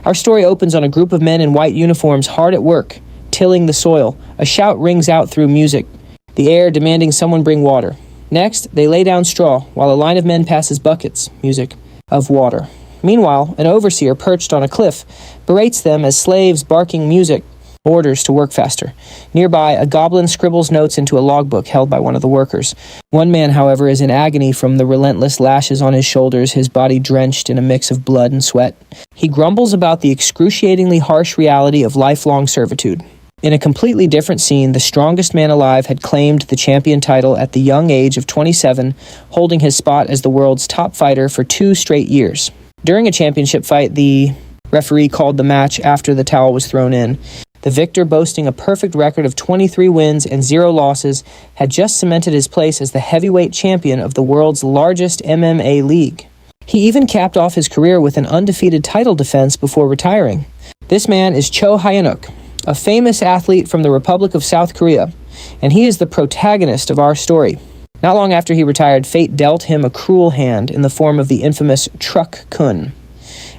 Our story opens on a group of men in white uniforms hard at work, tilling the soil. A shout rings out through music, the air demanding someone bring water. Next, they lay down straw, while a line of men passes buckets, music, of water. Meanwhile, an overseer perched on a cliff berates them as slaves barking music, orders to work faster. Nearby, a goblin scribbles notes into a logbook held by one of the workers. One man, however, is in agony from the relentless lashes on his shoulders, his body drenched in a mix of blood and sweat. He grumbles about the excruciatingly harsh reality of lifelong servitude. In a completely different scene, the strongest man alive had claimed the champion title at the young age of 27, holding his spot as the world's top fighter for 2 straight years. During a championship fight, the referee called the match after the towel was thrown in. The victor, boasting a perfect record of 23 wins and 0 losses, had just cemented his place as the heavyweight champion of the world's largest MMA league. He even capped off his career with an undefeated title defense before retiring. This man is Cho Hyunuk, a famous athlete from the Republic of South Korea, and he is the protagonist of our story. Not long after he retired, fate dealt him a cruel hand in the form of the infamous Truck Kun.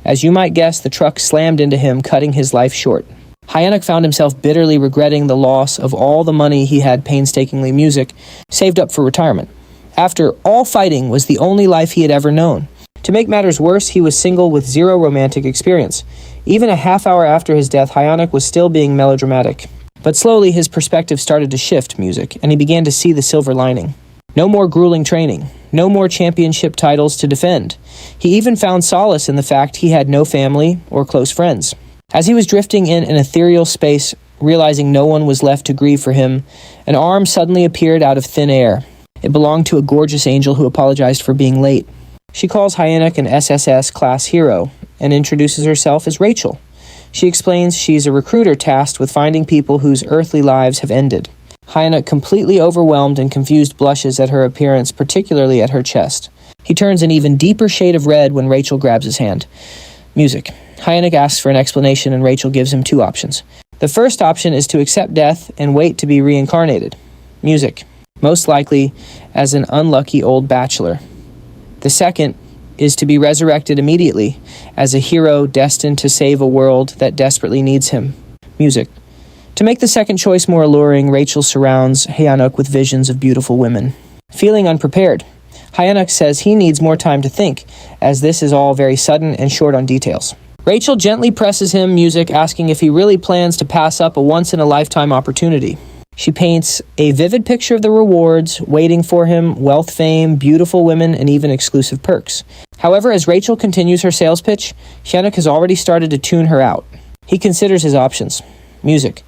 As you might guess, the truck slammed into him, cutting his life short. Hyunuk found himself bitterly regretting the loss of all the money he had painstakingly saved up for retirement. After all, fighting was the only life he had ever known. To make matters worse, he was single with 0 romantic experience. Even a half hour after his death, Hyunuk was still being melodramatic. But slowly his perspective started to shift, music, and he began to see the silver lining. No more grueling training. No more championship titles to defend. He even found solace in the fact he had no family or close friends. As he was drifting in an ethereal space, realizing no one was left to grieve for him, an arm suddenly appeared out of thin air. It belonged to a gorgeous angel who apologized for being late. She calls Hyunuk an SSS class hero and introduces herself as Rachel. She explains she's a recruiter tasked with finding people whose earthly lives have ended. Hyunuk, completely overwhelmed and confused, blushes at her appearance, particularly at her chest. He turns an even deeper shade of red when Rachel grabs his hand. Music. Hyunuk asks for an explanation, and Rachel gives him 2 options. The first option is to accept death and wait to be reincarnated. Music. Most likely as an unlucky old bachelor. The second is to be resurrected immediately as a hero destined to save a world that desperately needs him. Music. To make the second choice more alluring, Rachel surrounds Hyunuk with visions of beautiful women. Feeling unprepared, Hyunuk says he needs more time to think, as this is all very sudden and short on details. Rachel gently presses him, music, asking if he really plans to pass up a once-in-a-lifetime opportunity. She paints a vivid picture of the rewards waiting for him: wealth, fame, beautiful women, and even exclusive perks. However, as Rachel continues her sales pitch, Hyunuk has already started to tune her out. He considers his options. Music.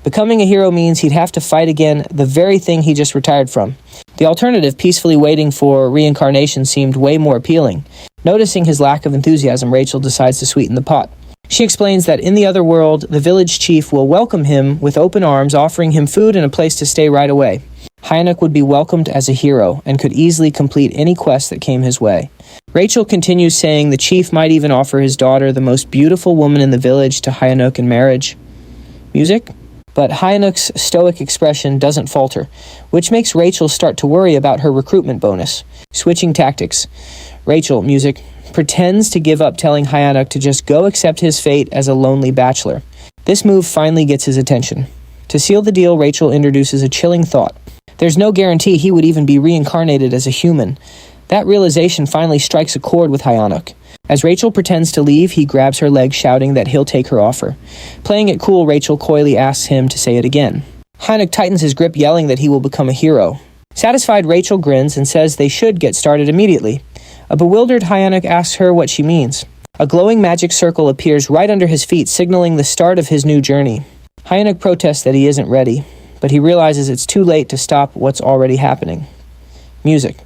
Becoming a hero means he'd have to fight again, the very thing he just retired from. The alternative, peacefully waiting for reincarnation, seemed way more appealing. Noticing his lack of enthusiasm, Rachel decides to sweeten the pot. She explains that in the other world, the village chief will welcome him with open arms, offering him food and a place to stay right away. Hyunuk would be welcomed as a hero and could easily complete any quest that came his way. Rachel continues, saying the chief might even offer his daughter, the most beautiful woman in the village, to Hyunuk in marriage. Music? But Hyunuk's stoic expression doesn't falter, which makes Rachel start to worry about her recruitment bonus. Switching tactics. Rachel, music, pretends to give up, telling Hyunuk to just go accept his fate as a lonely bachelor. This move finally gets his attention. To seal the deal, Rachel introduces a chilling thought. There's no guarantee he would even be reincarnated as a human. That realization finally strikes a chord with Hyunuk. As Rachel pretends to leave, he grabs her leg, shouting that he'll take her offer. Playing it cool, Rachel coyly asks him to say it again. Hyunuk tightens his grip, yelling that he will become a hero. Satisfied, Rachel grins and says they should get started immediately. A bewildered Hyunuk asks her what she means. A glowing magic circle appears right under his feet, signaling the start of his new journey. Hyunuk protests that he isn't ready, but he realizes it's too late to stop what's already happening. Music.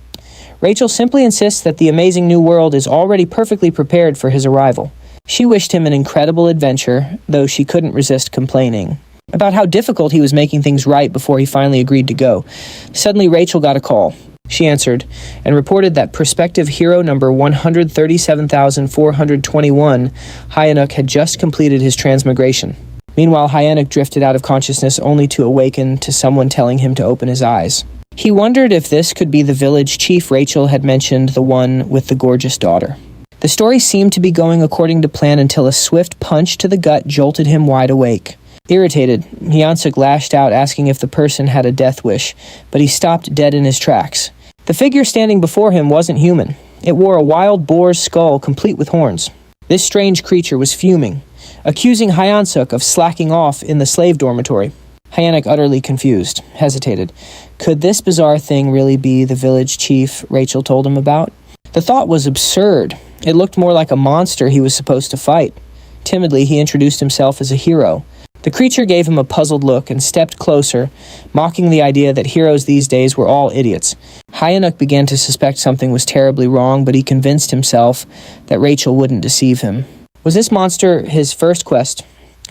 Rachel simply insists that the amazing new world is already perfectly prepared for his arrival. She wished him an incredible adventure, though she couldn't resist complaining about how difficult he was making things right before he finally agreed to go. Suddenly, Rachel got a call. She answered and reported that prospective hero number 137,421, Hyunuk, had just completed his transmigration. Meanwhile, Hyunuk drifted out of consciousness only to awaken to someone telling him to open his eyes. He wondered if this could be the village chief Rachel had mentioned, the one with the gorgeous daughter. The story seemed to be going according to plan until a swift punch to the gut jolted him wide awake. Irritated, Hyunsuk lashed out asking if the person had a death wish, but he stopped dead in his tracks. The figure standing before him wasn't human. It wore a wild boar's skull complete with horns. This strange creature was fuming, accusing Hyunsuk of slacking off in the slave dormitory. Hyunsuk, utterly confused, hesitated. Could this bizarre thing really be the village chief Rachel told him about? The thought was absurd. It looked more like a monster he was supposed to fight. Timidly, he introduced himself as a hero. The creature gave him a puzzled look and stepped closer, mocking the idea that heroes these days were all idiots. Hyunsuk began to suspect something was terribly wrong, but he convinced himself that Rachel wouldn't deceive him. Was this monster his first quest?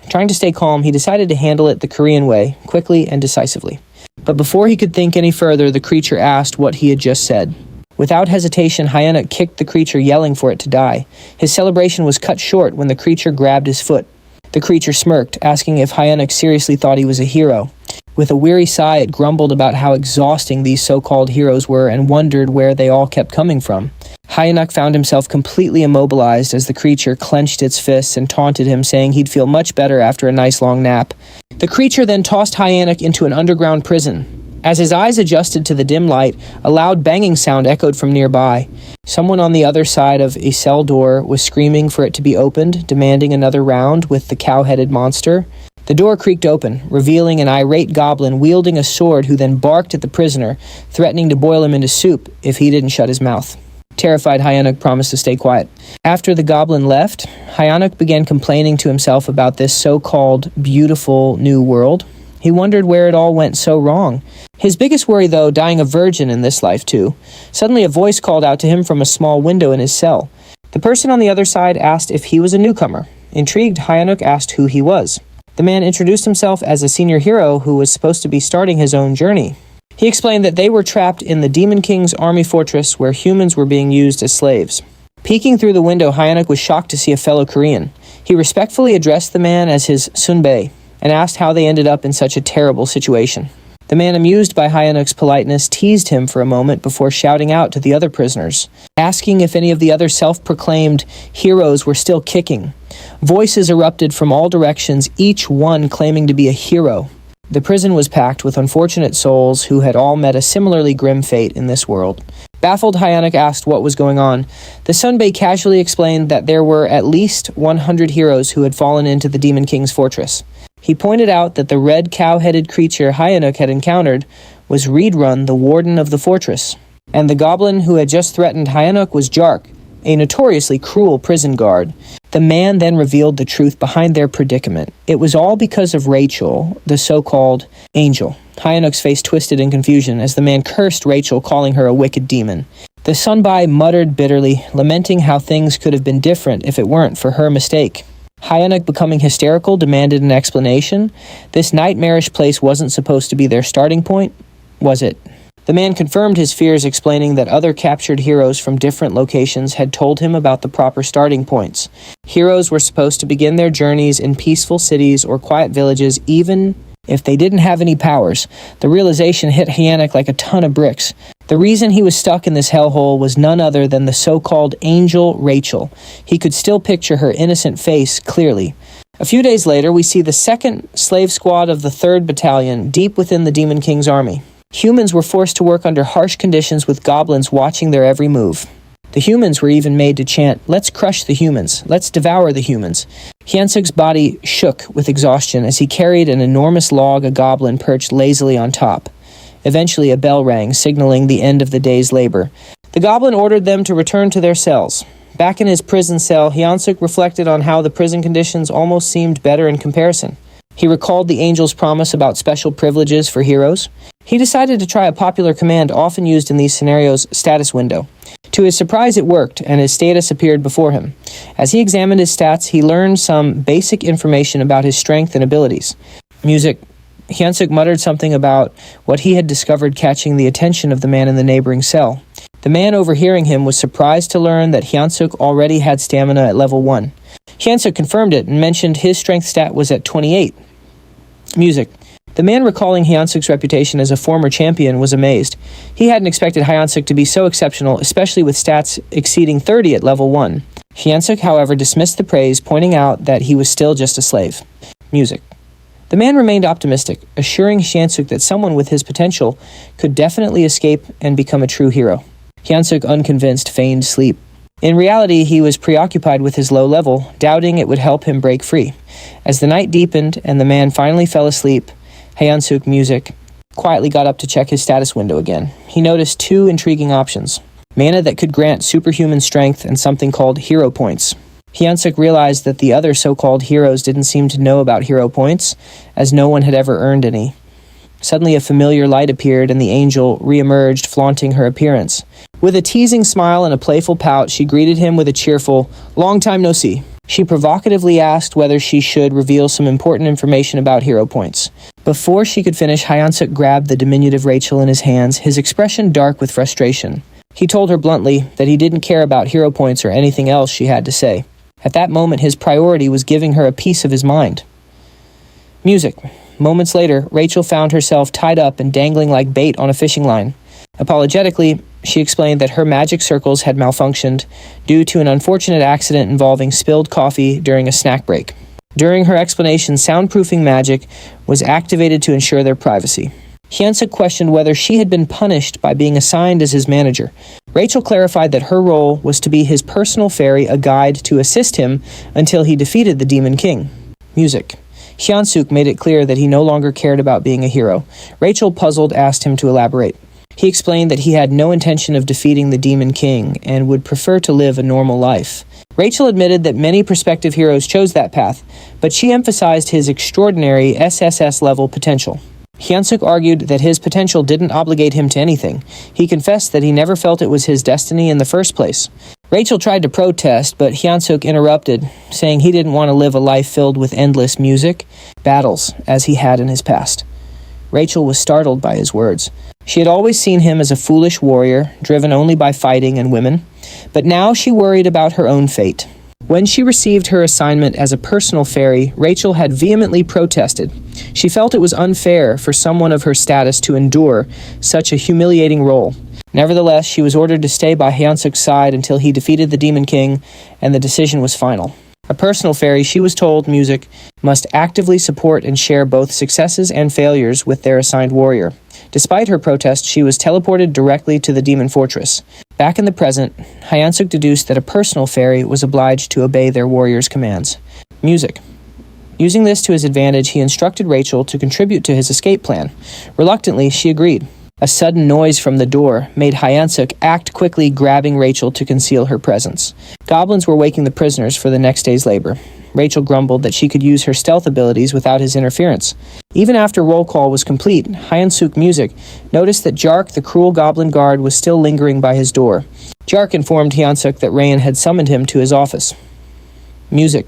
Trying to stay calm, he decided to handle it the Korean way, quickly and decisively. But before he could think any further, the creature asked what he had just said. Without hesitation, Hyunsuk kicked the creature, yelling for it to die. His celebration was cut short when the creature grabbed his foot. The creature smirked, asking if Hyunsuk seriously thought he was a hero. With a weary sigh, it grumbled about how exhausting these so-called heroes were and wondered where they all kept coming from. Hyunsuk found himself completely immobilized as the creature clenched its fists and taunted him, saying he'd feel much better after a nice long nap. The creature then tossed Hyunsuk into an underground prison. As his eyes adjusted to the dim light, a loud banging sound echoed from nearby. Someone on the other side of a cell door was screaming for it to be opened, demanding another round with the cow-headed monster. The door creaked open, revealing an irate goblin wielding a sword who then barked at the prisoner, threatening to boil him into soup if he didn't shut his mouth. Terrified, Hyunsuk promised to stay quiet. After the goblin left, Hyunsuk began complaining to himself about this so-called beautiful new world. He wondered where it all went so wrong. His biggest worry, though, dying a virgin in this life, too. Suddenly a voice called out to him from a small window in his cell. The person on the other side asked if he was a newcomer. Intrigued, Hyunsuk asked who he was. The man introduced himself as a senior hero who was supposed to be starting his own journey. He explained that they were trapped in the Demon King's army fortress where humans were being used as slaves. Peeking through the window, Hyunsuk was shocked to see a fellow Korean. He respectfully addressed the man as his sunbae and asked how they ended up in such a terrible situation. The man, amused by Hyunsuk's politeness, teased him for a moment before shouting out to the other prisoners, asking if any of the other self-proclaimed heroes were still kicking. Voices erupted from all directions, each one claiming to be a hero. The prison was packed with unfortunate souls who had all met a similarly grim fate in this world. Baffled, Hyunsuk asked what was going on. The sunbae casually explained that there were at least 100 heroes who had fallen into the Demon King's fortress. He pointed out that the red cow-headed creature Hyunsuk had encountered was Reedrun, the warden of the fortress, and the goblin who had just threatened Hyunsuk was Jark, a notoriously cruel prison guard. The man then revealed the truth behind their predicament. It was all because of Rachel, the so-called angel. Hyunsuk's face twisted in confusion as the man cursed Rachel, calling her a wicked demon. The sunbae muttered bitterly, lamenting how things could have been different if it weren't for her mistake. Hyunsuk, becoming hysterical, demanded an explanation. This nightmarish place wasn't supposed to be their starting point, was it? The man confirmed his fears, explaining that other captured heroes from different locations had told him about the proper starting points. Heroes were supposed to begin their journeys in peaceful cities or quiet villages, even if they didn't have any powers. The realization hit Hyunsuk like a ton of bricks. The reason he was stuck in this hellhole was none other than the so-called angel Rachel. He could still picture her innocent face clearly. A few days later, we see the 2nd slave squad of the 3rd Battalion deep within the Demon King's army. Humans were forced to work under harsh conditions with goblins watching their every move. The humans were even made to chant, "Let's crush the humans. Let's devour the humans." Hyunsuk's body shook with exhaustion as he carried an enormous log a goblin perched lazily on top. Eventually, a bell rang, signaling the end of the day's labor. The goblin ordered them to return to their cells. Back in his prison cell, Hyunsuk reflected on how the prison conditions almost seemed better in comparison. He recalled the angel's promise about special privileges for heroes. He decided to try a popular command often used in these scenarios, status window. To his surprise, it worked, and his status appeared before him. As he examined his stats, he learned some basic information about his strength and abilities. Music. Hyunsuk muttered something about what he had discovered catching the attention of the man in the neighboring cell. The man overhearing him was surprised to learn that Hyunsuk already had stamina at level 1. Hyunsuk confirmed it and mentioned his strength stat was at 28. Music. The man, recalling Hyunsuk's reputation as a former champion, was amazed. He hadn't expected Hyunsuk to be so exceptional, especially with stats exceeding 30 at level 1. Hyunsuk, however, dismissed the praise, pointing out that he was still just a slave. Music. The man remained optimistic, assuring Hyunsuk that someone with his potential could definitely escape and become a true hero. Hyunsuk, unconvinced, feigned sleep. In reality, he was preoccupied with his low level, doubting it would help him break free. As the night deepened and the man finally fell asleep, Hyunsuk, Music, quietly got up to check his status window again. He noticed two intriguing options: mana that could grant superhuman strength and something called hero points. Hyunsuk realized that the other so-called heroes didn't seem to know about hero points, as no one had ever earned any. Suddenly a familiar light appeared and the angel re-emerged, flaunting her appearance. With a teasing smile and a playful pout, she greeted him with a cheerful, "Long time no see." She provocatively asked whether she should reveal some important information about hero points. Before she could finish, Hyunsuk grabbed the diminutive Rachel in his hands, his expression dark with frustration. He told her bluntly that he didn't care about hero points or anything else she had to say. At that moment, his priority was giving her a piece of his mind. Music. Moments later, Rachel found herself tied up and dangling like bait on a fishing line. Apologetically, she explained that her magic circles had malfunctioned due to an unfortunate accident involving spilled coffee during a snack break. During her explanation, soundproofing magic was activated to ensure their privacy. Hyunsuk questioned whether she had been punished by being assigned as his manager. Rachel clarified that her role was to be his personal fairy, a guide to assist him until he defeated the Demon King. Music. Hyunsuk made it clear that he no longer cared about being a hero. Rachel, puzzled, asked him to elaborate. He explained that he had no intention of defeating the Demon King and would prefer to live a normal life. Rachel admitted that many prospective heroes chose that path, but she emphasized his extraordinary SSS-level potential. Hyunsuk argued that his potential didn't obligate him to anything. He confessed that he never felt it was his destiny in the first place. Rachel tried to protest, but Hyunsuk interrupted, saying he didn't want to live a life filled with endless music, battles, as he had in his past. Rachel was startled by his words. She had always seen him as a foolish warrior, driven only by fighting and women, but now she worried about her own fate. When she received her assignment as a personal fairy, Rachel had vehemently protested. She felt it was unfair for someone of her status to endure such a humiliating role. Nevertheless, she was ordered to stay by Hyunsuk's side until he defeated the Demon King, and the decision was final. A personal fairy, she was told, Music, must actively support and share both successes and failures with their assigned warrior. Despite her protest, she was teleported directly to the demon fortress. Back in the present, Hyunsuk deduced that a personal fairy was obliged to obey their warrior's commands. Music. Using this to his advantage, he instructed Rachel to contribute to his escape plan. Reluctantly, she agreed. A sudden noise from the door made Hyunsuk act quickly, grabbing Rachel to conceal her presence. Goblins were waking the prisoners for the next day's labor. Rachel grumbled that she could use her stealth abilities without his interference. Even after roll call was complete, Hyunsuk Music noticed that Jark, the cruel goblin guard, was still lingering by his door. Jark informed Hyunsuk that Rayan had summoned him to his office. Music.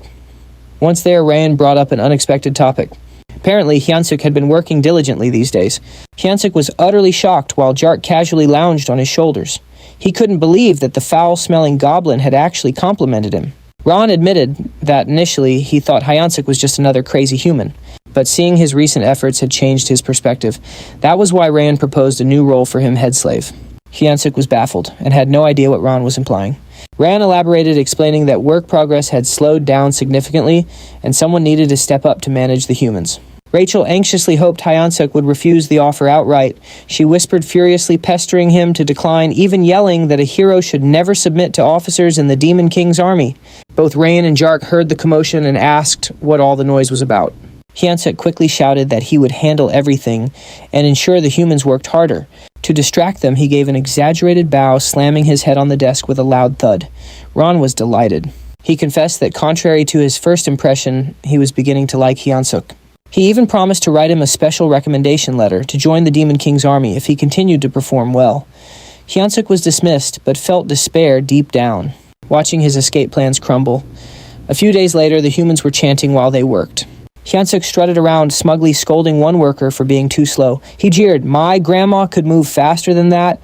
Once there, Rayan brought up an unexpected topic. Apparently, Hyunsuk had been working diligently these days. Hyunsuk was utterly shocked while Jark casually lounged on his shoulders. He couldn't believe that the foul-smelling goblin had actually complimented him. Ron admitted that initially he thought Hyunsuk was just another crazy human, but seeing his recent efforts had changed his perspective. That was why Rayan proposed a new role for him, head slave. Hyunsuk was baffled and had no idea what Ron was implying. Rayan elaborated, explaining that work progress had slowed down significantly and someone needed to step up to manage the humans. Rachel anxiously hoped Hyunsuk would refuse the offer outright. She whispered furiously, pestering him to decline, even yelling that a hero should never submit to officers in the Demon King's army. Both Rayan and Jark heard the commotion and asked what all the noise was about. Hyunsuk quickly shouted that he would handle everything and ensure the humans worked harder. To distract them, he gave an exaggerated bow, slamming his head on the desk with a loud thud. Ron was delighted. He confessed that contrary to his first impression, he was beginning to like Hyunsuk. He even promised to write him a special recommendation letter to join the Demon King's army if he continued to perform well. Hyunsuk was dismissed, but felt despair deep down, watching his escape plans crumble. A few days later, the humans were chanting while they worked. Hyunsuk strutted around, smugly scolding one worker for being too slow. He jeered, "My grandma could move faster than that."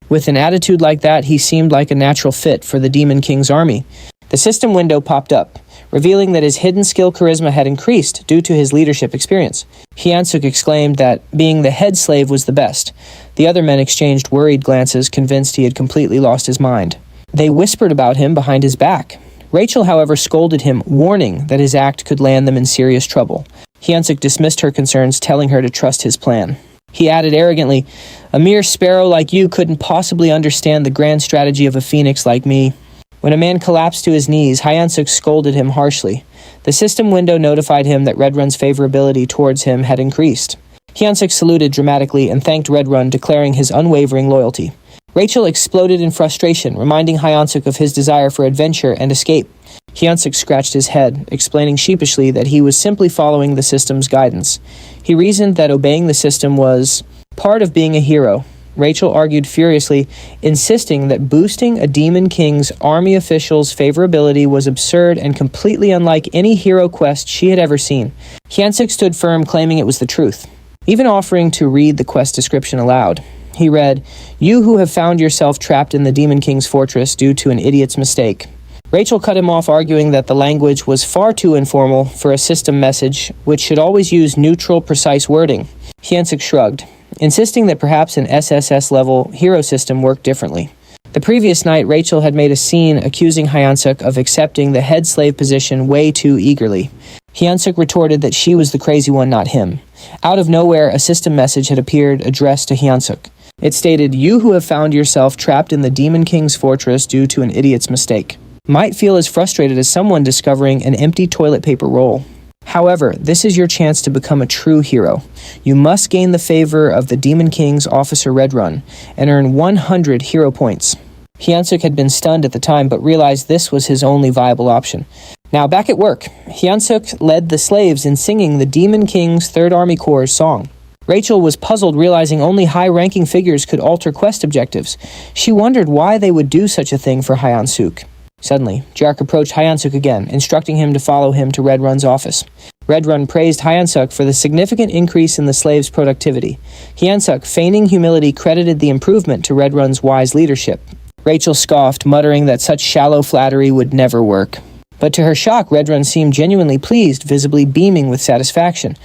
With an attitude like that, he seemed like a natural fit for the Demon King's army. The system window popped up, revealing that his hidden skill charisma had increased due to his leadership experience. Hyunsuk exclaimed that being the head slave was the best. The other men exchanged worried glances, convinced he had completely lost his mind. They whispered about him behind his back. Rachel, however, scolded him, warning that his act could land them in serious trouble. Hyunsuk dismissed her concerns, telling her to trust his plan. He added arrogantly, "A mere sparrow like you couldn't possibly understand the grand strategy of a phoenix like me." When a man collapsed to his knees, Hyunsuk scolded him harshly. The system window notified him that Redrun's favorability towards him had increased. Hyunsuk saluted dramatically and thanked Redrun, declaring his unwavering loyalty. Rachel exploded in frustration, reminding Hyunsuk of his desire for adventure and escape. Hyunsuk scratched his head, explaining sheepishly that he was simply following the system's guidance. He reasoned that obeying the system was part of being a hero. Rachel argued furiously, insisting that boosting a demon king's army official's favorability was absurd and completely unlike any hero quest she had ever seen. Hyunsuk stood firm, claiming it was the truth, even offering to read the quest description aloud. He read, "You who have found yourself trapped in the Demon King's fortress due to an idiot's mistake." Rachel cut him off, arguing that the language was far too informal for a system message, which should always use neutral, precise wording. Hyunsuk shrugged, insisting that perhaps an SSS-level hero system worked differently. The previous night, Rachel had made a scene accusing Hyunsuk of accepting the head slave position way too eagerly. Hyunsuk retorted that she was the crazy one, not him. Out of nowhere, a system message had appeared addressed to Hyunsuk. It stated, "You who have found yourself trapped in the Demon King's fortress due to an idiot's mistake might feel as frustrated as someone discovering an empty toilet paper roll. However, this is your chance to become a true hero. You must gain the favor of the Demon King's officer Redrun and earn 100 hero points." Hyunsuk had been stunned at the time, but realized this was his only viable option. Now back at work, Hyunsuk led the slaves in singing the Demon King's Third Army Corps' song. Rachel was puzzled, realizing only high-ranking figures could alter quest objectives. She wondered why they would do such a thing for Hyunsuk. Suddenly, Jark approached Hyunsuk again, instructing him to follow him to Redrun's office. Redrun praised Hyunsuk for the significant increase in the slaves' productivity. Hyunsuk, feigning humility, credited the improvement to Redrun's wise leadership. Rachel scoffed, muttering that such shallow flattery would never work. But to her shock, Redrun seemed genuinely pleased, visibly beaming with satisfaction.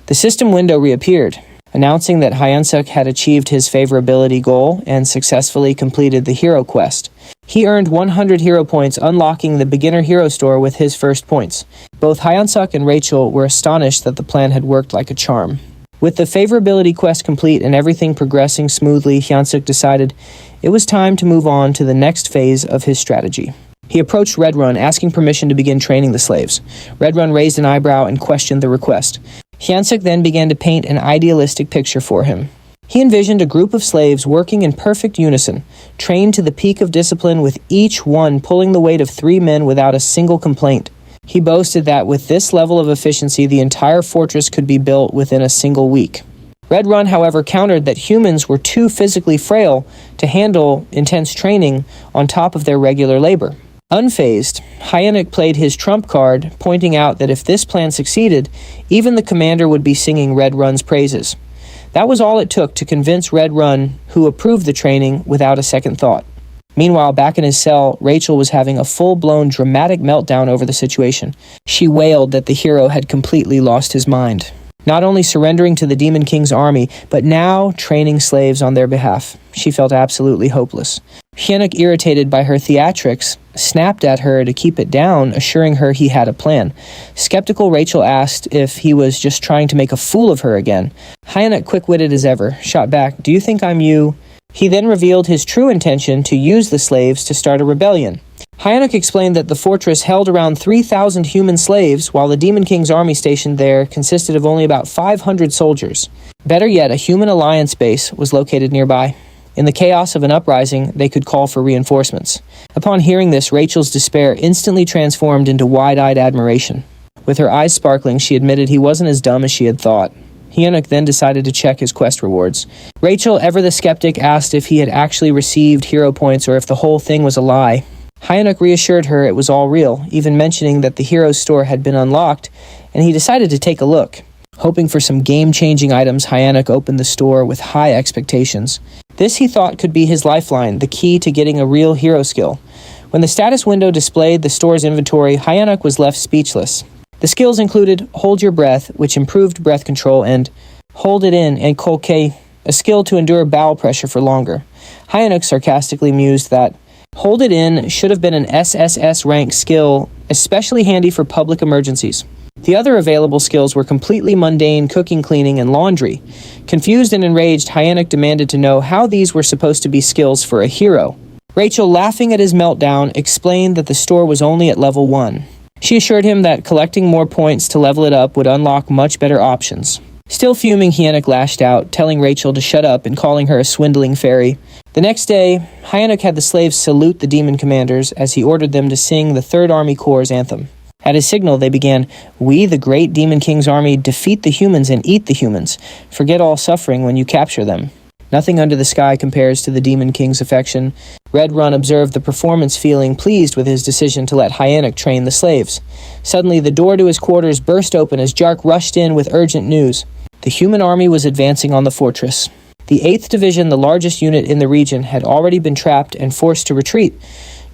The system window reappeared, announcing that Hyunsuk had achieved his favorability goal and successfully completed the hero quest. He earned 100 hero points, unlocking the beginner hero store with his first points. Both Hyunsuk and Rachel were astonished that the plan had worked like a charm. With the favorability quest complete and everything progressing smoothly, Hyunsuk decided it was time to move on to the next phase of his strategy. He approached Redrun, asking permission to begin training the slaves. Redrun raised an eyebrow and questioned the request. Hyunsuk then began to paint an idealistic picture for him. He envisioned a group of slaves working in perfect unison, trained to the peak of discipline, with each one pulling the weight of 3 men without a single complaint. He boasted that with this level of efficiency, the entire fortress could be built within a single week. Redrun, however, countered that humans were too physically frail to handle intense training on top of their regular labor. Unfazed, Hyunsuk played his trump card, pointing out that if this plan succeeded, even the commander would be singing Redrun's praises. That was all it took to convince Redrun, who approved the training without a second thought. Meanwhile, back in his cell, Rachel was having a full-blown dramatic meltdown over the situation. She wailed that the hero had completely lost his mind, not only surrendering to the Demon King's army, but now training slaves on their behalf. She felt absolutely hopeless. Hyunsuk, irritated by her theatrics, snapped at her to keep it down, assuring her he had a plan. Skeptical Rachel asked if he was just trying to make a fool of her again. Hyunsuk, quick-witted as ever, shot back, "Do you think I'm you?" He then revealed his true intention to use the slaves to start a rebellion. Hyunsuk explained that the fortress held around 3,000 human slaves, while the Demon King's army stationed there consisted of only about 500 soldiers. Better yet, a human alliance base was located nearby. In the chaos of an uprising, they could call for reinforcements. Upon hearing this, Rachel's despair instantly transformed into wide-eyed admiration. With her eyes sparkling, she admitted he wasn't as dumb as she had thought. Hyunsuk then decided to check his quest rewards. Rachel, ever the skeptic, asked if he had actually received hero points or if the whole thing was a lie. Hyunsuk reassured her it was all real, even mentioning that the hero's store had been unlocked, and he decided to take a look. Hoping for some game-changing items, Hyunsuk opened the store with high expectations. This, he thought, could be his lifeline, the key to getting a real hero skill. When the status window displayed the store's inventory, Hyunsuk was left speechless. The skills included Hold Your Breath, which improved breath control, and Hold It In and Kolke, a skill to endure bowel pressure for longer. Hyunsuk sarcastically mused that Hold it in should have been an SSS rank skill, especially handy for public emergencies. The other available skills were completely mundane cooking, cleaning, and laundry. Confused and enraged, Hyanek demanded to know how these were supposed to be skills for a hero. Rachel, laughing at his meltdown, explained that the store was only at level 1. She assured him that collecting more points to level it up would unlock much better options. Still fuming, Hyanek lashed out, telling Rachel to shut up and calling her a swindling fairy. The next day, Hyanek had the slaves salute the demon commanders as he ordered them to sing the Third Army Corps' anthem. At his signal, they began, "We, the great Demon King's army, defeat the humans and eat the humans. Forget all suffering when you capture them." Nothing under the sky compares to the Demon King's affection. Red Run observed the performance, feeling pleased with his decision to let Hyanek train the slaves. Suddenly, the door to his quarters burst open as Jark rushed in with urgent news. The human army was advancing on the fortress. The 8th Division, the largest unit in the region, had already been trapped and forced to retreat.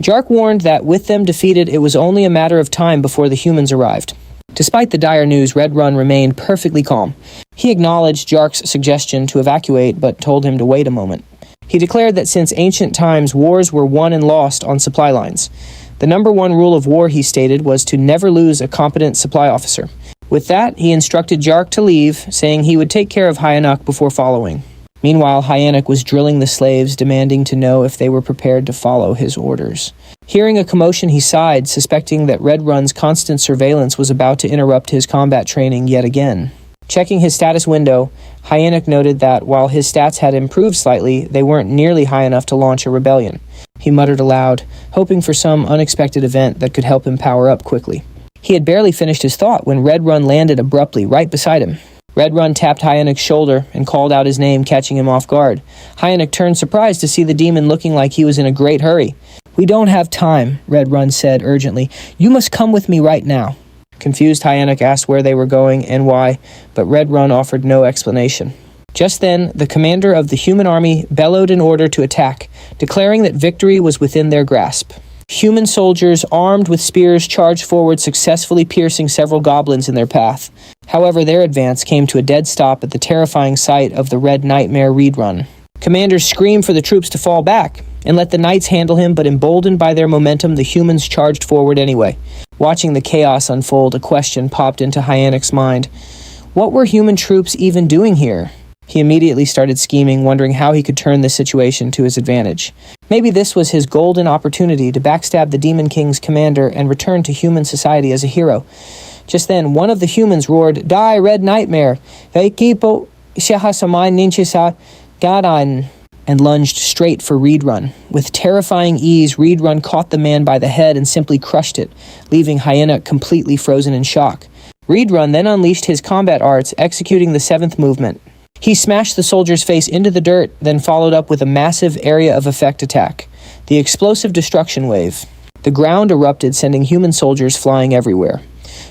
Jark warned that with them defeated, it was only a matter of time before the humans arrived. Despite the dire news, Red Run remained perfectly calm. He acknowledged Jark's suggestion to evacuate, but told him to wait a moment. He declared that since ancient times, wars were won and lost on supply lines. The number one rule of war, he stated, was to never lose a competent supply officer. With that, he instructed Jark to leave, saying he would take care of Hyanek before following. Meanwhile, Hyanek was drilling the slaves, demanding to know if they were prepared to follow his orders. Hearing a commotion, he sighed, suspecting that Red Run's constant surveillance was about to interrupt his combat training yet again. Checking his status window, Hyanek noted that while his stats had improved slightly, they weren't nearly high enough to launch a rebellion. He muttered aloud, hoping for some unexpected event that could help him power up quickly. He had barely finished his thought when Red Run landed abruptly right beside him. Red Run tapped Hyanek's shoulder and called out his name, catching him off guard. Hyanek turned surprised to see the demon looking like he was in a great hurry. "We don't have time," Red Run said urgently. "You must come with me right now." Confused, Hyanek asked where they were going and why, but Red Run offered no explanation. Just then, the commander of the human army bellowed an order to attack, declaring that victory was within their grasp. Human soldiers armed with spears charged forward, successfully piercing several goblins in their path. However, their advance came to a dead stop at the terrifying sight of the Red Nightmare Reed Run. Commanders screamed for the troops to fall back and let the knights handle him, but emboldened by their momentum, the humans charged forward anyway. Watching the chaos unfold, a question popped into Hyanek's mind. What were human troops even doing here? He immediately started scheming, wondering how he could turn this situation to his advantage. Maybe this was his golden opportunity to backstab the Demon King's commander and return to human society as a hero. Just then, one of the humans roared, "Die, Red Nightmare! Veikipo Shahasamai Ninchisa Gadan," and lunged straight for Reed Run. With terrifying ease, Reed Run caught the man by the head and simply crushed it, leaving Hyanek completely frozen in shock. Reed Run then unleashed his combat arts, executing the 7th movement. He smashed the soldier's face into the dirt, then followed up with a massive area of effect attack, the explosive destruction wave. The ground erupted, sending human soldiers flying everywhere.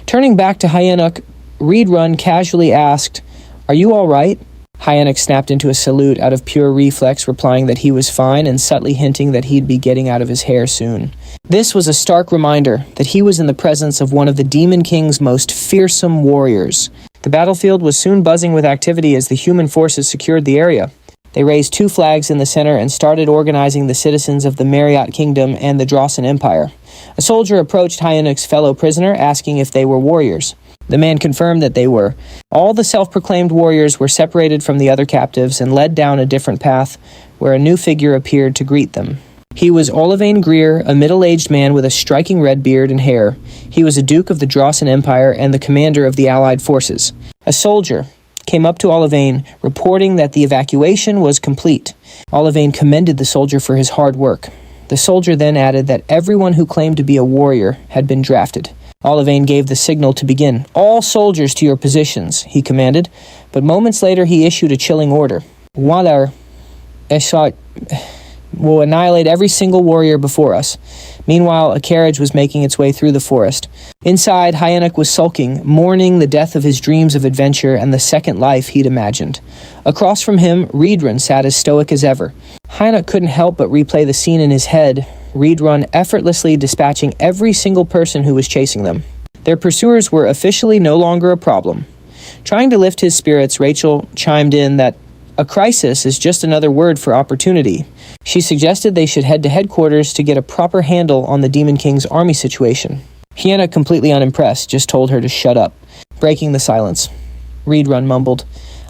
Turning back to Hyanek, Reed Run casually asked, "Are you all right?" Hyanek snapped into a salute out of pure reflex, replying that he was fine and subtly hinting that he'd be getting out of his hair soon. This was a stark reminder that he was in the presence of one of the Demon King's most fearsome warriors. The battlefield was soon buzzing with activity as the human forces secured the area. They raised 2 flags in the center and started organizing the citizens of the Marriott Kingdom and the Drawson Empire. A soldier approached Hyanek's fellow prisoner, asking if they were warriors. The man confirmed that they were. All the self-proclaimed warriors were separated from the other captives and led down a different path, where a new figure appeared to greet them. He was Olivane Greer, a middle-aged man with a striking red beard and hair. He was a duke of the Drawson Empire and the commander of the Allied forces. A soldier came up to Olivane, reporting that the evacuation was complete. Olivane commended the soldier for his hard work. The soldier then added that everyone who claimed to be a warrior had been drafted. Olivane gave the signal to begin. "All soldiers to your positions," he commanded, but moments later he issued a chilling order. "Walar Eshot will annihilate every single warrior before us." Meanwhile, a carriage was making its way through the forest. Inside, Hyanek was sulking, mourning the death of his dreams of adventure and the second life he'd imagined. Across from him, Reed Run sat as stoic as ever. Hyanek couldn't help but replay the scene in his head, Reed Run effortlessly dispatching every single person who was chasing them. Their pursuers were officially no longer a problem. Trying to lift his spirits, Rachel chimed in that A crisis is just another word for opportunity. She suggested they should head to headquarters to get a proper handle on the Demon King's army situation. Hyena, completely unimpressed, just told her to shut up, breaking the silence. Reedrun mumbled,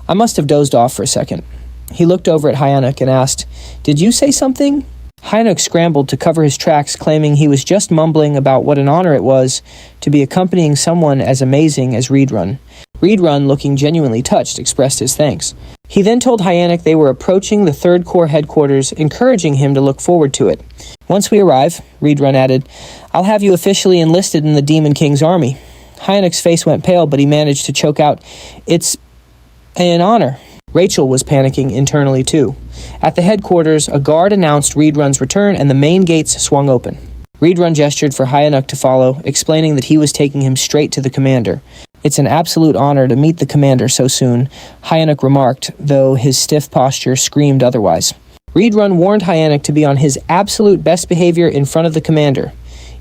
"I must have dozed off for a second." He looked over at Hyanuk and asked, "Did you say something?" Hyanuk scrambled to cover his tracks, claiming he was just mumbling about what an honor it was to be accompanying someone as amazing as Reedrun. Reedrun, looking genuinely touched, expressed his thanks. He then told Hyanuk they were approaching the 3rd Corps headquarters, encouraging him to look forward to it. "Once we arrive," Reedrun added, "I'll have you officially enlisted in the Demon King's army." Hyanuk's face went pale, but he managed to choke out, "It's an honor." Rachel was panicking internally too. At the headquarters, a guard announced Reedrun's return and the main gates swung open. Reedrun gestured for Hyanuk to follow, explaining that he was taking him straight to the commander. "It's an absolute honor to meet the commander so soon," Hyanuk remarked, though his stiff posture screamed otherwise. Reedrun warned Hyanuk to be on his absolute best behavior in front of the commander,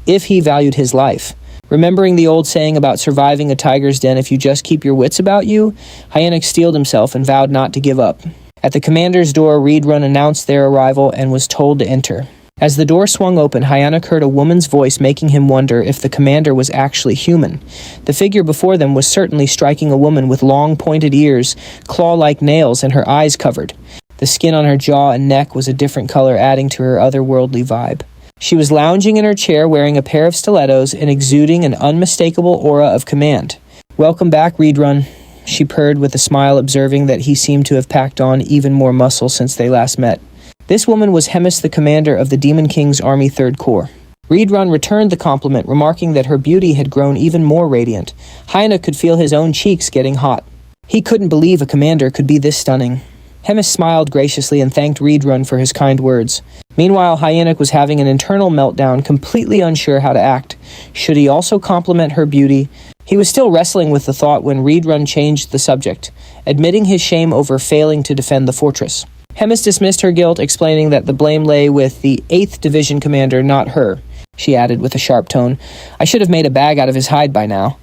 if he valued his life. Remembering the old saying about surviving a tiger's den if you just keep your wits about you, Hyanuk steeled himself and vowed not to give up. At the commander's door, Reedrun announced their arrival and was told to enter. As the door swung open, Hyanuk heard a woman's voice making him wonder if the commander was actually human. The figure before them was certainly striking a woman with long pointed ears, claw-like nails, and her eyes covered. The skin on her jaw and neck was a different color, adding to her otherworldly vibe. She was lounging in her chair wearing a pair of stilettos and exuding an unmistakable aura of command. "Welcome back, Reedrun," she purred with a smile, observing that he seemed to have packed on even more muscle since they last met. This woman was Hemis, the commander of the Demon King's Army 3rd Corps. Reedrun returned the compliment, remarking that her beauty had grown even more radiant. Hyanuk could feel his own cheeks getting hot. He couldn't believe a commander could be this stunning. Hemis smiled graciously and thanked Reedrun for his kind words. Meanwhile, Hyanuk was having an internal meltdown, completely unsure how to act. Should he also compliment her beauty? He was still wrestling with the thought when Reedrun changed the subject, admitting his shame over failing to defend the fortress. Hemis dismissed her guilt, explaining that the blame lay with the 8th Division commander, not her. She added with a sharp tone, "I should have made a bag out of his hide by now."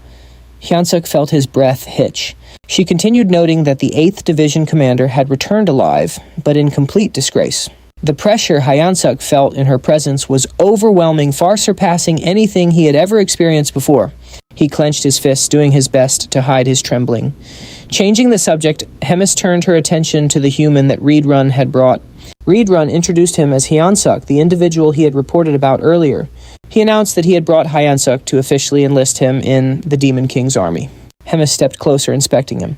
Hyunsuk felt his breath hitch. She continued, noting that the 8th Division commander had returned alive, but in complete disgrace. The pressure Hyunsuk felt in her presence was overwhelming, far surpassing anything he had ever experienced before. He clenched his fists, doing his best to hide his trembling. Changing the subject, Hemis turned her attention to the human that Reedrun had brought. Reedrun introduced him as Hyunsuk, the individual he had reported about earlier. He announced that he had brought Hyunsuk to officially enlist him in the Demon King's army. Hemis stepped closer, inspecting him.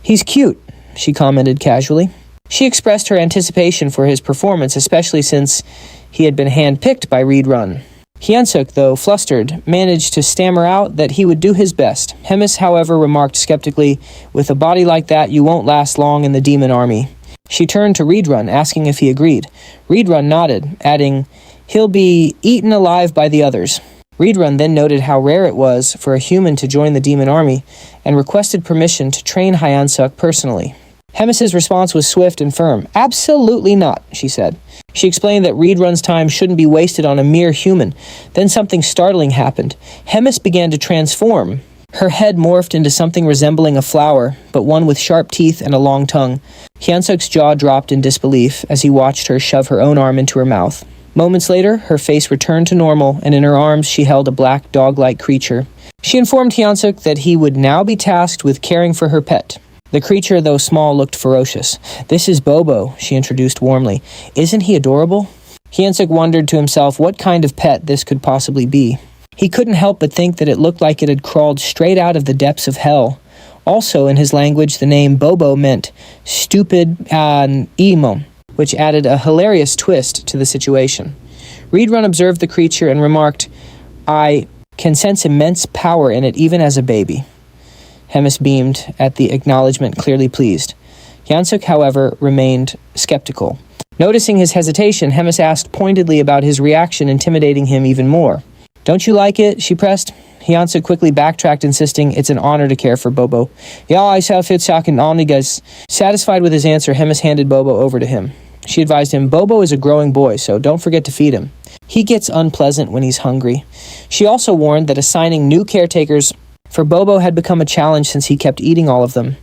"He's cute," she commented casually. She expressed her anticipation for his performance, especially since he had been handpicked by Reedrun. Hyunsuk, though flustered, managed to stammer out that he would do his best. Hemis, however, remarked skeptically, "With a body like that, you won't last long in the demon army." She turned to Reedrun, asking if he agreed. Reedrun nodded, adding, "He'll be eaten alive by the others." Reedrun then noted how rare it was for a human to join the demon army, and requested permission to train Hyunsuk personally. Hemis's response was swift and firm. "Absolutely not," she said. She explained that Reedrun's time shouldn't be wasted on a mere human. Then something startling happened. Hemis began to transform. Her head morphed into something resembling a flower, but one with sharp teeth and a long tongue. Hyunsuk's jaw dropped in disbelief as he watched her shove her own arm into her mouth. Moments later, her face returned to normal, and in her arms she held a black dog-like creature. She informed Hyunsuk that he would now be tasked with caring for her pet. The creature, though small, looked ferocious. "This is Bobo," she introduced warmly. "Isn't he adorable?" Hyunsuk wondered to himself what kind of pet this could possibly be. He couldn't help but think that it looked like it had crawled straight out of the depths of hell. Also, in his language, the name Bobo meant stupid emo, which added a hilarious twist to the situation. Reedrun observed the creature and remarked, "I can sense immense power in it even as a baby." Hemis beamed at the acknowledgement, clearly pleased. Hyunsuk, however, remained skeptical. Noticing his hesitation, Hemis asked pointedly about his reaction, intimidating him even more. "Don't you like it?" she pressed. Hyunsuk quickly backtracked, insisting it's an honor to care for Bobo. "Ja, I self it's an honor." Satisfied with his answer, Hemis handed Bobo over to him. She advised him, "Bobo is a growing boy, so don't forget to feed him. He gets unpleasant when he's hungry." She also warned that assigning new caretakers for Bobo had become a challenge since he kept eating all of them.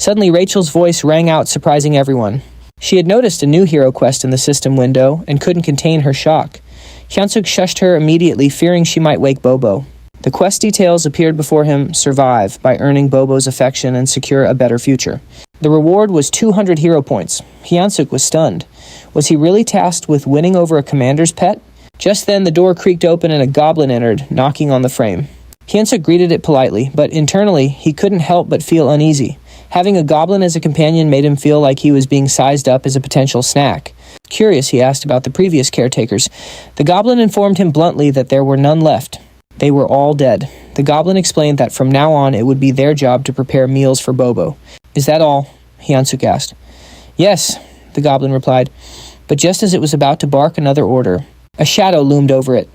Suddenly, Rachel's voice rang out, surprising everyone. She had noticed a new hero quest in the system window and couldn't contain her shock. Hyunsuk shushed her immediately, fearing she might wake Bobo. The quest details appeared before him: survive by earning Bobo's affection and secure a better future. The reward was 200 hero points. Hyunsuk was stunned. Was he really tasked with winning over a commander's pet? Just then, the door creaked open and a goblin entered, knocking on the frame. Hyunsuk greeted it politely, but internally, he couldn't help but feel uneasy. Having a goblin as a companion made him feel like he was being sized up as a potential snack. Curious, he asked about the previous caretakers. The goblin informed him bluntly that there were none left. They were all dead. The goblin explained that from now on it would be their job to prepare meals for Bobo. Is that all? Hyunsuk asked. Yes, the goblin replied. But just as it was about to bark another order, a shadow loomed over it.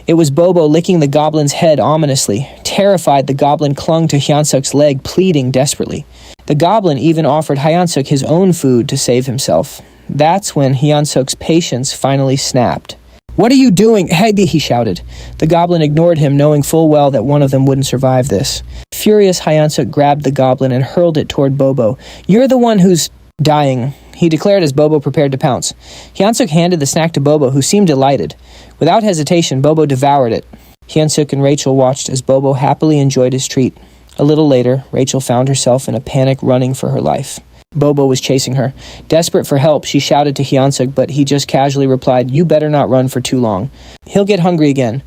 It was Bobo licking the goblin's head ominously. Terrified, the goblin clung to Hyunsuk's leg, pleading desperately. The goblin even offered Hyunsuk his own food to save himself. That's when Hyunsuk's patience finally snapped. What are you doing? Heidi, he shouted. The goblin ignored him, knowing full well that one of them wouldn't survive this. Furious, Hyunsuk grabbed the goblin and hurled it toward Bobo. You're the one who's dying, he declared as Bobo prepared to pounce. Hyunsuk handed the snack to Bobo, who seemed delighted. Without hesitation, Bobo devoured it. Hyunsuk and Rachel watched as Bobo happily enjoyed his treat. A little later, Rachel found herself in a panic, running for her life. Bobo was chasing her. Desperate for help, she shouted to Hyunsuk, but he just casually replied, "You better not run for too long. He'll get hungry again."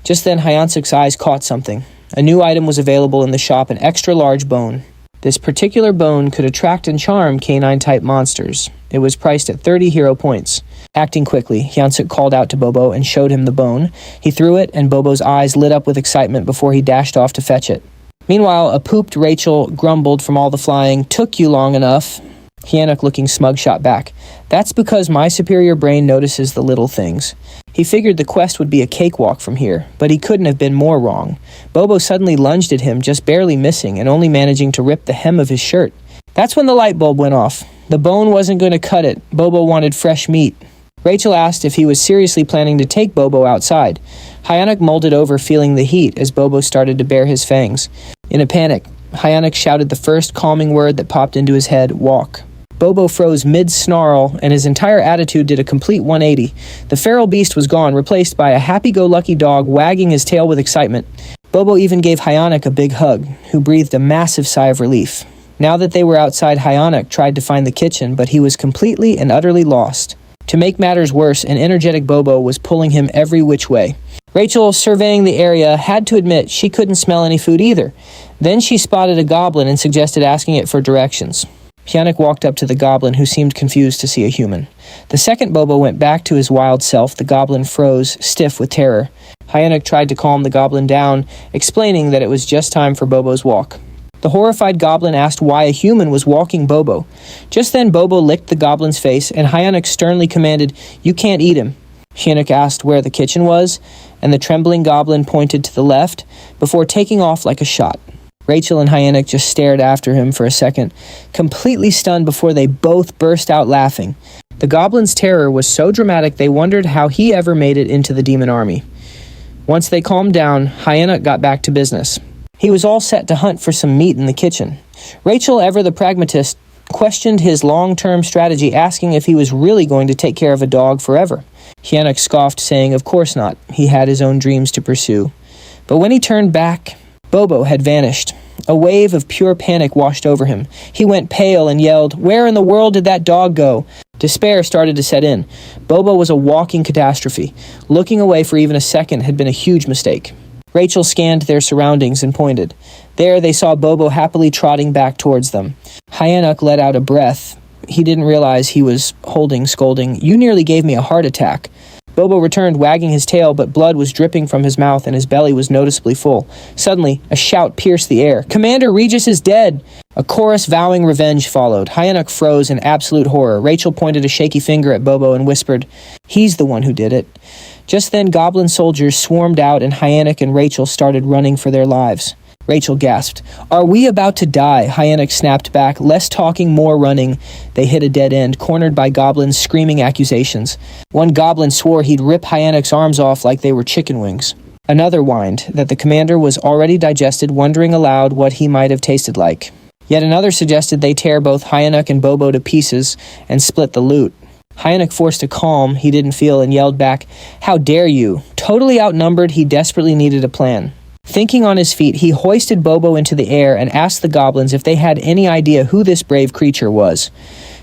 Just then, Hyunsuk's eyes caught something. A new item was available in the shop, an extra-large bone. This particular bone could attract and charm canine-type monsters. It was priced at 30 hero points. Acting quickly, Hyunsuk called out to Bobo and showed him the bone. He threw it, and Bobo's eyes lit up with excitement before he dashed off to fetch it. Meanwhile, a pooped Rachel grumbled from all the flying. "Took you long enough." Hyunsuk, looking smug, shot back. "That's because my superior brain notices the little things." He figured the quest would be a cakewalk from here, but he couldn't have been more wrong. Bobo suddenly lunged at him, just barely missing and only managing to rip the hem of his shirt. That's when the light bulb went off. The bone wasn't going to cut it. Bobo wanted fresh meat. Rachel asked if he was seriously planning to take Bobo outside. Hyunsuk molded over, feeling the heat as Bobo started to bare his fangs. In a panic, Hyunsuk shouted the first calming word that popped into his head: walk. Bobo froze mid-snarl, and his entire attitude did a complete 180. The feral beast was gone, replaced by a happy-go-lucky dog wagging his tail with excitement. Bobo even gave Hyunsuk a big hug, who breathed a massive sigh of relief. Now that they were outside, Hyunsuk tried to find the kitchen, but he was completely and utterly lost. To make matters worse, an energetic Bobo was pulling him every which way. Rachel, surveying the area, had to admit she couldn't smell any food either. Then she spotted a goblin and suggested asking it for directions. Hyunsuk walked up to the goblin, who seemed confused to see a human. The second Bobo went back to his wild self. The goblin froze, stiff with terror. Hyunsuk tried to calm the goblin down, explaining that it was just time for Bobo's walk. The horrified goblin asked why a human was walking Bobo. Just then, Bobo licked the goblin's face, and Hyunsuk sternly commanded, "You can't eat him." Hyunsuk asked where the kitchen was, and the trembling goblin pointed to the left, before taking off like a shot. Rachel and Hyunsuk just stared after him for a second, completely stunned before they both burst out laughing. The goblin's terror was so dramatic they wondered how he ever made it into the demon army. Once they calmed down, Hyunsuk got back to business. He was all set to hunt for some meat in the kitchen. Rachel, ever the pragmatist, questioned his long-term strategy, asking if he was really going to take care of a dog forever. Hyunsuk scoffed, saying of course not, he had his own dreams to pursue. But when he turned back, Bobo had vanished. A wave of pure panic washed over him. He went pale and yelled, "Where in the world did that dog go?" Despair started to set in. Bobo was a walking catastrophe. Looking away for even a second had been a huge mistake. Rachel scanned their surroundings and pointed. There they saw Bobo happily trotting back towards them. Hyunsuk let out a breath. He didn't realize he was holding, scolding, "You nearly gave me a heart attack." Bobo returned, wagging his tail, but blood was dripping from his mouth and his belly was noticeably full. Suddenly, a shout pierced the air. "Commander Regis is dead!" A chorus vowing revenge followed. Hyunsuk froze in absolute horror. Rachel pointed a shaky finger at Bobo and whispered, "He's the one who did it." Just then, goblin soldiers swarmed out and Hyunsuk and Rachel started running for their lives. Rachel gasped. "Are we about to die?" Hyunsuk snapped back. Less talking, more running. They hit a dead end, cornered by goblins screaming accusations. One goblin swore he'd rip Hyunsuk's arms off like they were chicken wings. Another whined that the commander was already digested, wondering aloud what he might have tasted like. Yet another suggested they tear both Hyunuk and Bobo to pieces and split the loot. Hyunuk forced a calm he didn't feel and yelled back, "How dare you?" Totally outnumbered, he desperately needed a plan. Thinking on his feet, he hoisted Bobo into the air and asked the goblins if they had any idea who this brave creature was.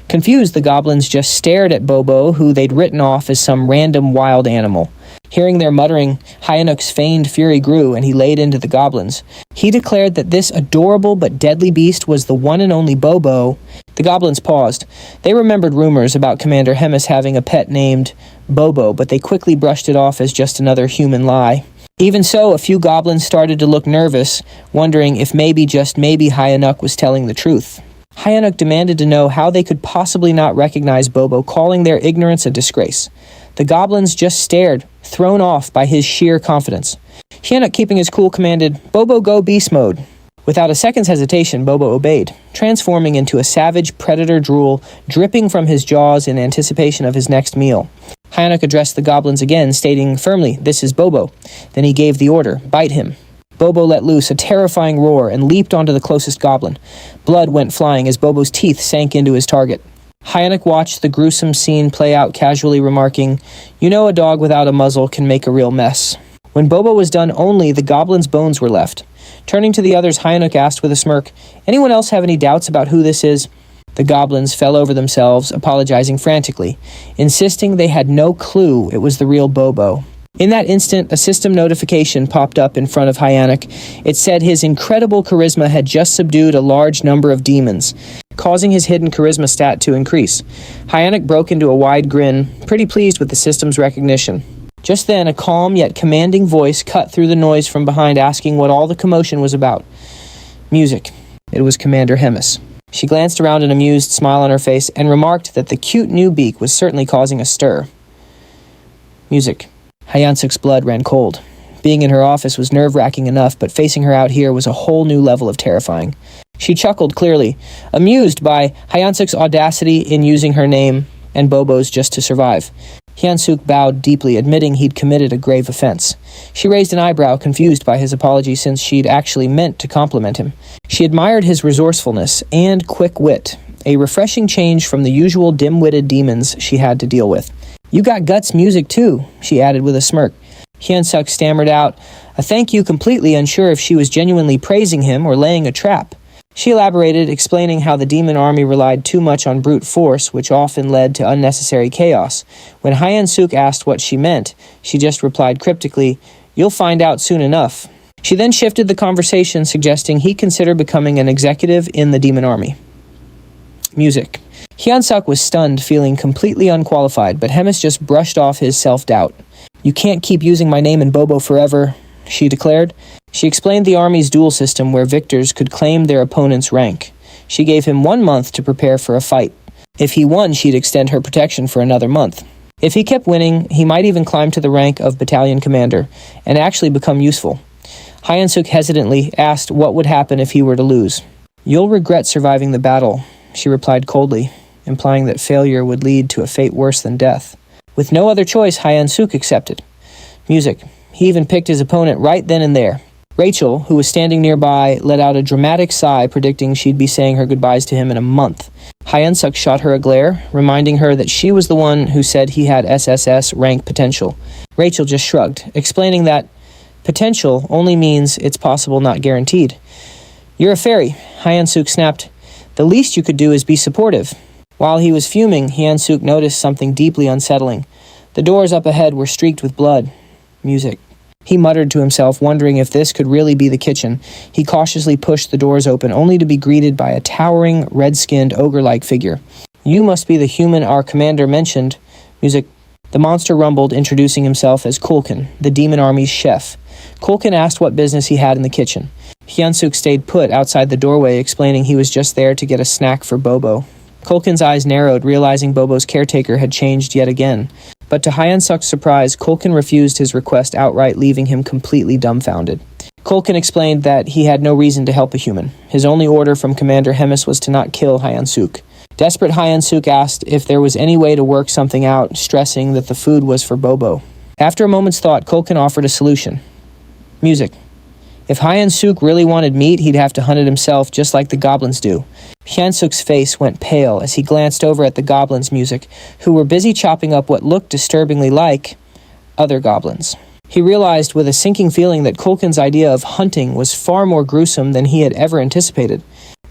Confused, the goblins just stared at Bobo, who they'd written off as some random wild animal. Hearing their muttering, Hyunuk's feigned fury grew, and he laid into the goblins. He declared that this adorable but deadly beast was the one and only Bobo. The goblins paused. They remembered rumors about Commander Hemis having a pet named Bobo, but they quickly brushed it off as just another human lie. Even so, a few goblins started to look nervous, wondering if maybe, just maybe, Hyunuk was telling the truth. Hyunuk demanded to know how they could possibly not recognize Bobo, calling their ignorance a disgrace. The goblins just stared, thrown off by his sheer confidence. Hyunuk, keeping his cool, commanded, "Bobo, go beast mode." Without a second's hesitation, Bobo obeyed, transforming into a savage predator drool dripping from his jaws in anticipation of his next meal. Hyunuk addressed the goblins again, stating firmly, "This is Bobo." Then he gave the order, "Bite him." Bobo let loose a terrifying roar and leaped onto the closest goblin. Blood went flying as Bobo's teeth sank into his target. Hyunuk watched the gruesome scene play out, casually remarking, "You know, a dog without a muzzle can make a real mess." When Bobo was done, only the goblin's bones were left. Turning to the others, Hyunuk asked with a smirk, "Anyone else have any doubts about who this is?" The goblins fell over themselves, apologizing frantically, insisting they had no clue it was the real Bobo. In that instant, a system notification popped up in front of Hyunuk. It said his incredible charisma had just subdued a large number of demons, causing his hidden charisma stat to increase. Hyunuk broke into a wide grin, pretty pleased with the system's recognition. Just then, a calm yet commanding voice cut through the noise from behind, asking what all the commotion was about. Music. It was Commander Hemis. She glanced around, an amused smile on her face, and remarked that the cute new beak was certainly causing a stir. Music. Hyansuk's blood ran cold. Being in her office was nerve-wracking enough, but facing her out here was a whole new level of terrifying. She chuckled clearly, amused by Hyansuk's audacity in using her name and Bobo's just to survive. Hyansuk bowed deeply, admitting he'd committed a grave offense. She raised an eyebrow, confused by his apology, since she'd actually meant to compliment him. She admired his resourcefulness and quick wit, a refreshing change from the usual dim-witted demons she had to deal with. "You got guts music too," she added with a smirk. Hyansuk stammered out a thank you, completely unsure if she was genuinely praising him or laying a trap. She elaborated, explaining how the demon army relied too much on brute force, which often led to unnecessary chaos. When Hyansuk asked what she meant, she just replied cryptically, "You'll find out soon enough." She then shifted the conversation, suggesting he consider becoming an executive in the demon army. Music. Hyansuk was stunned, feeling completely unqualified, but Hemis just brushed off his self-doubt. "You can't keep using my name and Bobo forever," she declared. She explained the army's duel system where victors could claim their opponent's rank. She gave him 1 month to prepare for a fight. If he won, she'd extend her protection for another month. If he kept winning, he might even climb to the rank of battalion commander and actually become useful. Hyansuk hesitantly asked what would happen if he were to lose. "You'll regret surviving the battle," she replied coldly, implying that failure would lead to a fate worse than death. With no other choice, Hyansuk accepted. Music. He even picked his opponent right then and there. Rachel, who was standing nearby, let out a dramatic sigh, predicting she'd be saying her goodbyes to him in a month. Hyansuk shot her a glare, reminding her that she was the one who said he had SSS rank potential. Rachel just shrugged, explaining that potential only means it's possible, not guaranteed. "You're a fairy," Hyansuk snapped. "The least you could do is be supportive." While he was fuming, Hyansuk noticed something deeply unsettling. The doors up ahead were streaked with blood. Music. He muttered to himself, wondering if this could really be the kitchen. He cautiously pushed the doors open, only to be greeted by a towering, red-skinned, ogre-like figure. "You must be the human our commander mentioned." Music. The monster rumbled, introducing himself as Kulkin, the demon army's chef. Kulkin asked what business he had in the kitchen. Hyansuk stayed put outside the doorway, explaining he was just there to get a snack for Bobo. Kulkin's eyes narrowed, realizing Bobo's caretaker had changed yet again. But to Hyansuk's surprise, Kulkin refused his request outright, leaving him completely dumbfounded. Kulkin explained that he had no reason to help a human. His only order from Commander Hemis was to not kill Hyansuk. Desperate, Hyansuk asked if there was any way to work something out, stressing that the food was for Bobo. After a moment's thought, Kulkin offered a solution. Music. If Hyun-suk really wanted meat, he'd have to hunt it himself just like the goblins do. Hyun-suk's face went pale as he glanced over at the goblins' music, who were busy chopping up what looked disturbingly like other goblins. He realized with a sinking feeling that Kulkin's idea of hunting was far more gruesome than he had ever anticipated.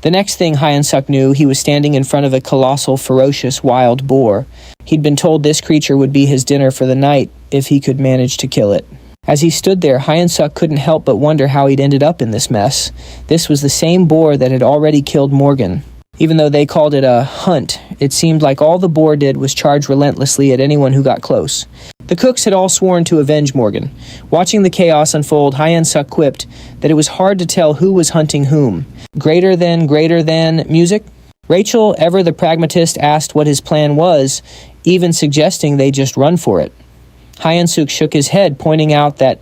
The next thing Hyun-suk knew, he was standing in front of a colossal, ferocious wild boar. He'd been told this creature would be his dinner for the night if he could manage to kill it. As he stood there, Hyun-suk couldn't help but wonder how he'd ended up in this mess. This was the same boar that had already killed Morgan. Even though they called it a hunt, it seemed like all the boar did was charge relentlessly at anyone who got close. The cooks had all sworn to avenge Morgan. Watching the chaos unfold, Hyun-suk quipped that it was hard to tell who was hunting whom. Greater than music? Rachel, ever the pragmatist, asked what his plan was, even suggesting they just run for it. Hyun-suk shook his head, pointing out that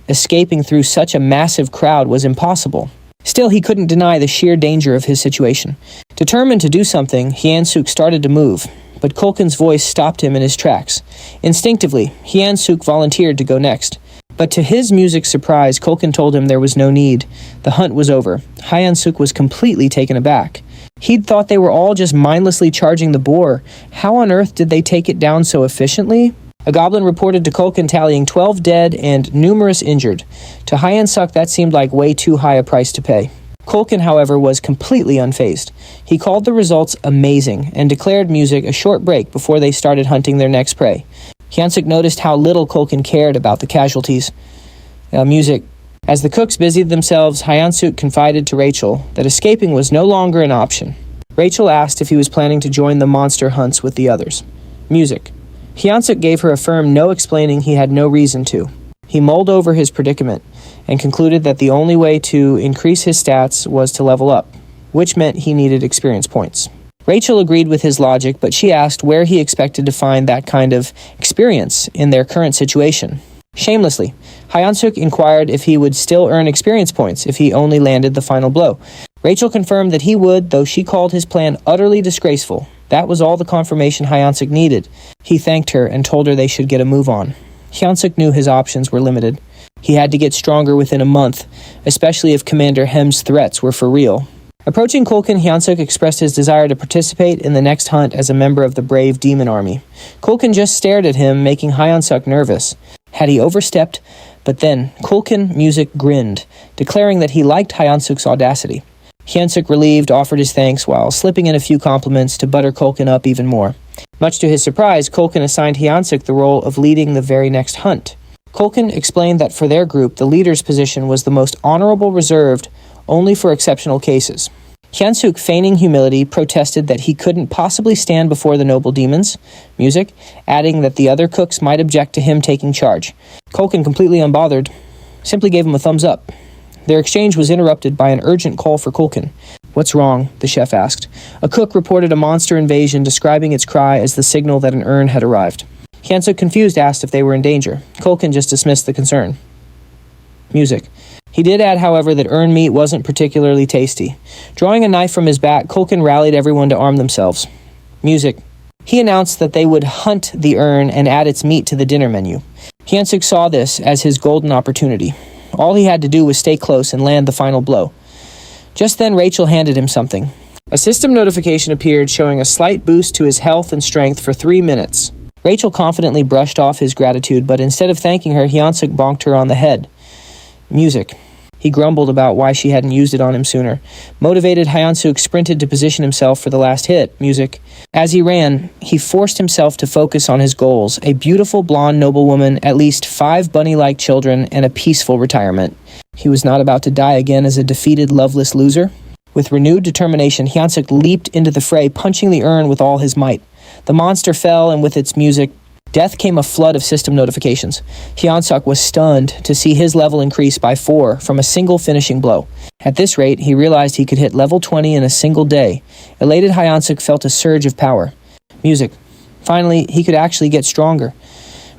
escaping through such a massive crowd was impossible. Still, he couldn't deny the sheer danger of his situation. Determined to do something, Hyun-suk started to move, but Kulkin's voice stopped him in his tracks. Instinctively, Hyun-suk volunteered to go next. But to his music's surprise, Kulkin told him there was no need. The hunt was over. Hyun-suk was completely taken aback. He'd thought they were all just mindlessly charging the boar. How on earth did they take it down so efficiently? A goblin reported to Kulkin tallying 12 dead and numerous injured. To Hyun-suk, that seemed like way too high a price to pay. Kulkin, however, was completely unfazed. He called the results amazing and declared music a short break before they started hunting their next prey. Hyun-suk noticed how little Kulkin cared about the casualties. Music. As the cooks busied themselves, Hyun-suk confided to Rachel that escaping was no longer an option. Rachel asked if he was planning to join the monster hunts with the others. Music. Hyun-suk gave her a firm no, explaining he had no reason to. He mulled over his predicament and concluded that the only way to increase his stats was to level up, which meant he needed experience points. Rachel agreed with his logic, but she asked where he expected to find that kind of experience in their current situation. Shamelessly, Hyun-suk inquired if he would still earn experience points if he only landed the final blow. Rachel confirmed that he would, though she called his plan utterly disgraceful. That was all the confirmation Hyun-suk needed. He thanked her and told her they should get a move on. Hyun-suk knew his options were limited. He had to get stronger within a month, especially if Commander Hem's threats were for real. Approaching Kulkin, Hyun-suk expressed his desire to participate in the next hunt as a member of the brave demon army. Kulkin just stared at him, making Hyun-suk nervous. Had he overstepped? But then, Kulkin music grinned, declaring that he liked Hyun-suk's audacity. Hyun-suk, relieved, offered his thanks while slipping in a few compliments to butter Kulkin up even more. Much to his surprise, Kulkin assigned Hyun-suk the role of leading the very next hunt. Kulkin explained that for their group, the leader's position was the most honorable, reserved only for exceptional cases. Hyun-suk, feigning humility, protested that he couldn't possibly stand before the noble demons, music, adding that the other cooks might object to him taking charge. Kulkin, completely unbothered, simply gave him a thumbs up. Their exchange was interrupted by an urgent call for Kulkin. "What's wrong?" the chef asked. A cook reported a monster invasion, describing its cry as the signal that an urn had arrived. Hyun-suk, confused, asked if they were in danger. Kulkin just dismissed the concern. Music. He did add, however, that urn meat wasn't particularly tasty. Drawing a knife from his back, Kulkin rallied everyone to arm themselves. Music. He announced that they would hunt the urn and add its meat to the dinner menu. Hyun-suk saw this as his golden opportunity. All he had to do was stay close and land the final blow. Just then, Rachel handed him something. A system notification appeared showing a slight boost to his health and strength for 3 minutes. Rachel confidently brushed off his gratitude, but instead of thanking her, Hyun-suk bonked her on the head. Music. He grumbled about why she hadn't used it on him sooner. Motivated, Hyun-suk sprinted to position himself for the last hit, music. As he ran, he forced himself to focus on his goals: a beautiful blonde noblewoman, at least 5 bunny-like children, and a peaceful retirement. He was not about to die again as a defeated, loveless loser. With renewed determination, Hyun-suk leaped into the fray, punching the urn with all his might. The monster fell, and with its music, death came a flood of system notifications. Hyun-suk was stunned to see his level increase by 4 from a single finishing blow. At this rate, he realized he could hit level 20 in a single day. Elated, Hyun-suk felt a surge of power. Music. Finally, he could actually get stronger.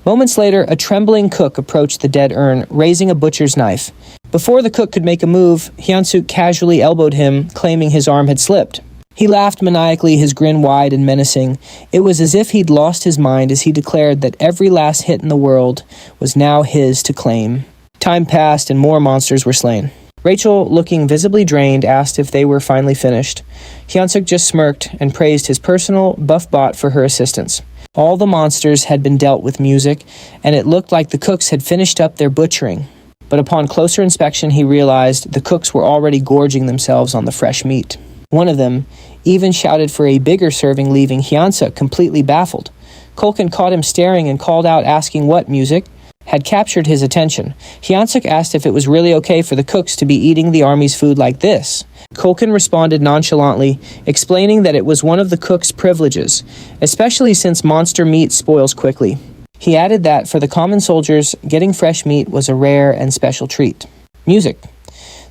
Moments later, a trembling cook approached the dead urn, raising a butcher's knife. Before the cook could make a move, Hyun-suk casually elbowed him, claiming his arm had slipped. He laughed maniacally, his grin wide and menacing. It was as if he'd lost his mind as he declared that every last hit in the world was now his to claim. Time passed and more monsters were slain. Rachel, looking visibly drained, asked if they were finally finished. Hyunsuk just smirked and praised his personal buff bot for her assistance. All the monsters had been dealt with music, and it looked like the cooks had finished up their butchering. But upon closer inspection, he realized the cooks were already gorging themselves on the fresh meat. One of them even shouted for a bigger serving, leaving Hyunsuk completely baffled. Kulkin caught him staring and called out, asking what music had captured his attention. Hyunsuk asked if it was really okay for the cooks to be eating the army's food like this. Kulkin responded nonchalantly, explaining that it was one of the cook's privileges, especially since monster meat spoils quickly. He added that for the common soldiers, getting fresh meat was a rare and special treat. Music.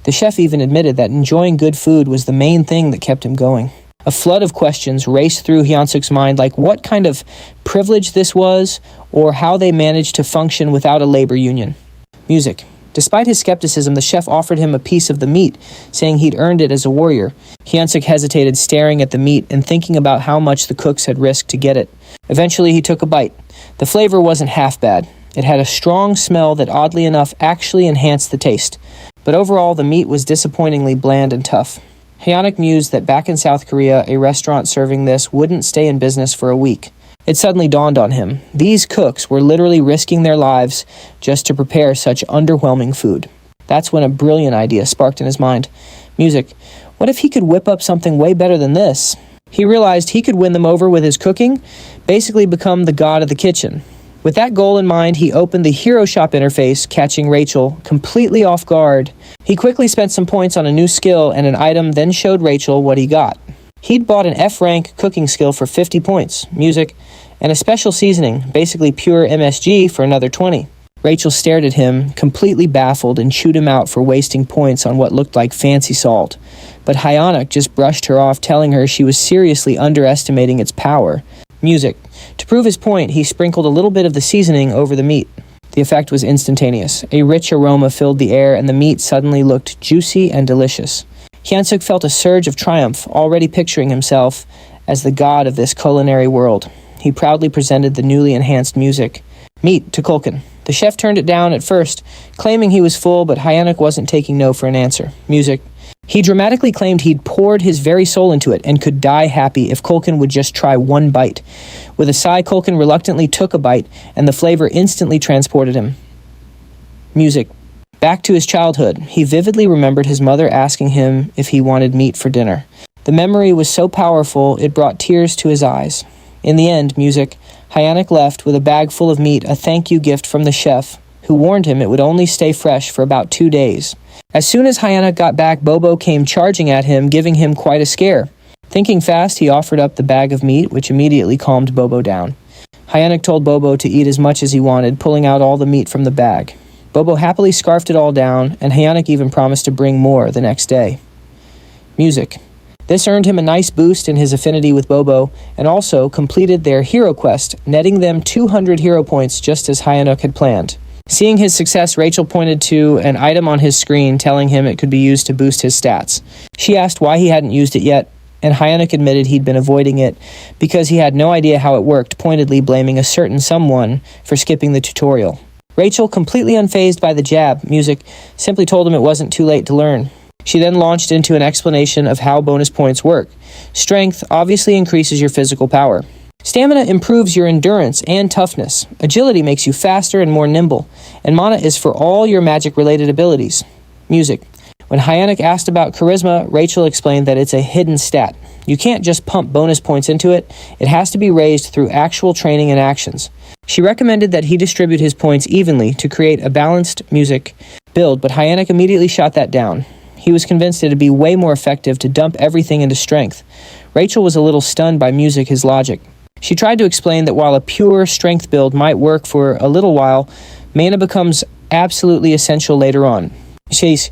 The chef even admitted that enjoying good food was the main thing that kept him going. A flood of questions raced through Hyunsuk's mind, like what kind of privilege this was, or how they managed to function without a labor union. Music. Despite his skepticism, the chef offered him a piece of the meat, saying he'd earned it as a warrior. Hyunsuk hesitated, staring at the meat and thinking about how much the cooks had risked to get it. Eventually, he took a bite. The flavor wasn't half bad. It had a strong smell that, oddly enough, actually enhanced the taste. But overall, the meat was disappointingly bland and tough. Hyunsuk mused that back in South Korea, a restaurant serving this wouldn't stay in business for a week. It suddenly dawned on him. These cooks were literally risking their lives just to prepare such underwhelming food. That's when a brilliant idea sparked in his mind. Music. What if he could whip up something way better than this? He realized he could win them over with his cooking, basically become the god of the kitchen. With that goal in mind, he opened the Hero Shop interface, catching Rachel completely off guard. He quickly spent some points on a new skill and an item, then showed Rachel what he got. He'd bought an F-rank cooking skill for 50 points, music, and a special seasoning, basically pure MSG, for another 20. Rachel stared at him, completely baffled, and chewed him out for wasting points on what looked like fancy salt. But Hyunsuk just brushed her off, telling her she was seriously underestimating its power. Music. To prove his point, he sprinkled a little bit of the seasoning over the meat. The effect was instantaneous. A rich aroma filled the air, and the meat suddenly looked juicy and delicious. Hyunsuk felt a surge of triumph, already picturing himself as the god of this culinary world. He proudly presented the newly enhanced music. Meat to Kulkin. The chef turned it down at first, claiming he was full, but Hyunsuk wasn't taking no for an answer. Music. He dramatically claimed he'd poured his very soul into it and could die happy if Kulkin would just try one bite. With a sigh, Kulkin reluctantly took a bite, and the flavor instantly transported him. Music. Back to his childhood, he vividly remembered his mother asking him if he wanted meat for dinner. The memory was so powerful, it brought tears to his eyes. In the end, music, Hyunsuk left with a bag full of meat, a thank you gift from the chef, who warned him it would only stay fresh for about 2 days. As soon as Hyunsuk got back, Bobo came charging at him, giving him quite a scare. Thinking fast, he offered up the bag of meat, which immediately calmed Bobo down. Hyunsuk told Bobo to eat as much as he wanted, pulling out all the meat from the bag. Bobo happily scarfed it all down, and Hyunsuk even promised to bring more the next day. Music. This earned him a nice boost in his affinity with Bobo, and also completed their hero quest, netting them 200 hero points just as Hyunsuk had planned. Seeing his success, Rachel pointed to an item on his screen, telling him it could be used to boost his stats. She asked why he hadn't used it yet, and Hyunsuk admitted he'd been avoiding it because he had no idea how it worked, pointedly blaming a certain someone for skipping the tutorial. Rachel, completely unfazed by the jab, music, simply told him it wasn't too late to learn. She then launched into an explanation of how bonus points work. Strength obviously increases your physical power. Stamina improves your endurance and toughness. Agility makes you faster and more nimble. And mana is for all your magic-related abilities. Music. When Hyunsuk asked about charisma, Rachel explained that it's a hidden stat. You can't just pump bonus points into it. It has to be raised through actual training and actions. She recommended that he distribute his points evenly to create a balanced music build, but Hyunsuk immediately shot that down. He was convinced it'd be way more effective to dump everything into strength. Rachel was a little stunned by his logic. She tried to explain that while a pure strength build might work for a little while, mana becomes absolutely essential later on. It's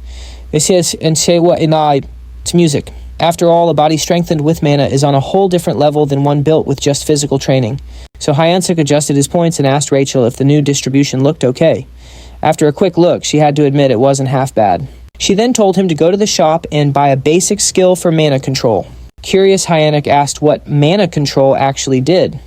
music. After all, a body strengthened with mana is on a whole different level than one built with just physical training. So Hyunsuk adjusted his points and asked Rachel if the new distribution looked okay. After a quick look, she had to admit it wasn't half bad. She then told him to go to the shop and buy a basic skill for mana control. Curious, Hyunsuk asked what mana control actually did.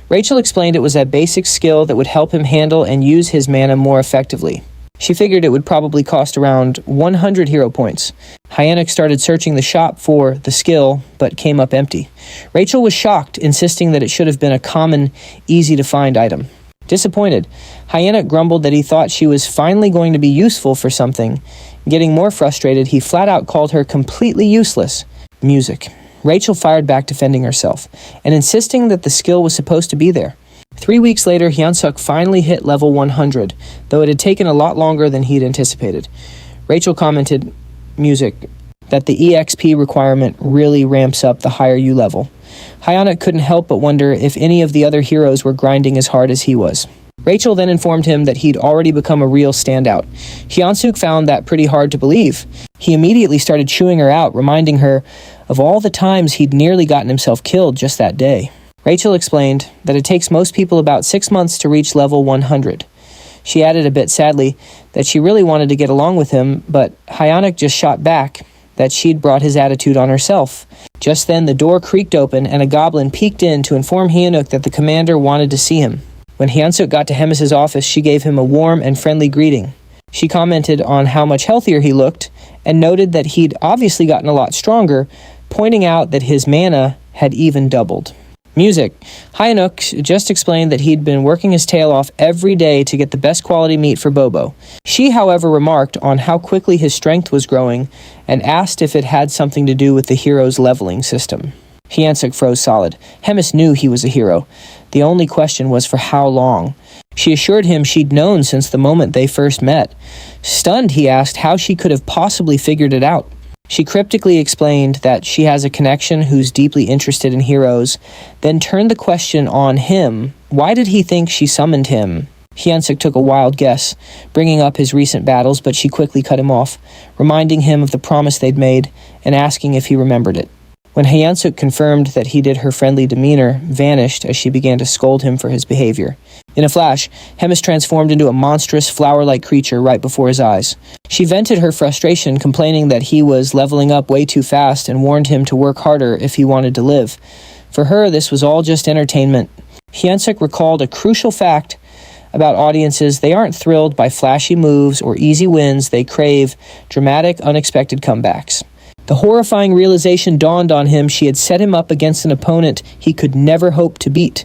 Rachel explained it was a basic skill that would help him handle and use his mana more effectively. She figured it would probably cost around 100 hero points. Hyenic started searching the shop for the skill, but came up empty. Rachel was shocked, insisting that it should have been a common, easy-to-find item. Disappointed, Hyenic grumbled that he thought she was finally going to be useful for something. Getting more frustrated, he flat-out called her completely useless. Music. Rachel fired back, defending herself, and insisting that the skill was supposed to be there. 3 weeks later, Hyunsuk finally hit level 100, though it had taken a lot longer than he'd anticipated. Rachel commented, music, that the EXP requirement really ramps up the higher you level. Hyunsuk couldn't help but wonder if any of the other heroes were grinding as hard as he was. Rachel then informed him that he'd already become a real standout. Hyunsuk found that pretty hard to believe. He immediately started chewing her out, reminding her of all the times he'd nearly gotten himself killed just that day. Rachel explained that it takes most people about 6 months to reach level 100. She added a bit sadly that she really wanted to get along with him, but Hyunsuk just shot back that she'd brought his attitude on herself. Just then the door creaked open and a goblin peeked in to inform Hyunsuk that the commander wanted to see him. When Hyunsuk got to Hemis's office, she gave him a warm and friendly greeting. She commented on how much healthier he looked and noted that he'd obviously gotten a lot stronger, pointing out that his mana had even doubled. Music. Hyunsuk just explained that he'd been working his tail off every day to get the best quality meat for Bobo. She, however, remarked on how quickly his strength was growing and asked if it had something to do with the hero's leveling system. Hyunsuk froze solid. Hemis knew he was a hero. The only question was for how long. She assured him she'd known since the moment they first met. Stunned, he asked how she could have possibly figured it out. She cryptically explained that she has a connection who's deeply interested in heroes, then turned the question on him. Why did he think she summoned him? Hyunsuk took a wild guess, bringing up his recent battles, but she quickly cut him off, reminding him of the promise they'd made and asking if he remembered it. When Hyunsuk confirmed that he did, her friendly demeanor vanished as she began to scold him for his behavior. In a flash, Hemis transformed into a monstrous, flower-like creature right before his eyes. She vented her frustration, complaining that he was leveling up way too fast and warned him to work harder if he wanted to live. For her, this was all just entertainment. Hyunsuk recalled a crucial fact about audiences: they aren't thrilled by flashy moves or easy wins, they crave dramatic, unexpected comebacks. The horrifying realization dawned on him: she had set him up against an opponent he could never hope to beat.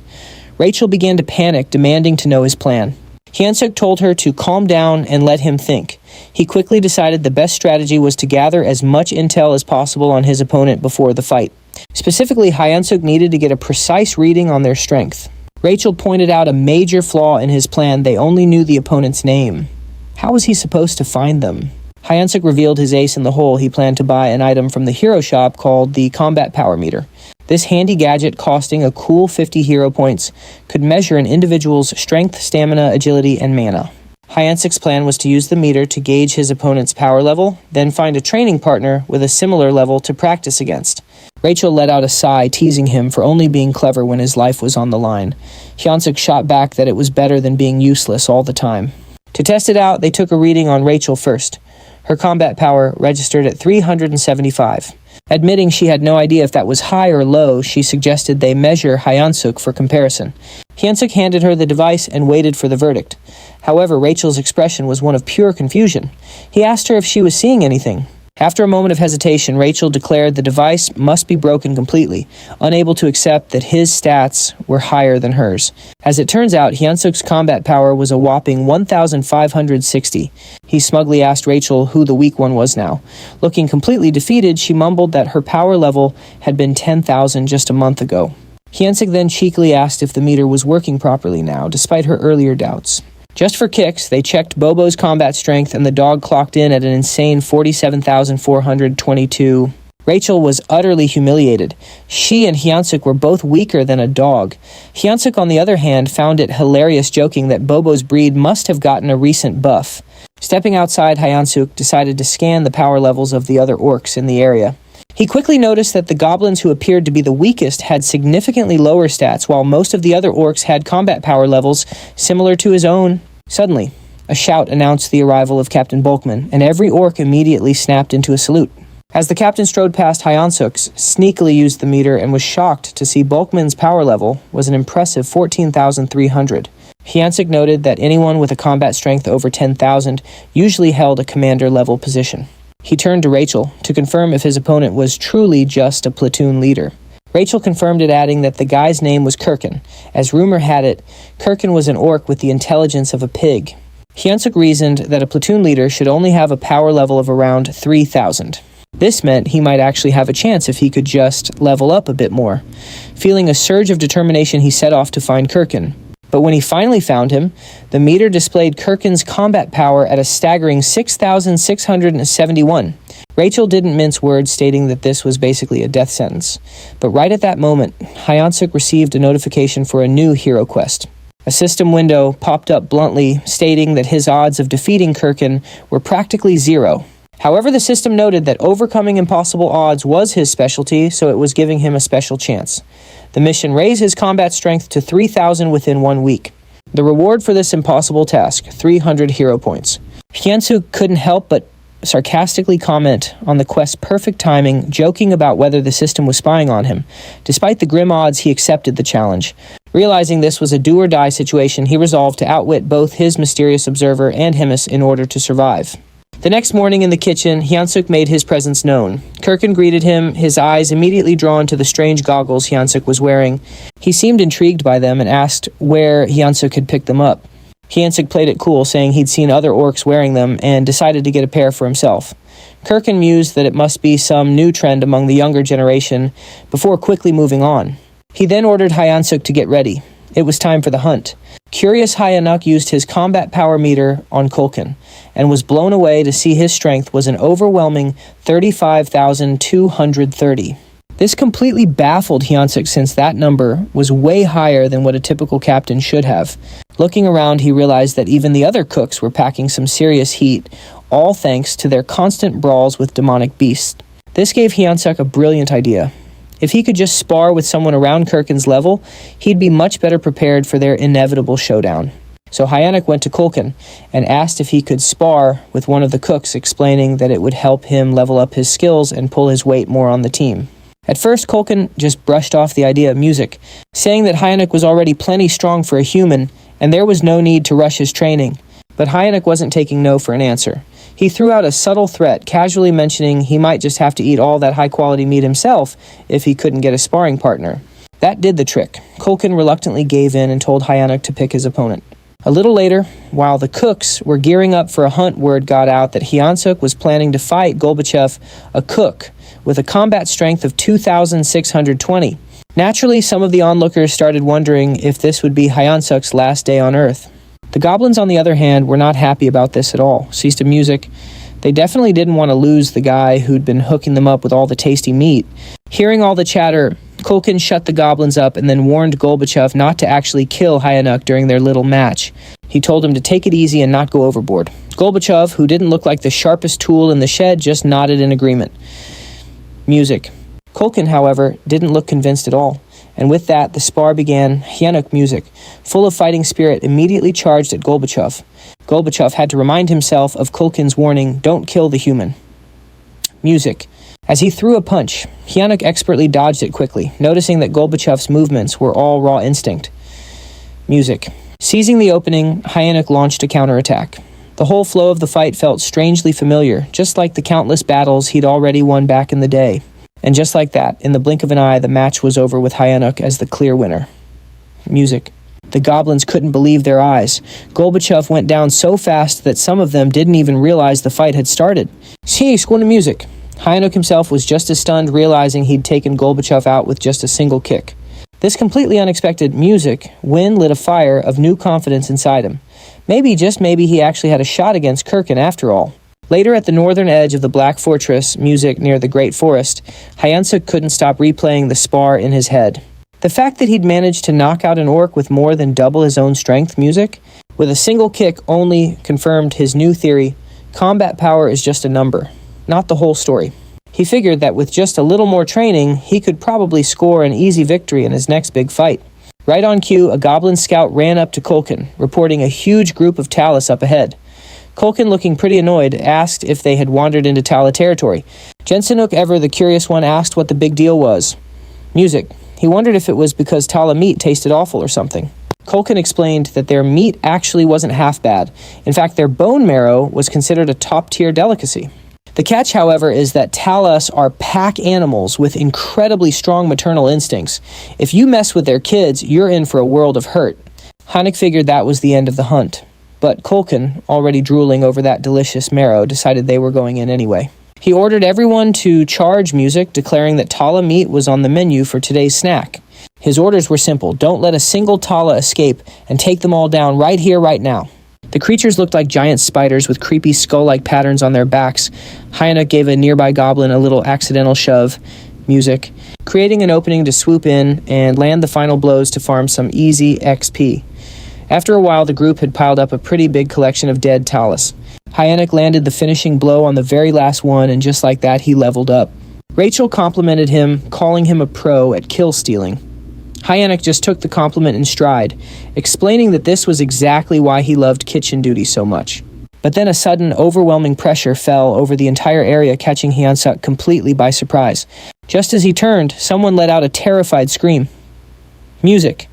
Rachel began to panic, demanding to know his plan. Hyunsuk told her to calm down and let him think. He quickly decided the best strategy was to gather as much intel as possible on his opponent before the fight. Specifically, Hyunsuk needed to get a precise reading on their strength. Rachel pointed out a major flaw in his plan: they only knew the opponent's name. How was he supposed to find them? Hyunsuk revealed his ace in the hole. He planned to buy an item from the hero shop called the Combat Power Meter. This handy gadget, costing a cool 50 hero points, could measure an individual's strength, stamina, agility, and mana. Hyunsuk's plan was to use the meter to gauge his opponent's power level, then find a training partner with a similar level to practice against. Rachel let out a sigh, teasing him for only being clever when his life was on the line. Hyunsuk shot back that it was better than being useless all the time. To test it out, they took a reading on Rachel first. Her combat power registered at 375. Admitting she had no idea if that was high or low, she suggested they measure Hyunsuk for comparison. Hyunsuk handed her the device and waited for the verdict. However, Rachel's expression was one of pure confusion. He asked her if she was seeing anything. After a moment of hesitation, Rachel declared the device must be broken completely, unable to accept that his stats were higher than hers. As it turns out, Hyunsuk's combat power was a whopping 1,560. He smugly asked Rachel who the weak one was now. Looking completely defeated, she mumbled that her power level had been 10,000 just a month ago. Hyunsuk then cheekily asked if the meter was working properly now, despite her earlier doubts. Just for kicks, they checked Bobo's combat strength, and the dog clocked in at an insane 47,422. Rachel was utterly humiliated. She and Hyunsuk were both weaker than a dog. Hyunsuk, on the other hand, found it hilarious, joking that Bobo's breed must have gotten a recent buff. Stepping outside, Hyunsuk decided to scan the power levels of the other orcs in the area. He quickly noticed that the goblins who appeared to be the weakest had significantly lower stats, while most of the other orcs had combat power levels similar to his own. Suddenly, a shout announced the arrival of Captain Bulkman, and every orc immediately snapped into a salute. As the captain strode past, Hyunsuk sneakily used the meter and was shocked to see Bulkman's power level was an impressive 14,300. Hyunsuk noted that anyone with a combat strength over 10,000 usually held a commander-level position. He turned to Rachel to confirm if his opponent was truly just a platoon leader. Rachel confirmed it, adding that the guy's name was Kirkin. As rumor had it, Kirkin was an orc with the intelligence of a pig. Hyunsuk reasoned that a platoon leader should only have a power level of around 3,000. This meant he might actually have a chance if he could just level up a bit more. Feeling a surge of determination, he set off to find Kirkin. But when he finally found him, the meter displayed Kirkin's combat power at a staggering 6,671. Rachel didn't mince words, stating that this was basically a death sentence. But right at that moment, Hyunsuk received a notification for a new hero quest. A system window popped up bluntly, stating that his odds of defeating Kirkin were practically zero. However, the system noted that overcoming impossible odds was his specialty, so it was giving him a special chance. The mission raised his combat strength to 3,000 within 1 week. The reward for this impossible task, 300 hero points. Hyunsuk couldn't help but sarcastically comment on the quest's perfect timing, joking about whether the system was spying on him. Despite the grim odds, he accepted the challenge. Realizing this was a do-or-die situation, he resolved to outwit both his mysterious observer and Himis in order to survive. The next morning in the kitchen, Hyunsuk made his presence known. Kirkin greeted him, his eyes immediately drawn to the strange goggles Hyunsuk was wearing. He seemed intrigued by them and asked where Hyunsuk had picked them up. Hyunsuk played it cool, saying he'd seen other orcs wearing them and decided to get a pair for himself. Kirkin mused that it must be some new trend among the younger generation before quickly moving on. He then ordered Hyunsuk to get ready. It was time for the hunt. Curious Hyunsuk used his combat power meter on Kulkin and was blown away to see his strength was an overwhelming 35,230. This completely baffled Hyunsuk, since that number was way higher than what a typical captain should have. Looking around, he realized that even the other cooks were packing some serious heat, all thanks to their constant brawls with demonic beasts. This gave Hyunsuk a brilliant idea. If he could just spar with someone around Kirkin's level, he'd be much better prepared for their inevitable showdown. So Hyunsuk went to Kulkin and asked if he could spar with one of the cooks, explaining that it would help him level up his skills and pull his weight more on the team. At first, Kulkin just brushed off the idea of music, saying that Hyunsuk was already plenty strong for a human, and there was no need to rush his training. But Hyunsuk wasn't taking no for an answer. He threw out a subtle threat, casually mentioning he might just have to eat all that high-quality meat himself if he couldn't get a sparring partner. That did the trick. Kulkin reluctantly gave in and told Hyunsuk to pick his opponent. A little later, while the cooks were gearing up for a hunt, word got out that Hyunsuk was planning to fight Gorbachev, a cook, with a combat strength of 2,620. Naturally, some of the onlookers started wondering if this would be Hyunsuk's last day on Earth. The goblins, on the other hand, were not happy about this at all. Ceased to music. They definitely didn't want to lose the guy who'd been hooking them up with all the tasty meat. Hearing all the chatter, Kulkin shut the goblins up and then warned Gorbachev not to actually kill Hyunsuk during their little match. He told him to take it easy and not go overboard. Gorbachev, who didn't look like the sharpest tool in the shed, just nodded in agreement. Music. Kulkin, however, didn't look convinced at all. And with that, the spar began. Hyunsuk music, full of fighting spirit, immediately charged at Gorbachev. Gorbachev had to remind himself of Kulkin's warning, "Don't kill the human." Music. As he threw a punch, Hyunsuk expertly dodged it quickly, noticing that Gorbachev's movements were all raw instinct. Music. Seizing the opening, Hyunsuk launched a counterattack. The whole flow of the fight felt strangely familiar, just like the countless battles he'd already won back in the day. And just like that, in the blink of an eye, the match was over with Hyunsuk as the clear winner. Music. The goblins couldn't believe their eyes. Gorbachev went down so fast that some of them didn't even realize the fight had started. See, squint of music. Hyunsuk himself was just as stunned, realizing he'd taken Gorbachev out with just a single kick. This completely unexpected music win lit a fire of new confidence inside him. Maybe, just maybe, he actually had a shot against Kirkin after all. Later, at the northern edge of the Black Fortress, music near the Great Forest, Hyunsuk couldn't stop replaying the spar in his head. The fact that he'd managed to knock out an orc with more than double his own strength, music, with a single kick, only confirmed his new theory: combat power is just a number, not the whole story. He figured that with just a little more training, he could probably score an easy victory in his next big fight. Right on cue, a goblin scout ran up to Kulkin, reporting a huge group of Talus up ahead. Kulkin, looking pretty annoyed, asked if they had wandered into Tala territory. Jensenuk, ever the curious one, asked what the big deal was. Music. He wondered if it was because Tala meat tasted awful or something. Culkin explained that their meat actually wasn't half bad. In fact, their bone marrow was considered a top-tier delicacy. The catch, however, is that Talas are pack animals with incredibly strong maternal instincts. If you mess with their kids, you're in for a world of hurt. Hynek figured that was the end of the hunt. But Culkin, already drooling over that delicious marrow, decided they were going in anyway. He ordered everyone to charge music, declaring that Tala meat was on the menu for today's snack. His orders were simple: don't let a single Tala escape, and take them all down right here, right now. The creatures looked like giant spiders with creepy skull-like patterns on their backs. Hynek gave a nearby goblin a little accidental shove, music, creating an opening to swoop in and land the final blows to farm some easy XP. After a while, the group had piled up a pretty big collection of dead Talas. Hynek landed the finishing blow on the very last one, and just like that, he leveled up. Rachel complimented him, calling him a pro at kill stealing. Hynek just took the compliment in stride, explaining that this was exactly why he loved kitchen duty so much. But then a sudden, overwhelming pressure fell over the entire area, catching Hyunsuk completely by surprise. Just as he turned, someone let out a terrified scream. Music.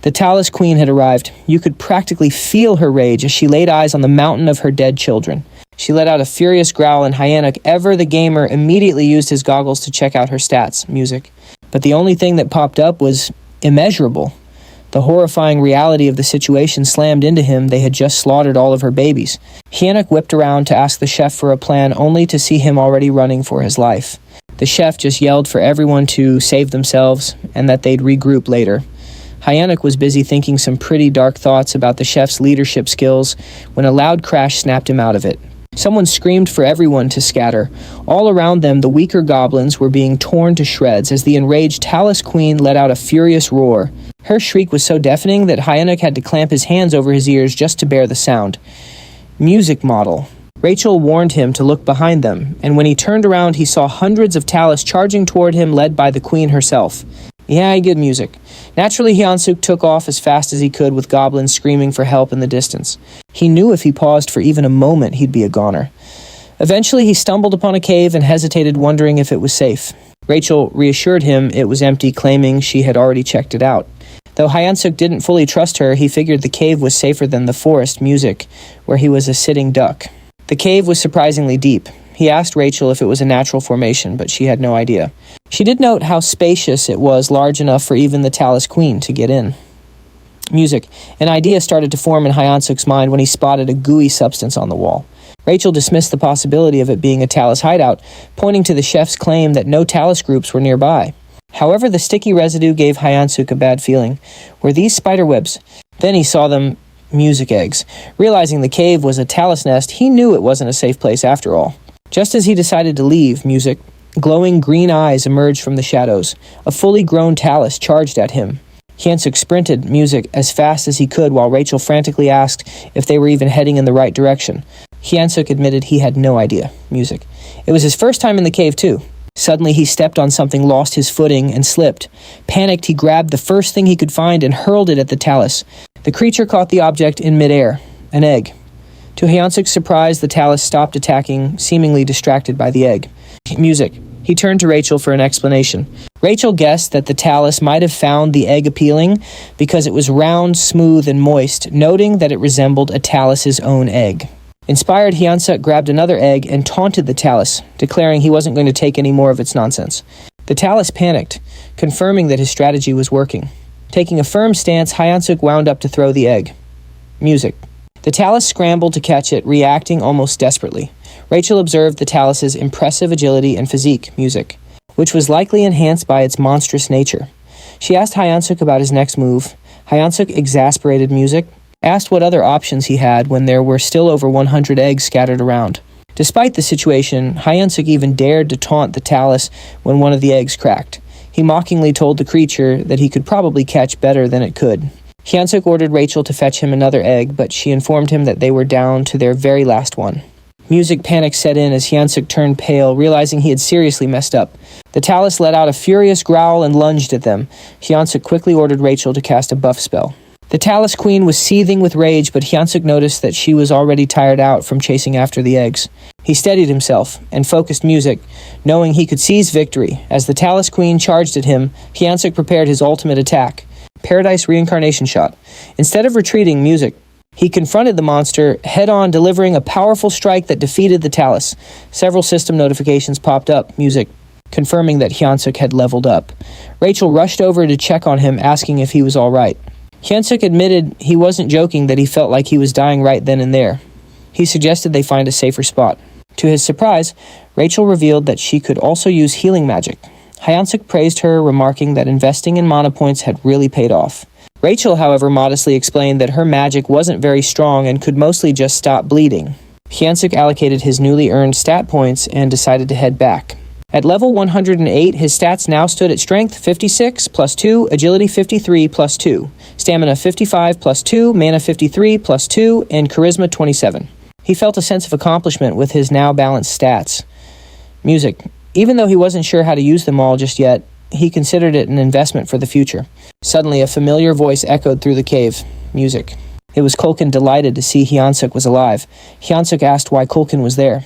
The Talas Queen had arrived. You could practically feel her rage as she laid eyes on the mountain of her dead children. She let out a furious growl, and Hynek, ever the gamer, immediately used his goggles to check out her stats, music. But the only thing that popped up was immeasurable. The horrifying reality of the situation slammed into him. They had just slaughtered all of her babies. Hynek whipped around to ask the chef for a plan, only to see him already running for his life. The chef just yelled for everyone to save themselves and that they'd regroup later. Hynek was busy thinking some pretty dark thoughts about the chef's leadership skills when a loud crash snapped him out of it. Someone screamed for everyone to scatter. All around them, the weaker goblins were being torn to shreds as the enraged Talas Queen let out a furious roar. Her shriek was so deafening that Hynek had to clamp his hands over his ears just to bear the sound. Music model. Rachel warned him to look behind them, and when he turned around, he saw hundreds of Talas charging toward him, led by the queen herself. Yeah, good music. Naturally, Hyunsuk took off as fast as he could, with goblins screaming for help in the distance. He knew if he paused for even a moment, he'd be a goner. Eventually, he stumbled upon a cave and hesitated, wondering if it was safe. Rachel reassured him it was empty, claiming she had already checked it out. Though Hyunsuk didn't fully trust her, he figured the cave was safer than the forest, music, where he was a sitting duck. The cave was surprisingly deep. He asked Rachel if it was a natural formation, but she had no idea. She did note how spacious it was, large enough for even the Talas Queen to get in. Music. An idea started to form in Hyunsuk's mind when he spotted a gooey substance on the wall. Rachel dismissed the possibility of it being a Talas hideout, pointing to the chef's claim that no Talas groups were nearby. However, the sticky residue gave Hyunsuk a bad feeling. Were these spider webs? Then he saw them. Music eggs. Realizing the cave was a Talas nest, he knew it wasn't a safe place after all. Just as he decided to leave, music, glowing green eyes emerged from the shadows. A fully grown Talas charged at him. Hyunsuk sprinted, music, as fast as he could while Rachel frantically asked if they were even heading in the right direction. Hyunsuk admitted he had no idea, music. It was his first time in the cave too. Suddenly he stepped on something, lost his footing, and slipped. Panicked, he grabbed the first thing he could find and hurled it at the Talas. The creature caught the object in midair, an egg. To Hyunsuk's surprise, the Talas stopped attacking, seemingly distracted by the egg. Music. He turned to Rachel for an explanation. Rachel guessed that the Talas might have found the egg appealing because it was round, smooth, and moist, noting that it resembled a Talas's own egg. Inspired, Hyunsuk grabbed another egg and taunted the Talas, declaring he wasn't going to take any more of its nonsense. The Talas panicked, confirming that his strategy was working. Taking a firm stance, Hyunsuk wound up to throw the egg. Music. The Talas scrambled to catch it, reacting almost desperately. Rachel observed the Talas's impressive agility and physique, music, which was likely enhanced by its monstrous nature. She asked Hyunsuk about his next move. Hyunsuk, exasperated, music, asked what other options he had when there were still over 100 eggs scattered around. Despite the situation, Hyunsuk even dared to taunt the Talas when one of the eggs cracked. He mockingly told the creature that he could probably catch better than it could. Hyunsuk ordered Rachel to fetch him another egg, but she informed him that they were down to their very last one. Music panic set in as Hyunsuk turned pale, realizing he had seriously messed up. The Talas let out a furious growl and lunged at them. Hyunsuk quickly ordered Rachel to cast a buff spell. The Talas Queen was seething with rage, but Hyunsuk noticed that she was already tired out from chasing after the eggs. He steadied himself and focused music, knowing he could seize victory. As the Talas Queen charged at him, Hyunsuk prepared his ultimate attack. Paradise Reincarnation Shot. Instead of retreating, Music. He confronted the monster head-on, delivering a powerful strike that defeated the Talus. Several system notifications popped up, Music, confirming that Hyunsuk had leveled up. Rachel rushed over to check on him, asking if he was all right. Hyunsuk admitted he wasn't joking, that he felt like he was dying right then and there. He suggested they find a safer spot. To his surprise, Rachel revealed that she could also use healing magic. Hyunsuk praised her, remarking that investing in mana points had really paid off. Rachel, however, modestly explained that her magic wasn't very strong and could mostly just stop bleeding. Hyunsuk allocated his newly earned stat points and decided to head back. At level 108, his stats now stood at Strength 56 plus 2, Agility 53 plus 2, Stamina 55 plus 2, Mana 53 plus 2, and Charisma 27. He felt a sense of accomplishment with his now balanced stats. Music. Even though he wasn't sure how to use them all just yet, he considered it an investment for the future. Suddenly, a familiar voice echoed through the cave. Music. It was Kulkin, delighted to see Hyunsuk was alive. Hyunsuk asked why Kulkin was there.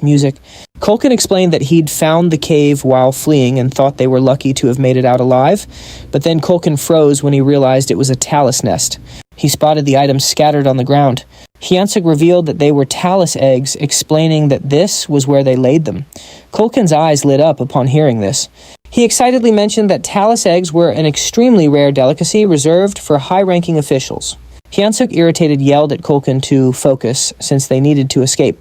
Music. Kulkin explained that he'd found the cave while fleeing and thought they were lucky to have made it out alive, but then Kulkin froze when he realized it was a talus nest. He spotted the items scattered on the ground. Hyunsuk revealed that they were talus eggs, explaining that this was where they laid them. Kulkin's eyes lit up upon hearing this. He excitedly mentioned that talus eggs were an extremely rare delicacy reserved for high-ranking officials. Hyunsuk, irritated, yelled at Kulkin to focus, since they needed to escape.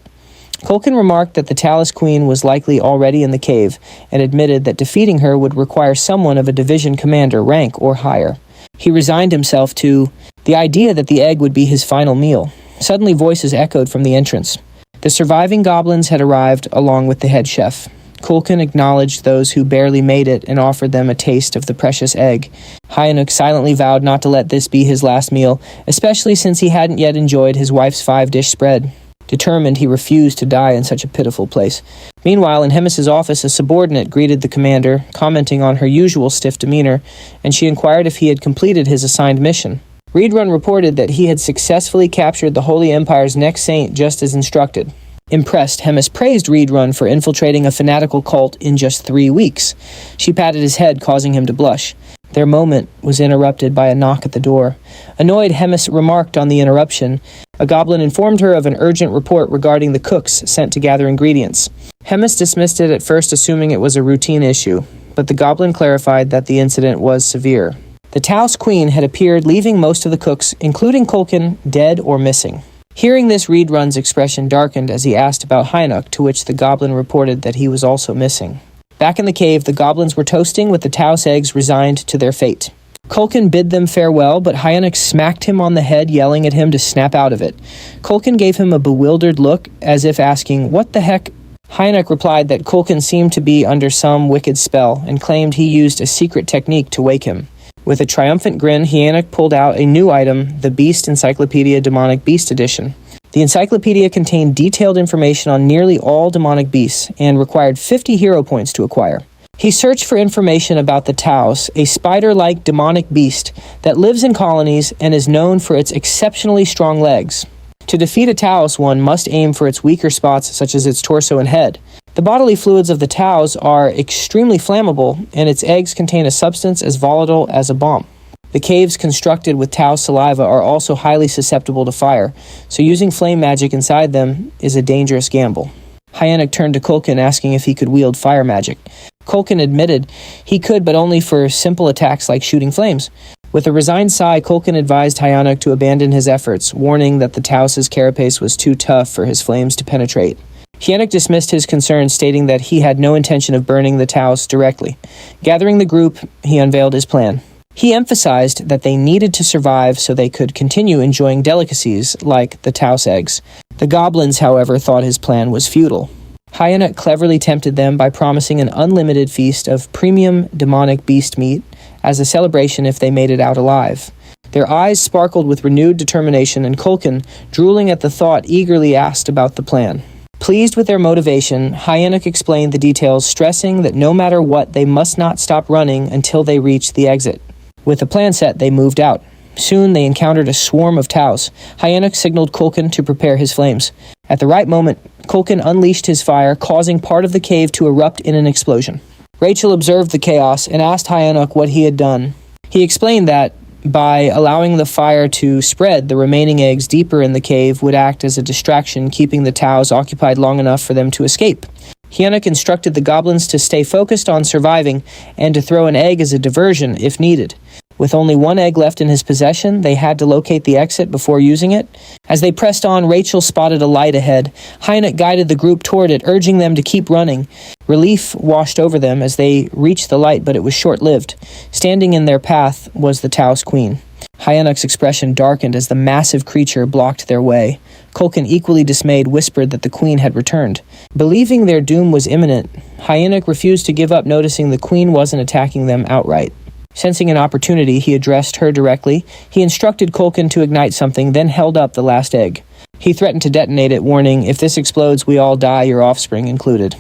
Kulkin remarked that the Talus Queen was likely already in the cave, and admitted that defeating her would require someone of a division commander rank or higher. He resigned himself to the idea that the egg would be his final meal. Suddenly, voices echoed from the entrance. The surviving goblins had arrived along with the head chef. Kulkin acknowledged those who barely made it and offered them a taste of the precious egg. Hyunsuk silently vowed not to let this be his last meal, especially since he hadn't yet enjoyed his wife's 5-dish spread. Determined, he refused to die in such a pitiful place. Meanwhile, in Hemis's office, a subordinate greeted the commander, commenting on her usual stiff demeanor, and she inquired if he had completed his assigned mission. Readrun reported that he had successfully captured the Holy Empire's next saint just as instructed. Impressed, Hemis praised Readrun for infiltrating a fanatical cult in just 3 weeks. She patted his head, causing him to blush. Their moment was interrupted by a knock at the door. Annoyed, Hemis remarked on the interruption. A goblin informed her of an urgent report regarding the cooks sent to gather ingredients. Hemis dismissed it at first, assuming it was a routine issue, but the goblin clarified that the incident was severe. The Taos Queen had appeared, leaving most of the cooks, including Kulkin, dead or missing. Hearing this, Readrun's expression darkened as he asked about Hyunsuk, to which the goblin reported that he was also missing. Back in the cave, the goblins were toasting with the Taos eggs, resigned to their fate. Kulkin bid them farewell, but Hyunsuk smacked him on the head, yelling at him to snap out of it. Kulkin gave him a bewildered look, as if asking, "What the heck?" Hyunsuk replied that Kulkin seemed to be under some wicked spell, and claimed he used a secret technique to wake him. With a triumphant grin, Hyunsuk pulled out a new item, the Beast Encyclopedia Demonic Beast Edition. The encyclopedia contained detailed information on nearly all demonic beasts, and required 50 hero points to acquire. He searched for information about the Taos, a spider-like demonic beast that lives in colonies and is known for its exceptionally strong legs. To defeat a Taos, one must aim for its weaker spots, such as its torso and head. The bodily fluids of the Taos are extremely flammable, and its eggs contain a substance as volatile as a bomb. The caves constructed with Taos saliva are also highly susceptible to fire, so using flame magic inside them is a dangerous gamble. Hyunsuk turned to Kulkin, asking if he could wield fire magic. Kulkin admitted he could, but only for simple attacks like shooting flames. With a resigned sigh, Kulkin advised Hyunsuk to abandon his efforts, warning that the Taos' carapace was too tough for his flames to penetrate. Hyunsuk dismissed his concerns, stating that he had no intention of burning the Taos directly. Gathering the group, he unveiled his plan. He emphasized that they needed to survive so they could continue enjoying delicacies like the Taos eggs. The goblins, however, thought his plan was futile. Hyunsuk cleverly tempted them by promising an unlimited feast of premium demonic beast meat as a celebration if they made it out alive. Their eyes sparkled with renewed determination, and Kulkin, drooling at the thought, eagerly asked about the plan. Pleased with their motivation, Hyunsuk explained the details, stressing that no matter what, they must not stop running until they reached the exit. With the plan set, they moved out. Soon they encountered a swarm of Taos. Hyunsuk signaled Kulkin to prepare his flames. At the right moment, Kulkin unleashed his fire, causing part of the cave to erupt in an explosion. Rachel observed the chaos and asked Hyunsuk what he had done. He explained that by allowing the fire to spread, the remaining eggs deeper in the cave would act as a distraction, keeping the Taos occupied long enough for them to escape. Hyunuk instructed the goblins to stay focused on surviving and to throw an egg as a diversion if needed. With only one egg left in his possession, they had to locate the exit before using it. As they pressed on, Rachel spotted a light ahead. Hyunuk guided the group toward it, urging them to keep running. Relief washed over them as they reached the light, but it was short-lived. Standing in their path was the Taos Queen. Hyunuk's expression darkened as the massive creature blocked their way. Kulkin, equally dismayed, whispered that the queen had returned. Believing their doom was imminent, Hyunuk refused to give up, noticing the queen wasn't attacking them outright. Sensing an opportunity, he addressed her directly. He instructed Kulkin to ignite something, then held up the last egg. He threatened to detonate it, warning, "If this explodes, we all die, your offspring included."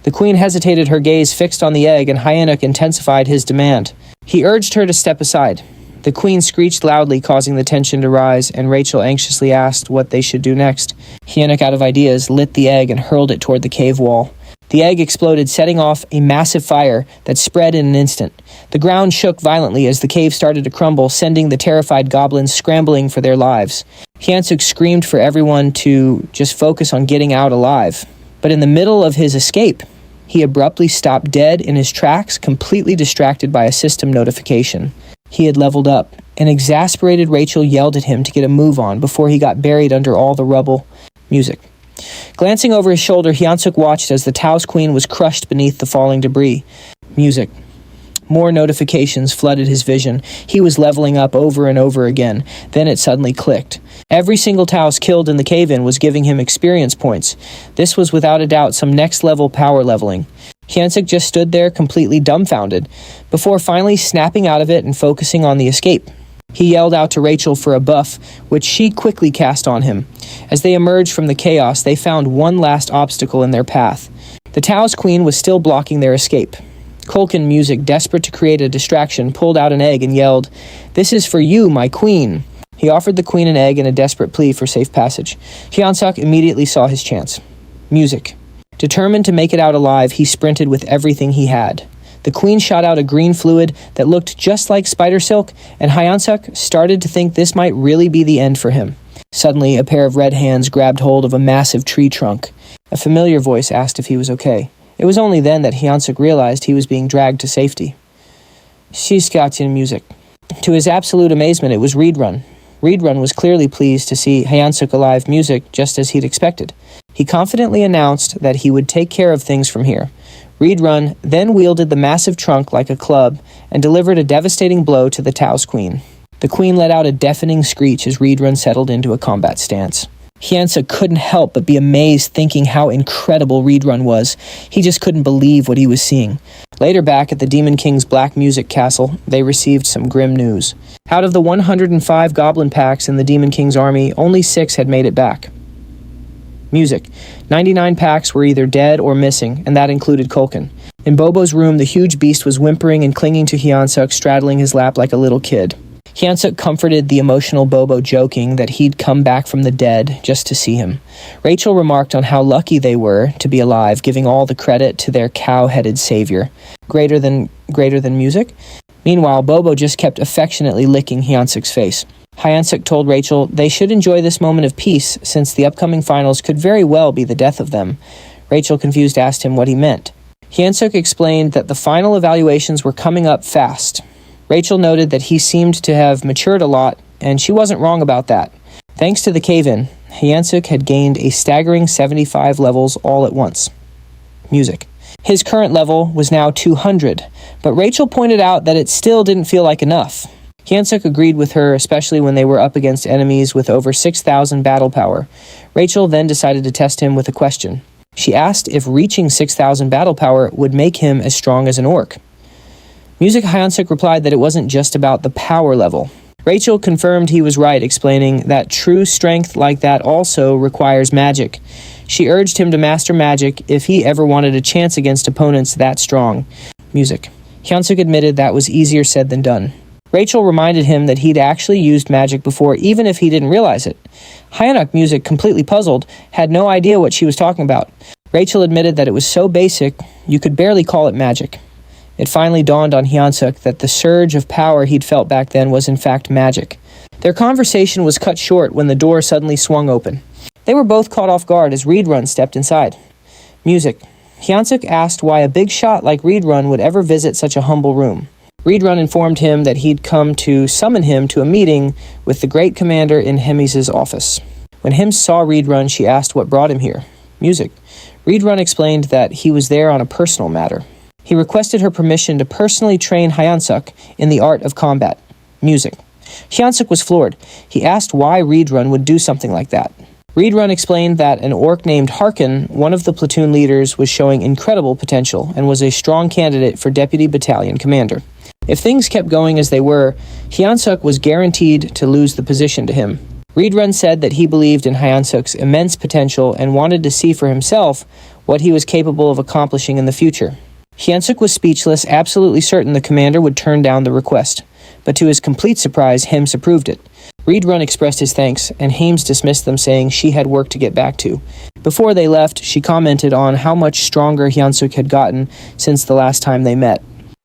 The queen hesitated, her gaze fixed on the egg, and Hyunuk intensified his demand. He urged her to step aside. The queen screeched loudly, causing the tension to rise, and Rachel anxiously asked what they should do next. Hyunuk, out of ideas, lit the egg and hurled it toward the cave wall. The egg exploded, setting off a massive fire that spread in an instant. The ground shook violently as the cave started to crumble, sending the terrified goblins scrambling for their lives. Hyunuk screamed for everyone to just focus on getting out alive. But in the middle of his escape, he abruptly stopped dead in his tracks, completely distracted by a system notification. He had leveled up. An exasperated Rachel yelled at him to get a move on before he got buried under all the rubble. Music. Glancing over his shoulder, Hyunuk watched as the Taos Queen was crushed beneath the falling debris. Music. More notifications flooded his vision. He was leveling up over and over again. Then it suddenly clicked. Every single Taos killed in the cave-in was giving him experience points. This was without a doubt some next-level power leveling. Hyunuk just stood there completely dumbfounded, before finally snapping out of it and focusing on the escape. He yelled out to Rachel for a buff, which she quickly cast on him. As they emerged from the chaos, they found one last obstacle in their path. The Taos Queen was still blocking their escape. Kulkin, Music, desperate to create a distraction, pulled out an egg and yelled, "This is for you, my queen." He offered the queen an egg in a desperate plea for safe passage. Hyunuk immediately saw his chance. Music. Determined to make it out alive, he sprinted with everything he had. The queen shot out a green fluid that looked just like spider silk, and Hyunuk started to think this might really be the end for him. Suddenly, a pair of red hands grabbed hold of a massive tree trunk. A familiar voice asked if he was okay. It was only then that Hyunuk realized he was being dragged to safety. She's got in Music. To his absolute amazement, it was Reedrun. Reedrun was clearly pleased to see Hyunuk alive, Music, just as he'd expected. He confidently announced that he would take care of things from here. Reedrun then wielded the massive trunk like a club and delivered a devastating blow to the Taos Queen. The queen let out a deafening screech as Reedrun settled into a combat stance. Hyunuk couldn't help but be amazed, thinking how incredible Reedrun was. He just couldn't believe what he was seeing. Later, back at the Demon King's Black Music Castle, they received some grim news. Out of the 105 goblin packs in the Demon King's army, only 6 had made it back. Music. 99 packs were either dead or missing, and that included Kulkin. In Bobo's room, the huge beast was whimpering and clinging to Hyunuk, straddling his lap like a little kid. Hyunuk comforted the emotional Bobo, joking that he'd come back from the dead just to see him. Rachel remarked on how lucky they were to be alive, giving all the credit to their cow-headed savior. Greater than Music? Meanwhile, Bobo just kept affectionately licking Hyunuk's face. Hyunuk told Rachel they should enjoy this moment of peace, since the upcoming finals could very well be the death of them. Rachel, confused, asked him what he meant. Hyunuk explained that the final evaluations were coming up fast. Rachel noted that he seemed to have matured a lot, and she wasn't wrong about that. Thanks to the cave-in, Hyunuk had gained a staggering 75 levels all at once. Music. His current level was now 200, but Rachel pointed out that it still didn't feel like enough. Hyunuk agreed with her, especially when they were up against enemies with over 6,000 battle power. Rachel then decided to test him with a question. She asked if reaching 6,000 battle power would make him as strong as an orc. Music. Hyunuk replied that it wasn't just about the power level. Rachel confirmed he was right, explaining that true strength like that also requires magic. She urged him to master magic if he ever wanted a chance against opponents that strong. Music. Hyunuk admitted that was easier said than done. Rachel reminded him that he'd actually used magic before, even if he didn't realize it. Hyunuk, Music, completely puzzled, had no idea what she was talking about. Rachel admitted that it was so basic, you could barely call it magic. It finally dawned on Hyunsuk that the surge of power he'd felt back then was in fact magic. Their conversation was cut short when the door suddenly swung open. They were both caught off guard as Reedrun stepped inside. Music. Hyunsuk asked why a big shot like Reedrun would ever visit such a humble room. Reedrun informed him that he'd come to summon him to a meeting with the great commander in Hemis' office. When Hems saw Reedrun, she asked what brought him here. Music. Reedrun explained that he was there on a personal matter. He requested her permission to personally train Hyunsuk in the art of combat. Music. Hyunsuk was floored. He asked why Reedrun would do something like that. Reedrun explained that an orc named Harkin, one of the platoon leaders, was showing incredible potential and was a strong candidate for deputy battalion commander. If things kept going as they were, Hyunsuk was guaranteed to lose the position to him. Reedrun said that he believed in Hyunsuk's immense potential and wanted to see for himself what he was capable of accomplishing in the future. Hyunsuk was speechless, absolutely certain the commander would turn down the request. But to his complete surprise, Hems approved it. Reedrun expressed his thanks, and Hems dismissed them, saying she had work to get back to. Before they left, she commented on how much stronger Hyunsuk had gotten since the last time they met.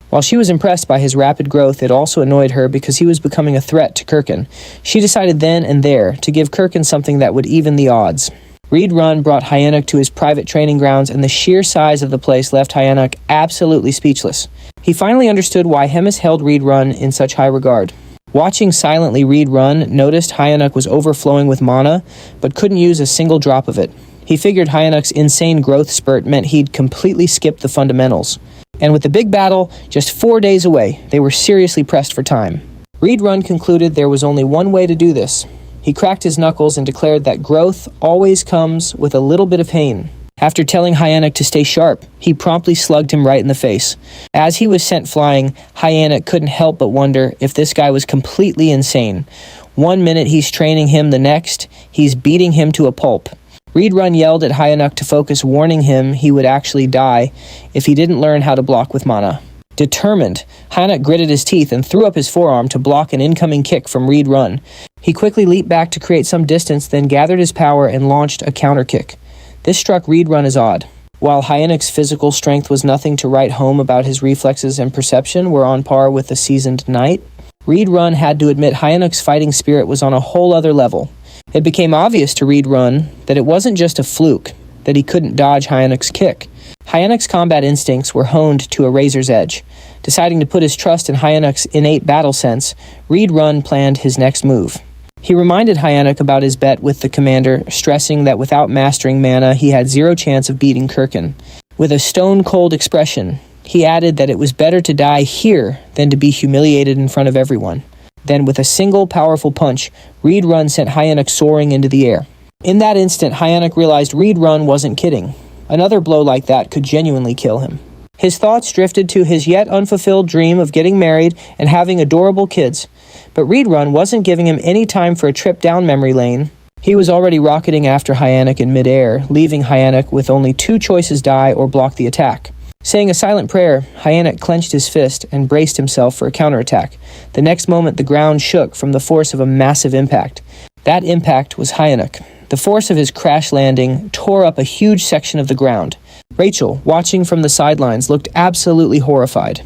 While she was impressed by his rapid growth, it also annoyed her because he was becoming a threat to Kirkin. She decided then and there to give Kirkin something that would even the odds. Reedrun brought Hyunsuk to his private training grounds, and the sheer size of the place left Hyunsuk absolutely speechless. He finally understood why Hemis held Reedrun in such high regard. Watching silently Reedrun noticed Hyunsuk was overflowing with mana, but couldn't use a single drop of it. He figured Hyunsuk's insane growth spurt meant he'd completely skipped the fundamentals. And with the big battle just 4 days away, they were seriously pressed for time. Reedrun concluded there was only one way to do this. He cracked his knuckles and declared that growth always comes with a little bit of pain. After telling Hyunsuk to stay sharp, he promptly slugged him right in the face. As he was sent flying, Hyunsuk couldn't help but wonder if this guy was completely insane. 1 minute he's training him, the next, he's beating him to a pulp. Reedrun yelled at Hyunsuk to focus, warning him he would actually die if he didn't learn how to block with mana. Determined, Hyunsuk gritted his teeth and threw up his forearm to block an incoming kick from Reedrun. He quickly leaped back to create some distance, then gathered his power and launched a counter kick. This struck Reedrun as odd. While Hyunsuk's physical strength was nothing to write home about, his reflexes and perception were on par with a seasoned knight, Reedrun had to admit Hyunsuk's fighting spirit was on a whole other level. It became obvious to Reedrun that it wasn't just a fluke, that he couldn't dodge Hyunsuk's kick. Hyunsuk's combat instincts were honed to a razor's edge. Deciding to put his trust in Hyunsuk's innate battle sense, Reedrun planned his next move. He reminded Hyunsuk about his bet with the commander, stressing that without mastering mana, he had zero chance of beating Kirkin. With a stone-cold expression, he added that it was better to die here than to be humiliated in front of everyone. Then, with a single powerful punch, Reedrun sent Hyunsuk soaring into the air. In that instant, Hyunsuk realized Reedrun wasn't kidding. Another blow like that could genuinely kill him. His thoughts drifted to his yet unfulfilled dream of getting married and having adorable kids. But Reedrun wasn't giving him any time for a trip down memory lane. He was already rocketing after Hyunsuk in midair, leaving Hyunsuk with only two choices: die or block the attack. Saying a silent prayer, Hyunsuk clenched his fist and braced himself for a counterattack. The next moment, the ground shook from the force of a massive impact. That impact was Hyunsuk. The force of his crash landing tore up a huge section of the ground. Rachel, watching from the sidelines, looked absolutely horrified.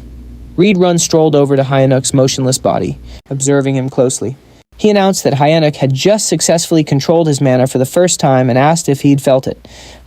Reedrun strolled over to Hyunsuk's motionless body, observing him closely. He announced that Hyunsuk had just successfully controlled his mana for the first time and asked if he'd felt it.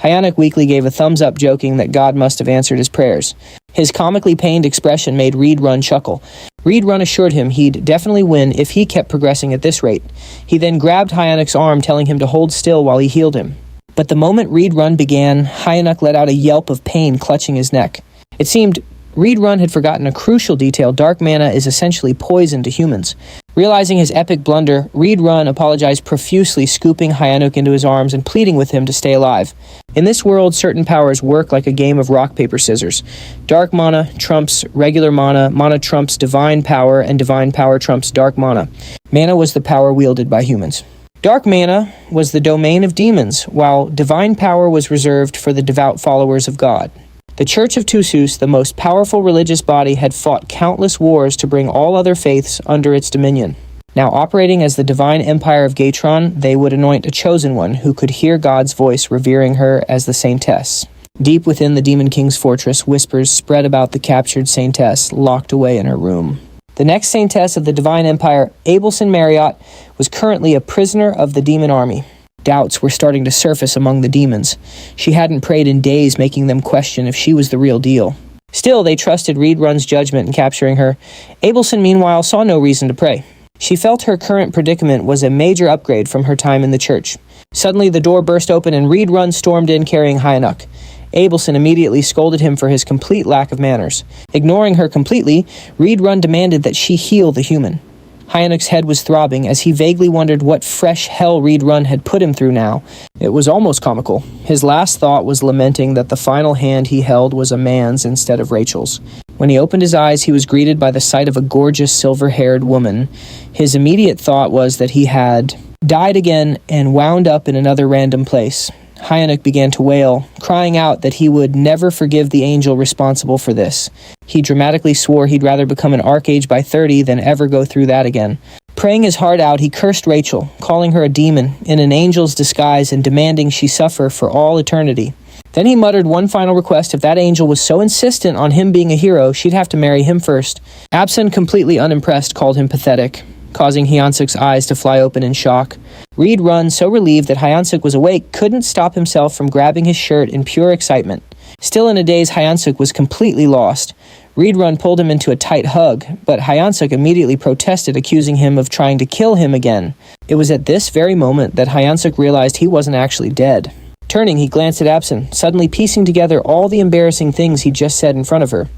Hyunsuk weakly gave a thumbs up, joking that God must have answered his prayers. His comically pained expression made Reedrun chuckle. Reedrun assured him he'd definitely win if he kept progressing at this rate. He then grabbed Hyunsuk's arm, telling him to hold still while he healed him. But the moment Reedrun began, Hyunsuk let out a yelp of pain, clutching his neck. It seemed Reedrun had forgotten a crucial detail: dark mana is essentially poison to humans. Realizing his epic blunder, Reedrun apologized profusely, scooping Hyunsuk into his arms and pleading with him to stay alive. In this world, certain powers work like a game of rock, paper, scissors. Dark mana trumps regular mana, mana trumps divine power, and divine power trumps dark mana. Mana was the power wielded by humans. Dark mana was the domain of demons, while divine power was reserved for the devout followers of God. The Church of Tussus, the most powerful religious body, had fought countless wars to bring all other faiths under its dominion. Now operating as the divine empire of Gatron, they would anoint a chosen one who could hear God's voice, revering her as the saintess. Deep within the Demon King's fortress, whispers spread about the captured saintess locked away in her room. The next saintess of the Divine Empire, Abelson Marriott, was currently a prisoner of the demon army. Doubts were starting to surface among the demons. She hadn't prayed in days, making them question if she was the real deal. Still, they trusted Reed Run's judgment in capturing her. Abelson, meanwhile, saw no reason to pray. She felt her current predicament was a major upgrade from her time in the church. Suddenly, the door burst open and Reed Run stormed in carrying Hyanuk. Abelson immediately scolded him for his complete lack of manners. Ignoring her completely, Reed Run demanded that she heal the human. Hyanuk's head was throbbing as he vaguely wondered what fresh hell Reed Run had put him through now. It was almost comical. His last thought was lamenting that the final hand he held was a man's instead of Rachel's. When he opened his eyes, he was greeted by the sight of a gorgeous silver-haired woman. His immediate thought was that he had died again and wound up in another random place. Hyanuk began to wail, crying out that he would never forgive the angel responsible for this. He dramatically swore he'd rather become an archage by 30 than ever go through that again. Praying his heart out, he cursed Rachel, calling her a demon in an angel's disguise and demanding she suffer for all eternity. Then he muttered one final request: if that angel was so insistent on him being a hero, she'd have to marry him first. Absin, completely unimpressed, called him pathetic, causing Hyansuk's eyes to fly open in shock. Reed Run, so relieved that Hyansuk was awake, couldn't stop himself from grabbing his shirt in pure excitement. Still in a daze, Hyansuk was completely lost. Reed Run pulled him into a tight hug, but Hyansuk immediately protested, accusing him of trying to kill him again. It was at this very moment that Hyansuk realized he wasn't actually dead. Turning, he glanced at Absin, suddenly piecing together all the embarrassing things he'd just said in front of her.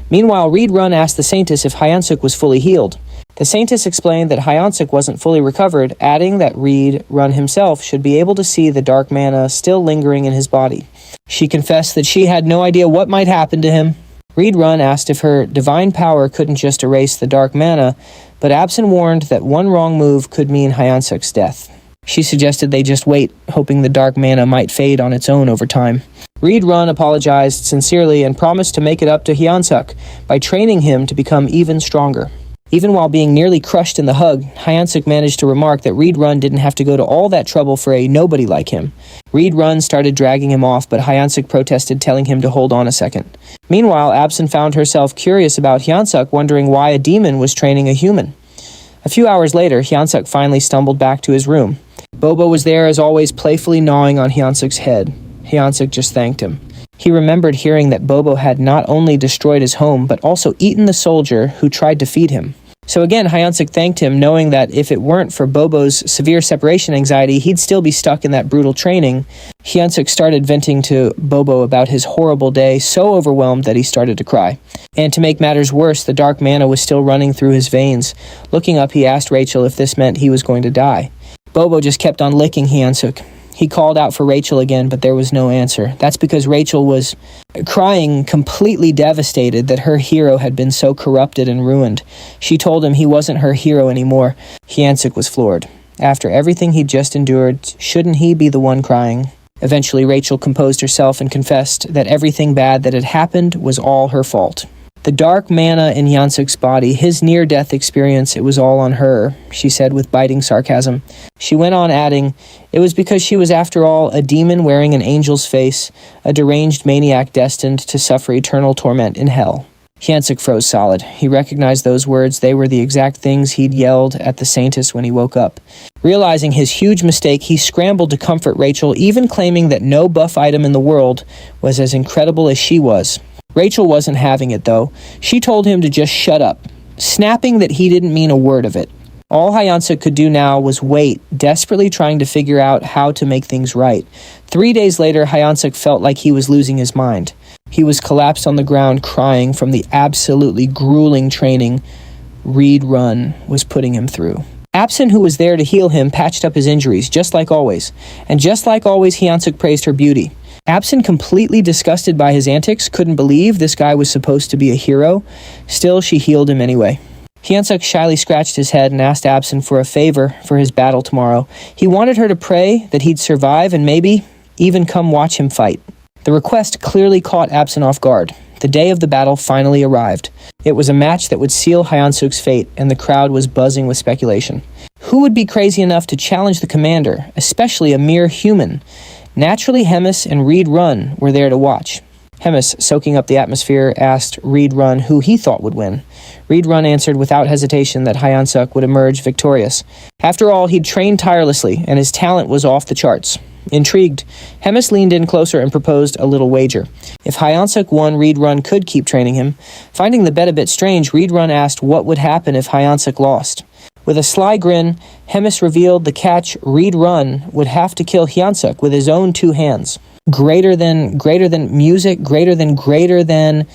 Meanwhile, Reed Run asked the Saintess if Hyansuk was fully healed. The Saintess explained that Hyansuk wasn't fully recovered, adding that Reed Run himself should be able to see the dark mana still lingering in his body. She confessed that she had no idea what might happen to him. Reed Run asked if her divine power couldn't just erase the dark mana, but Absin warned that one wrong move could mean Hyansuk's death. She suggested they just wait, hoping the dark mana might fade on its own over time. Reed Run apologized sincerely and promised to make it up to Hyansuk by training him to become even stronger. Even while being nearly crushed in the hug, Hyansuk managed to remark that Reed Run didn't have to go to all that trouble for a nobody like him. Reed Run started dragging him off, but Hyansuk protested, telling him to hold on a second. Meanwhile, Absin found herself curious about Hyansuk, wondering why a demon was training a human. A few hours later, Hyansuk finally stumbled back to his room. Bobo was there as always, playfully gnawing on Hyansuk's head. Hyansuk just thanked him. He remembered hearing that Bobo had not only destroyed his home, but also eaten the soldier who tried to feed him. So again, Hyansuk thanked him, knowing that if it weren't for Bobo's severe separation anxiety, he'd still be stuck in that brutal training. Hyansuk started venting to Bobo about his horrible day, so overwhelmed that he started to cry. And to make matters worse, the dark mana was still running through his veins. Looking up, he asked Rachel if this meant he was going to die. Bobo just kept on licking Hyansuk. He called out for Rachel again, but there was no answer. That's because Rachel was crying, completely devastated that her hero had been so corrupted and ruined. She told him he wasn't her hero anymore. Hyansuk was floored. After everything he'd just endured, shouldn't he be the one crying? Eventually, Rachel composed herself and confessed that everything bad that had happened was all her fault. The dark mana in Hyansuk's body, his near-death experience, it was all on her, she said with biting sarcasm. She went on adding, it was because she was after all a demon wearing an angel's face, a deranged maniac destined to suffer eternal torment in hell. Hyansuk froze solid. He recognized those words. They were the exact things he'd yelled at the Saintess when he woke up. Realizing his huge mistake, he scrambled to comfort Rachel, even claiming that no buff item in the world was as incredible as she was. Rachel wasn't having it, though. She told him to just shut up, snapping that he didn't mean a word of it. All Hyansuk could do now was wait, desperately trying to figure out how to make things right. 3 days later, Hyansuk felt like he was losing his mind. He was collapsed on the ground, crying from the absolutely grueling training Reed Run was putting him through. Absin, who was there to heal him, patched up his injuries, just like always. And just like always, Hyansuk praised her beauty. Absin, completely disgusted by his antics, couldn't believe this guy was supposed to be a hero. Still, she healed him anyway. Hyansuk shyly scratched his head and asked Absin for a favor for his battle tomorrow. He wanted her to pray that he'd survive and maybe even come watch him fight. The request clearly caught Absin off guard. The day of the battle finally arrived. It was a match that would seal Hyansuk's fate, and the crowd was buzzing with speculation. Who would be crazy enough to challenge the commander, especially a mere human? Naturally, Hemis and Reed Run were there to watch. Hemis, soaking up the atmosphere, asked Reed Run who he thought would win. Reed Run answered without hesitation that Hyansuk would emerge victorious. After all, he'd trained tirelessly, and his talent was off the charts. Intrigued, Hemis leaned in closer and proposed a little wager. If Hyansuk won, Reed Run could keep training him. Finding the bet a bit strange, Reed Run asked what would happen if Hyansuk lost. With a sly grin, Hemis revealed the catch: Reed Run would have to kill Hyansuk with his own 2 hands. Greater than music, greater than,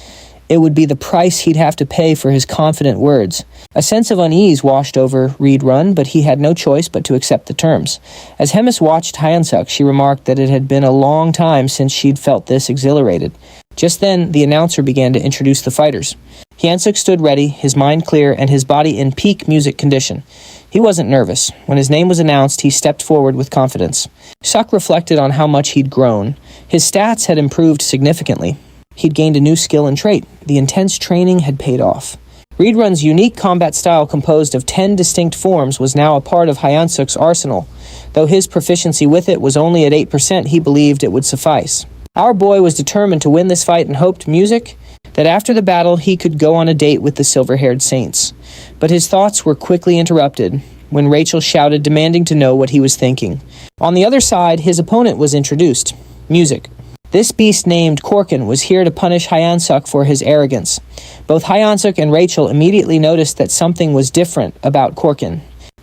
it would be the price he'd have to pay for his confident words. A sense of unease washed over Reed Run, but he had no choice but to accept the terms. As Hemis watched Hyansuk, she remarked that it had been a long time since she'd felt this exhilarated. Just then, the announcer began to introduce the fighters. Hyansuk stood ready, his mind clear and his body in peak music condition. He wasn't nervous. When his name was announced, he stepped forward with confidence. Suk reflected on how much he'd grown. His stats had improved significantly. He'd gained a new skill and trait. The intense training had paid off. Reed Run's unique combat style, composed of 10 distinct forms, was now a part of Hyansuk's arsenal. Though his proficiency with it was only at 8%, he believed it would suffice. Our boy was determined to win this fight and hoped that after the battle he could go on a date with the silver-haired saints. But his thoughts were quickly interrupted when Rachel shouted, demanding to know what he was thinking. On the other side, his opponent was introduced. Music. This beast named Korkin was here to punish Hyansuk for his arrogance. Both Hyansuk and Rachel immediately noticed that something was different about Korkin.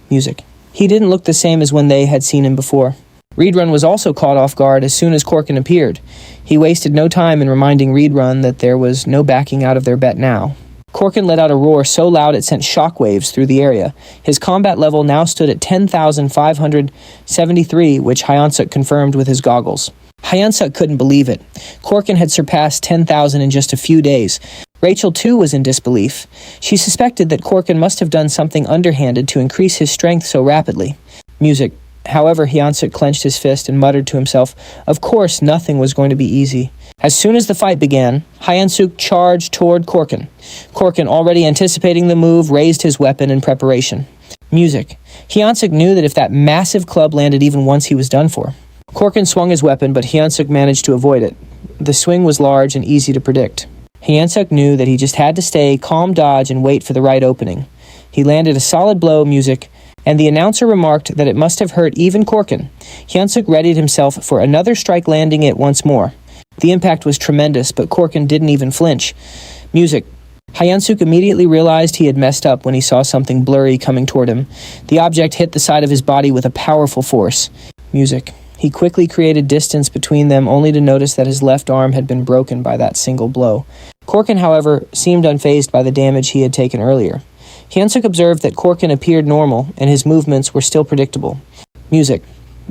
Music. He didn't look the same as when they had seen him before. Reed Run was also caught off guard as soon as Korkin appeared. He wasted no time in reminding Reed Run that there was no backing out of their bet now. Korkin let out a roar so loud it sent shockwaves through the area. His combat level now stood at 10,573, which Hyansuk confirmed with his goggles. Hyansuk couldn't believe it. Korkin had surpassed 10,000 in just a few days. Rachel, too, was in disbelief. She suspected that Korkin must have done something underhanded to increase his strength so rapidly. Music. However, Hyansuk clenched his fist and muttered to himself, of course nothing was going to be easy. As soon as the fight began, Hyansuk charged toward Korkin. Korkin, already anticipating the move, raised his weapon in preparation. Music. Hyansuk knew that if that massive club landed even once, he was done for. Korkin swung his weapon, but Hyansuk managed to avoid it. The swing was large and easy to predict. Hyansuk knew that he just had to stay calm, dodge, and wait for the right opening. He landed a solid blow, Music, and the announcer remarked that it must have hurt even Korkin. Hyansuk readied himself for another strike, landing it once more. The impact was tremendous, but Korkin didn't even flinch. Music. Hyansuk immediately realized he had messed up when he saw something blurry coming toward him. The object hit the side of his body with a powerful force. Music. He quickly created distance between them, only to notice that his left arm had been broken by that single blow. Korkin, however, seemed unfazed by the damage he had taken earlier. Hyansuk observed that Korkin appeared normal, and his movements were still predictable. Music.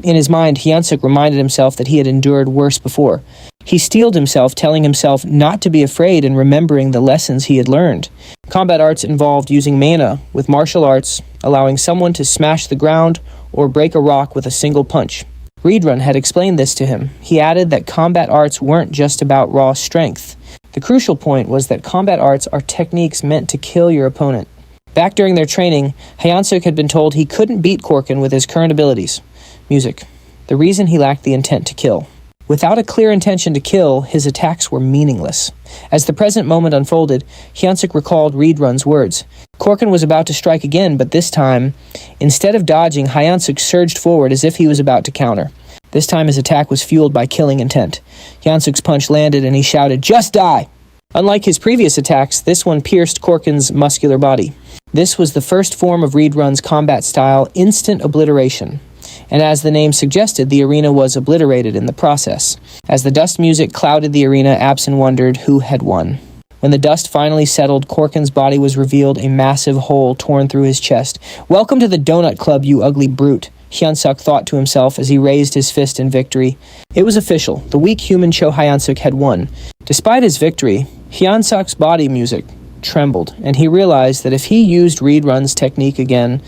In his mind, Hyansuk reminded himself that he had endured worse before. He steeled himself, telling himself not to be afraid and remembering the lessons he had learned. Combat arts involved using mana, with martial arts allowing someone to smash the ground or break a rock with a single punch. Reed Run had explained this to him. He added that combat arts weren't just about raw strength. The crucial point was that combat arts are techniques meant to kill your opponent. Back during their training, Hyansuk had been told he couldn't beat Korkin with his current abilities. Music. The reason he lacked the intent to kill. Without a clear intention to kill, his attacks were meaningless. As the present moment unfolded, Hyansuk recalled Reed Run's words. Korkin was about to strike again, but this time, instead of dodging, Hyansuk surged forward as if he was about to counter. This time his attack was fueled by killing intent. Hyansuk's punch landed and he shouted, "Just die!" Unlike his previous attacks, this one pierced Korkin's muscular body. This was the first form of Reed Run's combat style, instant obliteration. And as the name suggested, the arena was obliterated in the process. As the dust music clouded the arena, Abson wondered who had won. When the dust finally settled, Korkin's body was revealed, a massive hole torn through his chest. "Welcome to the Donut Club, you ugly brute," Hyansuk thought to himself as he raised his fist in victory. It was official. The weak human Cho Hyansuk had won. Despite his victory, Hyansuk's body music trembled, and he realized that if he used Reed Run's technique again,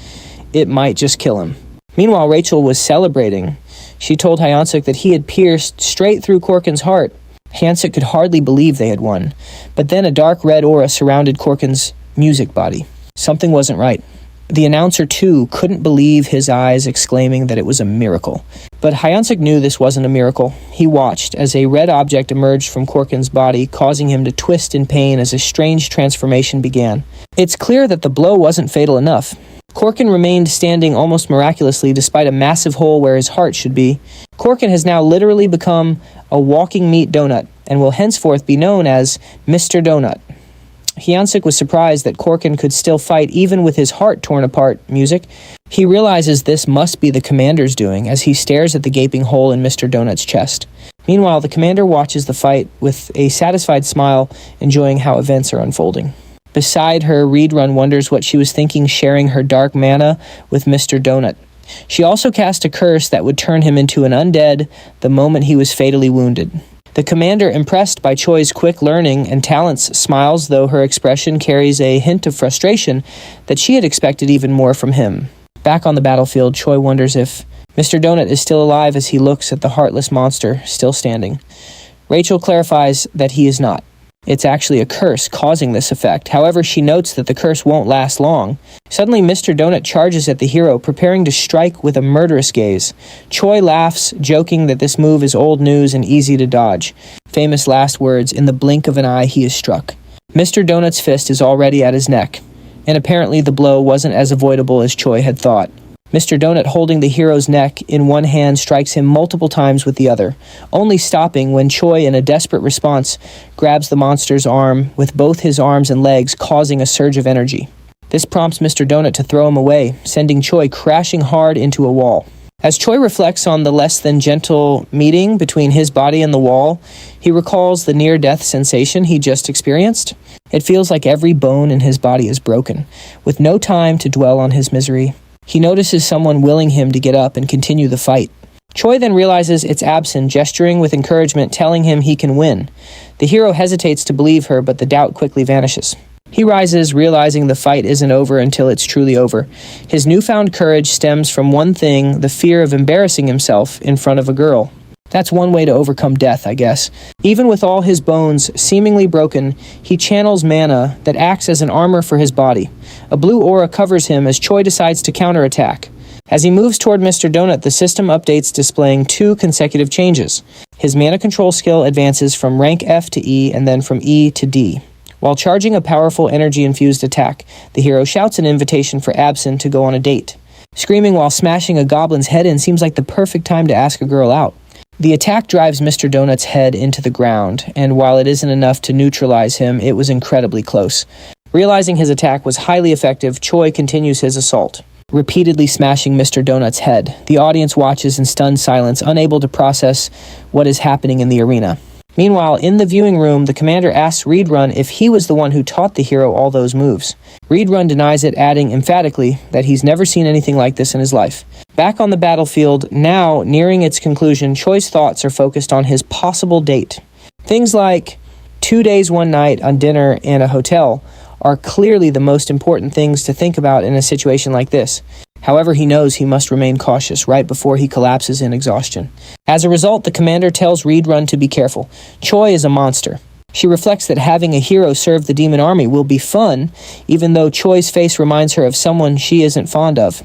it might just kill him. Meanwhile, Rachel was celebrating. She told Hyansuk that he had pierced straight through Korkin's heart. Hyansuk could hardly believe they had won. But then a dark red aura surrounded Korkin's music body. Something wasn't right. The announcer, too, couldn't believe his eyes, exclaiming that it was a miracle. But Hyansuk knew this wasn't a miracle. He watched as a red object emerged from Korkin's body, causing him to twist in pain as a strange transformation began. It's clear that the blow wasn't fatal enough. Korkin remained standing almost miraculously despite a massive hole where his heart should be. Korkin has now literally become a walking meat donut and will henceforth be known as Mr. Donut. Hyansuk was surprised that Korkin could still fight even with his heart torn apart. Music. He realizes this must be the commander's doing as he stares at the gaping hole in Mr. Donut's chest. Meanwhile, the commander watches the fight with a satisfied smile, enjoying how events are unfolding. Beside her, Reedrun wonders what she was thinking sharing her dark mana with Mr. Donut. She also cast a curse that would turn him into an undead the moment he was fatally wounded. The commander, impressed by Choi's quick learning and talents, smiles, though her expression carries a hint of frustration that she had expected even more from him. Back on the battlefield, Choi wonders if Mr. Donut is still alive as he looks at the heartless monster still standing. Rachel clarifies that he is not. It's actually a curse causing this effect. However, she notes that the curse won't last long. Suddenly, Mr. Donut charges at the hero, preparing to strike with a murderous gaze. Choi laughs, joking that this move is old news and easy to dodge. Famous last words, "In the blink of an eye, he is struck." Mr. Donut's fist is already at his neck, and apparently the blow wasn't as avoidable as Choi had thought. Mr. Donut, holding the hero's neck in one hand, strikes him multiple times with the other, only stopping when Choi, in a desperate response, grabs the monster's arm with both his arms and legs, causing a surge of energy. This prompts Mr. Donut to throw him away, sending Choi crashing hard into a wall. As Choi reflects on the less than gentle meeting between his body and the wall, he recalls the near-death sensation he just experienced. It feels like every bone in his body is broken. With no time to dwell on his misery, he notices someone willing him to get up and continue the fight. Choi then realizes it's Absin, gesturing with encouragement, telling him he can win. The hero hesitates to believe her, but the doubt quickly vanishes. He rises, realizing the fight isn't over until it's truly over. His newfound courage stems from one thing, the fear of embarrassing himself in front of a girl. That's one way to overcome death, I guess. Even with all his bones seemingly broken, he channels mana that acts as an armor for his body. A blue aura covers him as Choi decides to counterattack. As he moves toward Mr. Donut, the system updates, displaying 2 consecutive changes. His mana control skill advances from rank F to E and then from E to D. While charging a powerful energy-infused attack, the hero shouts an invitation for Absin to go on a date. Screaming while smashing a goblin's head in seems like the perfect time to ask a girl out. The attack drives Mr. Donut's head into the ground, and while it isn't enough to neutralize him, it was incredibly close. Realizing his attack was highly effective, Choi continues his assault, repeatedly smashing Mr. Donut's head. The audience watches in stunned silence, unable to process what is happening in the arena. Meanwhile, in the viewing room, the commander asks Reedrun if he was the one who taught the hero all those moves. Reedrun denies it, adding emphatically that he's never seen anything like this in his life. Back on the battlefield, now nearing its conclusion, Choi's thoughts are focused on his possible date. Things like 2 days, 1 night on dinner and a hotel are clearly the most important things to think about in a situation like this. However, he knows he must remain cautious right before he collapses in exhaustion. As a result, the commander tells Reedrun to be careful. Choi is a monster. She reflects that having a hero serve the demon army will be fun, even though Choi's face reminds her of someone she isn't fond of.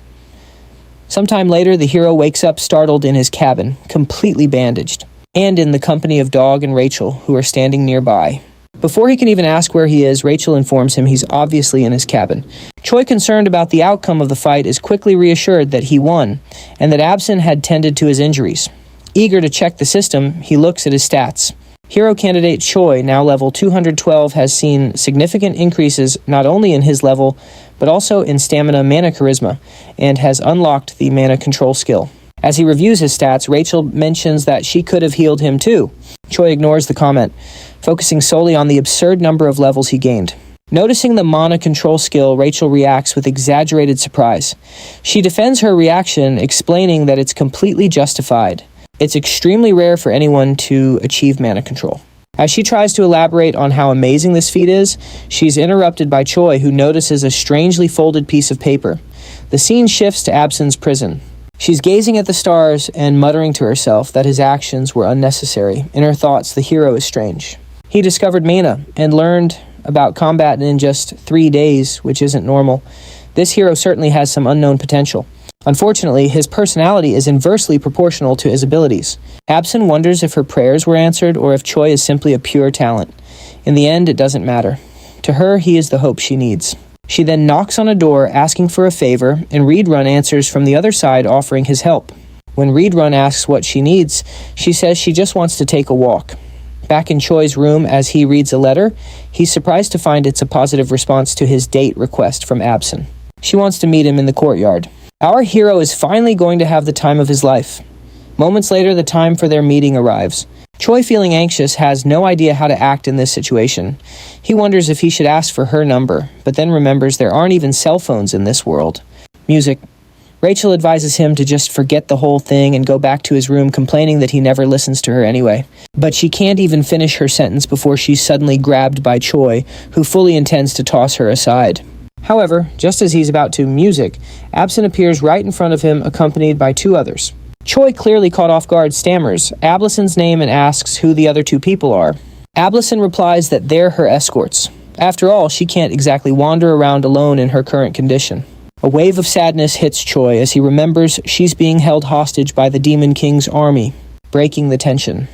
Sometime later, the hero wakes up startled in his cabin, completely bandaged, and in the company of Dog and Rachel, who are standing nearby. Before he can even ask where he is, Rachel informs him he's obviously in his cabin. Choi, concerned about the outcome of the fight, is quickly reassured that he won, and that Absin had tended to his injuries. Eager to check the system, he looks at his stats. Hero candidate Choi, now level 212, has seen significant increases not only in his level, but also in stamina, mana, charisma, and has unlocked the mana control skill. As he reviews his stats, Rachel mentions that she could have healed him too. Choi ignores the comment, focusing solely on the absurd number of levels he gained. Noticing the mana control skill, Rachel reacts with exaggerated surprise. She defends her reaction, explaining that it's completely justified. It's extremely rare for anyone to achieve mana control. As she tries to elaborate on how amazing this feat is, she's interrupted by Choi, who notices a strangely folded piece of paper. The scene shifts to Absin's prison. She's gazing at the stars and muttering to herself that his actions were unnecessary. In her thoughts, the hero is strange. He discovered mana and learned about combat in just 3 days, which isn't normal. This hero certainly has some unknown potential. Unfortunately, his personality is inversely proportional to his abilities. Absin wonders if her prayers were answered or if Choi is simply a pure talent. In the end, it doesn't matter. To her, he is the hope she needs. She then knocks on a door asking for a favor, and Reedrun answers from the other side offering his help. When Reedrun asks what she needs, she says she just wants to take a walk. Back in Choi's room as he reads a letter, he's surprised to find it's a positive response to his date request from Absin. She wants to meet him in the courtyard. Our hero is finally going to have the time of his life. Moments later, the time for their meeting arrives. Choi, feeling anxious, has no idea how to act in this situation. He wonders if he should ask for her number, but then remembers there aren't even cell phones in this world. Music. Rachel advises him to just forget the whole thing and go back to his room, complaining that he never listens to her anyway. But she can't even finish her sentence before she's suddenly grabbed by Choi, who fully intends to toss her aside. However, just as he's about to music, Absin appears right in front of him, accompanied by two others. Choi, clearly caught off guard, stammers Ablison's name and asks who the other two people are. Ablison replies that they're her escorts. After all, she can't exactly wander around alone in her current condition. A wave of sadness hits Choi as he remembers she's being held hostage by the Demon King's army, breaking the tension.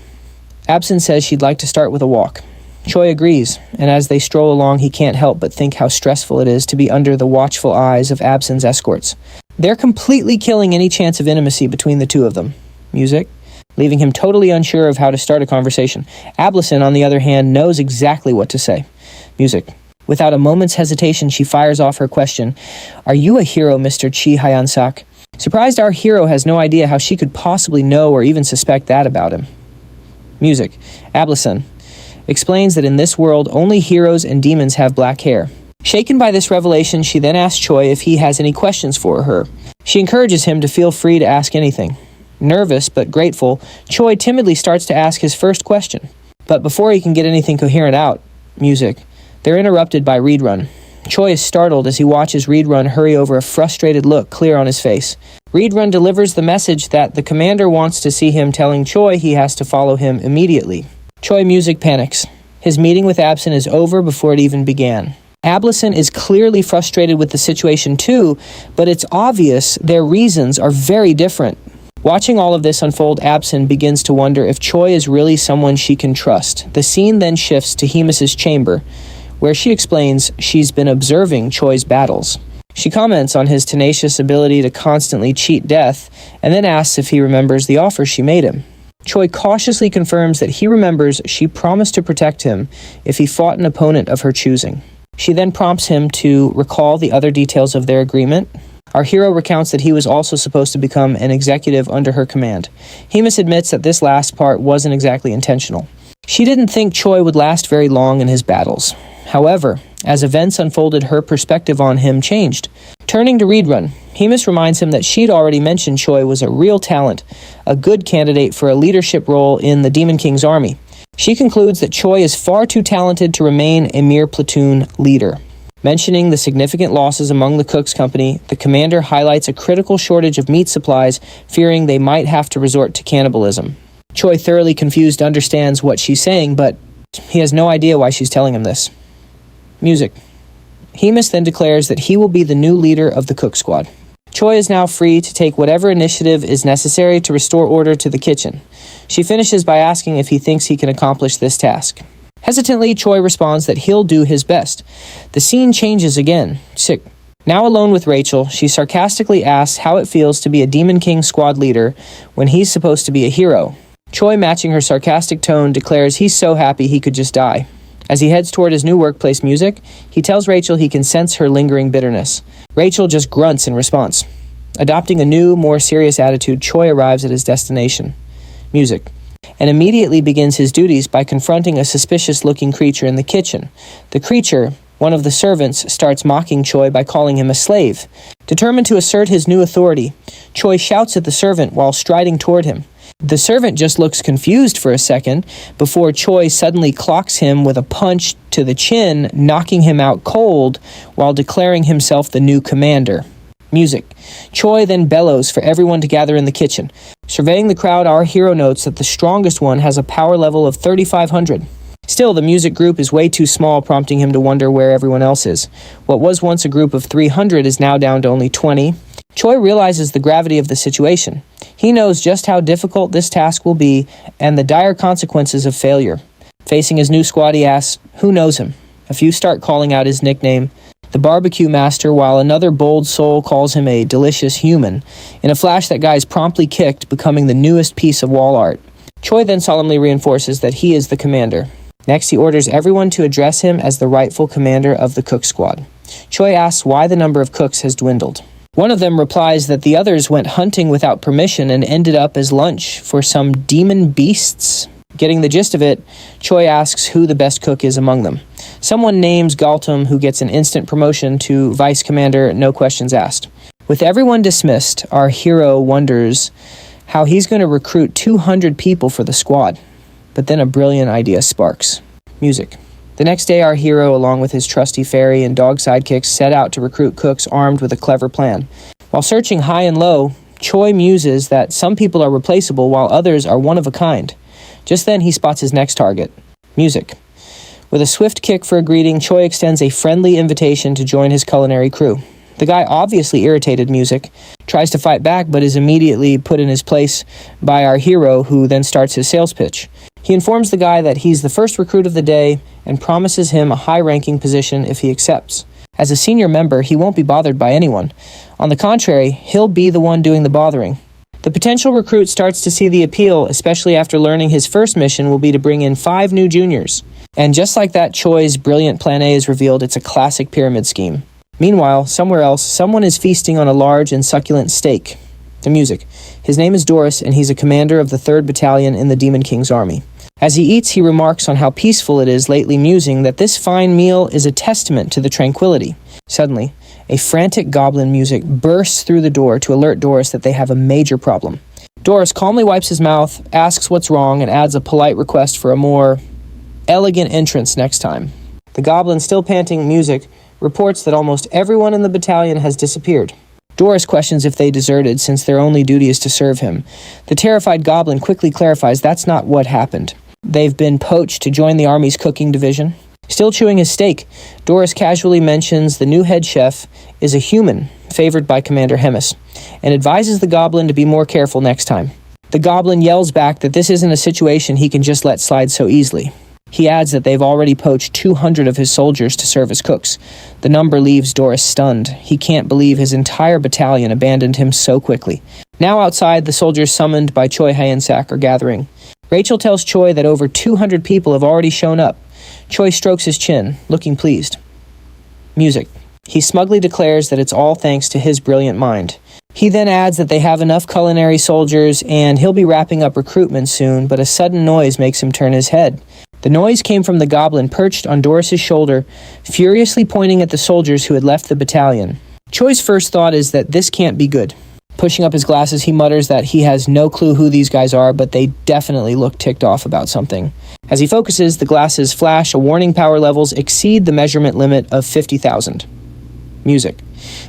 Absin says she'd like to start with a walk. Choi agrees, and as they stroll along, he can't help but think how stressful it is to be under the watchful eyes of Absin's escorts. They're completely killing any chance of intimacy between the two of them. Music, leaving him totally unsure of how to start a conversation. Ablison, on the other hand, knows exactly what to say. Music. Without a moment's hesitation, she fires off her question. Are you a hero, Mr. Chi Hyansak? Surprised, our hero has no idea how she could possibly know or even suspect that about him. Music. Ablison explains that in this world, only heroes and demons have black hair. Shaken by this revelation, she then asks Choi if he has any questions for her. She encourages him to feel free to ask anything. Nervous but grateful, Choi timidly starts to ask his first question. But before he can get anything coherent out, music, they're interrupted by Reedrun. Choi is startled as he watches Reedrun hurry over, a frustrated look clear on his face. Reedrun delivers the message that the commander wants to see him, telling Choi he has to follow him immediately. Choi music panics. His meeting with Absin is over before it even began. Ablison is clearly frustrated with the situation too, but it's obvious their reasons are very different. Watching all of this unfold, Absin begins to wonder if Choi is really someone she can trust. The scene then shifts to Hemus's chamber, where she explains she's been observing Choi's battles. She comments on his tenacious ability to constantly cheat death, and then asks if he remembers the offer she made him. Choi cautiously confirms that he remembers she promised to protect him if he fought an opponent of her choosing. She then prompts him to recall the other details of their agreement. Our hero recounts that he was also supposed to become an executive under her command. Hemus admits that this last part wasn't exactly intentional. She didn't think Choi would last very long in his battles. However, as events unfolded, her perspective on him changed. Turning to Reedrun, Hemus reminds him that she'd already mentioned Choi was a real talent, a good candidate for a leadership role in the Demon King's army. She concludes that Choi is far too talented to remain a mere platoon leader. Mentioning the significant losses among the Cook's company, the commander highlights a critical shortage of meat supplies, fearing they might have to resort to cannibalism. Choi, thoroughly confused, understands what she's saying, but he has no idea why she's telling him this. Music. Hemus then declares that he will be the new leader of the Cook Squad. Choi is now free to take whatever initiative is necessary to restore order to the kitchen. She finishes by asking if he thinks he can accomplish this task. Hesitantly, Choi responds that he'll do his best. The scene changes again. Sick. Now alone with Rachel, she sarcastically asks how it feels to be a Demon King squad leader when he's supposed to be a hero. Choi, matching her sarcastic tone, declares he's so happy he could just die. As he heads toward his new workplace, music, he tells Rachel he can sense her lingering bitterness. Rachel just grunts in response. Adopting a new, more serious attitude, Choi arrives at his destination, music, and immediately begins his duties by confronting a suspicious-looking creature in the kitchen. The creature, one of the servants, starts mocking Choi by calling him a slave. Determined to assert his new authority, Choi shouts at the servant while striding toward him. The servant just looks confused for a second before Choi suddenly clocks him with a punch to the chin, knocking him out cold while declaring himself the new commander. Music. Choi then bellows for everyone to gather in the kitchen. Surveying the crowd, our hero notes that the strongest one has a power level of 3,500. Still, the music group is way too small, prompting him to wonder where everyone else is. What was once a group of 300 is now down to only 20. Choi realizes the gravity of the situation. He knows just how difficult this task will be and the dire consequences of failure. Facing his new squad, he asks, who knows him? A few start calling out his nickname, the barbecue master, while another bold soul calls him a delicious human. In a flash, that guy is promptly kicked, becoming the newest piece of wall art. Choi then solemnly reinforces that he is the commander. Next, he orders everyone to address him as the rightful commander of the cook squad. Choi asks why the number of cooks has dwindled. One of them replies that the others went hunting without permission and ended up as lunch for some demon beasts. Getting the gist of it, Choi asks who the best cook is among them. Someone names Galtum, who gets an instant promotion to vice commander, no questions asked. With everyone dismissed, our hero wonders how he's going to recruit 200 people for the squad. But then a brilliant idea sparks. Music. The next day, our hero, along with his trusty fairy and dog sidekicks, set out to recruit cooks armed with a clever plan. While searching high and low, Choi muses that some people are replaceable while others are one of a kind. Just then, he spots his next target. Music. With a swift kick for a greeting, Choi extends a friendly invitation to join his culinary crew. The guy, obviously irritated Music, tries to fight back but is immediately put in his place by our hero, who then starts his sales pitch. He informs the guy that he's the first recruit of the day and promises him a high-ranking position if he accepts. As a senior member, he won't be bothered by anyone. On the contrary, he'll be the one doing the bothering. The potential recruit starts to see the appeal, especially after learning his first mission will be to bring in 5 new juniors. And just like that, Choi's brilliant Plan A is revealed. It's a classic pyramid scheme. Meanwhile, somewhere else, someone is feasting on a large and succulent steak. The music. His name is Doris, and he's a commander of the 3rd Battalion in the Demon King's army. As he eats, he remarks on how peaceful it is, lately musing that this fine meal is a testament to the tranquility. Suddenly, a frantic goblin music bursts through the door to alert Doris that they have a major problem. Doris calmly wipes his mouth, asks what's wrong, and adds a polite request for a more elegant entrance next time. The goblin, still panting music, reports that almost everyone in the battalion has disappeared. Doris questions if they deserted, since their only duty is to serve him. The terrified goblin quickly clarifies that's not what happened. They've been poached to join the army's cooking division. Still chewing his steak, Doris casually mentions the new head chef is a human, favored by Commander Hemis, and advises the goblin to be more careful next time. The goblin yells back that this isn't a situation he can just let slide so easily. He adds that they've already poached 200 of his soldiers to serve as cooks. The number leaves Doris stunned. He can't believe his entire battalion abandoned him so quickly. Now outside, the soldiers summoned by Choi Hae-in-sak are gathering. Rachel tells Choi that over 200 people have already shown up. Choi strokes his chin, looking pleased. Music. He smugly declares that it's all thanks to his brilliant mind. He then adds that they have enough culinary soldiers and he'll be wrapping up recruitment soon, but a sudden noise makes him turn his head. The noise came from the goblin perched on Doris's shoulder, furiously pointing at the soldiers who had left the battalion. Choi's first thought is that this can't be good. Pushing up his glasses, he mutters that he has no clue who these guys are, but they definitely look ticked off about something. As he focuses, the glasses flash. A warning power levels exceed the measurement limit of 50,000. Music.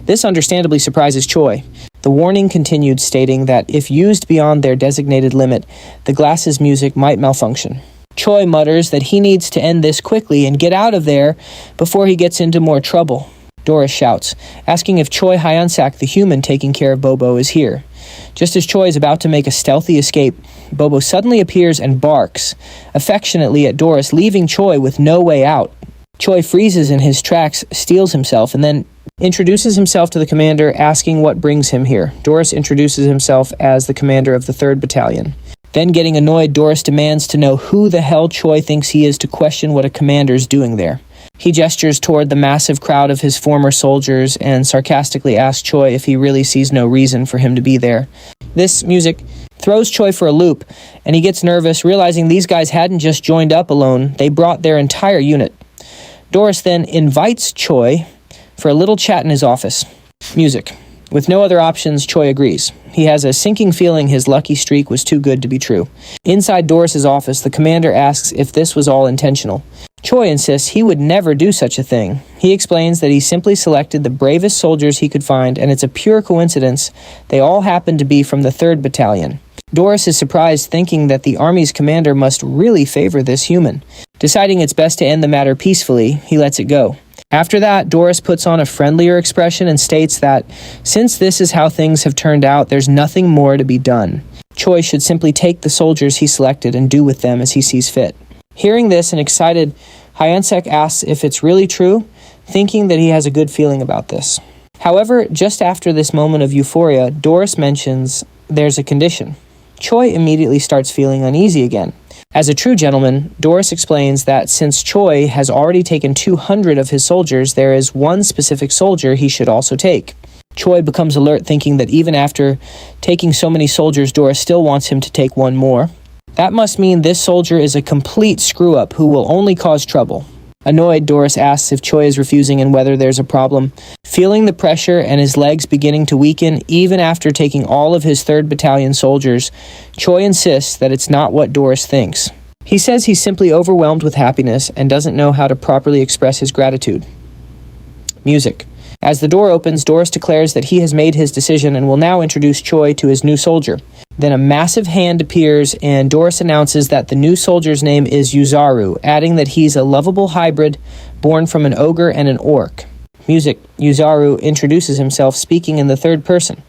This understandably surprises Choi. The warning continued, stating that if used beyond their designated limit, the glasses' music might malfunction. Choi mutters that he needs to end this quickly and get out of there before he gets into more trouble. Doris shouts, asking if Choi Hae-in-sak, the human taking care of Bobo, is here. Just as Choi is about to make a stealthy escape, Bobo suddenly appears and barks affectionately at Doris, leaving Choi with no way out. Choi freezes in his tracks, steels himself, and then introduces himself to the commander, asking what brings him here. Doris introduces himself as the commander of the 3rd Battalion. Then, getting annoyed, Doris demands to know who the hell Choi thinks he is to question what a commander's doing there. He gestures toward the massive crowd of his former soldiers and sarcastically asks Choi if he really sees no reason for him to be there. This music throws Choi for a loop, and he gets nervous, realizing these guys hadn't just joined up alone, they brought their entire unit. Doris then invites Choi for a little chat in his office. Music. With no other options, Choi agrees. He has a sinking feeling his lucky streak was too good to be true. Inside Doris's office, the commander asks if this was all intentional. Choi insists he would never do such a thing. He explains that he simply selected the bravest soldiers he could find, and it's a pure coincidence they all happen to be from the 3rd Battalion. Doris is surprised, thinking that the army's commander must really favor this human. Deciding it's best to end the matter peacefully, he lets it go. After that, Doris puts on a friendlier expression and states that, since this is how things have turned out, there's nothing more to be done. Choi should simply take the soldiers he selected and do with them as he sees fit. Hearing this, an excited Hyunsuk asks if it's really true, thinking that he has a good feeling about this. However, just after this moment of euphoria, Doris mentions there's a condition. Choi immediately starts feeling uneasy again. As a true gentleman, Doris explains that since Choi has already taken 200 of his soldiers, there is one specific soldier he should also take. Choi becomes alert, thinking that even after taking so many soldiers, Doris still wants him to take one more. That must mean this soldier is a complete screw-up who will only cause trouble. Annoyed, Doris asks if Choi is refusing and whether there's a problem. Feeling the pressure and his legs beginning to weaken, even after taking all of his 3rd Battalion soldiers, Choi insists that it's not what Doris thinks. He says he's simply overwhelmed with happiness and doesn't know how to properly express his gratitude. Music. As the door opens, Doris declares that he has made his decision and will now introduce Choi to his new soldier. Then a massive hand appears and Doris announces that the new soldier's name is Yuzaru, adding that he's a lovable hybrid born from an ogre and an orc. Music. Yuzaru introduces himself, speaking in the 3rd person.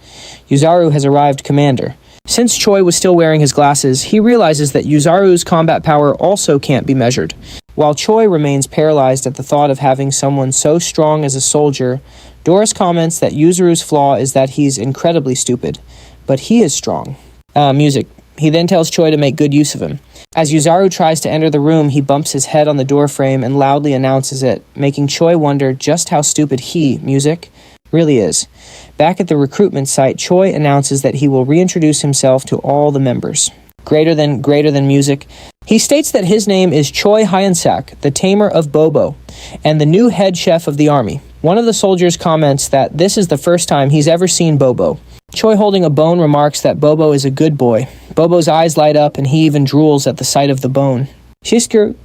Yuzaru has arrived, Commander. Since Choi was still wearing his glasses, he realizes that Yuzaru's combat power also can't be measured. While Choi remains paralyzed at the thought of having someone so strong as a soldier, Doris comments that Yuzaru's flaw is that he's incredibly stupid, but he is strong. Music. He then tells Choi to make good use of him. As Yuzaru tries to enter the room, he bumps his head on the doorframe and loudly announces it, making Choi wonder just how stupid he, Music, really is. Back at the recruitment site, Choi announces that he will reintroduce himself to all the members. Greater than Music. He states that his name is Choi Hyunsuk, the tamer of Bobo, and the new head chef of the army. One of the soldiers comments that this is the first time he's ever seen Bobo. Choi, holding a bone, remarks that Bobo is a good boy. Bobo's eyes light up and he even drools at the sight of the bone. Shiskuru.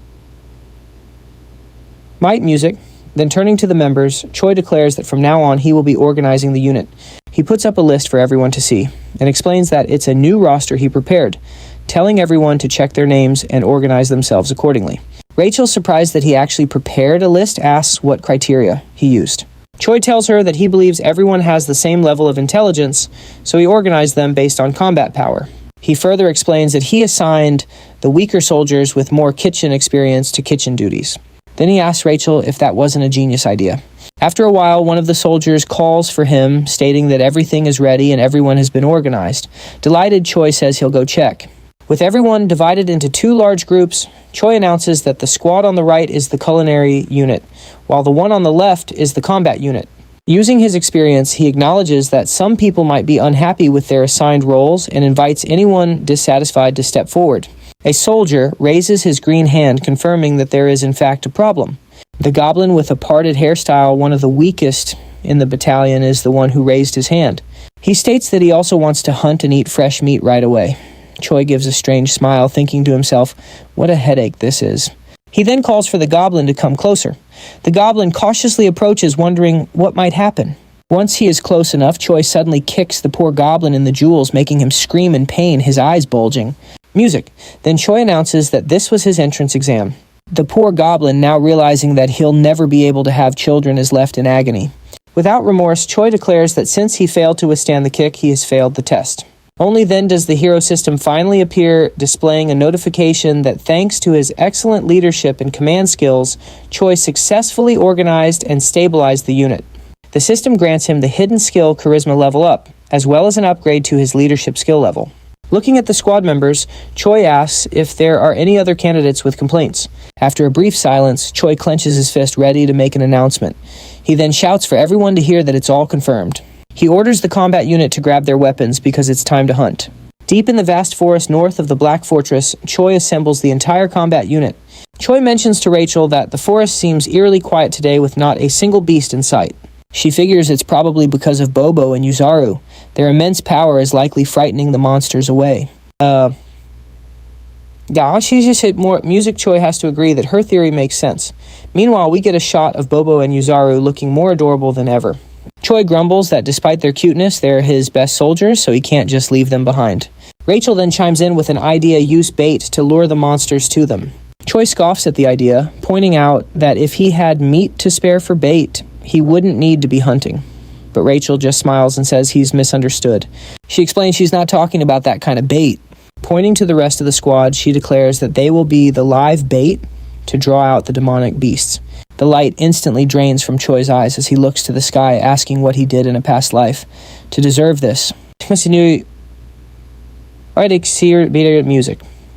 Might Music. Then turning to the members, Choi declares that from now on he will be organizing the unit. He puts up a list for everyone to see and explains that it's a new roster he prepared, telling everyone to check their names and organize themselves accordingly. Rachel, surprised that he actually prepared a list, asks what criteria he used. Choi tells her that he believes everyone has the same level of intelligence, so he organized them based on combat power. He further explains that he assigned the weaker soldiers with more kitchen experience to kitchen duties. Then he asks Rachel if that wasn't a genius idea. After a while, one of the soldiers calls for him, stating that everything is ready and everyone has been organized. Delighted, Choi says he'll go check. With everyone divided into 2 large groups, Choi announces that the squad on the right is the culinary unit, while the one on the left is the combat unit. Using his experience, he acknowledges that some people might be unhappy with their assigned roles and invites anyone dissatisfied to step forward. A soldier raises his green hand, confirming that there is in fact a problem. The goblin with a parted hairstyle, one of the weakest in the battalion, is the one who raised his hand. He states that he also wants to hunt and eat fresh meat right away. Choi gives a strange smile, thinking to himself, what a headache this is. He then calls for the goblin to come closer. The goblin cautiously approaches, wondering what might happen. Once he is close enough, Choi suddenly kicks the poor goblin in the jewels, making him scream in pain, his eyes bulging. Music. Then Choi announces that this was his entrance exam. The poor goblin, now realizing that he'll never be able to have children, is left in agony. Without remorse, Choi declares that since he failed to withstand the kick, he has failed the test. Only then does the hero system finally appear, displaying a notification that thanks to his excellent leadership and command skills, Choi successfully organized and stabilized the unit. The system grants him the hidden skill Charisma level up, as well as an upgrade to his leadership skill level. Looking at the squad members, Choi asks if there are any other candidates with complaints. After a brief silence, Choi clenches his fist, ready to make an announcement. He then shouts for everyone to hear that it's all confirmed. He orders the combat unit to grab their weapons because it's time to hunt. Deep in the vast forest north of the Black Fortress, Choi assembles the entire combat unit. Choi mentions to Rachel that the forest seems eerily quiet today with not a single beast in sight. She figures it's probably because of Bobo and Yuzaru. Their immense power is likely frightening the monsters away. She just hit more music. Choi has to agree that her theory makes sense. Meanwhile, we get a shot of Bobo and Yuzaru looking more adorable than ever. Choi grumbles that despite their cuteness, they're his best soldiers, so he can't just leave them behind. Rachel then chimes in with an idea: use bait to lure the monsters to them. Choi scoffs at the idea, pointing out that if he had meat to spare for bait, he wouldn't need to be hunting. But Rachel just smiles and says he's misunderstood. She explains she's not talking about that kind of bait. Pointing to the rest of the squad, she declares that they will be the live bait to draw out the demonic beasts. The light instantly drains from Choi's eyes as he looks to the sky, asking what he did in a past life to deserve this. Music.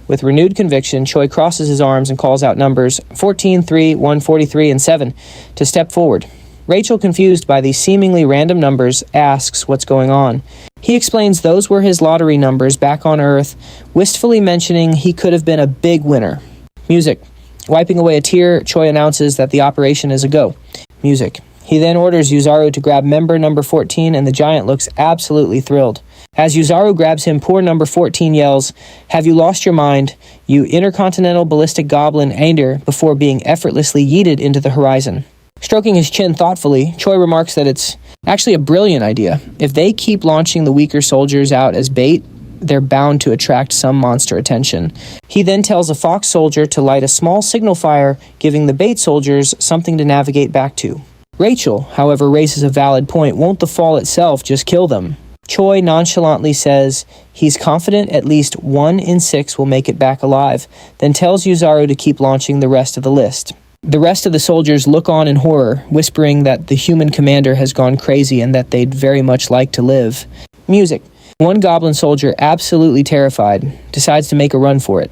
With renewed conviction, Choi crosses his arms and calls out numbers 14, 3, 143, and 7 to step forward. Rachel, confused by these seemingly random numbers, asks what's going on. He explains those were his lottery numbers back on Earth, wistfully mentioning he could have been a big winner. Music. Wiping away a tear, Choi announces that the operation is a go. Music. He then orders Yuzaru to grab member number 14, and the giant looks absolutely thrilled. As Yuzaru grabs him, poor number 14 yells, "Have you lost your mind, you intercontinental ballistic goblin Ander," before being effortlessly yeeted into the horizon. Stroking his chin thoughtfully, Choi remarks that it's actually a brilliant idea. If they keep launching the weaker soldiers out as bait, they're bound to attract some monster attention. He then tells a fox soldier to light a small signal fire, giving the bait soldiers something to navigate back to. Rachel, however, raises a valid point. Won't the fall itself just kill them? Choi nonchalantly says he's confident at least 1 in 6 will make it back alive, then tells Yuzaru to keep launching the rest of the list. The rest of the soldiers look on in horror, whispering that the human commander has gone crazy and that they'd very much like to live. Music. One goblin soldier, absolutely terrified, decides to make a run for it.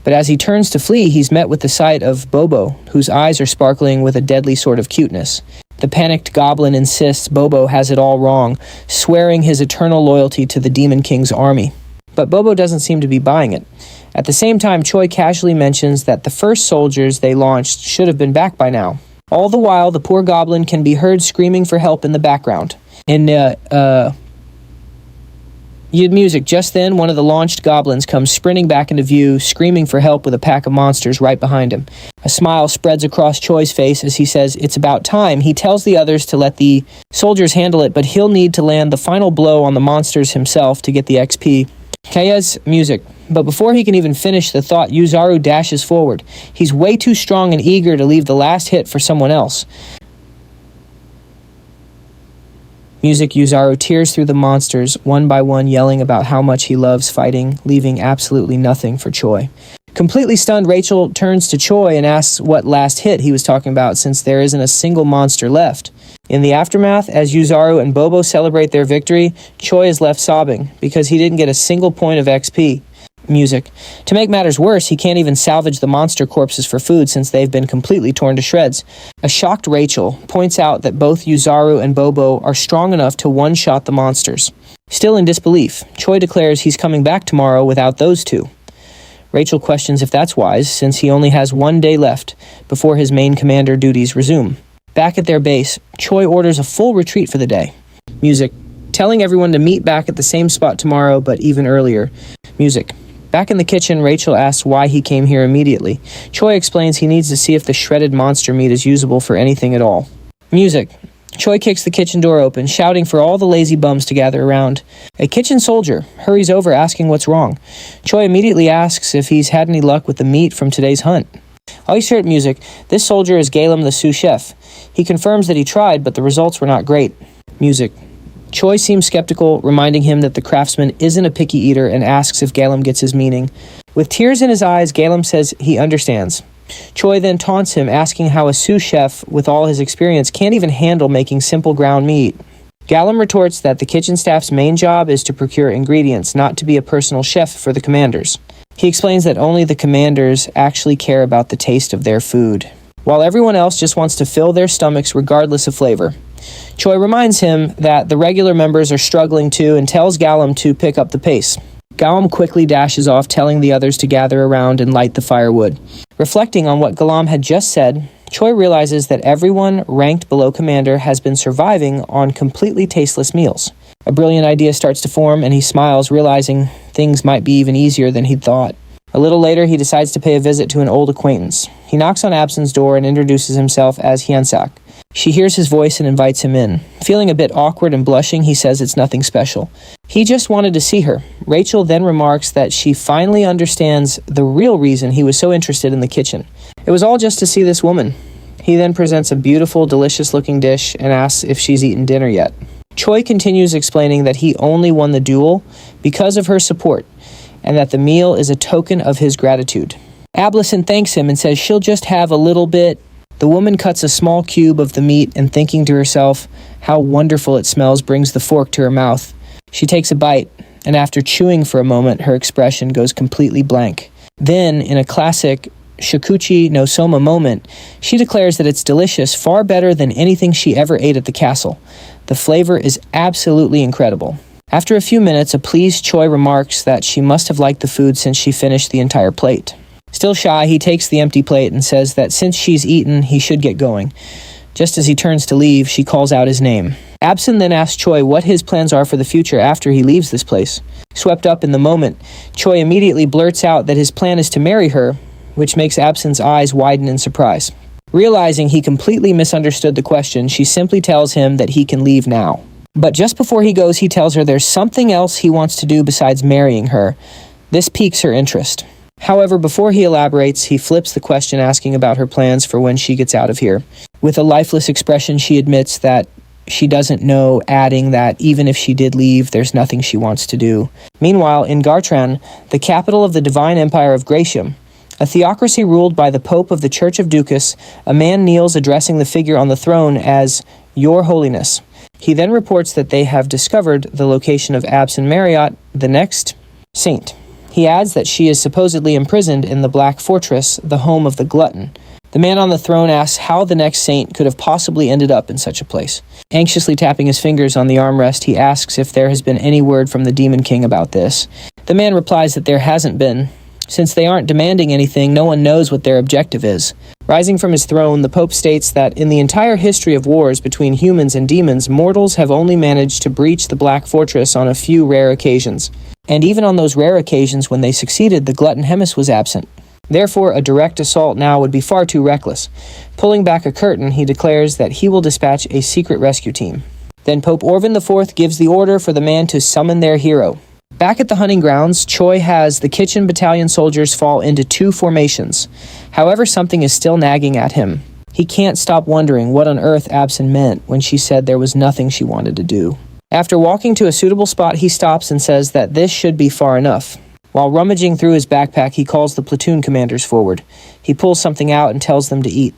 But as he turns to flee, he's met with the sight of Bobo, whose eyes are sparkling with a deadly sort of cuteness. The panicked goblin insists Bobo has it all wrong, swearing his eternal loyalty to the Demon King's army. But Bobo doesn't seem to be buying it. At the same time, Choi casually mentions that the first soldiers they launched should have been back by now. All the while, the poor goblin can be heard screaming for help in the background. Music. Just then, one of the launched goblins comes sprinting back into view, screaming for help with a pack of monsters right behind him. A smile spreads across Choi's face as he says it's about time. He tells the others to let the soldiers handle it, but he'll need to land the final blow on the monsters himself to get the XP. Kaya's music. But before he can even finish the thought, Yuzaru dashes forward. He's way too strong and eager to leave the last hit for someone else. Music. Yuzaru tears through the monsters, one by one, yelling about how much he loves fighting, leaving absolutely nothing for Choi. Completely stunned, Rachel turns to Choi and asks what last hit he was talking about, since there isn't a single monster left. In the aftermath, as Yuzaru and Bobo celebrate their victory, Choi is left sobbing because he didn't get a single point of XP. Music. To make matters worse, he can't even salvage the monster corpses for food since they've been completely torn to shreds. A shocked Rachel points out that both Yuzaru and Bobo are strong enough to one-shot the monsters. Still in disbelief, Choi declares he's coming back tomorrow without those two. Rachel questions if that's wise, since he only has 1 day left before his main commander duties resume. Back at their base, Choi orders a full retreat for the day. Music. Telling everyone to meet back at the same spot tomorrow, but even earlier. Music. Back in the kitchen, Rachel asks why he came here immediately. Choi explains he needs to see if the shredded monster meat is usable for anything at all. Music. Choi kicks the kitchen door open, shouting for all the lazy bums to gather around. A kitchen soldier hurries over asking what's wrong. Choi immediately asks if he's had any luck with the meat from today's hunt. All you hear at music, this soldier is Galem the sous chef. He confirms that he tried, but the results were not great. Music. Choi seems skeptical, reminding him that the craftsman isn't a picky eater and asks if Galem gets his meaning. With tears in his eyes, Galem says he understands. Choi then taunts him, asking how a sous chef, with all his experience, can't even handle making simple ground meat. Galem retorts that the kitchen staff's main job is to procure ingredients, not to be a personal chef for the commanders. He explains that only the commanders actually care about the taste of their food, while everyone else just wants to fill their stomachs regardless of flavor. Choi reminds him that the regular members are struggling too and tells Galem to pick up the pace. Galem quickly dashes off, telling the others to gather around and light the firewood. Reflecting on what Galem had just said, Choi realizes that everyone ranked below commander has been surviving on completely tasteless meals. A brilliant idea starts to form, and he smiles, realizing things might be even easier than he'd thought. A little later, he decides to pay a visit to an old acquaintance. He knocks on Absen's door and introduces himself as Hyunsak. She hears his voice and invites him in. Feeling a bit awkward and blushing, he says it's nothing special. He just wanted to see her. Rachel then remarks that she finally understands the real reason he was so interested in the kitchen. It was all just to see this woman. He then presents a beautiful, delicious-looking dish and asks if she's eaten dinner yet. Choi continues explaining that he only won the duel because of her support, and that the meal is a token of his gratitude. Ablison thanks him and says she'll just have a little bit. The woman cuts a small cube of the meat and, thinking to herself how wonderful it smells, brings the fork to her mouth. She takes a bite, and after chewing for a moment, her expression goes completely blank. Then, in a classic Shikuchi no Soma moment, she declares that it's delicious, far better than anything she ever ate at the castle. The flavor is absolutely incredible. After a few minutes, a pleased Choi remarks that she must have liked the food since she finished the entire plate. Still shy, he takes the empty plate and says that since she's eaten, he should get going. Just as he turns to leave, she calls out his name. Absin then asks Choi what his plans are for the future after he leaves this place. Swept up in the moment, Choi immediately blurts out that his plan is to marry her, which makes Absin's eyes widen in surprise. Realizing he completely misunderstood the question, she simply tells him that he can leave now. But just before he goes, he tells her there's something else he wants to do besides marrying her. This piques her interest. However, before he elaborates, he flips the question, asking about her plans for when she gets out of here. With a lifeless expression, she admits that she doesn't know, adding that even if she did leave, there's nothing she wants to do. Meanwhile, in Gartran, the capital of the divine empire of Gratium, a theocracy ruled by the Pope of the Church of Ducas, a man kneels addressing the figure on the throne as Your Holiness. He then reports that they have discovered the location of Absin Marriott, the next saint. He adds that she is supposedly imprisoned in the Black Fortress, the home of the glutton. The man on the throne asks how the next saint could have possibly ended up in such a place. Anxiously tapping his fingers on the armrest, he asks if there has been any word from the Demon King about this. The man replies that there hasn't been. Since they aren't demanding anything, no one knows what their objective is. Rising from his throne, the Pope states that in the entire history of wars between humans and demons, mortals have only managed to breach the Black Fortress on a few rare occasions. And even on those rare occasions when they succeeded, the glutton Hemis was absent. Therefore, a direct assault now would be far too reckless. Pulling back a curtain, he declares that he will dispatch a secret rescue team. Then Pope Orvan IV gives the order for the man to summon their hero. Back at the hunting grounds, Choi has the kitchen battalion soldiers fall into two formations. However, something is still nagging at him. He can't stop wondering what on earth Absin meant when she said there was nothing she wanted to do. After walking to a suitable spot, he stops and says that this should be far enough. While rummaging through his backpack, he calls the platoon commanders forward. He pulls something out and tells them to eat.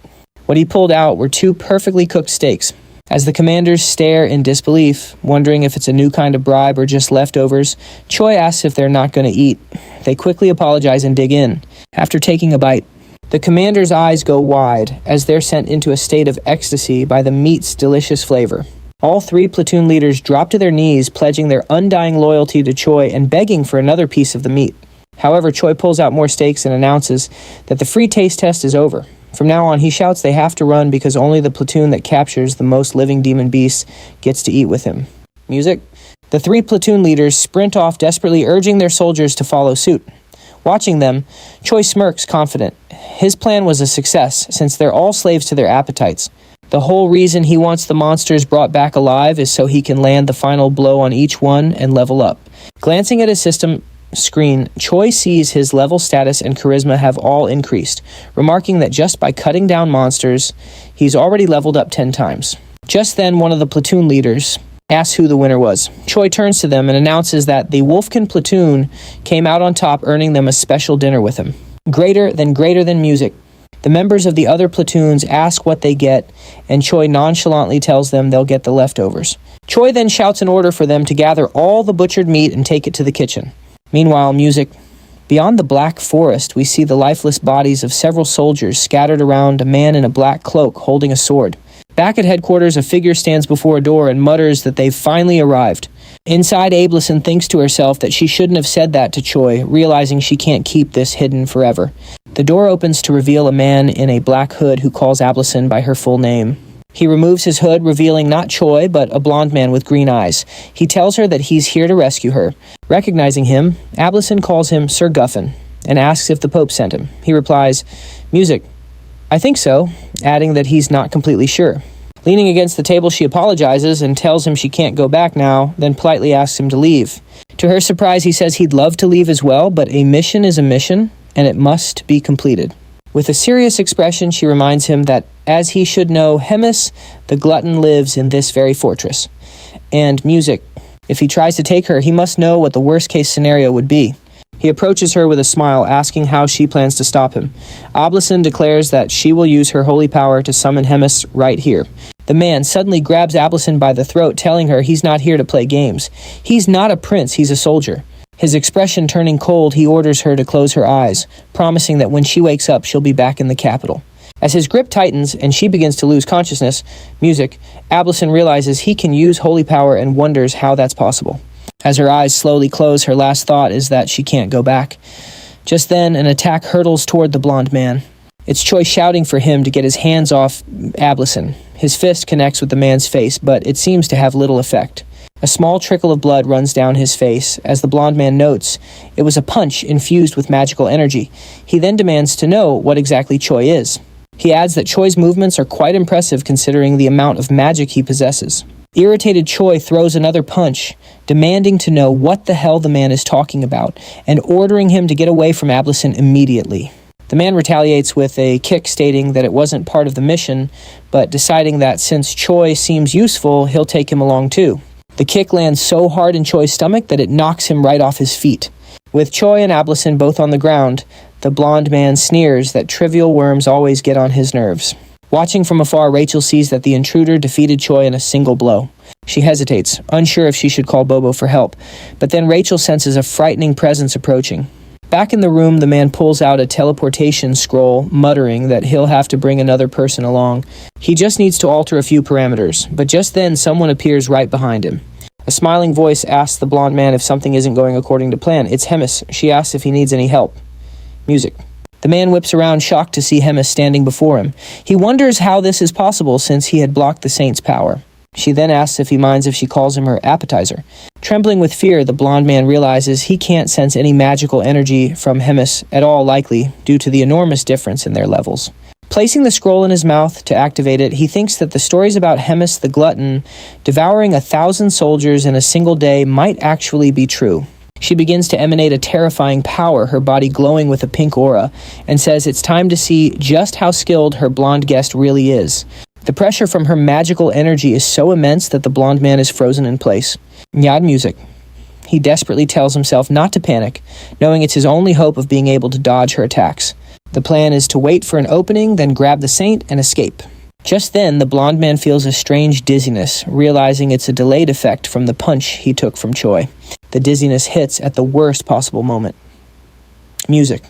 What he pulled out were two perfectly cooked steaks. As the commanders stare in disbelief, wondering if it's a new kind of bribe or just leftovers, Choi asks if they're not going to eat. They quickly apologize and dig in. After taking a bite, the commanders' eyes go wide as they're sent into a state of ecstasy by the meat's delicious flavor. All three platoon leaders drop to their knees, pledging their undying loyalty to Choi and begging for another piece of the meat. However, Choi pulls out more steaks and announces that the free taste test is over. From now on, he shouts they have to run because only the platoon that captures the most living demon beasts gets to eat with him. Music? The three platoon leaders sprint off, desperately urging their soldiers to follow suit. Watching them, Choi smirks, confident. His plan was a success, since they're all slaves to their appetites. The whole reason he wants the monsters brought back alive is so he can land the final blow on each one and level up. Glancing at his system screen, Choi sees his level status and charisma have all increased, remarking that just by cutting down monsters, he's already leveled up 10 times. Just then, one of the platoon leaders asks who the winner was. Choi turns to them and announces that the Wolfkin platoon came out on top, earning them a special dinner with him. Greater than music. The members of the other platoons ask what they get, and Choi nonchalantly tells them they'll get the leftovers. Choi then shouts an order for them to gather all the butchered meat and take it to the kitchen. Meanwhile, music. Beyond the black forest, we see the lifeless bodies of several soldiers scattered around a man in a black cloak holding a sword. Back at headquarters, a figure stands before a door and mutters that they've finally arrived. Inside, Ablison thinks to herself that she shouldn't have said that to Choi, realizing she can't keep this hidden forever. The door opens to reveal a man in a black hood who calls Ablison by her full name. He removes his hood, revealing not Choi, but a blonde man with green eyes. He tells her that he's here to rescue her. Recognizing him, Ablison calls him Sir Guffin and asks if the Pope sent him. He replies, "Music, I think so," adding that he's not completely sure. Leaning against the table, she apologizes and tells him she can't go back now, then politely asks him to leave. To her surprise, he says he'd love to leave as well, but a mission is a mission, and it must be completed. With a serious expression, she reminds him that, as he should know, Hemis, the glutton, lives in this very fortress. And music. If he tries to take her, he must know what the worst-case scenario would be. He approaches her with a smile, asking how she plans to stop him. Ablason declares that she will use her holy power to summon Hemis right here. The man suddenly grabs Ablason by the throat, telling her he's not here to play games. He's not a prince, he's a soldier. His expression turning cold, he orders her to close her eyes, promising that when she wakes up, she'll be back in the capital. As his grip tightens and she begins to lose consciousness, music, Ablason realizes he can use holy power and wonders how that's possible. As her eyes slowly close, her last thought is that she can't go back. Just then, an attack hurtles toward the blonde man. It's Choi shouting for him to get his hands off Ablason. His fist connects with the man's face, but it seems to have little effect. A small trickle of blood runs down his face. As the blonde man notes, it was a punch infused with magical energy. He then demands to know what exactly Choi is. He adds that Choi's movements are quite impressive considering the amount of magic he possesses. Irritated Choi throws another punch, demanding to know what the hell the man is talking about, and ordering him to get away from Ablason immediately. The man retaliates with a kick stating that it wasn't part of the mission, but deciding that since Choi seems useful, he'll take him along too. The kick lands so hard in Choi's stomach that it knocks him right off his feet. With Choi and Ablason both on the ground, the blonde man sneers that trivial worms always get on his nerves. Watching from afar, Rachel sees that the intruder defeated Choi in a single blow. She hesitates, unsure if she should call Bobo for help, but then Rachel senses a frightening presence approaching. Back in the room, the man pulls out a teleportation scroll, muttering that he'll have to bring another person along. He just needs to alter a few parameters, but just then someone appears right behind him. A smiling voice asks the blonde man if something isn't going according to plan. It's Hemis. She asks if he needs any help. Music. The man whips around, shocked to see Hemis standing before him. He wonders how this is possible since he had blocked the saint's power. She then asks if he minds if she calls him her appetizer. Trembling with fear, the blonde man realizes he can't sense any magical energy from Hemis at all, likely due to the enormous difference in their levels. Placing the scroll in his mouth to activate it, he thinks that the stories about Hemis the glutton devouring 1,000 soldiers in a single day might actually be true. She begins to emanate a terrifying power, her body glowing with a pink aura, and says it's time to see just how skilled her blonde guest really is. The pressure from her magical energy is so immense that the blonde man is frozen in place. Nyad music. He desperately tells himself not to panic, knowing it's his only hope of being able to dodge her attacks. The plan is to wait for an opening, then grab the saint and escape. Just then, the blonde man feels a strange dizziness, realizing it's a delayed effect from the punch he took from Choi. The dizziness hits at the worst possible moment. Music.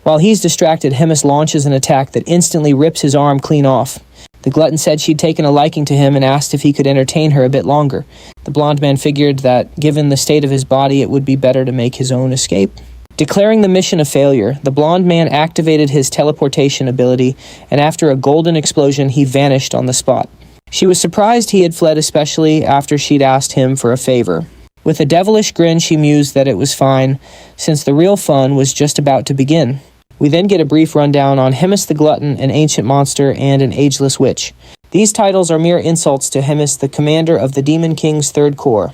While he's distracted, Hemis launches an attack that instantly rips his arm clean off. The glutton said she'd taken a liking to him and asked if he could entertain her a bit longer. The blonde man figured that, given the state of his body, it would be better to make his own escape. Declaring the mission a failure, the blonde man activated his teleportation ability, and after a golden explosion, he vanished on the spot. She was surprised he had fled, especially after she'd asked him for a favor. With a devilish grin, she mused that it was fine, since the real fun was just about to begin. We then get a brief rundown on Hemis the Glutton, an ancient monster, and an ageless witch. These titles are mere insults to Hemis, the commander of the Demon King's Third Corps.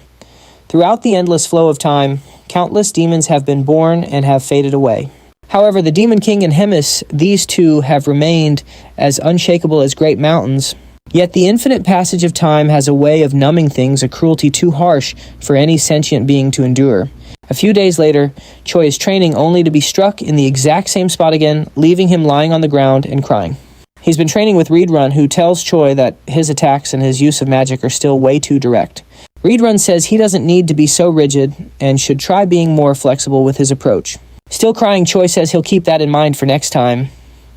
Throughout the endless flow of time, countless demons have been born and have faded away. However, the Demon King and Hemis, these two have remained as unshakable as great mountains. Yet the infinite passage of time has a way of numbing things, a cruelty too harsh for any sentient being to endure. A few days later, Choi is training only to be struck in the exact same spot again, leaving him lying on the ground and crying. He's been training with Reedrun, who tells Choi that his attacks and his use of magic are still way too direct. Reedrun says he doesn't need to be so rigid and should try being more flexible with his approach. Still crying, Choi says he'll keep that in mind for next time.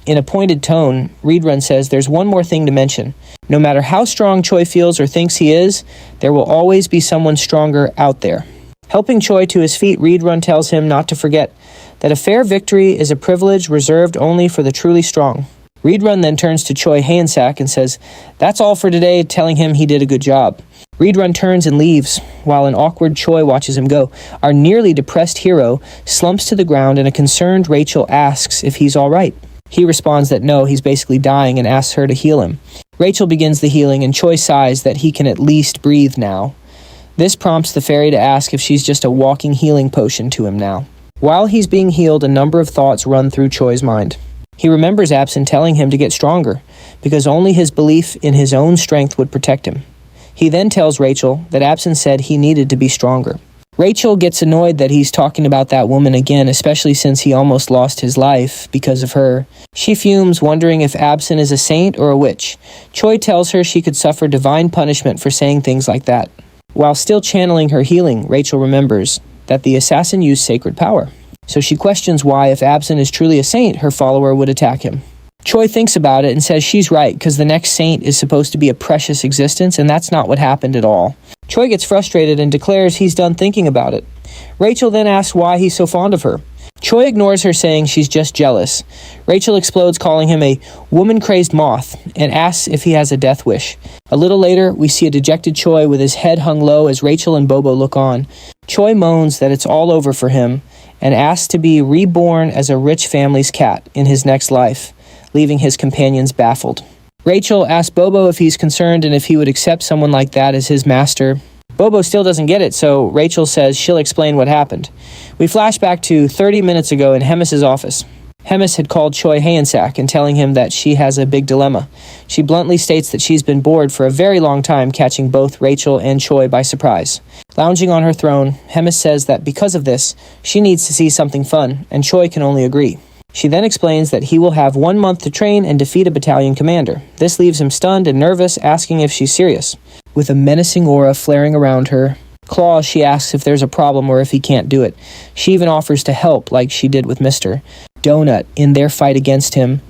In a pointed tone, Reedrun says there's one more thing to mention. No matter how strong Choi feels or thinks he is, there will always be someone stronger out there. Helping Choi to his feet, Reedrun tells him not to forget that a fair victory is a privilege reserved only for the truly strong. Reedrun then turns to Choi Hayensak and says, "That's all for today," telling him he did a good job. Reedrun turns and leaves, while an awkward Choi watches him go. Our nearly depressed hero slumps to the ground, and a concerned Rachel asks if he's all right. He responds that no, he's basically dying, and asks her to heal him. Rachel begins the healing, and Choi sighs that he can at least breathe now. This prompts the fairy to ask if she's just a walking healing potion to him now. While he's being healed, a number of thoughts run through Choi's mind. He remembers Absen telling him to get stronger, because only his belief in his own strength would protect him. He then tells Rachel that Absen said he needed to be stronger. Rachel gets annoyed that he's talking about that woman again, especially since he almost lost his life because of her. She fumes, wondering if Absen is a saint or a witch. Choi tells her she could suffer divine punishment for saying things like that. While still channeling her healing, Rachel remembers that the assassin used sacred power. So she questions why, if Absen is truly a saint, her follower would attack him. Choi thinks about it and says she's right, because the next saint is supposed to be a precious existence, and that's not what happened at all. Choi gets frustrated and declares he's done thinking about it. Rachel then asks why he's so fond of her. Choi ignores her, saying she's just jealous. Rachel explodes, calling him a woman-crazed moth, and asks if he has a death wish. A little later, we see a dejected Choi with his head hung low as Rachel and Bobo look on. Choi moans that it's all over for him, and asks to be reborn as a rich family's cat in his next life, leaving his companions baffled. Rachel asks Bobo if he's concerned and if he would accept someone like that as his master. Bobo still doesn't get it, so Rachel says she'll explain what happened. We flash back to 30 minutes ago in Hemis's office. Hemis had called Choi Hayensak and telling him that she has a big dilemma. She bluntly states that she's been bored for a very long time, catching both Rachel and Choi by surprise. Lounging on her throne, Hemis says that because of this, she needs to see something fun, and Choi can only agree. She then explains that he will have 1 month to train and defeat a battalion commander. This leaves him stunned and nervous, asking if she's serious. With a menacing aura flaring around her claws, she asks if there's a problem or if he can't do it. She even offers to help, like she did with Mr. Donut in their fight against him.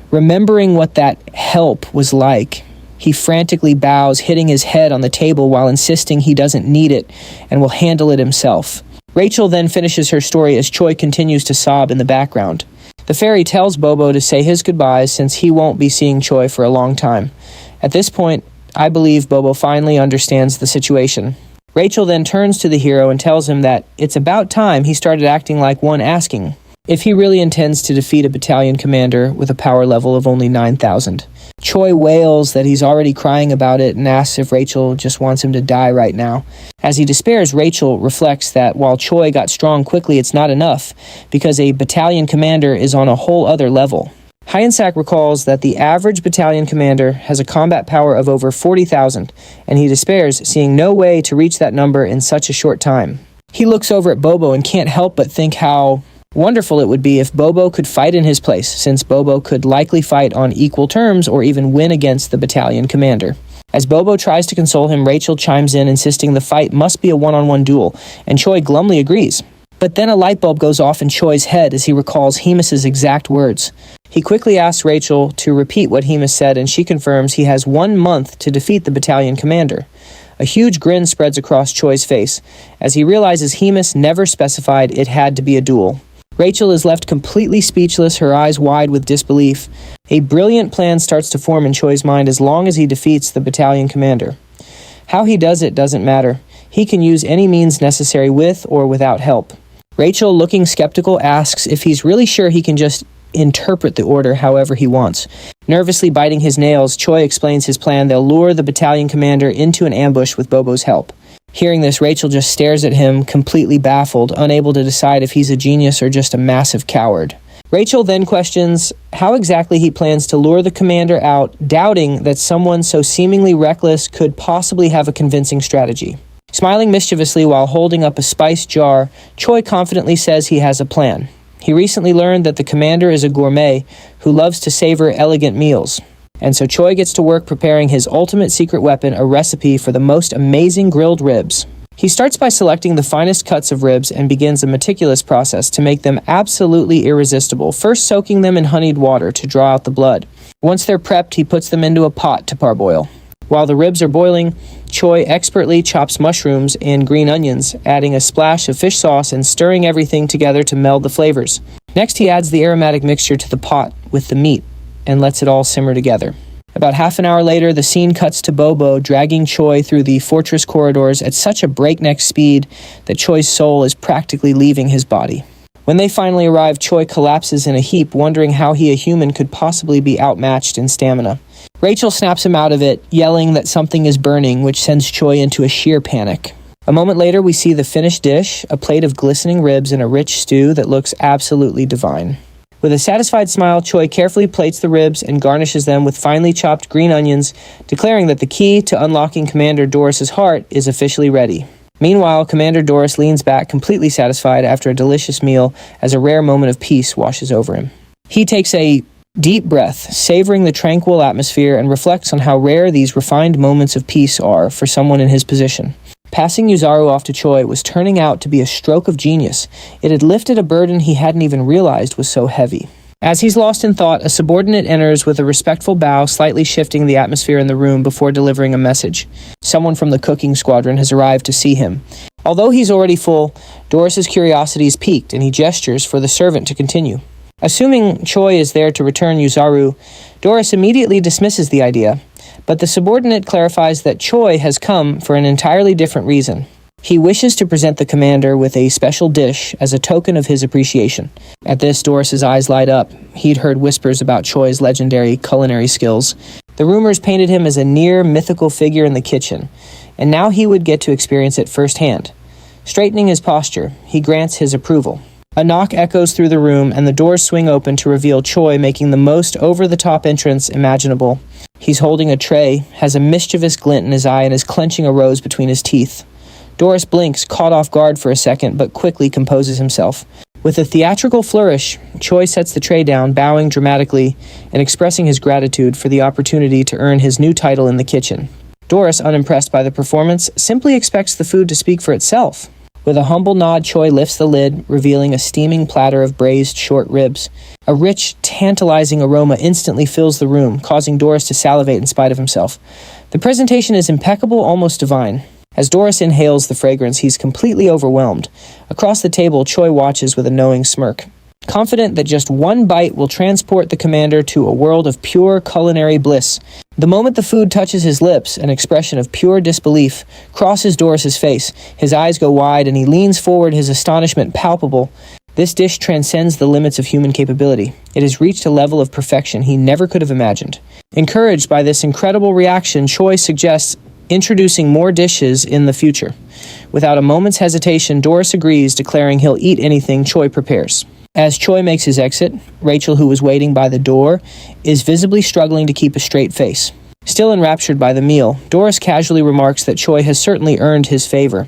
Remembering what that help was like, he frantically bows, hitting his head on the table while insisting he doesn't need it and will handle it himself. Rachel then finishes her story as Choi continues to sob in the background. The fairy tells Bobo to say his goodbyes since he won't be seeing Choi for a long time. At this point, I believe Bobo finally understands the situation. Rachel then turns to the hero and tells him that it's about time he started acting like one asking if he really intends to defeat a battalion commander with a power level of only 9,000. Choi wails that he's already crying about it and asks if Rachel just wants him to die right now. As he despairs, Rachel reflects that while Choi got strong quickly, it's not enough, because a battalion commander is on a whole other level. Hayensak recalls that the average battalion commander has a combat power of over 40,000, and he despairs, seeing no way to reach that number in such a short time. He looks over at Bobo and can't help but think how wonderful it would be if Bobo could fight in his place, since Bobo could likely fight on equal terms or even win against the battalion commander. As Bobo tries to console him, Rachel chimes in, insisting the fight must be a one-on-one duel, and Choi glumly agrees. But then a light bulb goes off in Choi's head as he recalls Hemis's exact words. He quickly asks Rachel to repeat what Hemis said, and she confirms he has 1 month to defeat the battalion commander. A huge grin spreads across Choi's face as he realizes Hemis never specified it had to be a duel. Rachel is left completely speechless, her eyes wide with disbelief. A brilliant plan starts to form in Choi's mind as long as he defeats the battalion commander. How he does it doesn't matter. He can use any means necessary with or without help. Rachel, looking skeptical, asks if he's really sure he can just interpret the order however he wants. Nervously biting his nails, Choi explains his plan. They'll lure the battalion commander into an ambush with Bobo's help. Hearing this, Rachel just stares at him, completely baffled, unable to decide if he's a genius or just a massive coward. Rachel then questions how exactly he plans to lure the commander out, doubting that someone so seemingly reckless could possibly have a convincing strategy. Smiling mischievously while holding up a spice jar, Choi confidently says he has a plan. He recently learned that the commander is a gourmet who loves to savor elegant meals. And so Choi gets to work preparing his ultimate secret weapon, a recipe for the most amazing grilled ribs. He starts by selecting the finest cuts of ribs and begins a meticulous process to make them absolutely irresistible, first soaking them in honeyed water to draw out the blood. Once they're prepped, he puts them into a pot to parboil. While the ribs are boiling, Choi expertly chops mushrooms and green onions, adding a splash of fish sauce and stirring everything together to meld the flavors. Next, he adds the aromatic mixture to the pot with the meat and lets it all simmer together. About half an hour later, the scene cuts to Bobo dragging Choi through the fortress corridors at such a breakneck speed that Choi's soul is practically leaving his body. When they finally arrive, Choi collapses in a heap, wondering how he, a human, could possibly be outmatched in stamina. Rachel snaps him out of it, yelling that something is burning, which sends Choi into a sheer panic. A moment later, we see the finished dish, a plate of glistening ribs and a rich stew that looks absolutely divine. With a satisfied smile, Choi carefully plates the ribs and garnishes them with finely chopped green onions, declaring that the key to unlocking Commander Doris's heart is officially ready. Meanwhile, Commander Doris leans back completely satisfied after a delicious meal as a rare moment of peace washes over him. He takes a deep breath, savoring the tranquil atmosphere, and reflects on how rare these refined moments of peace are for someone in his position. Passing Yuzaru off to Choi was turning out to be a stroke of genius. It had lifted a burden he hadn't even realized was so heavy. As he's lost in thought, a subordinate enters with a respectful bow, slightly shifting the atmosphere in the room before delivering a message. Someone from the cooking squadron has arrived to see him. Although he's already full, Doris's curiosity is piqued, and he gestures for the servant to continue. Assuming Choi is there to return Yuzaru, Doris immediately dismisses the idea, but the subordinate clarifies that Choi has come for an entirely different reason. He wishes to present the commander with a special dish as a token of his appreciation. At this, Doris's eyes light up. He'd heard whispers about Choi's legendary culinary skills. The rumors painted him as a near mythical figure in the kitchen, and now he would get to experience it firsthand. Straightening his posture, he grants his approval. A knock echoes through the room, and the doors swing open to reveal Choi making the most over-the-top entrance imaginable. He's holding a tray, has a mischievous glint in his eye, and is clenching a rose between his teeth. Doris blinks, caught off guard for a second, but quickly composes himself. With a theatrical flourish, Choi sets the tray down, bowing dramatically and expressing his gratitude for the opportunity to earn his new title in the kitchen. Doris, unimpressed by the performance, simply expects the food to speak for itself. With a humble nod, Choi lifts the lid, revealing a steaming platter of braised short ribs. A rich, tantalizing aroma instantly fills the room, causing Doris to salivate in spite of himself. The presentation is impeccable, almost divine. As Doris inhales the fragrance, he's completely overwhelmed. Across the table, Choi watches with a knowing smirk. Confident that just one bite will transport the commander to a world of pure culinary bliss. The moment the food touches his lips, an expression of pure disbelief crosses Doris's face. His eyes go wide and he leans forward, his astonishment palpable. This dish transcends the limits of human capability. It has reached a level of perfection he never could have imagined. Encouraged by this incredible reaction, Choi suggests introducing more dishes in the future. Without a moment's hesitation, Doris agrees, declaring he'll eat anything Choi prepares. As Choi makes his exit, Rachel, who was waiting by the door, is visibly struggling to keep a straight face. Still enraptured by the meal, Doris casually remarks that Choi has certainly earned his favor.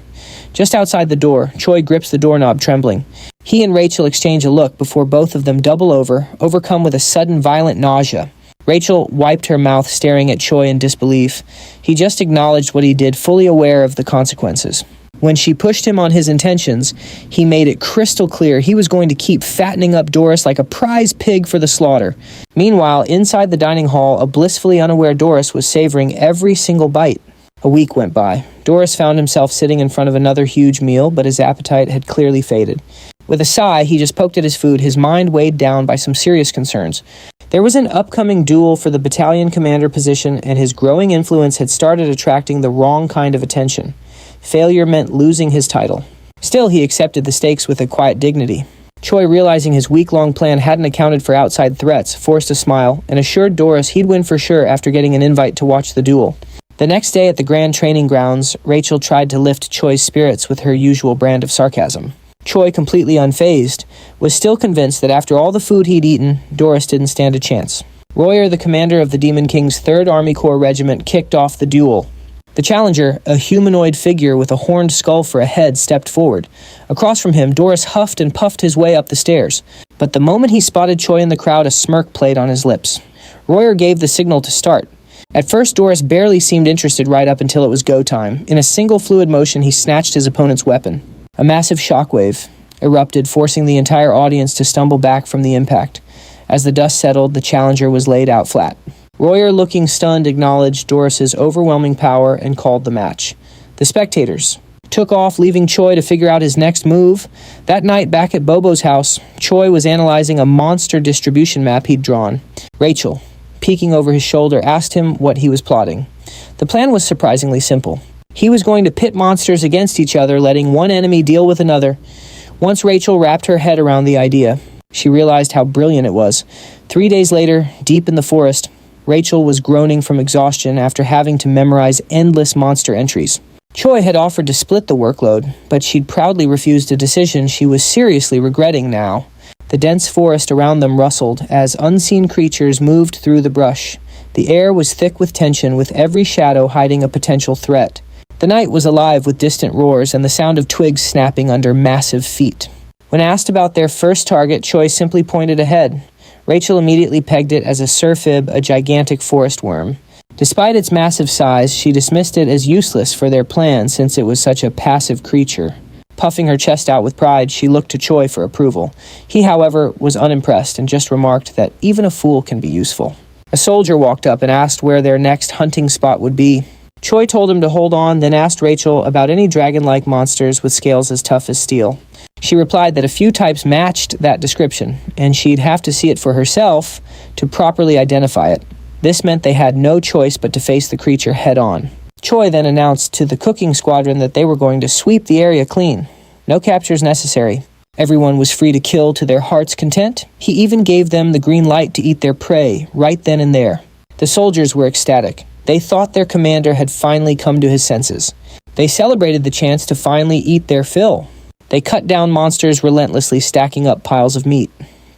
Just outside the door, Choi grips the doorknob, trembling. He and Rachel exchange a look before both of them double over, overcome with a sudden violent nausea. Rachel wiped her mouth, staring at Choi in disbelief. He just acknowledged what he did, fully aware of the consequences. When she pushed him on his intentions, he made it crystal clear he was going to keep fattening up Doris like a prize pig for the slaughter. Meanwhile, inside the dining hall, a blissfully unaware Doris was savoring every single bite. A week went by. Doris found himself sitting in front of another huge meal, but his appetite had clearly faded. With a sigh, he just poked at his food, his mind weighed down by some serious concerns. There was an upcoming duel for the battalion commander position, and his growing influence had started attracting the wrong kind of attention. Failure meant losing his title. Still, he accepted the stakes with a quiet dignity. Choi, realizing his week-long plan hadn't accounted for outside threats, forced a smile and assured Doris he'd win for sure after getting an invite to watch the duel. The next day at the grand training grounds, Rachel tried to lift Choi's spirits with her usual brand of sarcasm. Choi, completely unfazed, was still convinced that after all the food he'd eaten, Doris didn't stand a chance. Royer, the commander of the Demon King's 3rd Army Corps Regiment, kicked off the duel. The challenger, a humanoid figure with a horned skull for a head, stepped forward. Across from him, Doris huffed and puffed his way up the stairs. But the moment he spotted Choi in the crowd, a smirk played on his lips. Royer gave the signal to start. At first, Doris barely seemed interested right up until it was go time. In a single fluid motion, he snatched his opponent's weapon. A massive shockwave erupted, forcing the entire audience to stumble back from the impact. As the dust settled, the challenger was laid out flat. Royer, looking stunned, acknowledged Doris's overwhelming power and called the match. The spectators took off, leaving Choi to figure out his next move. That night, back at Bobo's house, Choi was analyzing a monster distribution map he'd drawn. Rachel, peeking over his shoulder, asked him what he was plotting. The plan was surprisingly simple. He was going to pit monsters against each other, letting one enemy deal with another. Once Rachel wrapped her head around the idea, she realized how brilliant it was. 3 days later, deep in the forest, Choi, the Rachel was groaning from exhaustion after having to memorize endless monster entries. Choi had offered to split the workload, but she'd proudly refused a decision she was seriously regretting now. The dense forest around them rustled as unseen creatures moved through the brush. The air was thick with tension, with every shadow hiding a potential threat. The night was alive with distant roars and the sound of twigs snapping under massive feet. When asked about their first target, Choi simply pointed ahead. Rachel immediately pegged it as a surfib, a gigantic forest worm. Despite its massive size, she dismissed it as useless for their plan since it was such a passive creature. Puffing her chest out with pride, she looked to Choi for approval. He, however, was unimpressed and just remarked that even a fool can be useful. A soldier walked up and asked where their next hunting spot would be. Choi told him to hold on, then asked Rachel about any dragon-like monsters with scales as tough as steel. She replied that a few types matched that description, and she'd have to see it for herself to properly identify it. This meant they had no choice but to face the creature head-on. Choi then announced to the cooking squadron that they were going to sweep the area clean. No captures necessary. Everyone was free to kill to their heart's content. He even gave them the green light to eat their prey right then and there. The soldiers were ecstatic. They thought their commander had finally come to his senses. They celebrated the chance to finally eat their fill. They cut down monsters relentlessly, stacking up piles of meat.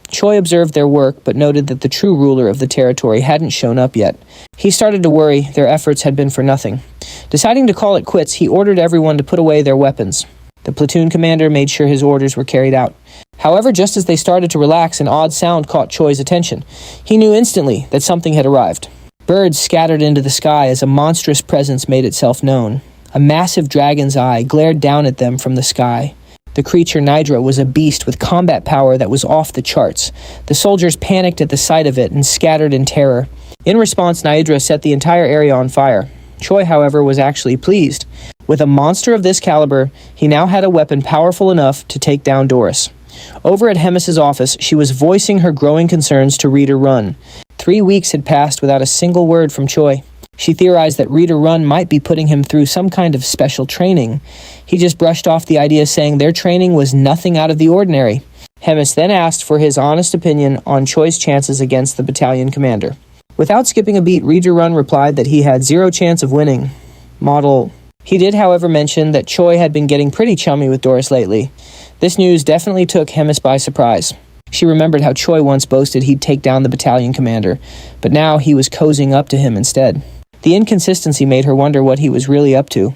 Choi observed their work, but noted that the true ruler of the territory hadn't shown up yet. He started to worry their efforts had been for nothing. Deciding to call it quits, he ordered everyone to put away their weapons. The platoon commander made sure his orders were carried out. However, just as they started to relax, an odd sound caught Choi's attention. He knew instantly that something had arrived. Birds scattered into the sky as a monstrous presence made itself known. A massive dragon's eye glared down at them from the sky. The creature Nidra was a beast with combat power that was off the charts. The soldiers panicked at the sight of it and scattered in terror. In response, Nidra set the entire area on fire. Choi, however, was actually pleased. With a monster of this caliber, he now had a weapon powerful enough to take down Doris. Over at Hemis's office, she was voicing her growing concerns to Reader Run. 3 weeks had passed without a single word from Choi. She theorized that Reader Run might be putting him through some kind of special training. He just brushed off the idea, saying their training was nothing out of the ordinary. Hemis then asked for his honest opinion on Choi's chances against the battalion commander. Without skipping a beat, Reader Run replied that he had zero chance of winning. He did, however, mention that Choi had been getting pretty chummy with Doris lately. This news definitely took Hemis by surprise. She remembered how Choi once boasted he'd take down the battalion commander, but now he was cozying up to him instead. The inconsistency made her wonder what he was really up to.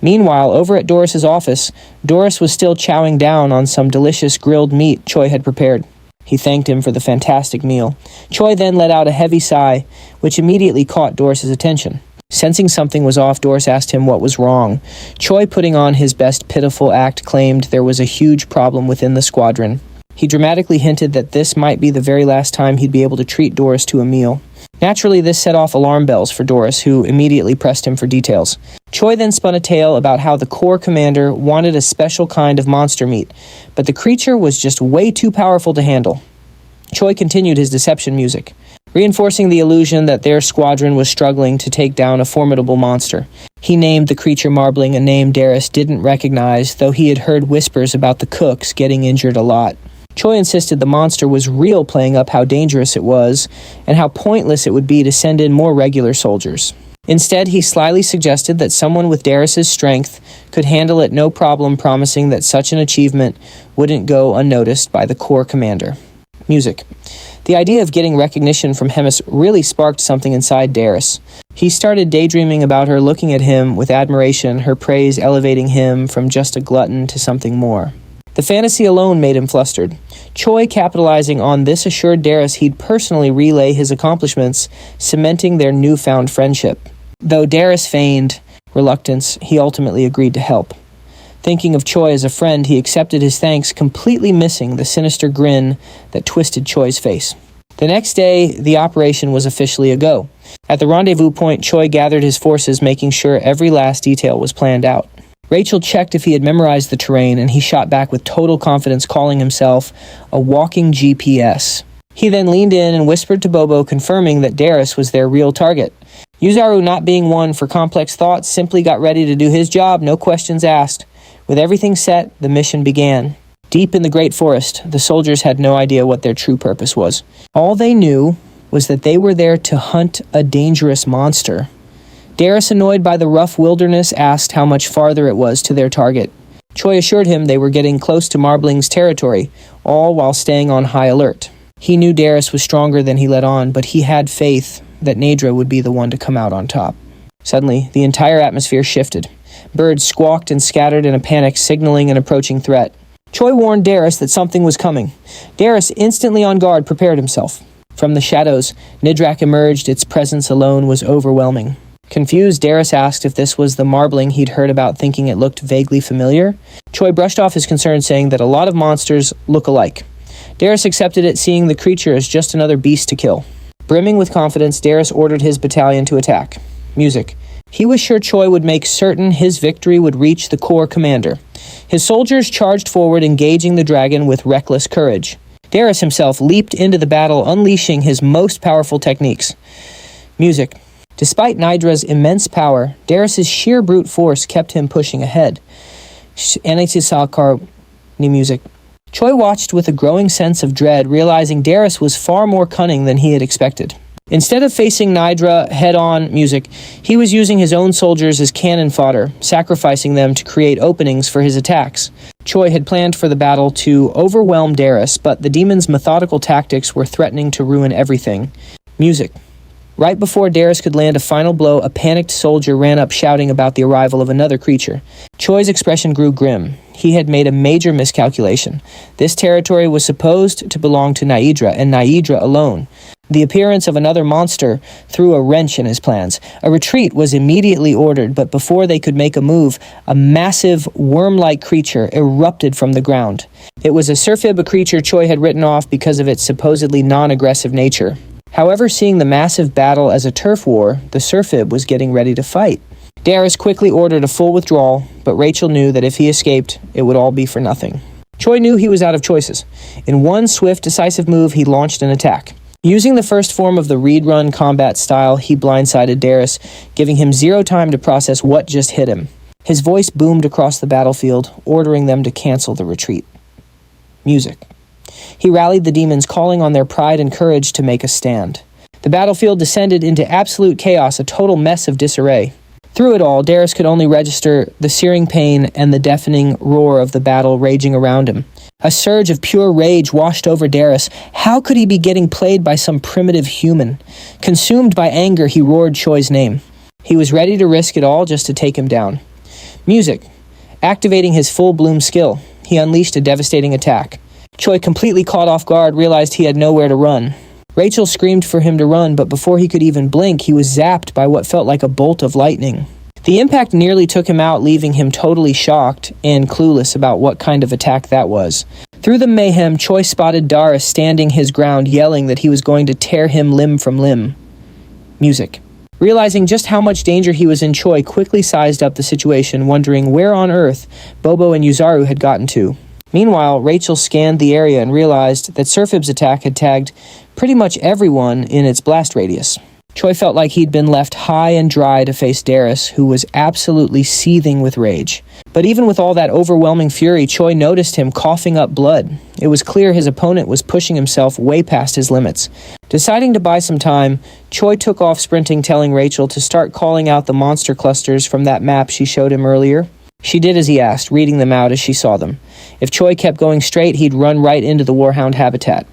Meanwhile, over at Doris's office, Doris was still chowing down on some delicious grilled meat Choi had prepared. He thanked him for the fantastic meal. Choi then let out a heavy sigh, which immediately caught Doris's attention. Sensing something was off, Doris asked him what was wrong. Choi, putting on his best pitiful act, claimed there was a huge problem within the squadron. He dramatically hinted that this might be the very last time he'd be able to treat Doris to a meal. Naturally, this set off alarm bells for Doris, who immediately pressed him for details. Choi then spun a tale about how the Corps commander wanted a special kind of monster meat, but the creature was just way too powerful to handle. Choi continued his deception music, reinforcing the illusion that their squadron was struggling to take down a formidable monster. He named the creature Marbling, a name Darius didn't recognize, though he had heard whispers about the cooks getting injured a lot. Choi insisted the monster was real, playing up how dangerous it was and how pointless it would be to send in more regular soldiers. Instead, he slyly suggested that someone with Darius's strength could handle it no problem, promising that such an achievement wouldn't go unnoticed by the Corps commander. Music. The idea of getting recognition from Hemis really sparked something inside Darius. He started daydreaming about her, looking at him with admiration, her praise elevating him from just a glutton to something more. The fantasy alone made him flustered. Choi, capitalizing on this, assured Darius he'd personally relay his accomplishments, cementing their newfound friendship. Though Darius feigned reluctance, he ultimately agreed to help. Thinking of Choi as a friend, he accepted his thanks, completely missing the sinister grin that twisted Choi's face. The next day, the operation was officially a go. At the rendezvous point, Choi gathered his forces, making sure every last detail was planned out. Rachel checked if he had memorized the terrain, and he shot back with total confidence, calling himself a walking GPS. He then leaned in and whispered to Bobo, confirming that Darius was their real target. Yuzaru, not being one for complex thoughts, simply got ready to do his job, no questions asked. With everything set, the mission began. Deep in the great forest, the soldiers had no idea what their true purpose was. All they knew was that they were there to hunt a dangerous monster. Darius, annoyed by the rough wilderness, asked how much farther it was to their target. Choi assured him they were getting close to Marbling's territory, all while staying on high alert. He knew Darius was stronger than he let on, but he had faith that Nadra would be the one to come out on top. Suddenly, the entire atmosphere shifted. Birds squawked and scattered in a panic, signaling an approaching threat. Choi warned Darius that something was coming. Darius, instantly on guard, prepared himself. From the shadows, Nidrak emerged. Its presence alone was overwhelming. Confused, Darius asked if this was the marbling he'd heard about, thinking it looked vaguely familiar. Choi brushed off his concern, saying that a lot of monsters look alike. Darius accepted it, seeing the creature as just another beast to kill. Brimming with confidence, Darius ordered his battalion to attack. Music. He was sure Choi would make certain his victory would reach the corps commander. His soldiers charged forward, engaging the dragon with reckless courage. Darius himself leaped into the battle, unleashing his most powerful techniques. Music. Despite Nidra's immense power, Darius's sheer brute force kept him pushing ahead. Music. Choi watched with a growing sense of dread, realizing Darius was far more cunning than he had expected. Instead of facing Nidra head-on, Music, he was using his own soldiers as cannon fodder, sacrificing them to create openings for his attacks. Choi had planned for the battle to overwhelm Darius, but the demon's methodical tactics were threatening to ruin everything. Music. Right before Darius could land a final blow, a panicked soldier ran up shouting about the arrival of another creature. Choi's expression grew grim. He had made a major miscalculation. This territory was supposed to belong to Naidra, and Naidra alone. The appearance of another monster threw a wrench in his plans. A retreat was immediately ordered, but before they could make a move, a massive worm-like creature erupted from the ground. It was a Surfib, a creature Choi had written off because of its supposedly non-aggressive nature. However, seeing the massive battle as a turf war, the Surfib was getting ready to fight. Darius quickly ordered a full withdrawal, but Rachel knew that if he escaped, it would all be for nothing. Choi knew he was out of choices. In one swift, decisive move, he launched an attack. Using the first form of the read-run combat style, he blindsided Darius, giving him zero time to process what just hit him. His voice boomed across the battlefield, ordering them to cancel the retreat. Music. He rallied the demons, calling on their pride and courage to make a stand. The battlefield descended into absolute chaos, a total mess of disarray. Through it all, Darius could only register the searing pain and the deafening roar of the battle raging around him. A surge of pure rage washed over Darius. How could he be getting played by some primitive human? Consumed by anger, he roared Choi's name. He was ready to risk it all just to take him down. Music. Activating his full bloom skill, he unleashed a devastating attack. Choi, completely caught off guard, realized he had nowhere to run. Rachel screamed for him to run, but before he could even blink, he was zapped by what felt like a bolt of lightning. The impact nearly took him out, leaving him totally shocked and clueless about what kind of attack that was. Through the mayhem, Choi spotted Darius standing his ground, yelling that he was going to tear him limb from limb. Music. Realizing just how much danger he was in, Choi quickly sized up the situation, wondering where on earth Bobo and Yuzaru had gotten to. Meanwhile, Rachel scanned the area and realized that Surfib's attack had tagged pretty much everyone in its blast radius. Choi felt like he'd been left high and dry to face Darius, who was absolutely seething with rage. But even with all that overwhelming fury, Choi noticed him coughing up blood. It was clear his opponent was pushing himself way past his limits. Deciding to buy some time, Choi took off sprinting, telling Rachel to start calling out the monster clusters from that map she showed him earlier. She did as he asked, reading them out as she saw them. If Choi kept going straight, he'd run right into the warhound habitat.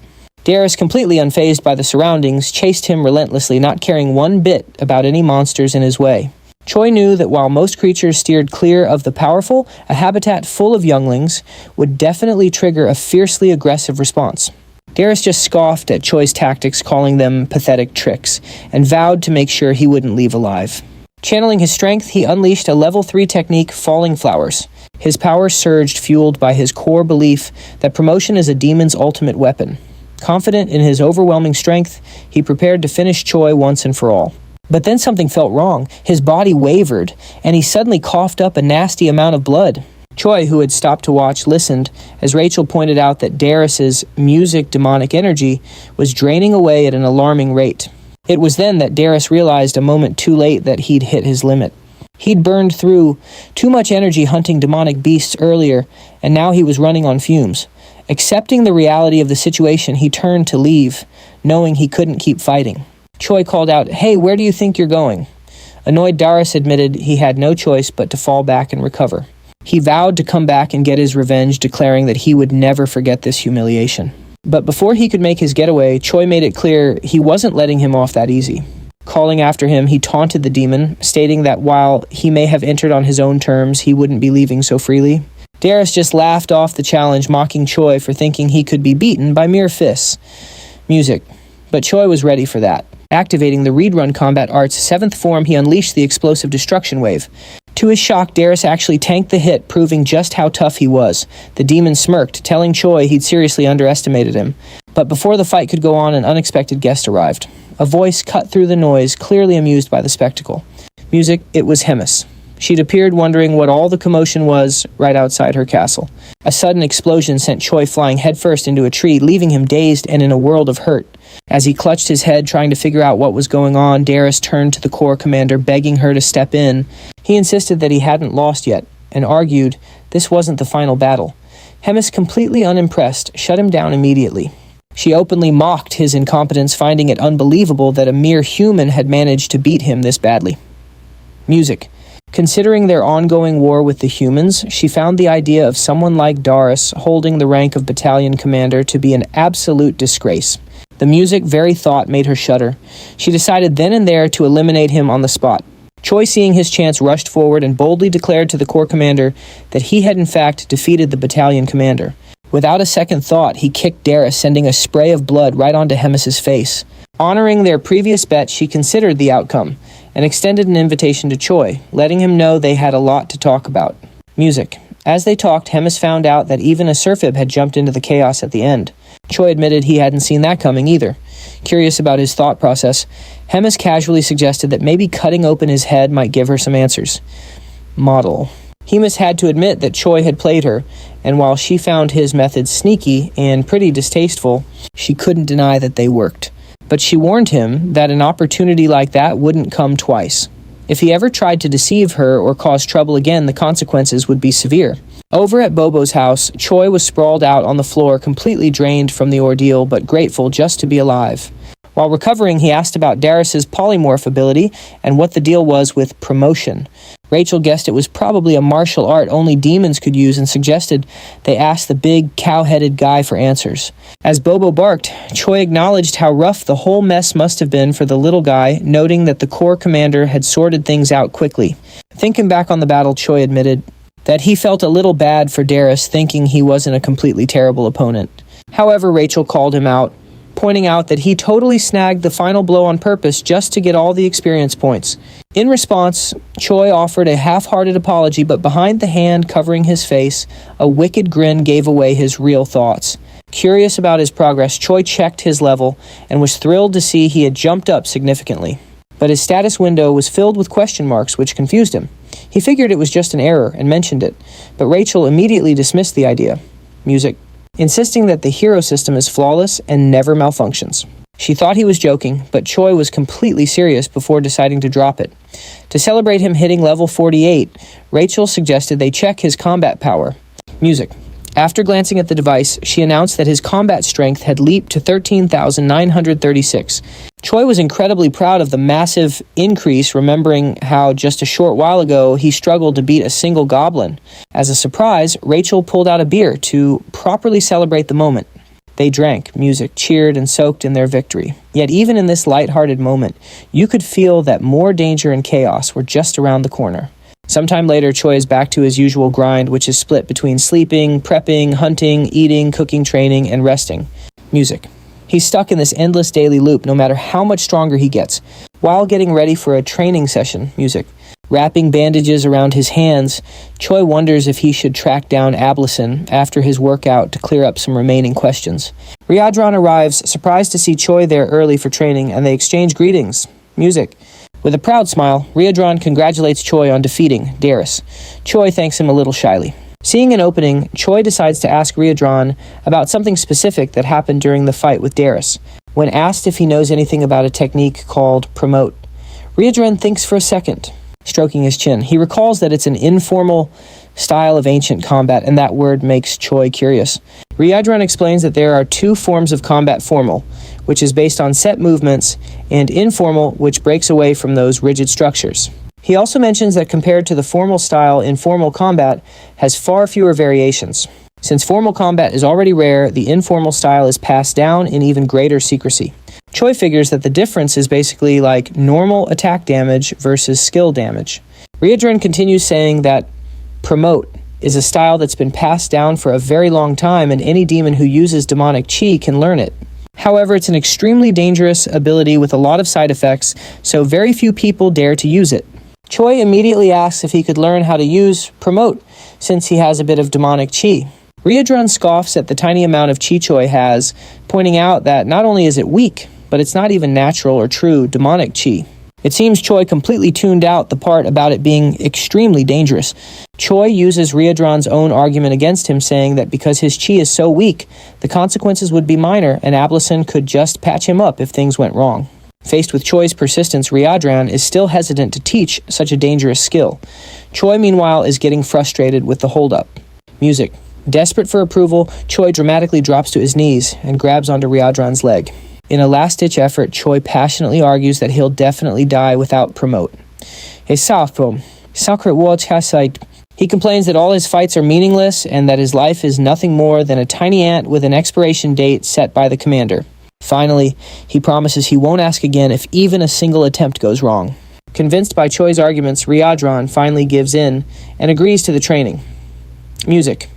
Darius, completely unfazed by the surroundings, chased him relentlessly, not caring one bit about any monsters in his way. Choi knew that while most creatures steered clear of the powerful, a habitat full of younglings would definitely trigger a fiercely aggressive response. Darius just scoffed at Choi's tactics, calling them pathetic tricks, and vowed to make sure he wouldn't leave alive. Channeling his strength, he unleashed a level 3 technique, Falling Flowers. His power surged, fueled by his core belief that promotion is a demon's ultimate weapon. Confident in his overwhelming strength, he prepared to finish Choi once and for all. But then something felt wrong. His body wavered, and he suddenly coughed up a nasty amount of blood. Choi, who had stopped to watch, listened as Rachel pointed out that Darius's music demonic energy was draining away at an alarming rate. It was then that Darius realized a moment too late that he'd hit his limit. He'd burned through too much energy hunting demonic beasts earlier, and now he was running on fumes. Accepting the reality of the situation, he turned to leave, knowing he couldn't keep fighting. Choi called out, "Hey, where do you think you're going?" Annoyed, Darius admitted he had no choice but to fall back and recover. He vowed to come back and get his revenge, declaring that he would never forget this humiliation. But before he could make his getaway, Choi made it clear he wasn't letting him off that easy. Calling after him, he taunted the demon, stating that while he may have entered on his own terms, he wouldn't be leaving so freely. Darius just laughed off the challenge, mocking Choi for thinking he could be beaten by mere fists. Music. But Choi was ready for that. Activating the Read Run Combat Art's 7th form, he unleashed the explosive destruction wave. To his shock, Darius actually tanked the hit, proving just how tough he was. The demon smirked, telling Choi he'd seriously underestimated him. But before the fight could go on, an unexpected guest arrived. A voice cut through the noise, clearly amused by the spectacle. Music. It was Hemis. She'd appeared wondering what all the commotion was right outside her castle. A sudden explosion sent Choi flying headfirst into a tree, leaving him dazed and in a world of hurt. As he clutched his head trying to figure out what was going on, Darius turned to the Corps commander, begging her to step in. He insisted that he hadn't lost yet, and argued this wasn't the final battle. Hemis, completely unimpressed, shut him down immediately. She openly mocked his incompetence, finding it unbelievable that a mere human had managed to beat him this badly. Music. Considering their ongoing war with the humans, she found the idea of someone like Darius holding the rank of battalion commander to be an absolute disgrace. The music, very thought, made her shudder. She decided then and there to eliminate him on the spot. Choi, seeing his chance, rushed forward and boldly declared to the Corps commander that he had in fact defeated the battalion commander. Without a second thought, he kicked Darius, sending a spray of blood right onto Hemis's face. Honoring their previous bet, she considered the outcome and extended an invitation to Choi, letting him know they had a lot to talk about. Music. As they talked, Hemis found out that even a Surfib had jumped into the chaos at the end. Choi admitted he hadn't seen that coming either. Curious about his thought process, Hemis casually suggested that maybe cutting open his head might give her some answers. Model. Hemis had to admit that Choi had played her, and while she found his methods sneaky and pretty distasteful, she couldn't deny that they worked. But she warned him that an opportunity like that wouldn't come twice. If he ever tried to deceive her or cause trouble again, the consequences would be severe. Over at Bobo's house, Choi was sprawled out on the floor, completely drained from the ordeal, but grateful just to be alive. While recovering, he asked about Darius's polymorph ability and what the deal was with promotion. Rachel guessed it was probably a martial art only demons could use and suggested they ask the big, cow-headed guy for answers. As Bobo barked, Choi acknowledged how rough the whole mess must have been for the little guy, noting that the Corps commander had sorted things out quickly. Thinking back on the battle, Choi admitted that he felt a little bad for Darius, thinking he wasn't a completely terrible opponent. However, Rachel called him out, pointing out that he totally snagged the final blow on purpose just to get all the experience points. In response, Choi offered a half-hearted apology, but behind the hand covering his face, a wicked grin gave away his real thoughts. Curious about his progress, Choi checked his level and was thrilled to see he had jumped up significantly. But his status window was filled with question marks, which confused him. He figured it was just an error and mentioned it, but Rachel immediately dismissed the idea. Music. Insisting that the hero system is flawless and never malfunctions. She thought he was joking, but Choi was completely serious before deciding to drop it. To celebrate him hitting level 48, Rachel suggested they check his combat power. Music. After glancing at the device, she announced that his combat strength had leaped to 13,936. Choi was incredibly proud of the massive increase, remembering how just a short while ago he struggled to beat a single goblin. As a surprise, Rachel pulled out a beer to properly celebrate the moment. They drank, music, cheered, and soaked in their victory. Yet even in this light-hearted moment, you could feel that more danger and chaos were just around the corner. Sometime later, Choi is back to his usual grind, which is split between sleeping, prepping, hunting, eating, cooking, training, and resting. Music. He's stuck in this endless daily loop no matter how much stronger he gets. While getting ready for a training session, music. Wrapping bandages around his hands, Choi wonders if he should track down Ablyson after his workout to clear up some remaining questions. Riadron arrives, surprised to see Choi there early for training, and they exchange greetings. Music. With a proud smile, Riadron congratulates Choi on defeating Darius. Choi thanks him a little shyly. Seeing an opening, Choi decides to ask Riadron about something specific that happened during the fight with Darius. When asked if he knows anything about a technique called promote, Riadron thinks for a second, stroking his chin. He recalls that it's an informal style of ancient combat, and that word makes Choi curious. Riadron explains that there are two forms of combat: formal, which is based on set movements, and informal, which breaks away from those rigid structures. He also mentions that compared to the formal style, informal combat has far fewer variations. Since formal combat is already rare, the informal style is passed down in even greater secrecy. Choi figures that the difference is basically like normal attack damage versus skill damage. Ryodran continues saying that promote is a style that's been passed down for a very long time, and any demon who uses demonic chi can learn it. However, it's an extremely dangerous ability with a lot of side effects, so very few people dare to use it. Choi immediately asks if he could learn how to use promote, since he has a bit of demonic chi. Ryodran scoffs at the tiny amount of chi Choi has, pointing out that not only is it weak, but it's not even natural or true demonic chi. It seems Choi completely tuned out the part about it being extremely dangerous. Choi uses Ryodran's own argument against him, saying that because his chi is so weak, the consequences would be minor and Ableson could just patch him up if things went wrong. Faced with Choi's persistence, Ryodran is still hesitant to teach such a dangerous skill. Choi, meanwhile, is getting frustrated with the holdup. Music. Desperate for approval, Choi dramatically drops to his knees and grabs onto Ryodran's leg. In a last-ditch effort, Choi passionately argues that he'll definitely die without promote. He complains that all his fights are meaningless and that his life is nothing more than a tiny ant with an expiration date set by the commander. Finally, he promises he won't ask again if even a single attempt goes wrong. Convinced by Choi's arguments, Ryodran finally gives in and agrees to the training. Music.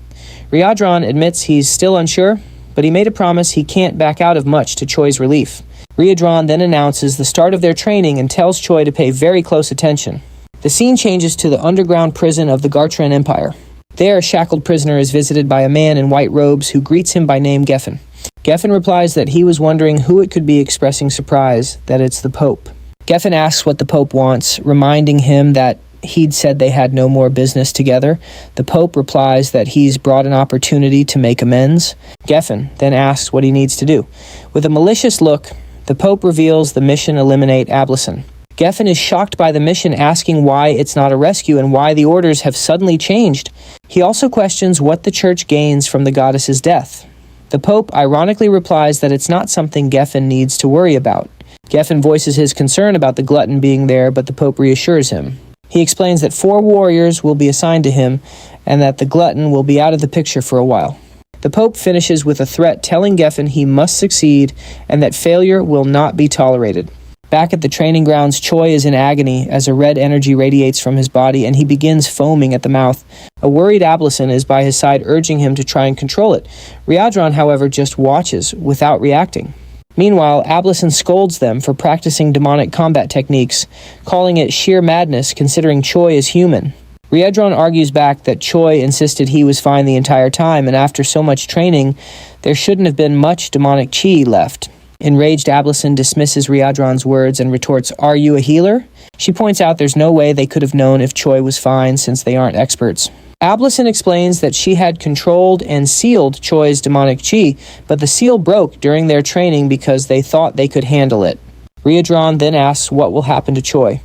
Ryodran admits he's still unsure, but he made a promise he can't back out of much to Choi's relief. Ryodran then announces the start of their training and tells Choi to pay very close attention. The scene changes to the underground prison of the Gartran Empire. There, a shackled prisoner is visited by a man in white robes who greets him by name Geffen. Geffen replies that he was wondering who it could be expressing surprise, that it's the Pope. Geffen asks what the Pope wants, reminding him that he'd said they had no more business together. The Pope replies that he's brought an opportunity to make amends. Geffen then asks what he needs to do. With a malicious look, the Pope reveals the mission eliminate Ableson. Geffen is shocked by the mission, asking why it's not a rescue and why the orders have suddenly changed. He also questions what the church gains from the goddess's death. The Pope ironically replies that it's not something Geffen needs to worry about. Geffen voices his concern about the glutton being there, but the Pope reassures him. He explains that 4 warriors will be assigned to him and that the glutton will be out of the picture for a while. The Pope finishes with a threat telling Geffen he must succeed and that failure will not be tolerated. Back at the training grounds, Choi is in agony as a red energy radiates from his body and he begins foaming at the mouth. A worried Ableson is by his side urging him to try and control it. Ryodran, however, just watches without reacting. Meanwhile, Ableson scolds them for practicing demonic combat techniques, calling it sheer madness considering Choi is human. Ryodran argues back that Choi insisted he was fine the entire time, and after so much training, there shouldn't have been much demonic chi left. Enraged Ableson dismisses Ryodran's words and retorts, "Are you a healer?" She points out there's no way they could have known if Choi was fine since they aren't experts. Ableson explains that she had controlled and sealed Choi's demonic chi, but the seal broke during their training because they thought they could handle it. Ryodran then asks what will happen to Choi,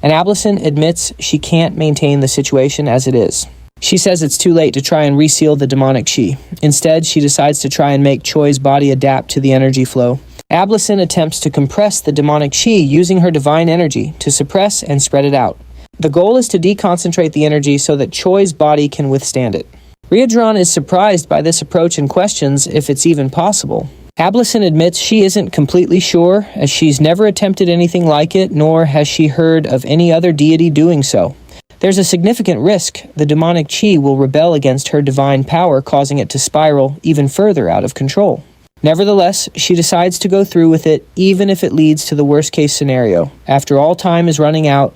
and Ableson admits she can't maintain the situation as it is. She says it's too late to try and reseal the demonic chi. Instead, she decides to try and make Choi's body adapt to the energy flow. Ableson attempts to compress the demonic chi using her divine energy to suppress and spread it out. The goal is to deconcentrate the energy so that Choi's body can withstand it. Ryodran is surprised by this approach and questions if it's even possible. Ableson admits she isn't completely sure, as she's never attempted anything like it, nor has she heard of any other deity doing so. There's a significant risk the demonic chi will rebel against her divine power, causing it to spiral even further out of control. Nevertheless, she decides to go through with it, even if it leads to the worst-case scenario. After all, time is running out,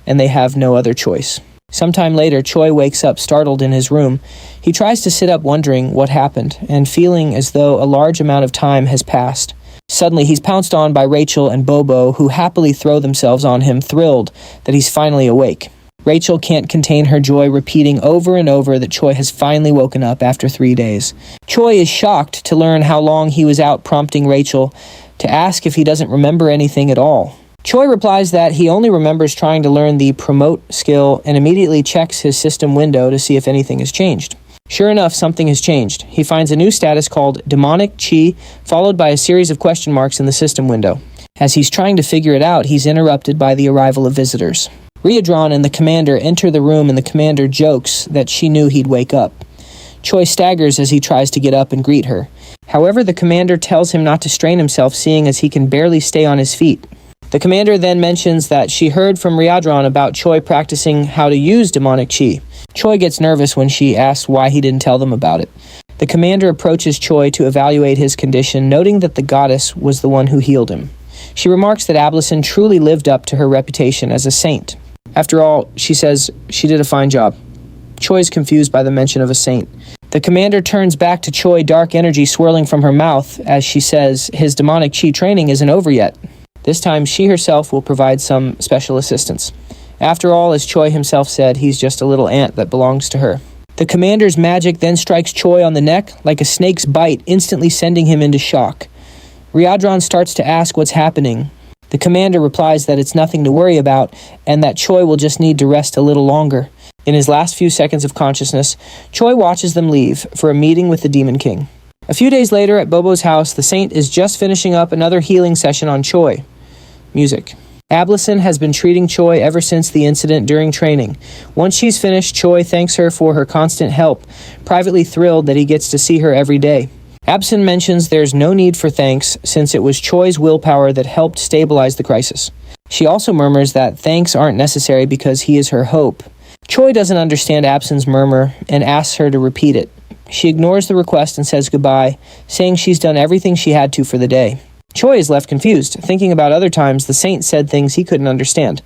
and they have no other choice. Sometime later, Choi wakes up startled in his room. He tries to sit up wondering what happened, and feeling as though a large amount of time has passed. Suddenly, he's pounced on by Rachel and Bobo, who happily throw themselves on him, thrilled that he's finally awake. Rachel can't contain her joy, repeating over and over that Choi has finally woken up after 3 days. Choi is shocked to learn how long he was out, prompting Rachel to ask if he doesn't remember anything at all. Choi replies that he only remembers trying to learn the promote skill and immediately checks his system window to see if anything has changed. Sure enough, something has changed. He finds a new status called demonic chi, followed by a series of question marks in the system window. As he's trying to figure it out, he's interrupted by the arrival of visitors. Riadron and the commander enter the room, and the commander jokes that she knew he'd wake up. Choi staggers as he tries to get up and greet her. However, the commander tells him not to strain himself, seeing as he can barely stay on his feet. The commander then mentions that she heard from Riadron about Choi practicing how to use demonic chi. Choi gets nervous when she asks why he didn't tell them about it. The commander approaches Choi to evaluate his condition, noting that the goddess was the one who healed him. She remarks that Ablison truly lived up to her reputation as a saint. After all, she says she did a fine job. Choi is confused by the mention of a saint. The commander turns back to Choi, dark energy swirling from her mouth, as she says his demonic chi training isn't over yet. This time, she herself will provide some special assistance. After all, as Choi himself said, he's just a little ant that belongs to her. The commander's magic then strikes Choi on the neck like a snake's bite, instantly sending him into shock. Riadron starts to ask what's happening. The commander replies that it's nothing to worry about, and that Choi will just need to rest a little longer. In his last few seconds of consciousness, Choi watches them leave for a meeting with the Demon King. A few days later, at Bobo's house, the saint is just finishing up another healing session on Choi. Music. Ablison has been treating Choi ever since the incident during training. Once she's finished, Choi thanks her for her constant help, privately thrilled that he gets to see her every day. Ablison mentions there's no need for thanks, since it was Choi's willpower that helped stabilize the crisis. She also murmurs that thanks aren't necessary because he is her hope. Choi doesn't understand Abson's murmur and asks her to repeat it. She ignores the request and says goodbye, saying she's done everything she had to for the day. Choi is left confused, thinking about other times the saint said things he couldn't understand.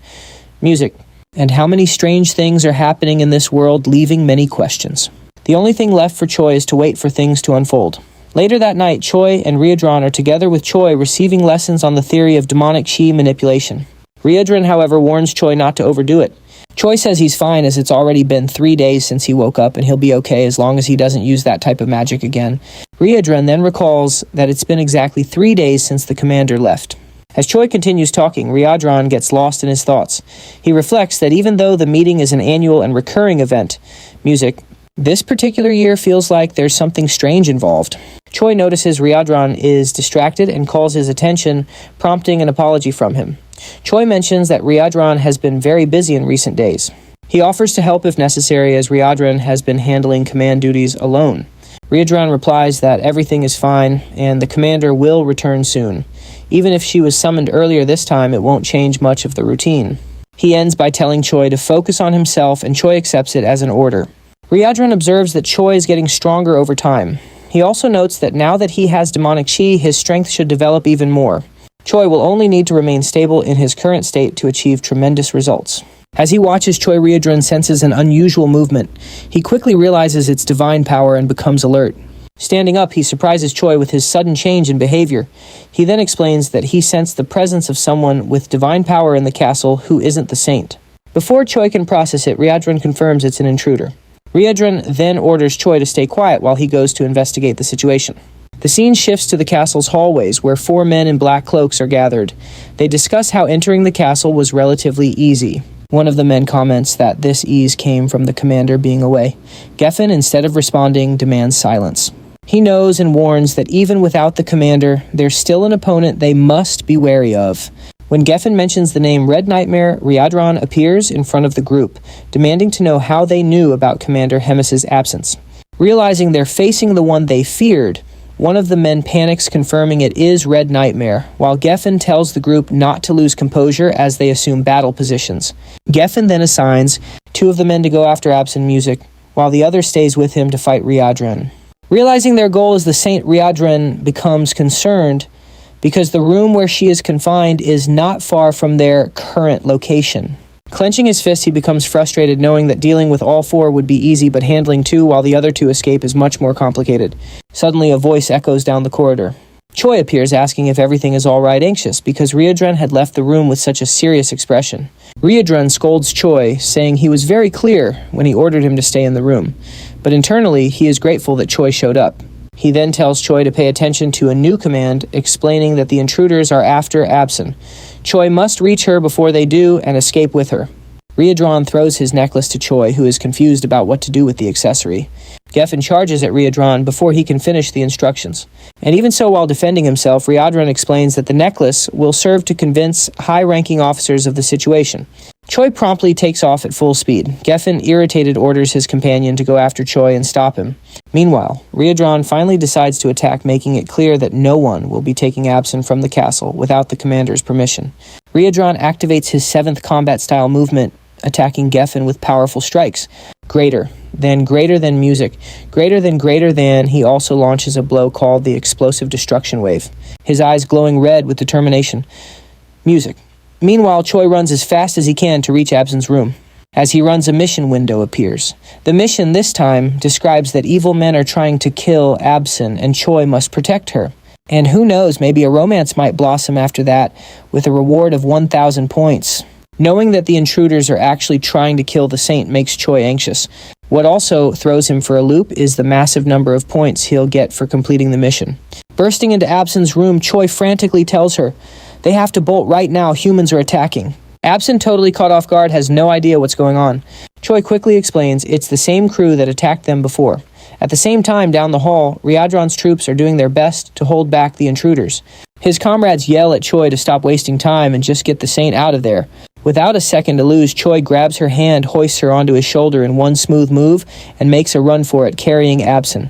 Music. And how many strange things are happening in this world, leaving many questions. The only thing left for Choi is to wait for things to unfold. Later that night, Choi and Riadron are together with Choi receiving lessons on the theory of demonic chi manipulation. Riadron, however, warns Choi not to overdo it. Choi says he's fine as it's already been 3 days since he woke up and he'll be okay as long as he doesn't use that type of magic again. Riadron then recalls that it's been exactly 3 days since the commander left. As Choi continues talking, Riadron gets lost in his thoughts. He reflects that even though the meeting is an annual and recurring event, music, this particular year feels like there's something strange involved. Choi notices Riadron is distracted and calls his attention, prompting an apology from him. Choi mentions that Riadron has been very busy in recent days. He offers to help if necessary, as Riadron has been handling command duties alone. Riadron replies that everything is fine and the commander will return soon. Even if she was summoned earlier this time, it won't change much of the routine. He ends by telling Choi to focus on himself, and Choi accepts it as an order. Riadron observes that Choi is getting stronger over time. He also notes that now that he has demonic chi, his strength should develop even more. Choi will only need to remain stable in his current state to achieve tremendous results. As he watches Choi, Riadron senses an unusual movement. He quickly realizes its divine power and becomes alert. Standing up, he surprises Choi with his sudden change in behavior. He then explains that he sensed the presence of someone with divine power in the castle who isn't the saint. Before Choi can process it, Riadron confirms it's an intruder. Riadron then orders Choi to stay quiet while he goes to investigate the situation. The scene shifts to the castle's hallways, where 4 men in black cloaks are gathered. They discuss how entering the castle was relatively easy. One of the men comments that this ease came from the commander being away. Geffen, instead of responding, demands silence. He knows and warns that even without the commander, there's still an opponent they must be wary of. When Geffen mentions the name Red Nightmare, Riadron appears in front of the group, demanding to know how they knew about Commander Hemis's absence. Realizing they're facing the one they feared, one of the men panics, confirming it is Red Nightmare, while Geffen tells the group not to lose composure as they assume battle positions. Geffen then assigns 2 of the men to go after Absent Music, while the other stays with him to fight Riadron. Realizing their goal is the Saint, Riadron becomes concerned because the room where she is confined is not far from their current location. Clenching his fist, he becomes frustrated, knowing that dealing with all 4 would be easy, but handling 2 while the other 2 escape is much more complicated. Suddenly, a voice echoes down the corridor. Choi appears, asking if everything is all right, anxious, because Riadron had left the room with such a serious expression. Riadron scolds Choi, saying he was very clear when he ordered him to stay in the room, but internally, he is grateful that Choi showed up. He then tells Choi to pay attention to a new command, explaining that the intruders are after Absen. Choi must reach her before they do and escape with her. Riadron throws his necklace to Choi, who is confused about what to do with the accessory. Geffen charges at Riadron before he can finish the instructions. And even so, while defending himself, Riadron explains that the necklace will serve to convince high-ranking officers of the situation. Choi promptly takes off at full speed. Geffen, irritated, orders his companion to go after Choi and stop him. Meanwhile, Riadron finally decides to attack, making it clear that no one will be taking Absin from the castle without the commander's permission. Riadron activates his 7th combat-style movement, attacking Geffen with powerful strikes. Greater than music. Greater than, he also launches a blow called the Explosive Destruction Wave, his eyes glowing red with determination. Music. Meanwhile, Choi runs as fast as he can to reach Absin's room. As he runs, a mission window appears. The mission this time describes that evil men are trying to kill Absin, and Choi must protect her. And who knows, maybe a romance might blossom after that, with a reward of 1,000 points. Knowing that the intruders are actually trying to kill the saint makes Choi anxious. What also throws him for a loop is the massive number of points he'll get for completing the mission. Bursting into Absin's room, Choi frantically tells her, "They have to bolt right now, humans are attacking." Absin, totally caught off guard, has no idea what's going on. Choi quickly explains it's the same crew that attacked them before. At the same time, down the hall, Riadron's troops are doing their best to hold back the intruders. His comrades yell at Choi to stop wasting time and just get the saint out of there. Without a second to lose, Choi grabs her hand, hoists her onto his shoulder in one smooth move, and makes a run for it, carrying Absin.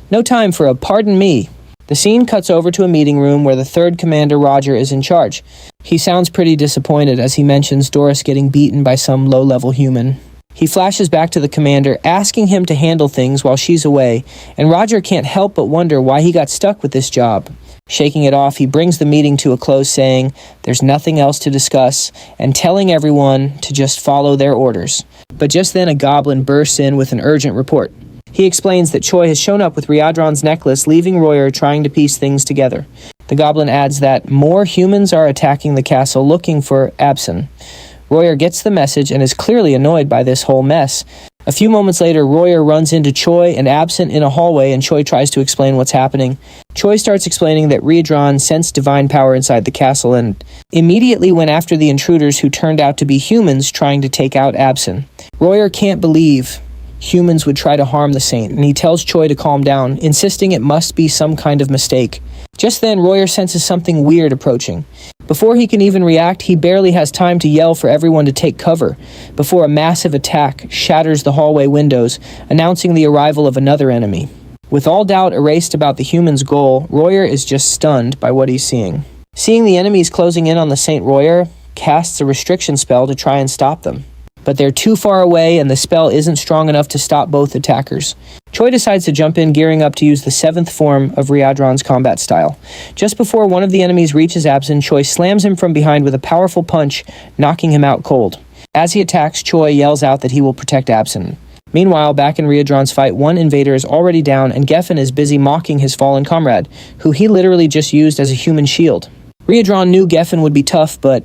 No time for a "pardon me." The scene cuts over to a meeting room where the 3rd Commander, Roger, is in charge. He sounds pretty disappointed as he mentions Doris getting beaten by some low-level human. He flashes back to the commander, asking him to handle things while she's away, and Roger can't help but wonder why he got stuck with this job. Shaking it off, he brings the meeting to a close, saying there's nothing else to discuss, and telling everyone to just follow their orders. But just then a goblin bursts in with an urgent report. He explains that Choi has shown up with Riadron's necklace, leaving Royer trying to piece things together. The goblin adds that more humans are attacking the castle looking for Absin. Royer gets the message and is clearly annoyed by this whole mess. A few moments later, Royer runs into Choi and Absin in a hallway, and Choi tries to explain what's happening. Choi starts explaining that Riadron sensed divine power inside the castle and immediately went after the intruders who turned out to be humans trying to take out Absin. Royer can't believe humans would try to harm the saint, and he tells Choi to calm down, insisting it must be some kind of mistake. Just then, Royer senses something weird approaching. Before he can even react, he barely has time to yell for everyone to take cover, before a massive attack shatters the hallway windows, announcing the arrival of another enemy. With all doubt erased about the human's goal, Royer is just stunned by what he's seeing. Seeing the enemies closing in on the Saint, Royer casts a restriction spell to try and stop them. But they're too far away and the spell isn't strong enough to stop both attackers. Choi decides to jump in, gearing up to use the 7th form of Riadron's combat style. Just before one of the enemies reaches Absin, Choi slams him from behind with a powerful punch, knocking him out cold. As he attacks, Choi yells out that he will protect Absin. Meanwhile, back in Riadron's fight, one invader is already down and Geffen is busy mocking his fallen comrade, who he literally just used as a human shield. Riadron knew Geffen would be tough, but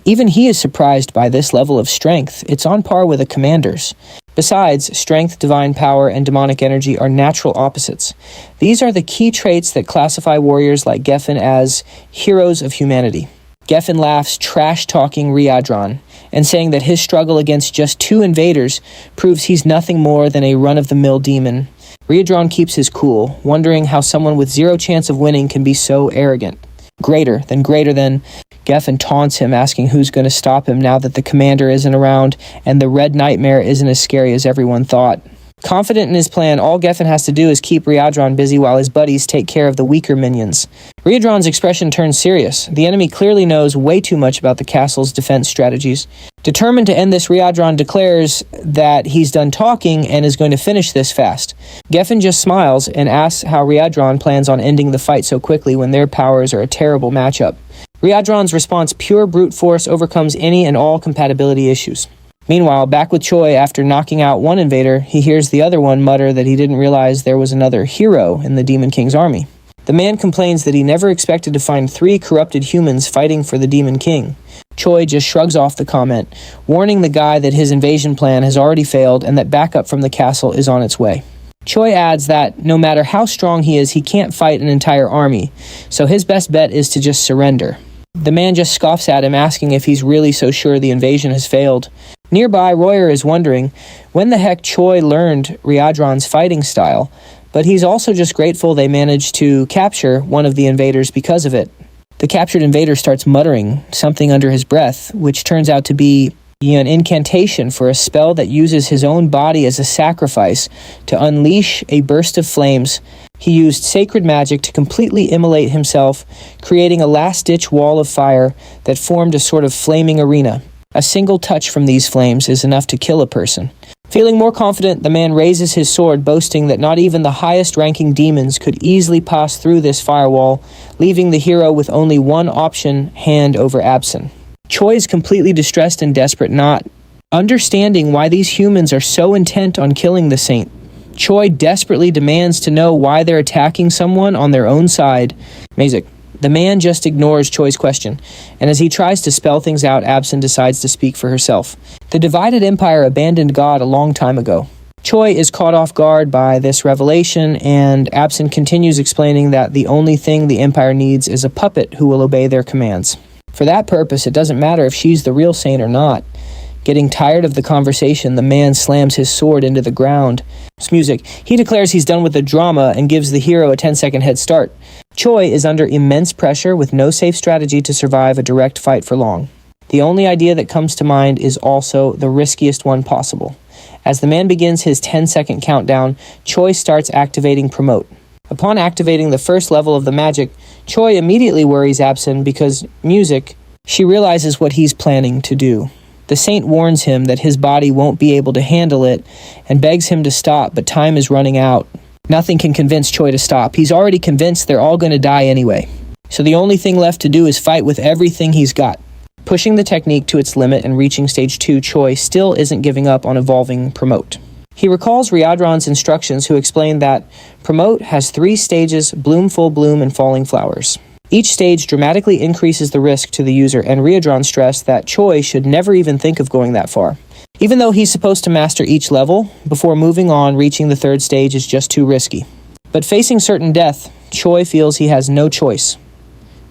even he is surprised by this level of strength. It's on par with a commander's. Besides, strength, divine power, and demonic energy are natural opposites. These are the key traits that classify warriors like Geffen as heroes of humanity. Geffen laughs, trash-talking Riadron, and saying that his struggle against just 2 invaders proves he's nothing more than a run-of-the-mill demon. Riadron keeps his cool, wondering how someone with 0 chance of winning can be so arrogant. Greater than. Geffen taunts him, asking who's going to stop him now that the commander isn't around and the Red Nightmare isn't as scary as everyone thought. Confident in his plan, all Geffen has to do is keep Riadron busy while his buddies take care of the weaker minions. Riadron's expression turns serious. The enemy clearly knows way too much about the castle's defense strategies. Determined to end this, Riadron declares that he's done talking and is going to finish this fast. Geffen just smiles and asks how Riadron plans on ending the fight so quickly when their powers are a terrible matchup. Riadron's response, pure brute force, overcomes any and all compatibility issues. Meanwhile, back with Choi, after knocking out one invader, he hears the other one mutter that he didn't realize there was another hero in the Demon King's army. The man complains that he never expected to find 3 corrupted humans fighting for the Demon King. Choi just shrugs off the comment, warning the guy that his invasion plan has already failed and that backup from the castle is on its way. Choi adds that no matter how strong he is, he can't fight an entire army, so his best bet is to just surrender. The man just scoffs at him, asking if he's really so sure the invasion has failed. Nearby, Royer is wondering when the heck Choi learned Riadron's fighting style, but he's also just grateful they managed to capture one of the invaders because of it. The captured invader starts muttering something under his breath, which turns out to be an incantation for a spell that uses his own body as a sacrifice to unleash a burst of flames. He used sacred magic to completely immolate himself, creating a last-ditch wall of fire that formed a sort of flaming arena. A single touch from these flames is enough to kill a person. Feeling more confident, the man raises his sword, boasting that not even the highest-ranking demons could easily pass through this firewall, leaving the hero with only one option, hand over Absin. Choi is completely distressed and desperate, not understanding why these humans are so intent on killing the saint. Choi desperately demands to know why they're attacking someone on their own side. Music. The man just ignores Choi's question, and as he tries to spell things out, Absin decides to speak for herself. The divided empire abandoned God a long time ago. Choi is caught off guard by this revelation, and Absin continues explaining that the only thing the empire needs is a puppet who will obey their commands. For that purpose, it doesn't matter if she's the real saint or not. Getting tired of the conversation, the man slams his sword into the ground. Music. He declares he's done with the drama and gives the hero a 10-second head start. Choi is under immense pressure with no safe strategy to survive a direct fight for long. The only idea that comes to mind is also the riskiest one possible. As the man begins his 10-second countdown, Choi starts activating Promote. Upon activating the first level of the magic, Choi immediately worries Absin because, she realizes what he's planning to do. The saint warns him that his body won't be able to handle it and begs him to stop, but time is running out. Nothing can convince Choi to stop. He's already convinced they're all going to die anyway. So the only thing left to do is fight with everything he's got. Pushing the technique to its limit and reaching stage 2, Choi still isn't giving up on evolving Promote. He recalls Riadron's instructions, who explained that Promote has 3 stages: Bloom, Full Bloom, and Falling Flowers. Each stage dramatically increases the risk to the user, and Riadron stressed that Choi should never even think of going that far. Even though he's supposed to master each level, before moving on, reaching the 3rd stage is just too risky. But facing certain death, Choi feels he has no choice.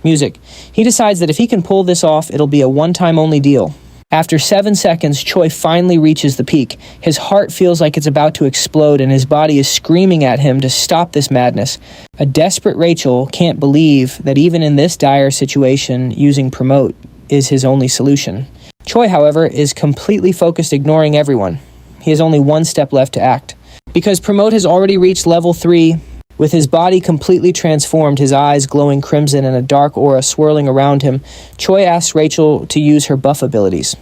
Music. He decides that if he can pull this off, it'll be a one-time only deal. After 7 seconds, Choi finally reaches the peak. His heart feels like it's about to explode, and his body is screaming at him to stop this madness. A desperate Rachel can't believe that even in this dire situation, using Promote is his only solution. Choi, however, is completely focused, ignoring everyone. He has only one step left to act. Because Promote has already reached level 3, with his body completely transformed, his eyes glowing crimson and a dark aura swirling around him, Choi asks Rachel to use her buff abilities.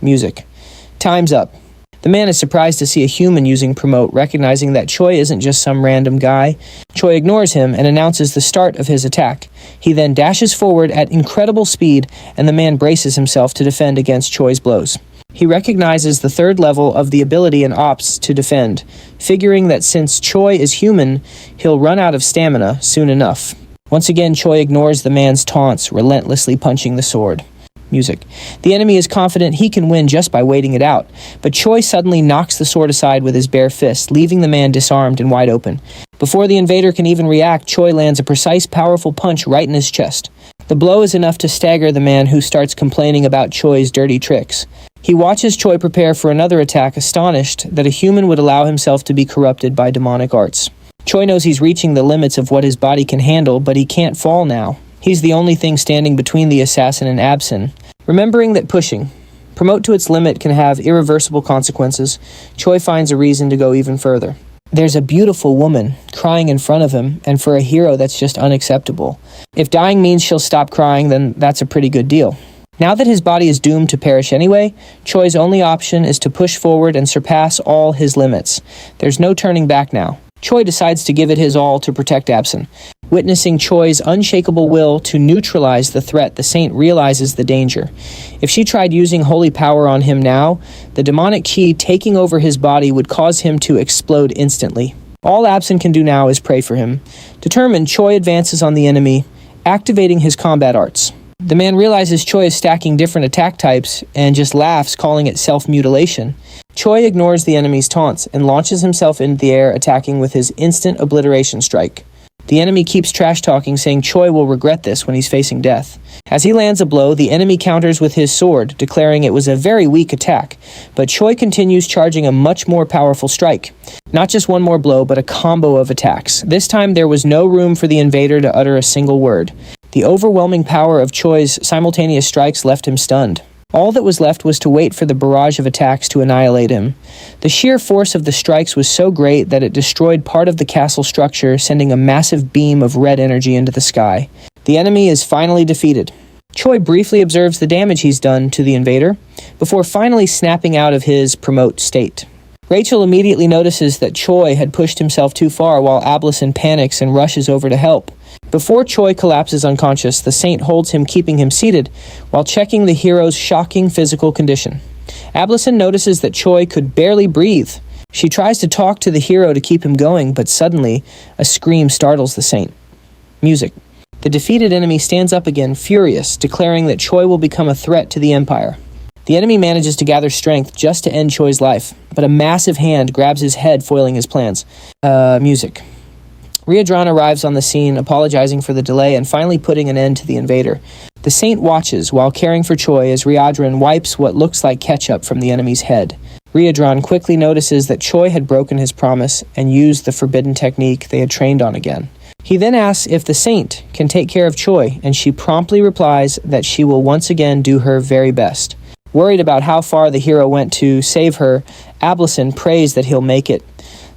Music. Time's up. The man is surprised to see a human using Promote, recognizing that Choi isn't just some random guy. Choi ignores him and announces the start of his attack. He then dashes forward at incredible speed, and the man braces himself to defend against Choi's blows. He recognizes the 3rd level of the ability and opts to defend, figuring that since Choi is human, he'll run out of stamina soon enough. Once again, Choi ignores the man's taunts, relentlessly punching the sword. Music. The enemy is confident he can win just by waiting it out, but Choi suddenly knocks the sword aside with his bare fist, leaving the man disarmed and wide open. Before the invader can even react, Choi lands a precise, powerful punch right in his chest. The blow is enough to stagger the man, who starts complaining about Choi's dirty tricks. He watches Choi prepare for another attack, astonished that a human would allow himself to be corrupted by demonic arts. Choi knows he's reaching the limits of what his body can handle, but he can't fall now. He's the only thing standing between the assassin and Absin. Remembering that pushing Promote to its limit can have irreversible consequences, Choi finds a reason to go even further. There's a beautiful woman crying in front of him, and for a hero that's just unacceptable. If dying means she'll stop crying, then that's a pretty good deal. Now that his body is doomed to perish anyway, Choi's only option is to push forward and surpass all his limits. There's no turning back now. Choi decides to give it his all to protect Absin. Witnessing Choi's unshakable will to neutralize the threat, the saint realizes the danger. If she tried using holy power on him now, the demonic chi taking over his body would cause him to explode instantly. All Absin can do now is pray for him. Determined, Choi advances on the enemy, activating his combat arts. The man realizes Choi is stacking different attack types and just laughs, calling it self-mutilation. Choi ignores the enemy's taunts and launches himself into the air, attacking with his instant obliteration strike. The enemy keeps trash-talking, saying Choi will regret this when he's facing death. As he lands a blow, the enemy counters with his sword, declaring it was a very weak attack, but Choi continues charging a much more powerful strike. Not just one more blow, but a combo of attacks. This time there was no room for the invader to utter a single word. The overwhelming power of Choi's simultaneous strikes left him stunned. All that was left was to wait for the barrage of attacks to annihilate him. The sheer force of the strikes was so great that it destroyed part of the castle structure, sending a massive beam of red energy into the sky. The enemy is finally defeated. Choi briefly observes the damage he's done to the invader, before finally snapping out of his promote state. Rachel immediately notices that Choi had pushed himself too far, while Ablison panics and rushes over to help. Before Choi collapses unconscious, the saint holds him, keeping him seated, while checking the hero's shocking physical condition. Ablison notices that Choi could barely breathe. She tries to talk to the hero to keep him going, but suddenly, a scream startles the saint. Music. The defeated enemy stands up again, furious, declaring that Choi will become a threat to the Empire. The enemy manages to gather strength just to end Choi's life, but a massive hand grabs his head, foiling his plans. Music. Riadran arrives on the scene, apologizing for the delay and finally putting an end to the invader. The saint watches while caring for Choi as Riadran wipes what looks like ketchup from the enemy's head. Riadran quickly notices that Choi had broken his promise and used the forbidden technique they had trained on again. He then asks if the saint can take care of Choi, and she promptly replies that she will once again do her very best. Worried about how far the hero went to save her, Ablison prays that he'll make it.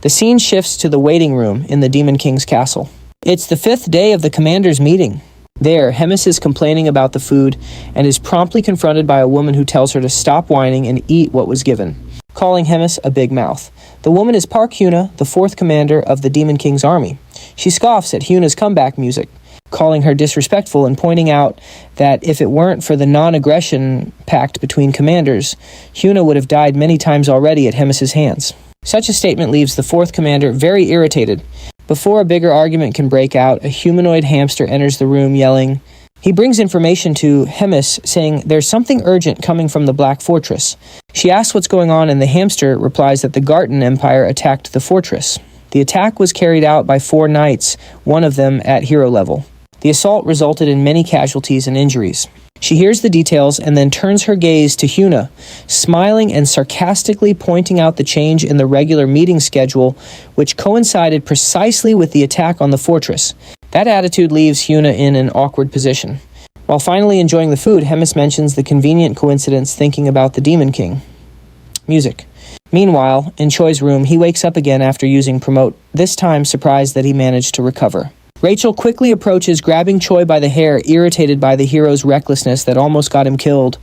The scene shifts to the waiting room in the Demon King's castle. It's the 5th day of the commander's meeting. There, Hemis is complaining about the food and is promptly confronted by a woman who tells her to stop whining and eat what was given, calling Hemis a big mouth. The woman is Park Hyuna, the 4th commander of the Demon King's army. She scoffs at Hyuna's comeback music, calling her disrespectful and pointing out that if it weren't for the non-aggression pact between commanders, Hyuna would have died many times already at Hemis's hands. Such a statement leaves the 4th commander very irritated. Before a bigger argument can break out, a humanoid hamster enters the room yelling. He brings information to Hemis, saying there's something urgent coming from the Black Fortress. She asks what's going on, and the hamster replies that the Garten Empire attacked the fortress. The attack was carried out by 4 knights, one of them at hero level. The assault resulted in many casualties and injuries. She hears the details and then turns her gaze to Hyuna, smiling and sarcastically pointing out the change in the regular meeting schedule, which coincided precisely with the attack on the fortress. That attitude leaves Hyuna in an awkward position. While finally enjoying the food, Hemis mentions the convenient coincidence thinking about the Demon King. Music. Meanwhile, in Choi's room, he wakes up again after using promote, this time surprised that he managed to recover. Rachel quickly approaches, grabbing Choi by the hair, irritated by the hero's recklessness that almost got him killed.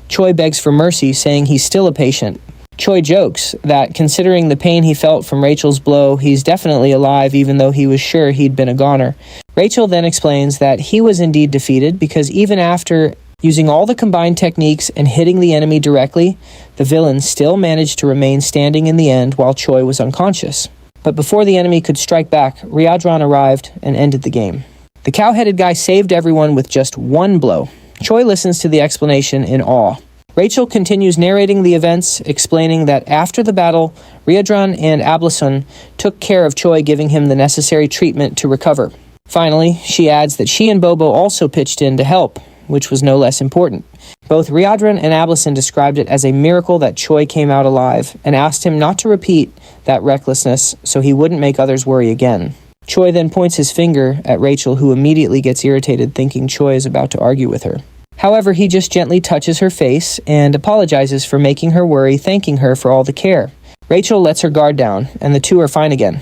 Choi begs for mercy, saying he's still a patient. Choi jokes that, considering the pain he felt from Rachel's blow, he's definitely alive even though he was sure he'd been a goner. Rachel then explains that he was indeed defeated because even after using all the combined techniques and hitting the enemy directly, the villain still managed to remain standing in the end while Choi was unconscious. But before the enemy could strike back, Riadran arrived and ended the game. The cow-headed guy saved everyone with just one blow. Choi listens to the explanation in awe. Rachel continues narrating the events, explaining that after the battle, Riadran and Ablison took care of Choi, giving him the necessary treatment to recover. Finally, she adds that she and Bobo also pitched in to help, which was no less important. Both Riadran and Ablison described it as a miracle that Choi came out alive and asked him not to repeat that recklessness so he wouldn't make others worry again. Choi then points his finger at Rachel, who immediately gets irritated, thinking Choi is about to argue with her. However, he just gently touches her face and apologizes for making her worry, thanking her for all the care. Rachel lets her guard down, and the two are fine again.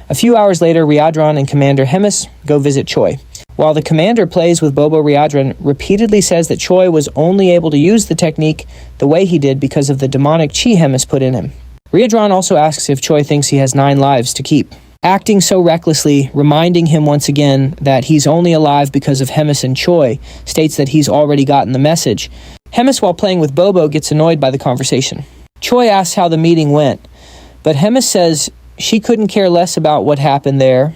A few hours later, Riadran and Commander Hemis go visit Choi. While the commander plays with Bobo, Riadran repeatedly says that Choi was only able to use the technique the way he did because of the demonic chi Hemis put in him. Riadran also asks if Choi thinks he has 9 lives to keep. Acting so recklessly, reminding him once again that he's only alive because of Hemis and Choi, states that he's already gotten the message. Hemis, while playing with Bobo, gets annoyed by the conversation. Choi asks how the meeting went, but Hemis says she couldn't care less about what happened there,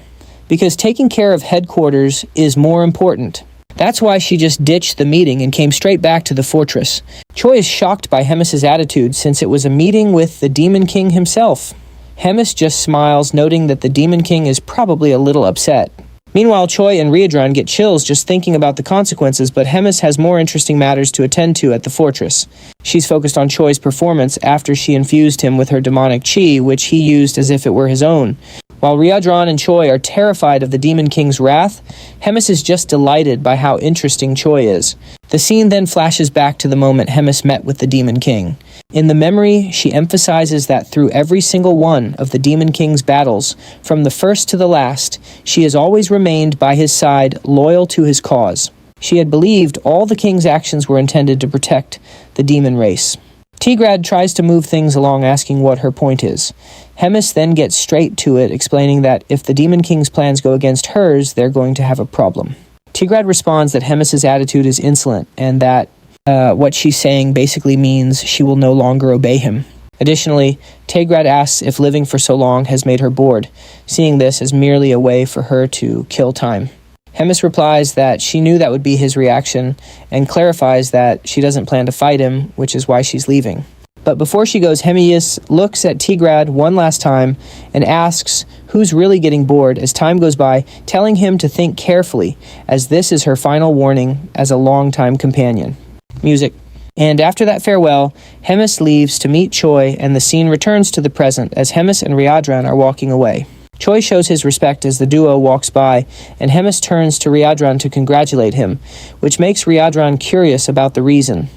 because taking care of headquarters is more important. That's why she just ditched the meeting and came straight back to the fortress. Choi is shocked by Hemis' attitude, since it was a meeting with the Demon King himself. Hemis just smiles, noting that the Demon King is probably a little upset. Meanwhile, Choi and Ryodran get chills just thinking about the consequences, but Hemis has more interesting matters to attend to at the fortress. She's focused on Choi's performance after she infused him with her demonic chi, which he used as if it were his own. While Ryodran and Choi are terrified of the Demon King's wrath, Hemis is just delighted by how interesting Choi is. The scene then flashes back to the moment Hemis met with the Demon King. In the memory, she emphasizes that through every single one of the Demon King's battles, from the first to the last, she has always remained by his side, loyal to his cause. She had believed all the king's actions were intended to protect the demon race. Tigrad tries to move things along, asking what her point is. Hemis then gets straight to it, explaining that if the Demon King's plans go against hers, they're going to have a problem. Tigrad responds that Hemis's attitude is insolent, and that what she's saying basically means she will no longer obey him. Additionally, Tigrad asks if living for so long has made her bored, seeing this as merely a way for her to kill time. Hemis replies that she knew that would be his reaction, and clarifies that she doesn't plan to fight him, which is why she's leaving. But before she goes, Hemius looks at Tigrad one last time and asks who's really getting bored as time goes by, telling him to think carefully, as this is her final warning as a longtime companion. Music. And after that farewell, Hemis leaves to meet Choi, and the scene returns to the present as Hemis and Ryodran are walking away. Choi shows his respect as the duo walks by, and Hemis turns to Ryodran to congratulate him, which makes Ryodran curious about the reason.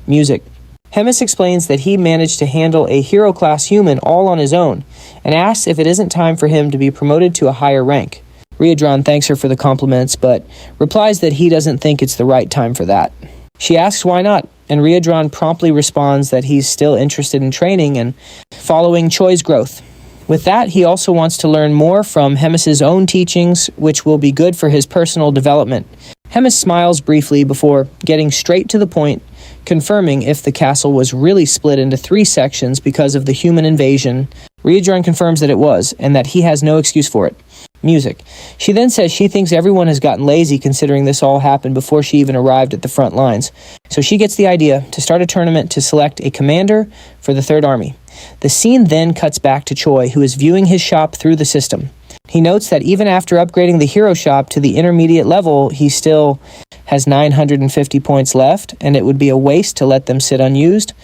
Music. Hemis explains that he managed to handle a hero-class human all on his own, and asks if it isn't time for him to be promoted to a higher rank. Ryodran thanks her for the compliments, but replies that he doesn't think it's the right time for that. She asks why not, and Ryodran promptly responds that he's still interested in training and following Choi's growth. With that, he also wants to learn more from Hemis's own teachings, which will be good for his personal development. Hemis smiles briefly before getting straight to the point, confirming if the castle was really split into 3 sections because of the human invasion. Ryodran confirms that it was, and that he has no excuse for it. Music. She then says she thinks everyone has gotten lazy considering this all happened before she even arrived at the front lines. So she gets the idea to start a tournament to select a commander for the Third Army. The scene then cuts back to Choi, who is viewing his shop through the system. He notes that even after upgrading the hero shop to the intermediate level, he still has 950 points left, and it would be a waste to let them sit unused.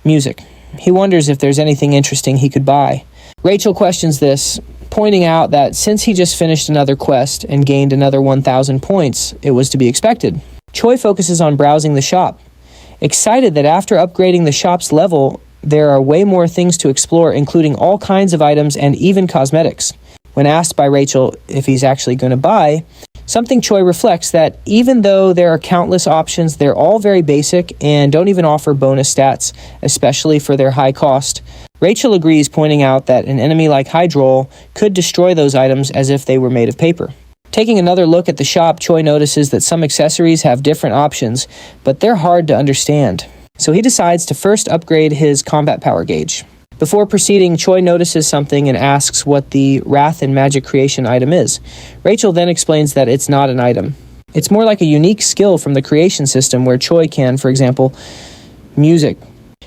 Music. He wonders if there's anything interesting he could buy. Rachel questions this, pointing out that since he just finished another quest and gained another 1,000 points, it was to be expected. Choi focuses on browsing the shop, excited that after upgrading the shop's level, there are way more things to explore, including all kinds of items and even cosmetics. When asked by Rachel if he's actually going to buy something, Choi reflects that even though there are countless options, they're all very basic and don't even offer bonus stats, especially for their high cost. Rachel agrees, pointing out that an enemy like Hydrol could destroy those items as if they were made of paper. Taking another look at the shop, Choi notices that some accessories have different options, but they're hard to understand. So he decides to first upgrade his combat power gauge. Before proceeding, Choi notices something and asks what the Wrath and Magic Creation item is. Rachel then explains that it's not an item. It's more like a unique skill from the creation system where Choi can, for example, music,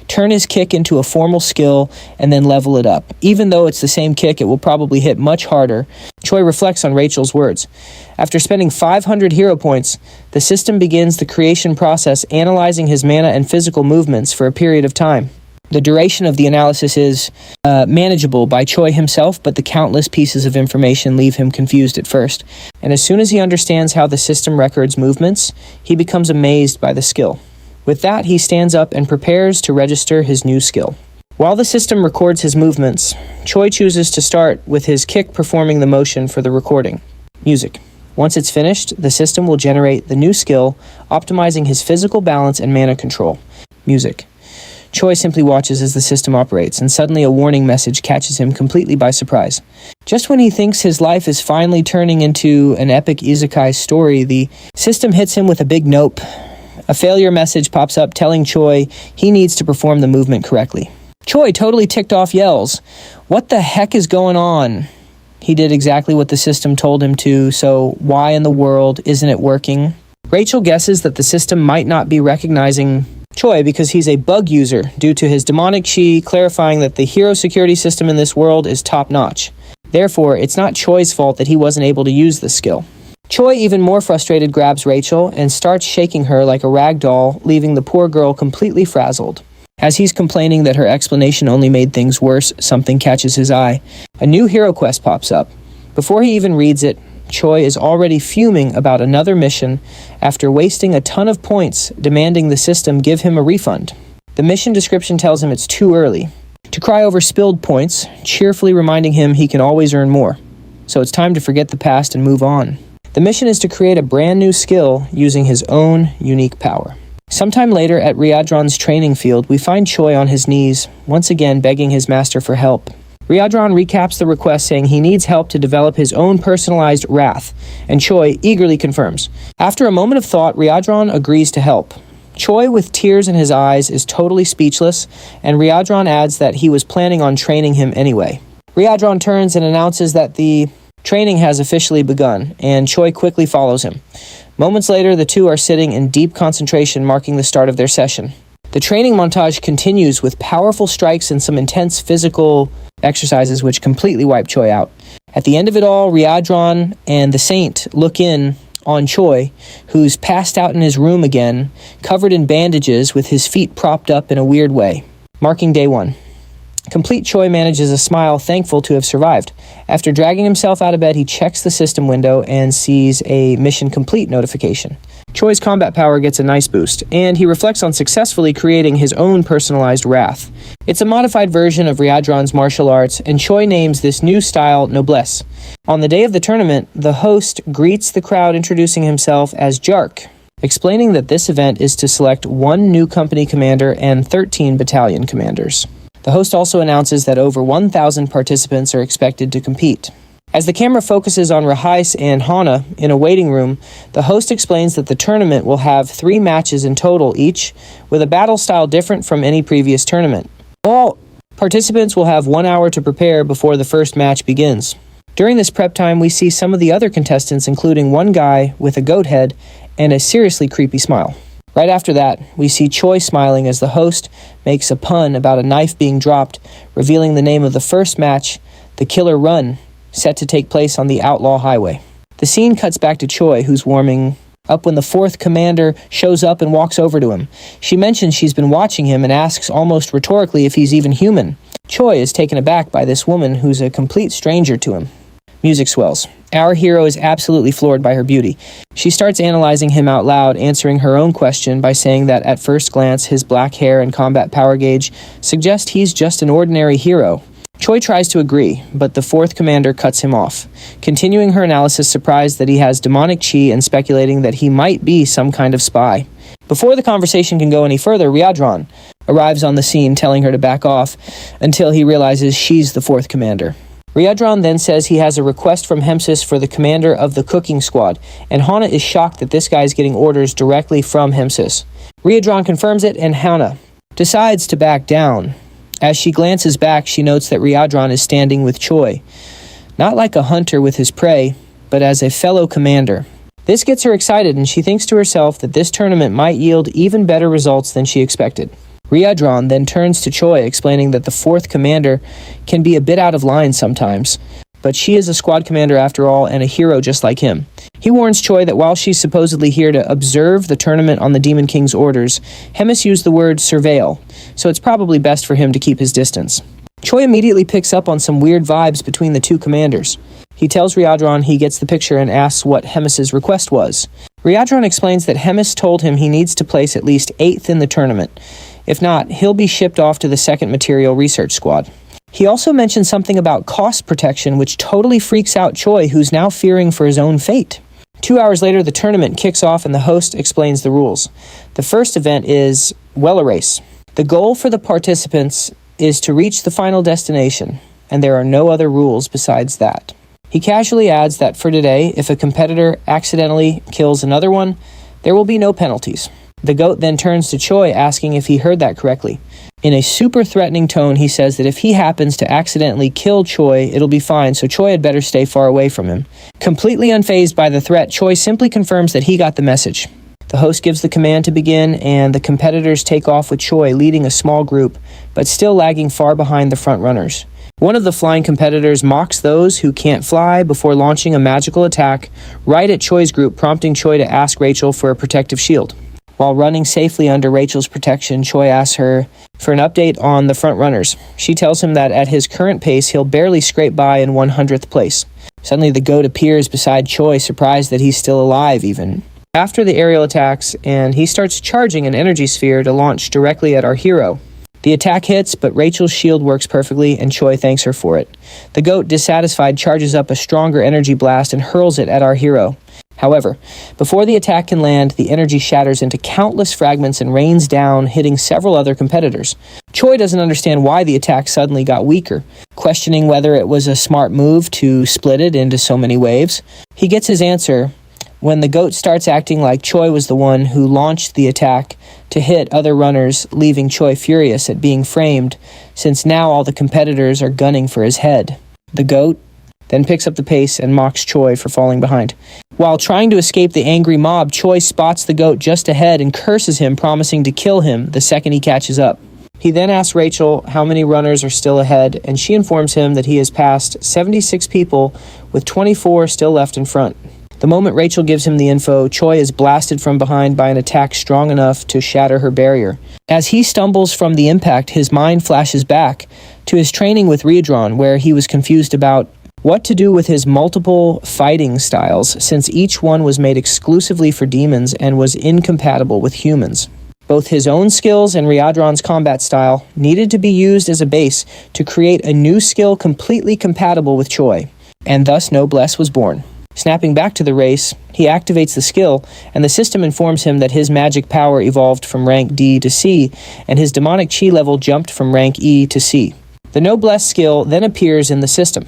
turn his kick into a formal skill and then level it up. Even though it's the same kick, it will probably hit much harder. Choi reflects on Rachel's words. After spending 500 hero points, the system begins the creation process, analyzing his mana and physical movements for a period of time. The duration of the analysis is manageable by Choi himself, but the countless pieces of information leave him confused at first. And as soon as he understands how the system records movements, he becomes amazed by the skill. With that, he stands up and prepares to register his new skill. While the system records his movements, Choi chooses to start with his kick performing the motion for the recording. Music. Once it's finished, the system will generate the new skill, optimizing his physical balance and mana control. Music. Choi simply watches as the system operates, and suddenly a warning message catches him completely by surprise. Just when he thinks his life is finally turning into an epic isekai story, the system hits him with a big nope. A failure message pops up telling Choi he needs to perform the movement correctly. Choi, totally ticked off, yells, "What the heck is going on?" He did exactly what the system told him to, so why in the world isn't it working? Rachel guesses that the system might not be recognizing Choi because he's a bug user due to his demonic chi, clarifying that the hero security system in this world is top-notch. Therefore, it's not Choi's fault that he wasn't able to use the skill. Choi, even more frustrated, grabs Rachel and starts shaking her like a rag doll, leaving the poor girl completely frazzled. As he's complaining that her explanation only made things worse, something catches his eye. A new hero quest pops up. Before he even reads it, Choi is already fuming about another mission after wasting a ton of points, demanding the system give him a refund. The mission description tells him it's too early to cry over spilled points, cheerfully reminding him he can always earn more. So it's time to forget the past and move on. The mission is to create a brand new skill using his own unique power. Sometime later at Ryadron's training field, we find Choi on his knees, once again begging his master for help. Ryadron recaps the request, saying he needs help to develop his own personalized wrath, and Choi eagerly confirms. After a moment of thought, Ryadron agrees to help. Choi, with tears in his eyes, is totally speechless, and Ryadron adds that he was planning on training him anyway. Ryadron turns and announces that the training has officially begun, and Choi quickly follows him. Moments later, the two are sitting in deep concentration, marking the start of their session. The training montage continues with powerful strikes and some intense physical exercises which completely wipe Choi out. At the end of it all, Ryadron and the Saint look in on Choi, who's passed out in his room again, covered in bandages with his feet propped up in a weird way, marking day one. Complete Choi manages a smile, thankful to have survived. After dragging himself out of bed, he checks the system window and sees a mission complete notification. Choi's combat power gets a nice boost, and he reflects on successfully creating his own personalized wrath. It's a modified version of Ryadron's martial arts, and Choi names this new style Noblesse. On the day of the tournament, the host greets the crowd, introducing himself as Jark, explaining that this event is to select 1 new company commander and 13 battalion commanders. The host also announces that over 1,000 participants are expected to compete. As the camera focuses on Rahais and Hana in a waiting room, the host explains that the tournament will have 3 matches in total each, with a battle style different from any previous tournament. All participants will have 1 hour to prepare before the first match begins. During this prep time, we see some of the other contestants, including one guy with a goat head and a seriously creepy smile. Right after that, we see Choi smiling as the host makes a pun about a knife being dropped, revealing the name of the first match, The Killer Run, set to take place on the Outlaw Highway. The scene cuts back to Choi, who's warming up when the 4th commander shows up and walks over to him. She mentions she's been watching him and asks almost rhetorically if he's even human. Choi is taken aback by this woman who's a complete stranger to him. Music swells. Our hero is absolutely floored by her beauty. She starts analyzing him out loud, answering her own question by saying that at first glance, his black hair and combat power gauge suggest he's just an ordinary hero. Choi tries to agree, but the 4th commander cuts him off, continuing her analysis, surprised that he has demonic chi and speculating that he might be some kind of spy. Before the conversation can go any further, Ryadron arrives on the scene, telling her to back off until he realizes she's the 4th commander. Ryadron then says he has a request from Hemsis for the commander of the cooking squad, and Hana is shocked that this guy is getting orders directly from Hemsis. Ryadron confirms it, and Hana decides to back down. As she glances back, she notes that Ryadron is standing with Choi, not like a hunter with his prey, but as a fellow commander. This gets her excited, and she thinks to herself that this tournament might yield even better results than she expected. Ryadron then turns to Choi, explaining that the 4th commander can be a bit out of line sometimes, but she is a squad commander after all and a hero just like him. He warns Choi that while she's supposedly here to observe the tournament on the Demon King's orders, Hemis used the word surveil, so it's probably best for him to keep his distance. Choi immediately picks up on some weird vibes between the 2 commanders. He tells Ryadron he gets the picture and asks what Hemis's request was. Ryadron explains that Hemis told him he needs to place at least 8th in the tournament. If not, he'll be shipped off to the 2nd Material Research Squad. He also mentioned something about cost protection, which totally freaks out Choi, who's now fearing for his own fate. 2 hours later, the tournament kicks off and the host explains the rules. The first event is Wella Race. The goal for the participants is to reach the final destination, and there are no other rules besides that. He casually adds that for today, if a competitor accidentally kills another one, there will be no penalties. The goat then turns to Choi, asking if he heard that correctly. In a super threatening tone, he says that if he happens to accidentally kill Choi, it'll be fine, so Choi had better stay far away from him. Completely unfazed by the threat, Choi simply confirms that he got the message. The host gives the command to begin, and the competitors take off with Choi leading a small group, but still lagging far behind the front runners. One of the flying competitors mocks those who can't fly before launching a magical attack right at Choi's group, prompting Choi to ask Rachel for a protective shield. While running safely under Rachel's protection, Choi asks her for an update on the front runners. She tells him that at his current pace, he'll barely scrape by in 100th place. Suddenly, the goat appears beside Choi, surprised that he's still alive even. After the aerial attacks, and he starts charging an energy sphere to launch directly at our hero. The attack hits, but Rachel's shield works perfectly, and Choi thanks her for it. The goat, dissatisfied, charges up a stronger energy blast and hurls it at our hero. However, before the attack can land, the energy shatters into countless fragments and rains down, hitting several other competitors. Choi doesn't understand why the attack suddenly got weaker, questioning whether it was a smart move to split it into so many waves. He gets his answer when the goat starts acting like Choi was the one who launched the attack to hit other runners, leaving Choi furious at being framed, since now all the competitors are gunning for his head. The goat then picks up the pace and mocks Choi for falling behind. While trying to escape the angry mob, Choi spots the goat just ahead and curses him, promising to kill him the second he catches up. He then asks Rachel how many runners are still ahead, and she informs him that he has passed 76 people, with 24 still left in front. The moment Rachel gives him the info, Choi is blasted from behind by an attack strong enough to shatter her barrier. As he stumbles from the impact, his mind flashes back to his training with Riedron, where he was confused about what to do with his multiple fighting styles, since each one was made exclusively for demons and was incompatible with humans. Both his own skills and Riedron's combat style needed to be used as a base to create a new skill completely compatible with Choi, and thus Noblesse was born. Snapping back to the race, he activates the skill, and the system informs him that his magic power evolved from rank D to C, and his demonic chi level jumped from rank E to C. The Noblesse skill then appears in the system,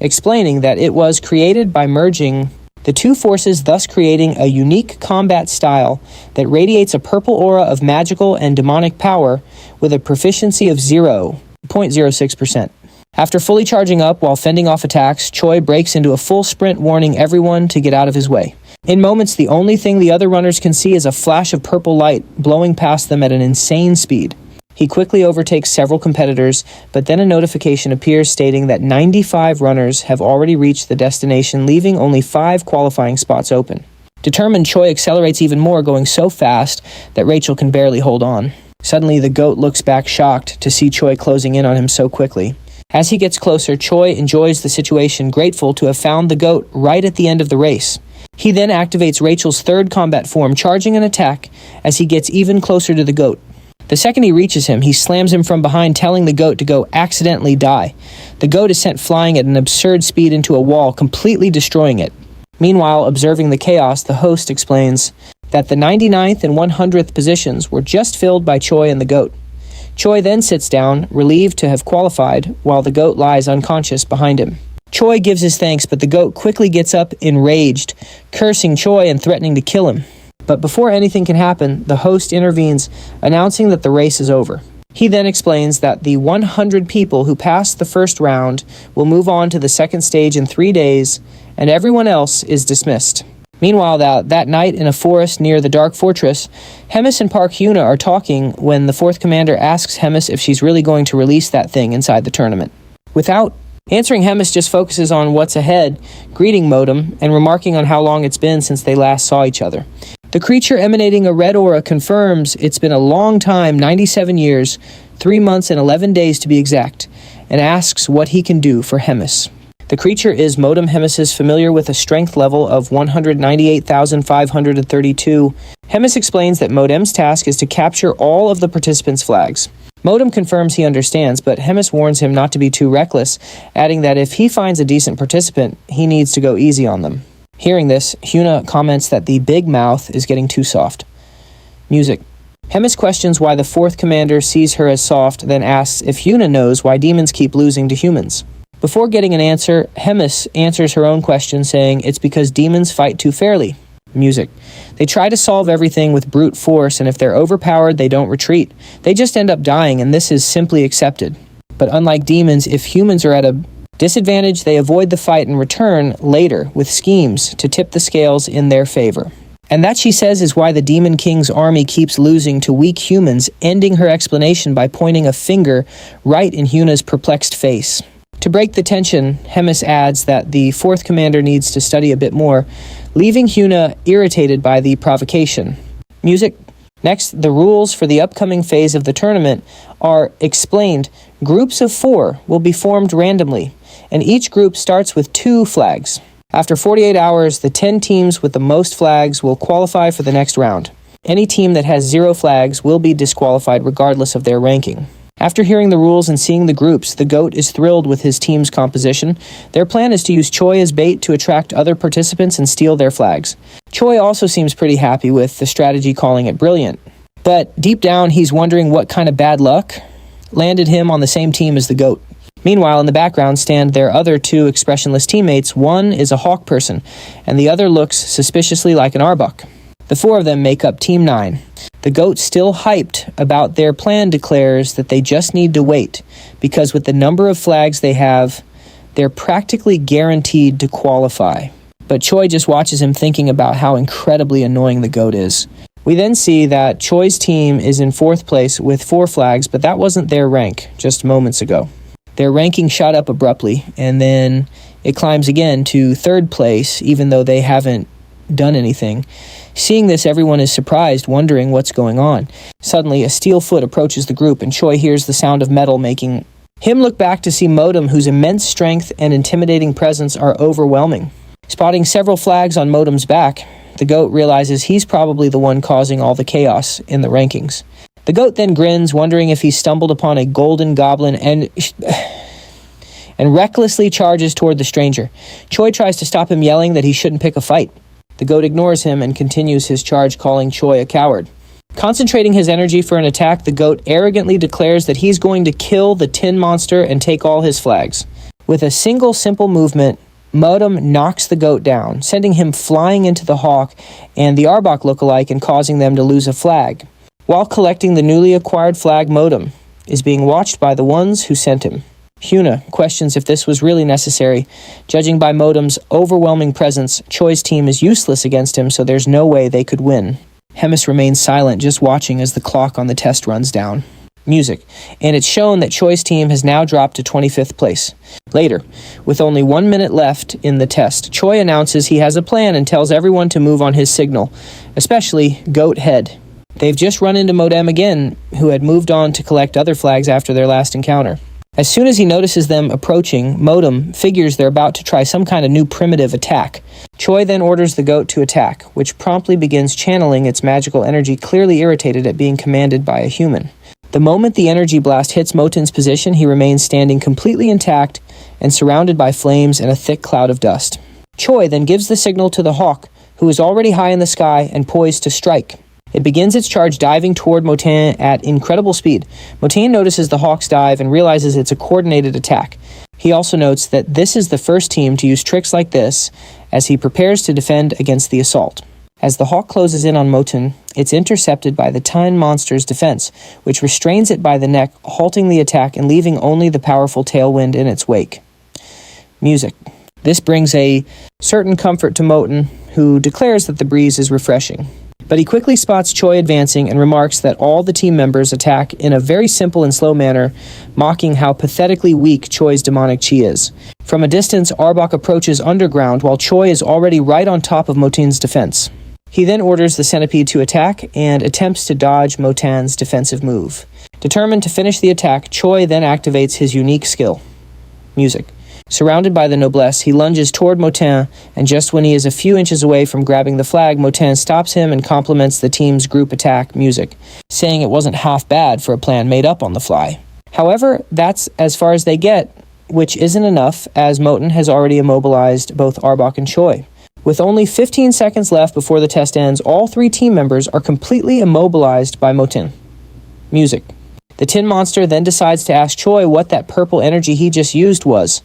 explaining that it was created by merging the two forces, thus creating a unique combat style that radiates a purple aura of magical and demonic power with a proficiency of 0.06%. After fully charging up while fending off attacks, Choi breaks into a full sprint, warning everyone to get out of his way. In moments, the only thing the other runners can see is a flash of purple light blowing past them at an insane speed. He quickly overtakes several competitors, but then a notification appears stating that 95 runners have already reached the destination, leaving only 5 qualifying spots open. Determined, Choi accelerates even more, going so fast that Rachel can barely hold on. Suddenly, the goat looks back shocked to see Choi closing in on him so quickly. As he gets closer, Choi enjoys the situation, grateful to have found the goat right at the end of the race. He then activates Rachel's third combat form, charging an attack as he gets even closer to the goat. The second he reaches him, he slams him from behind, telling the goat to go accidentally die. The goat is sent flying at an absurd speed into a wall, completely destroying it. Meanwhile, observing the chaos, the host explains that the 99th and 100th positions were just filled by Choi and the goat. Choi then sits down, relieved to have qualified, while the goat lies unconscious behind him. Choi gives his thanks, but the goat quickly gets up, enraged, cursing Choi and threatening to kill him. But before anything can happen, the host intervenes, announcing that the race is over. He then explains that the 100 people who passed the first round will move on to the second stage in 3 days, and everyone else is dismissed. Meanwhile, that night in a forest near the Dark Fortress, Hemis and Park Hyuna are talking when the fourth commander asks Hemis if she's really going to release that thing inside the tournament. Without answering, Hemis just focuses on what's ahead, greeting Modem and remarking on how long it's been since they last saw each other. The creature emanating a red aura confirms it's been a long time, 97 years, 3 months and 11 days to be exact, and asks what he can do for Hemis. The creature is Modem Hemis, familiar with a strength level of 198,532. Hemis explains that Modem's task is to capture all of the participants' flags. Modem confirms he understands, but Hemis warns him not to be too reckless, adding that if he finds a decent participant, he needs to go easy on them. Hearing this, Hyuna comments that the big mouth is getting too soft. Music. Hemis questions why the fourth commander sees her as soft, then asks if Hyuna knows why demons keep losing to humans. Before getting an answer, Hemis answers her own question, saying it's because demons fight too fairly. Music. They try to solve everything with brute force, and if they're overpowered, they don't retreat. They just end up dying, and this is simply accepted. But unlike demons, if humans are at a disadvantage, they avoid the fight and return later with schemes to tip the scales in their favor. And that, she says, is why the Demon King's army keeps losing to weak humans, ending her explanation by pointing a finger right in Hyuna's perplexed face. To break the tension, Hemis adds that the fourth commander needs to study a bit more, leaving Hyuna irritated by the provocation. Music. Next, the rules for the upcoming phase of the tournament are explained. Groups of 4 will be formed randomly, and each group starts with 2 flags. After 48 hours, the 10 teams with the most flags will qualify for the next round. Any team that has 0 flags will be disqualified regardless of their ranking. After hearing the rules and seeing the groups, the GOAT is thrilled with his team's composition. Their plan is to use Choi as bait to attract other participants and steal their flags. Choi also seems pretty happy with the strategy, calling it brilliant. But deep down, he's wondering what kind of bad luck landed him on the same team as the GOAT. Meanwhile, in the background stand their other 2 expressionless teammates. One is a hawk person, and the other looks suspiciously like an arbok. The 4 of them make up Team 9. The GOAT, still hyped about their plan, declares that they just need to wait, because with the number of flags they have, they're practically guaranteed to qualify. But Choi just watches him, thinking about how incredibly annoying the GOAT is. We then see that Choi's team is in 4th place with 4 flags, but that wasn't their rank just moments ago. Their ranking shot up abruptly, and then it climbs again to 3rd place, even though they haven't done anything. Seeing this, everyone is surprised, wondering what's going on. Suddenly, a steel foot approaches the group, and Choi hears the sound of metal, making him look back to see Modem, whose immense strength and intimidating presence are overwhelming. Spotting several flags on Modem's back, the GOAT realizes he's probably the one causing all the chaos in the rankings. The GOAT then grins, wondering if he stumbled upon a golden goblin, and recklessly charges toward the stranger. Choi tries to stop him, yelling that he shouldn't pick a fight. The GOAT ignores him and continues his charge, calling Choi a coward. Concentrating his energy for an attack, the GOAT arrogantly declares that he's going to kill the tin monster and take all his flags. With a single simple movement, Modem knocks the GOAT down, sending him flying into the hawk and the Arbok lookalike and causing them to lose a flag. While collecting the newly acquired flag, Modem is being watched by the ones who sent him. Hyuna questions if this was really necessary. Judging by Modem's overwhelming presence, Choi's team is useless against him, so there's no way they could win. Hemis remains silent, just watching as the clock on the test runs down. Music, and it's shown that Choi's team has now dropped to 25th place. Later, with only 1 minute left in the test, Choi announces he has a plan and tells everyone to move on his signal, especially Goat Head. They've just run into Modem again, who had moved on to collect other flags after their last encounter. As soon as he notices them approaching, Modem figures they're about to try some kind of new primitive attack. Choi then orders the GOAT to attack, which promptly begins channeling its magical energy, clearly irritated at being commanded by a human. The moment the energy blast hits Moten's position, he remains standing completely intact and surrounded by flames and a thick cloud of dust. Choi then gives the signal to the hawk, who is already high in the sky and poised to strike. It begins its charge, diving toward Moten at incredible speed. Moten notices the hawk's dive and realizes it's a coordinated attack. He also notes that this is the first team to use tricks like this as he prepares to defend against the assault. As the hawk closes in on Moten, it's intercepted by the Tin monster's defense, which restrains it by the neck, halting the attack and leaving only the powerful tailwind in its wake. Music. This brings a certain comfort to Moten, who declares that the breeze is refreshing. But he quickly spots Choi advancing and remarks that all the team members attack in a very simple and slow manner, mocking how pathetically weak Choi's demonic chi is. From a distance, Arbok approaches underground while Choi is already right on top of Moten's defense. He then orders the centipede to attack and attempts to dodge Moten's defensive move. Determined to finish the attack, Choi then activates his unique skill. Music. Surrounded by the noblesse, he lunges toward Moten, and just when he is a few inches away from grabbing the flag, Moten stops him and compliments the team's group attack music, saying it wasn't half bad for a plan made up on the fly. However, that's as far as they get, which isn't enough, as Moten has already immobilized both Arbok and Choi. With only 15 seconds left before the test ends, all 3 team members are completely immobilized by Moten. Music. The Tin Monster then decides to ask Choi what that purple energy he just used was.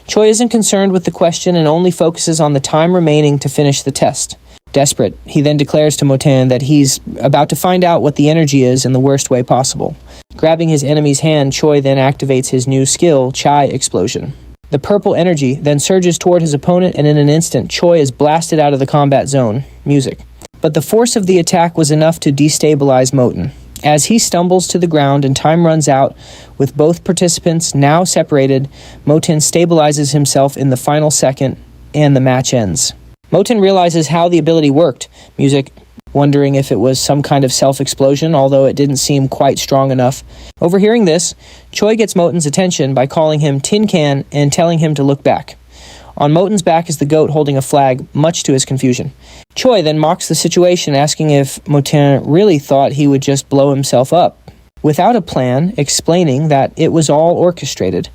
Choi isn't concerned with the question and only focuses on the time remaining to finish the test. Desperate, he then declares to Moten that he's about to find out what the energy is in the worst way possible. Grabbing his enemy's hand, Choi then activates his new skill, Chai Explosion. The purple energy then surges toward his opponent, and in an instant, Choi is blasted out of the combat zone. Music. But the force of the attack was enough to destabilize Moten. As he stumbles to the ground and time runs out, with both participants now separated, Moten stabilizes himself in the final second, and the match ends. Moten realizes how the ability worked, music, wondering if it was some kind of self-explosion, although it didn't seem quite strong enough. Overhearing this, Choi gets Moten's attention by calling him Tin Can and telling him to look back. On Moten's back is the goat holding a flag, much to his confusion. Choi then mocks the situation, asking if Moten really thought he would just blow himself up, without a plan, explaining that it was all orchestrated,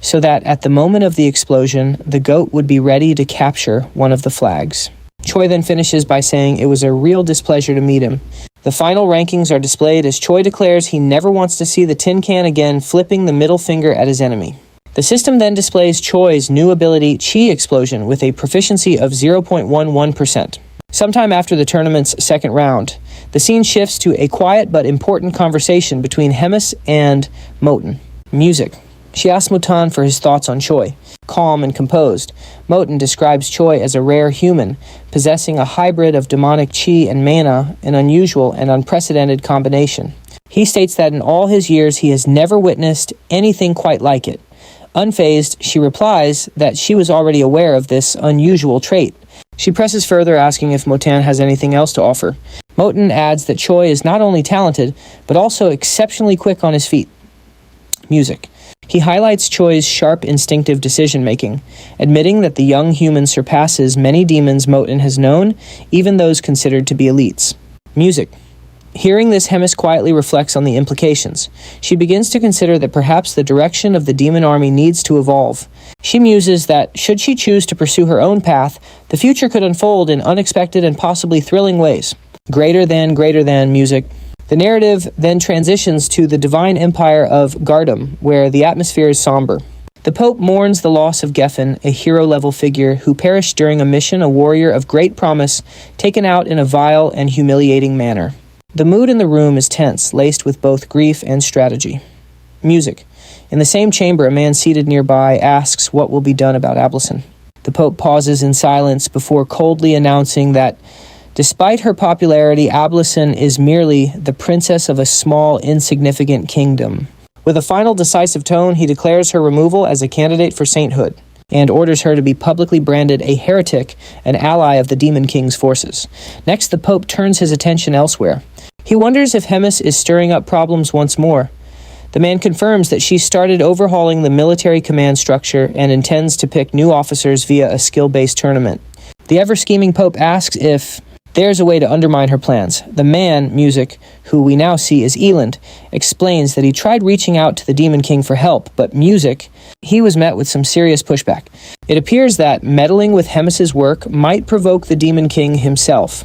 so that at the moment of the explosion, the goat would be ready to capture one of the flags. Choi then finishes by saying it was a real displeasure to meet him. The final rankings are displayed as Choi declares he never wants to see the tin can again, flipping the middle finger at his enemy. The system then displays Choi's new ability, Chi Explosion, with a proficiency of 0.11%. Sometime after the tournament's second round, the scene shifts to a quiet but important conversation between Hemis and Moten. Music. She asks Moten for his thoughts on Choi. Calm and composed, Moten describes Choi as a rare human, possessing a hybrid of demonic chi and mana, an unusual and unprecedented combination. He states that in all his years he has never witnessed anything quite like it. Unfazed, she replies that she was already aware of this unusual trait. She presses further, asking if Moten has anything else to offer. Moten adds that Choi is not only talented, but also exceptionally quick on his feet. Music. He highlights Choi's sharp, instinctive decision-making, admitting that the young human surpasses many demons Moten has known, even those considered to be elites. Music. Hearing this, Hemis quietly reflects on the implications. She begins to consider that perhaps the direction of the demon army needs to evolve. She muses that, should she choose to pursue her own path, the future could unfold in unexpected and possibly thrilling ways. Greater than music. The narrative then transitions to the divine empire of Gardam, where the atmosphere is somber. The Pope mourns the loss of Geffen, a hero-level figure who perished during a mission, a warrior of great promise, taken out in a vile and humiliating manner. The mood in the room is tense, laced with both grief and strategy. Music. In the same chamber, a man seated nearby asks what will be done about Ablyson. The Pope pauses in silence before coldly announcing that, despite her popularity, Ablyson is merely the princess of a small, insignificant kingdom. With a final decisive tone, he declares her removal as a candidate for sainthood, and orders her to be publicly branded a heretic, an ally of the Demon King's forces. Next, the Pope turns his attention elsewhere. He wonders if Hemis is stirring up problems once more. The man confirms that she started overhauling the military command structure and intends to pick new officers via a skill-based tournament. The ever-scheming Pope asks if there's a way to undermine her plans. The man, Music, who we now see is Eland, explains that he tried reaching out to the Demon King for help, but Music, he was met with some serious pushback. It appears that meddling with Hemis's work might provoke the Demon King himself.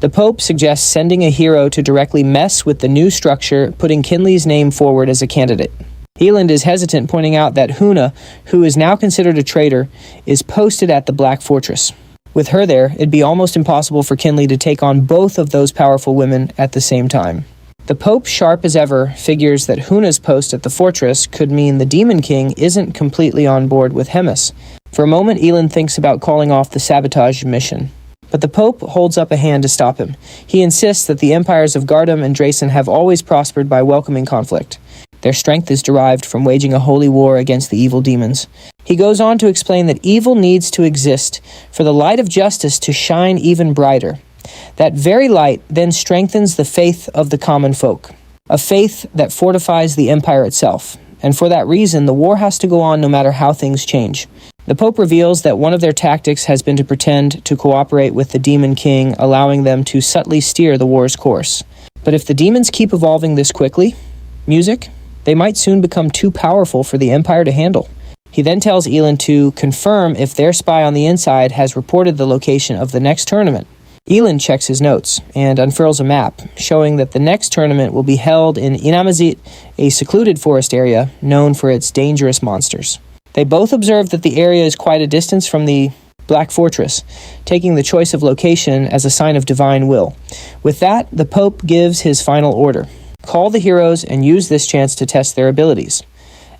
The Pope suggests sending a hero to directly mess with the new structure, putting Kinley's name forward as a candidate. Eland is hesitant, pointing out that Huna, who is now considered a traitor, is posted at the Black Fortress. With her there, it'd be almost impossible for Kinley to take on both of those powerful women at the same time. The Pope, sharp as ever, figures that Huna's post at the fortress could mean the Demon King isn't completely on board with Hemis. For a moment, Eland thinks about calling off the sabotage mission. But the Pope holds up a hand to stop him. He insists that the empires of Gardam and Drasen have always prospered by welcoming conflict. Their strength is derived from waging a holy war against the evil demons. He goes on to explain that evil needs to exist for the light of justice to shine even brighter. That very light then strengthens the faith of the common folk, a faith that fortifies the empire itself. And for that reason, the war has to go on no matter how things change. The Pope reveals that one of their tactics has been to pretend to cooperate with the Demon King, allowing them to subtly steer the war's course. But if the demons keep evolving this quickly, Music, they might soon become too powerful for the Empire to handle. He then tells Eland to confirm if their spy on the inside has reported the location of the next tournament. Eland checks his notes and unfurls a map, showing that the next tournament will be held in Inamazit, a secluded forest area known for its dangerous monsters. They both observe that the area is quite a distance from the Black Fortress, taking the choice of location as a sign of divine will. With that, the Pope gives his final order. Call the heroes and use this chance to test their abilities.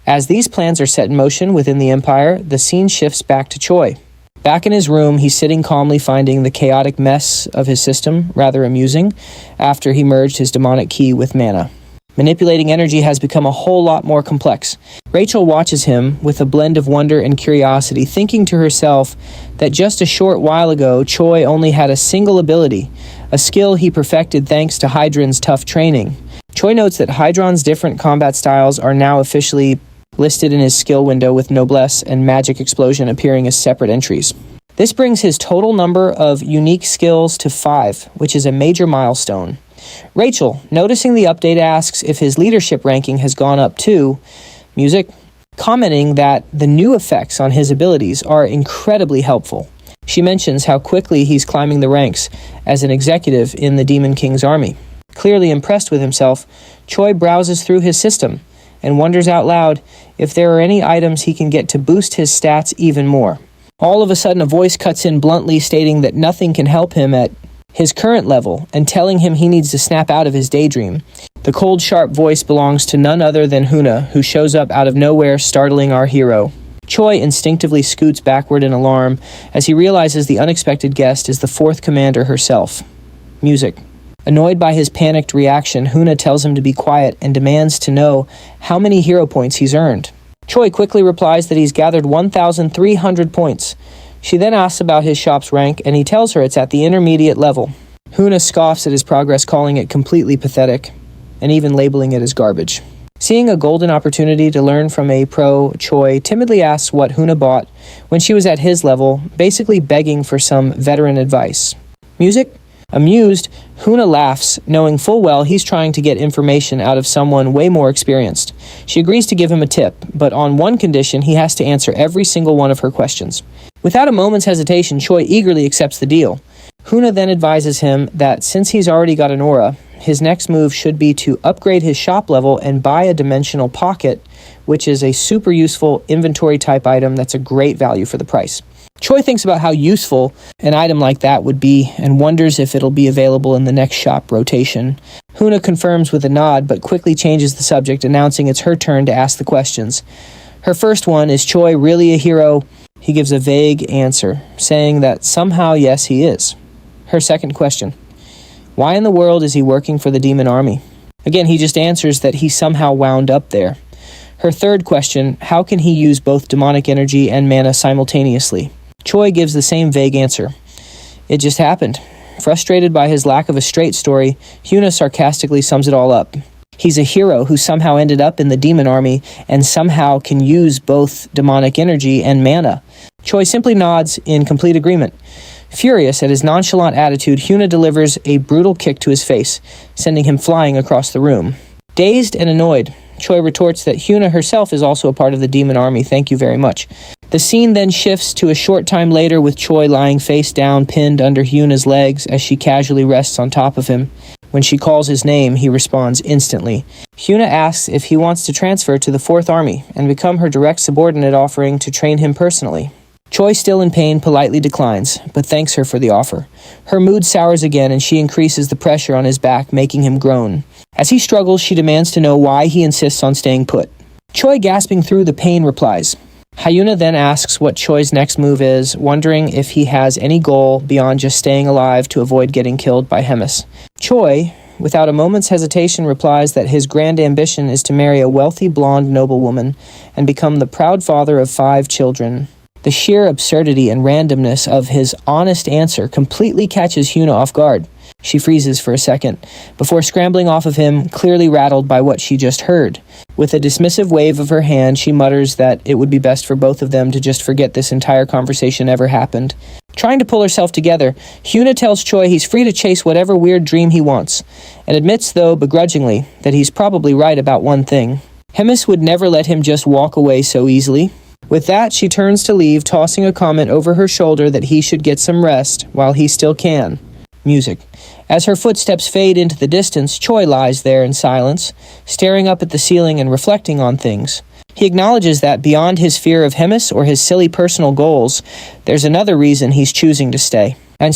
As these plans are set in motion within the Empire, the scene shifts back to Choi. Back in his room, he's sitting calmly, finding the chaotic mess of his system rather amusing after he merged his demonic ki with mana. Manipulating energy has become a whole lot more complex. Rachel watches him with a blend of wonder and curiosity, thinking to herself that just a short while ago, Choi only had a single ability, a skill he perfected thanks to Hydron's tough training. Choi notes that Hydron's different combat styles are now officially listed in his skill window, with Noblesse and Magic Explosion appearing as separate entries. This brings his total number of unique skills to 5, which is a major milestone. Rachel, noticing the update, asks if his leadership ranking has gone up too, music, commenting that the new effects on his abilities are incredibly helpful. She mentions how quickly he's climbing the ranks as an executive in the Demon King's army. Clearly impressed with himself, Choi browses through his system and wonders out loud if there are any items he can get to boost his stats even more. All of a sudden, a voice cuts in bluntly, stating that nothing can help him at his current level and telling him he needs to snap out of his daydream. The cold, sharp voice belongs to none other than Huna, who shows up out of nowhere, startling our hero. Choi instinctively scoots backward in alarm as he realizes the unexpected guest is the 4th commander herself. Music. Annoyed by his panicked reaction, Huna tells him to be quiet and demands to know how many hero points he's earned. Choi quickly replies that he's gathered 1,300 points. She then asks about his shop's rank, and he tells her it's at the intermediate level. Huna scoffs at his progress, calling it completely pathetic, and even labeling it as garbage. Seeing a golden opportunity to learn from a pro, Choi timidly asks what Huna bought when she was at his level, basically begging for some veteran advice. Music? Amused, Huna laughs, knowing full well he's trying to get information out of someone way more experienced. She agrees to give him a tip, but on one condition: he has to answer every single one of her questions. Without a moment's hesitation, Choi eagerly accepts the deal. Huna then advises him that since he's already got an aura, his next move should be to upgrade his shop level and buy a dimensional pocket, which is a super useful inventory type item that's a great value for the price. Choi thinks about how useful an item like that would be and wonders if it'll be available in the next shop rotation. Huna confirms with a nod, but quickly changes the subject, announcing it's her turn to ask the questions. Her first one is: Choi really a hero? He gives a vague answer, saying that somehow yes he is. Her second question: why in the world is he working for the demon army? Again, he just answers that he somehow wound up there. Her third question: how can he use both demonic energy and mana simultaneously? Choi gives the same vague answer: it just happened. Frustrated by his lack of a straight story, Huna sarcastically sums it all up. He's a hero who somehow ended up in the demon army and somehow can use both demonic energy and mana. Choi simply nods in complete agreement. Furious at his nonchalant attitude, Huna delivers a brutal kick to his face, sending him flying across the room. Dazed and annoyed, Choi retorts that Huna herself is also a part of the demon army, thank you very much. The scene then shifts to a short time later with Choi lying face down, pinned under Huna's legs as she casually rests on top of him. When she calls his name, he responds instantly. Huna asks if he wants to transfer to the 4th Army and become her direct subordinate, offering to train him personally. Choi, still in pain, politely declines, but thanks her for the offer. Her mood sours again and she increases the pressure on his back, making him groan. As he struggles, she demands to know why he insists on staying put. Choi, gasping through the pain, replies. Hyuna then asks what Choi's next move is, wondering if he has any goal beyond just staying alive to avoid getting killed by Hemis. Choi, without a moment's hesitation, replies that his grand ambition is to marry a wealthy blonde noblewoman and become the proud father of 5 children. The sheer absurdity and randomness of his honest answer completely catches Huna off guard. She freezes for a second, before scrambling off of him, clearly rattled by what she just heard. With a dismissive wave of her hand, she mutters that it would be best for both of them to just forget this entire conversation ever happened. Trying to pull herself together, Huna tells Choi he's free to chase whatever weird dream he wants, and admits, though begrudgingly, that he's probably right about one thing. Hemis would never let him just walk away so easily. With that, she turns to leave, tossing a comment over her shoulder that he should get some rest while he still can. Music. As her footsteps fade into the distance, Choi lies there in silence, staring up at the ceiling and reflecting on things. He acknowledges that beyond his fear of Hemis or his silly personal goals, there's another reason he's choosing to stay. And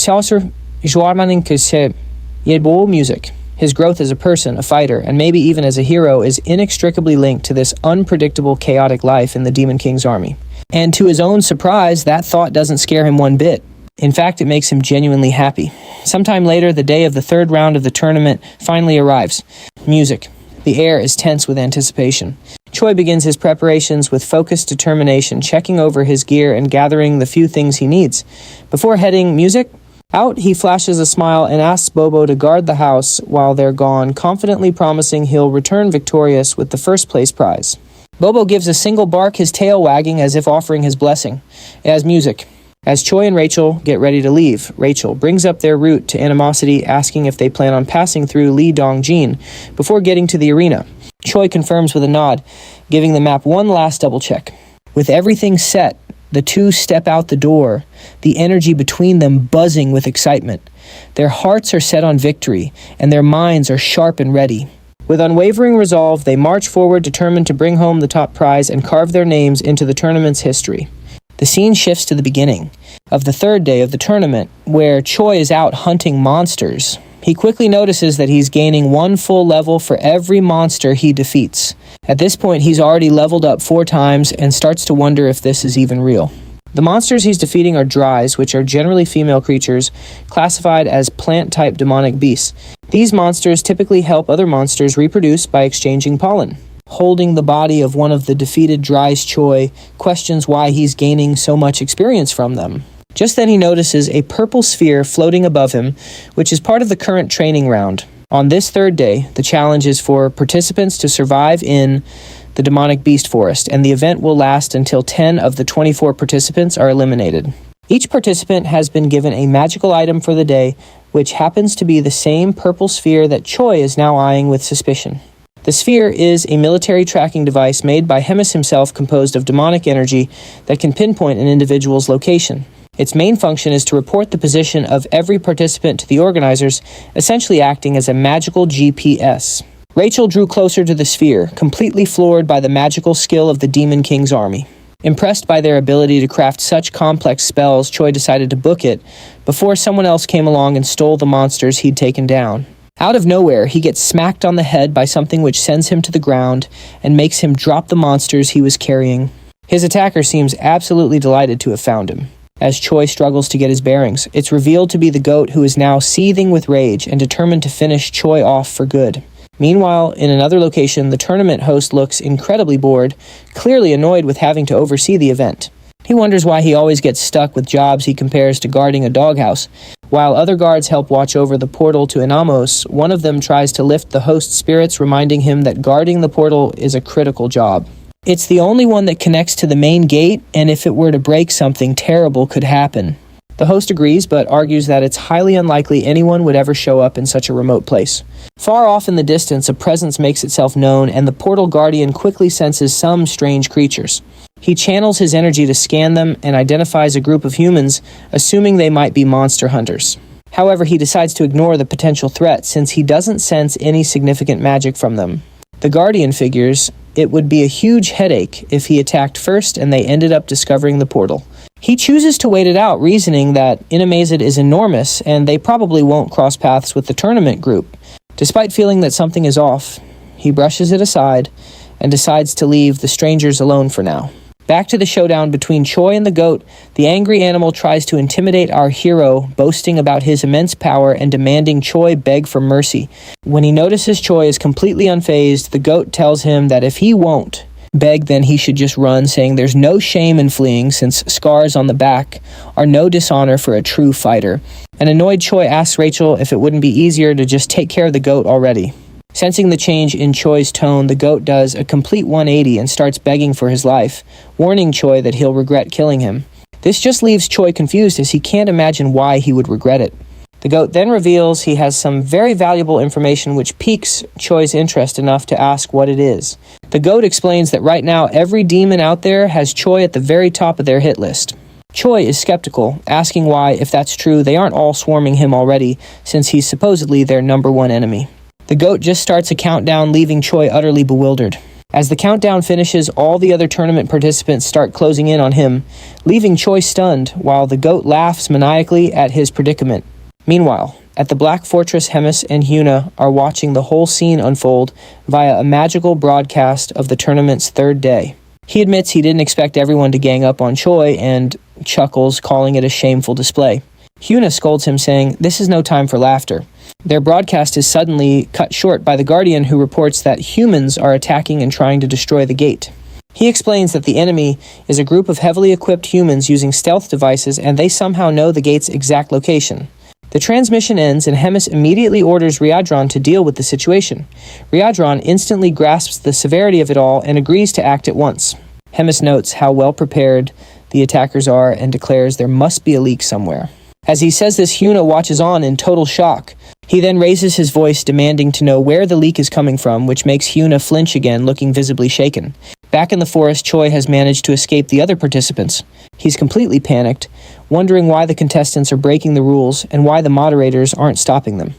music. His growth as a person, a fighter, and maybe even as a hero is inextricably linked to this unpredictable, chaotic life in the Demon King's army. And to his own surprise, that thought doesn't scare him one bit. In fact, it makes him genuinely happy. Sometime later, the day of the third round of the tournament finally arrives. Music. The air is tense with anticipation. Choi begins his preparations with focused determination, checking over his gear and gathering the few things he needs. Before heading music out, he flashes a smile and asks Bobo to guard the house while they're gone, confidently promising he'll return victorious with the first place prize. Bobo gives a single bark, his tail wagging as if offering his blessing. As music. As Choi and Rachel get ready to leave, Rachel brings up their route to Animosity, asking if they plan on passing through Lee Dong-jin before getting to the arena. Choi confirms with a nod, giving the map one last double check. With everything set, the two step out the door, the energy between them buzzing with excitement. Their hearts are set on victory, and their minds are sharp and ready. With unwavering resolve, they march forward, determined to bring home the top prize and carve their names into the tournament's history. The scene shifts to the beginning of the third day of the tournament, where Choi is out hunting monsters. He quickly notices that he's gaining one full level for every monster he defeats. At this point, he's already leveled up 4 times and starts to wonder if this is even real. The monsters he's defeating are dries, which are generally female creatures, classified as plant-type demonic beasts. These monsters typically help other monsters reproduce by exchanging pollen. Holding the body of one of the defeated dries, Choi questions why he's gaining so much experience from them. Just then he notices a purple sphere floating above him, which is part of the current training round. On this third day, the challenge is for participants to survive in the demonic beast forest, and the event will last until 10 of the 24 participants are eliminated. Each participant has been given a magical item for the day, which happens to be the same purple sphere that Choi is now eyeing with suspicion. The sphere is a military tracking device made by Hemis himself, composed of demonic energy that can pinpoint an individual's location. Its main function is to report the position of every participant to the organizers, essentially acting as a magical GPS. Rachel drew closer to the sphere, completely floored by the magical skill of the Demon King's army. Impressed by their ability to craft such complex spells, Choi decided to book it before someone else came along and stole the monsters he'd taken down. Out of nowhere, he gets smacked on the head by something which sends him to the ground and makes him drop the monsters he was carrying. His attacker seems absolutely delighted to have found him. As Choi struggles to get his bearings, it's revealed to be the goat, who is now seething with rage and determined to finish Choi off for good. Meanwhile, in another location, the tournament host looks incredibly bored, clearly annoyed with having to oversee the event. He wonders why he always gets stuck with jobs he compares to guarding a doghouse. While other guards help watch over the portal to Inamos, one of them tries to lift the host's spirits, reminding him that guarding the portal is a critical job. It's the only one that connects to the main gate, and if it were to break, something terrible could happen. The host agrees, but argues that it's highly unlikely anyone would ever show up in such a remote place. Far off in the distance, a presence makes itself known, and the portal guardian quickly senses some strange creatures. He channels his energy to scan them and identifies a group of humans, assuming they might be monster hunters. However, he decides to ignore the potential threat since he doesn't sense any significant magic from them. The guardian figures it would be a huge headache if he attacked first and they ended up discovering the portal. He chooses to wait it out, reasoning that Inamazed is enormous and they probably won't cross paths with the tournament group. Despite feeling that something is off, he brushes it aside and decides to leave the strangers alone for now. Back to the showdown between Choi and the goat, the angry animal tries to intimidate our hero, boasting about his immense power and demanding Choi beg for mercy. When he notices Choi is completely unfazed, the goat tells him that if he won't beg, then he should just run, saying there's no shame in fleeing since scars on the back are no dishonor for a true fighter. An annoyed Choi asks Rachel if it wouldn't be easier to just take care of the goat already. Sensing the change in Choi's tone, the goat does a complete 180 and starts begging for his life, warning Choi that he'll regret killing him. This just leaves Choi confused as he can't imagine why he would regret it. The goat then reveals he has some very valuable information which piques Choi's interest enough to ask what it is. The goat explains that right now every demon out there has Choi at the very top of their hit list. Choi is skeptical, asking why, if that's true, they aren't all swarming him already, since he's supposedly their number one enemy. The goat just starts a countdown, leaving Choi utterly bewildered. As the countdown finishes, all the other tournament participants start closing in on him, leaving Choi stunned, while the goat laughs maniacally at his predicament. Meanwhile, at the Black Fortress, Hemis and Hyuna are watching the whole scene unfold via a magical broadcast of the tournament's third day. He admits he didn't expect everyone to gang up on Choi and chuckles, calling it a shameful display. Hyuna scolds him, saying, "This is no time for laughter." Their broadcast is suddenly cut short by the Guardian, who reports that humans are attacking and trying to destroy the gate. He explains that the enemy is a group of heavily equipped humans using stealth devices, and they somehow know the gate's exact location. The transmission ends, and Hemis immediately orders Ryadron to deal with the situation. Ryadron instantly grasps the severity of it all and agrees to act at once. Hemis notes how well prepared the attackers are and declares there must be a leak somewhere. As he says this, Hyuna watches on in total shock. He then raises his voice, demanding to know where the leak is coming from, which makes Hyuna flinch again, looking visibly shaken. Back in the forest, Choi has managed to escape the other participants. He's completely panicked, wondering why the contestants are breaking the rules and why the moderators aren't stopping them.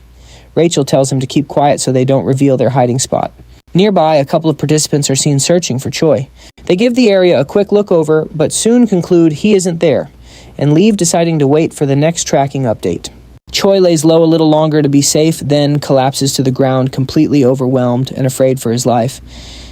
Rachel tells him to keep quiet so they don't reveal their hiding spot. Nearby, a couple of participants are seen searching for Choi. They give the area a quick look over, but soon conclude he isn't there, and leave, deciding to wait for the next tracking update. Choi lays low a little longer to be safe, then collapses to the ground, completely overwhelmed and afraid for his life.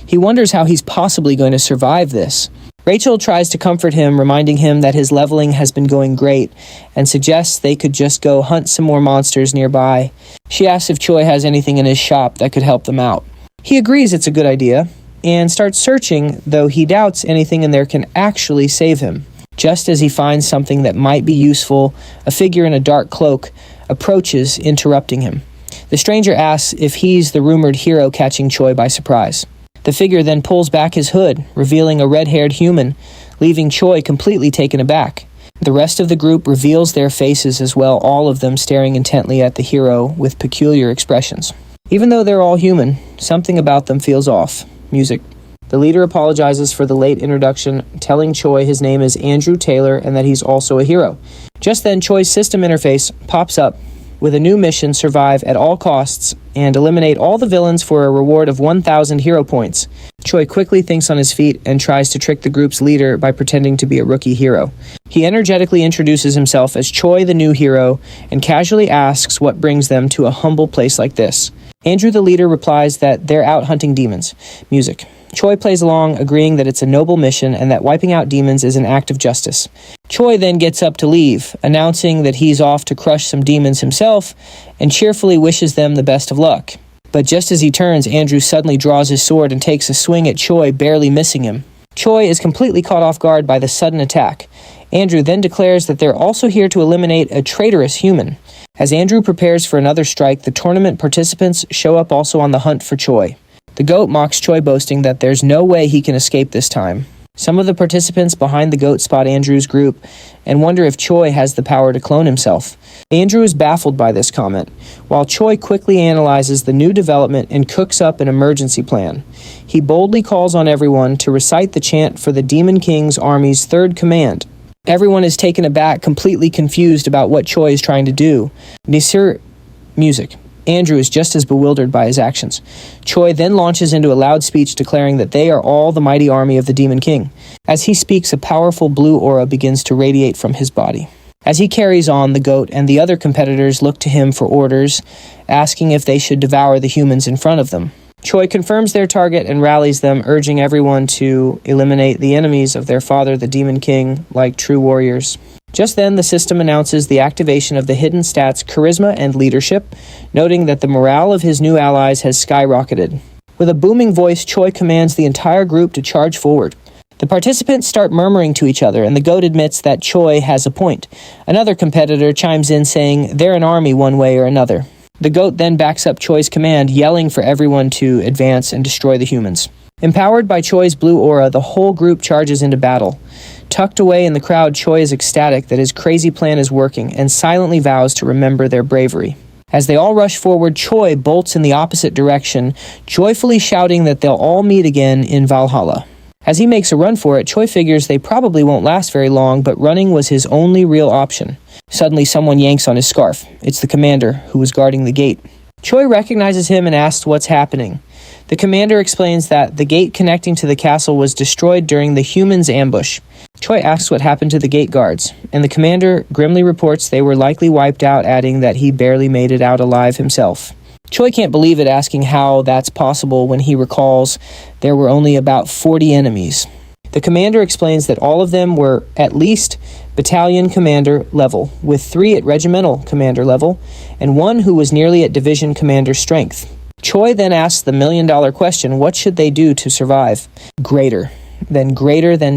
He wonders how he's possibly going to survive this. Rachel tries to comfort him, reminding him that his leveling has been going great, and suggests they could just go hunt some more monsters nearby. She asks if Choi has anything in his shop that could help them out. He agrees it's a good idea, and starts searching, though he doubts anything in there can actually save him. Just as he finds something that might be useful, a figure in a dark cloak approaches, interrupting him. The stranger asks if he's the rumored hero catching Choi by surprise. The figure then pulls back his hood, revealing a red-haired human, leaving Choi completely taken aback. The rest of the group reveals their faces as well, all of them staring intently at the hero with peculiar expressions. Even though they're all human, something about them feels off. Music. The leader apologizes for the late introduction, telling Choi his name is Andrew Taylor and that he's also a hero. Just then, Choi's system interface pops up with a new mission: survive at all costs and eliminate all the villains for a reward of 1,000 hero points. Choi quickly thinks on his feet and tries to trick the group's leader by pretending to be a rookie hero. He energetically introduces himself as Choi, the new hero, and casually asks what brings them to a humble place like this. Andrew, the leader, replies that they're out hunting demons. Music. Choi plays along, agreeing that it's a noble mission and that wiping out demons is an act of justice. Choi then gets up to leave, announcing that he's off to crush some demons himself, and cheerfully wishes them the best of luck. But just as he turns, Andrew suddenly draws his sword and takes a swing at Choi, barely missing him. Choi is completely caught off guard by the sudden attack. Andrew then declares that they're also here to eliminate a traitorous human. As Andrew prepares for another strike, the tournament participants show up also on the hunt for Choi. The goat mocks Choi, boasting that there's no way he can escape this time. Some of the participants behind the goat spot Andrew's group and wonder if Choi has the power to clone himself. Andrew is baffled by this comment, while Choi quickly analyzes the new development and cooks up an emergency plan. He boldly calls on everyone to recite the chant for the Demon King's army's third command. Everyone is taken aback, completely confused about what Choi is trying to do. Music. Andrew is just as bewildered by his actions. Choi then launches into a loud speech declaring that they are all the mighty army of the Demon King. As he speaks, a powerful blue aura begins to radiate from his body. As he carries on, the goat and the other competitors look to him for orders, asking if they should devour the humans in front of them. Choi confirms their target and rallies them, urging everyone to eliminate the enemies of their father, the Demon King, like true warriors. Just then, the system announces the activation of the hidden stats Charisma and Leadership, noting that the morale of his new allies has skyrocketed. With a booming voice, Choi commands the entire group to charge forward. The participants start murmuring to each other, and the goat admits that Choi has a point. Another competitor chimes in, saying they're an army one way or another. The goat then backs up Choi's command, yelling for everyone to advance and destroy the humans. Empowered by Choi's blue aura, the whole group charges into battle. Tucked away in the crowd, Choi is ecstatic that his crazy plan is working and silently vows to remember their bravery. As they all rush forward, Choi bolts in the opposite direction, joyfully shouting that they'll all meet again in Valhalla. As he makes a run for it, Choi figures they probably won't last very long, but running was his only real option. Suddenly, someone yanks on his scarf. It's the commander, who was guarding the gate. Choi recognizes him and asks what's happening. The commander explains that the gate connecting to the castle was destroyed during the humans' ambush. Choi asks what happened to the gate guards, and the commander grimly reports they were likely wiped out, adding that he barely made it out alive himself. Choi can't believe it, asking how that's possible when he recalls there were only about 40 enemies. The commander explains that all of them were at least battalion commander level, with 3 at regimental commander level, and 1 who was nearly at division commander strength. Choi then asks the million-dollar question, what should they do to survive? Greater than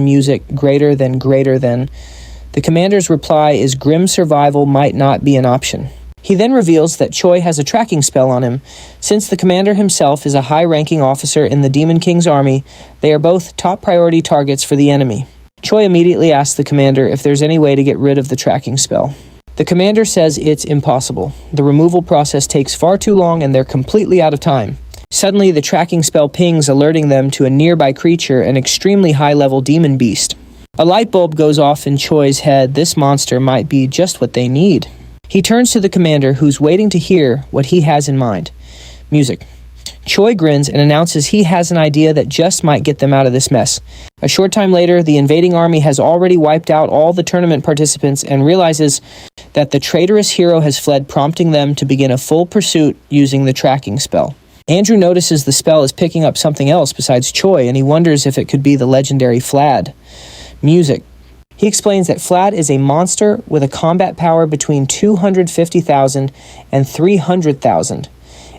music, greater than. The commander's reply is grim survival might not be an option. He then reveals that Choi has a tracking spell on him. Since the commander himself is a high-ranking officer in the Demon King's army, they are both top priority targets for the enemy. Choi immediately asks the commander if there's any way to get rid of the tracking spell. The commander says it's impossible. The removal process takes far too long and they're completely out of time. Suddenly, the tracking spell pings, alerting them to a nearby creature, an extremely high-level demon beast. A light bulb goes off in Choi's head. This monster might be just what they need. He turns to the commander, who's waiting to hear what he has in mind. Music. Choi grins and announces he has an idea that just might get them out of this mess. A short time later, the invading army has already wiped out all the tournament participants and realizes that the traitorous hero has fled, prompting them to begin a full pursuit using the tracking spell. Andrew notices the spell is picking up something else besides Choi, and he wonders if it could be the legendary Flad. Music. He explains that Flad is a monster with a combat power between 250,000 and 300,000.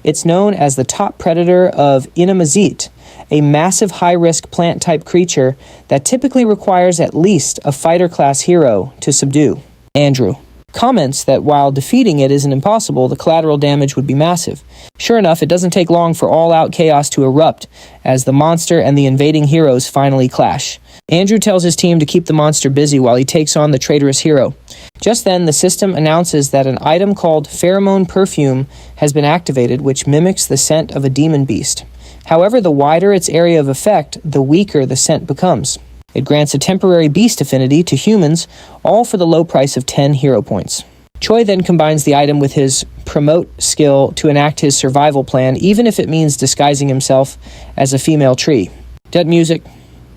It's known as the top predator of Inamazit, a massive high-risk plant-type creature that typically requires at least a fighter-class hero to subdue. Andrew comments that while defeating it isn't impossible, the collateral damage would be massive. Sure enough, it doesn't take long for all-out chaos to erupt as the monster and the invading heroes finally clash. Andrew tells his team to keep the monster busy while he takes on the traitorous hero. Just then, the system announces that an item called Pheromone Perfume has been activated, which mimics the scent of a demon beast. However, the wider its area of effect, the weaker the scent becomes. It grants a temporary beast affinity to humans, all for the low price of 10 hero points. Choi then combines the item with his promote skill to enact his survival plan, even if it means disguising himself as a female tree. Dead music.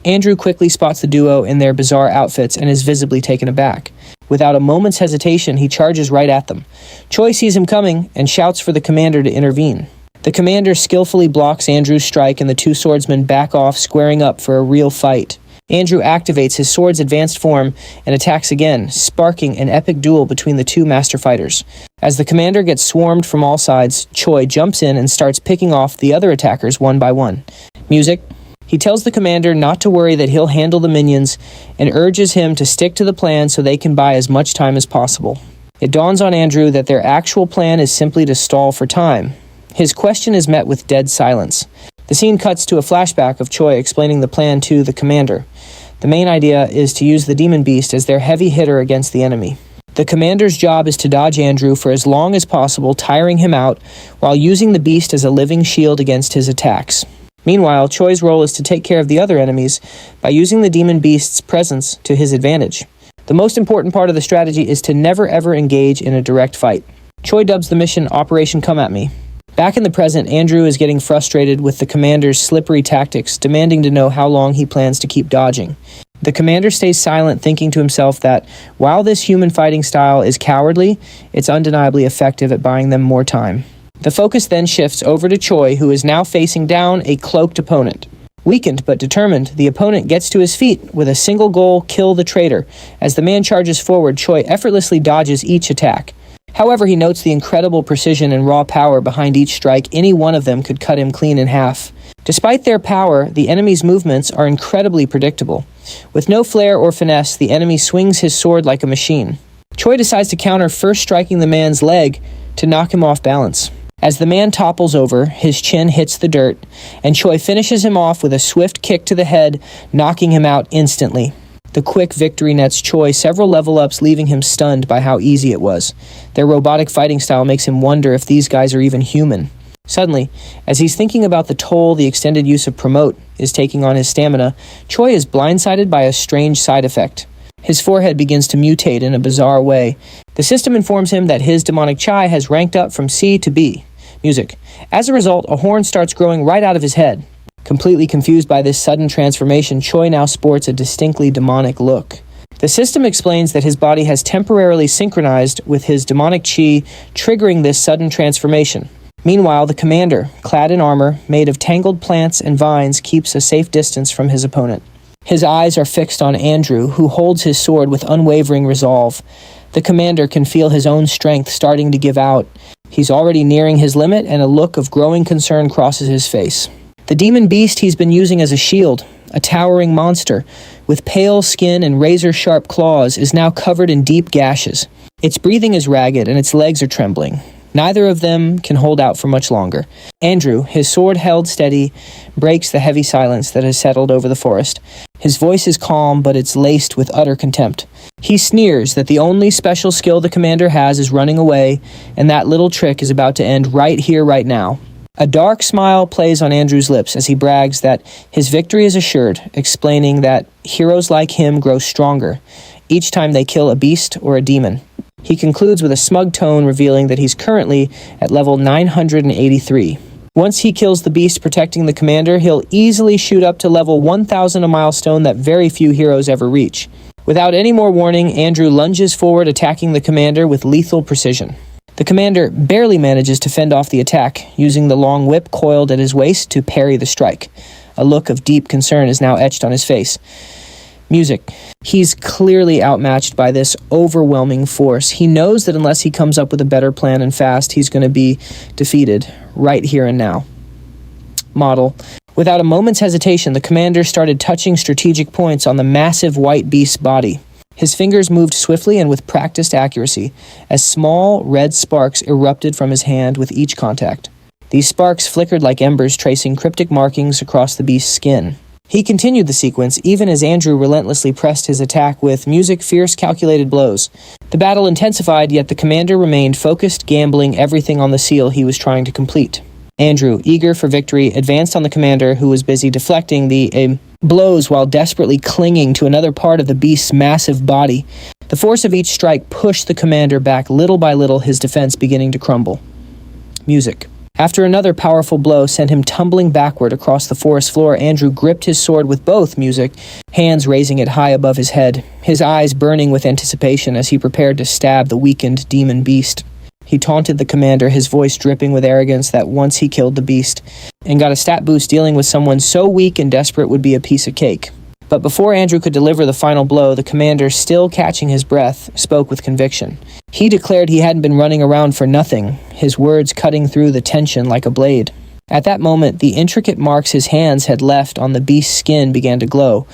Andrew quickly spots the duo in their bizarre outfits and is visibly taken aback. Without a moment's hesitation, he charges right at them. Choi sees him coming and shouts for the commander to intervene. The commander skillfully blocks Andrew's strike and the two swordsmen back off, squaring up for a real fight. Andrew activates his sword's advanced form and attacks again, sparking an epic duel between the two master fighters. As the commander gets swarmed from all sides, Choi jumps in and starts picking off the other attackers one by one. Music. He tells the commander not to worry, that he'll handle the minions, and urges him to stick to the plan so they can buy as much time as possible. It dawns on Andrew that their actual plan is simply to stall for time. His question is met with dead silence. The scene cuts to a flashback of Choi explaining the plan to the commander. The main idea is to use the demon beast as their heavy hitter against the enemy. The commander's job is to dodge Andrew for as long as possible, tiring him out, while using the beast as a living shield against his attacks. Meanwhile, Choi's role is to take care of the other enemies by using the demon beast's presence to his advantage. The most important part of the strategy is to never ever engage in a direct fight. Choi dubs the mission Operation Come At Me. Back in the present, Andrew is getting frustrated with the commander's slippery tactics, demanding to know how long he plans to keep dodging. The commander stays silent, thinking to himself that while this human fighting style is cowardly, it's undeniably effective at buying them more time. The focus then shifts over to Choi, who is now facing down a cloaked opponent. Weakened but determined, the opponent gets to his feet with a single goal: kill the traitor. As the man charges forward, Choi effortlessly dodges each attack. However, he notes the incredible precision and raw power behind each strike. Any one of them could cut him clean in half. Despite their power, the enemy's movements are incredibly predictable. With no flair or finesse, the enemy swings his sword like a machine. Choi decides to counter, first striking the man's leg to knock him off balance. As the man topples over, his chin hits the dirt, and Choi finishes him off with a swift kick to the head, knocking him out instantly. The quick victory nets Choi several level-ups, leaving him stunned by how easy it was. Their robotic fighting style makes him wonder if these guys are even human. Suddenly, as he's thinking about the toll the extended use of Promote is taking on his stamina, Choi is blindsided by a strange side effect. His forehead begins to mutate in a bizarre way. The system informs him that his demonic chi has ranked up from C to B. Music. As a result, a horn starts growing right out of his head. Completely confused by this sudden transformation, Choi now sports a distinctly demonic look. The system explains that his body has temporarily synchronized with his demonic chi, triggering this sudden transformation. Meanwhile, the commander, clad in armor made of tangled plants and vines, keeps a safe distance from his opponent. His eyes are fixed on Andrew, who holds his sword with unwavering resolve. The commander can feel his own strength starting to give out. He's already nearing his limit, and a look of growing concern crosses his face. The demon beast he's been using as a shield, a towering monster, with pale skin and razor-sharp claws, is now covered in deep gashes. Its breathing is ragged, and its legs are trembling. Neither of them can hold out for much longer. Andrew, his sword held steady, breaks the heavy silence that has settled over the forest. His voice is calm, but it's laced with utter contempt. He sneers that the only special skill the commander has is running away, and that little trick is about to end right here, right now. A dark smile plays on Andrew's lips as he brags that his victory is assured, explaining that heroes like him grow stronger each time they kill a beast or a demon. He concludes with a smug tone, revealing that he's currently at level 983. Once he kills the beast protecting the commander, he'll easily shoot up to level 1000, a milestone that very few heroes ever reach. Without any more warning, Andrew lunges forward, attacking the commander with lethal precision. The commander barely manages to fend off the attack, using the long whip coiled at his waist to parry the strike. A look of deep concern is now etched on his face. Music. He's clearly outmatched by this overwhelming force. He knows that unless he comes up with a better plan and fast, he's going to be defeated right here and now. Model. Without a moment's hesitation, the commander started touching strategic points on the massive white beast's body. His fingers moved swiftly and with practiced accuracy, as small red sparks erupted from his hand with each contact. These sparks flickered like embers, tracing cryptic markings across the beast's skin. He continued the sequence, even as Andrew relentlessly pressed his attack with fierce, calculated blows. The battle intensified, yet the commander remained focused, gambling everything on the seal he was trying to complete. Andrew, eager for victory, advanced on the commander, who was busy deflecting the blows while desperately clinging to another part of the beast's massive body. The force of each strike pushed the commander back little by little, his defense beginning to crumble. Music. After another powerful blow sent him tumbling backward across the forest floor, Andrew gripped his sword with both music, hands raising it high above his head, his eyes burning with anticipation as he prepared to stab the weakened demon beast. He taunted the commander, his voice dripping with arrogance that once he killed the beast, and got a stat boost dealing with someone so weak and desperate would be a piece of cake. But before Andrew could deliver the final blow, the commander, still catching his breath, spoke with conviction. He declared he hadn't been running around for nothing, his words cutting through the tension like a blade. At that moment, the intricate marks his hands had left on the beast's skin began to glow,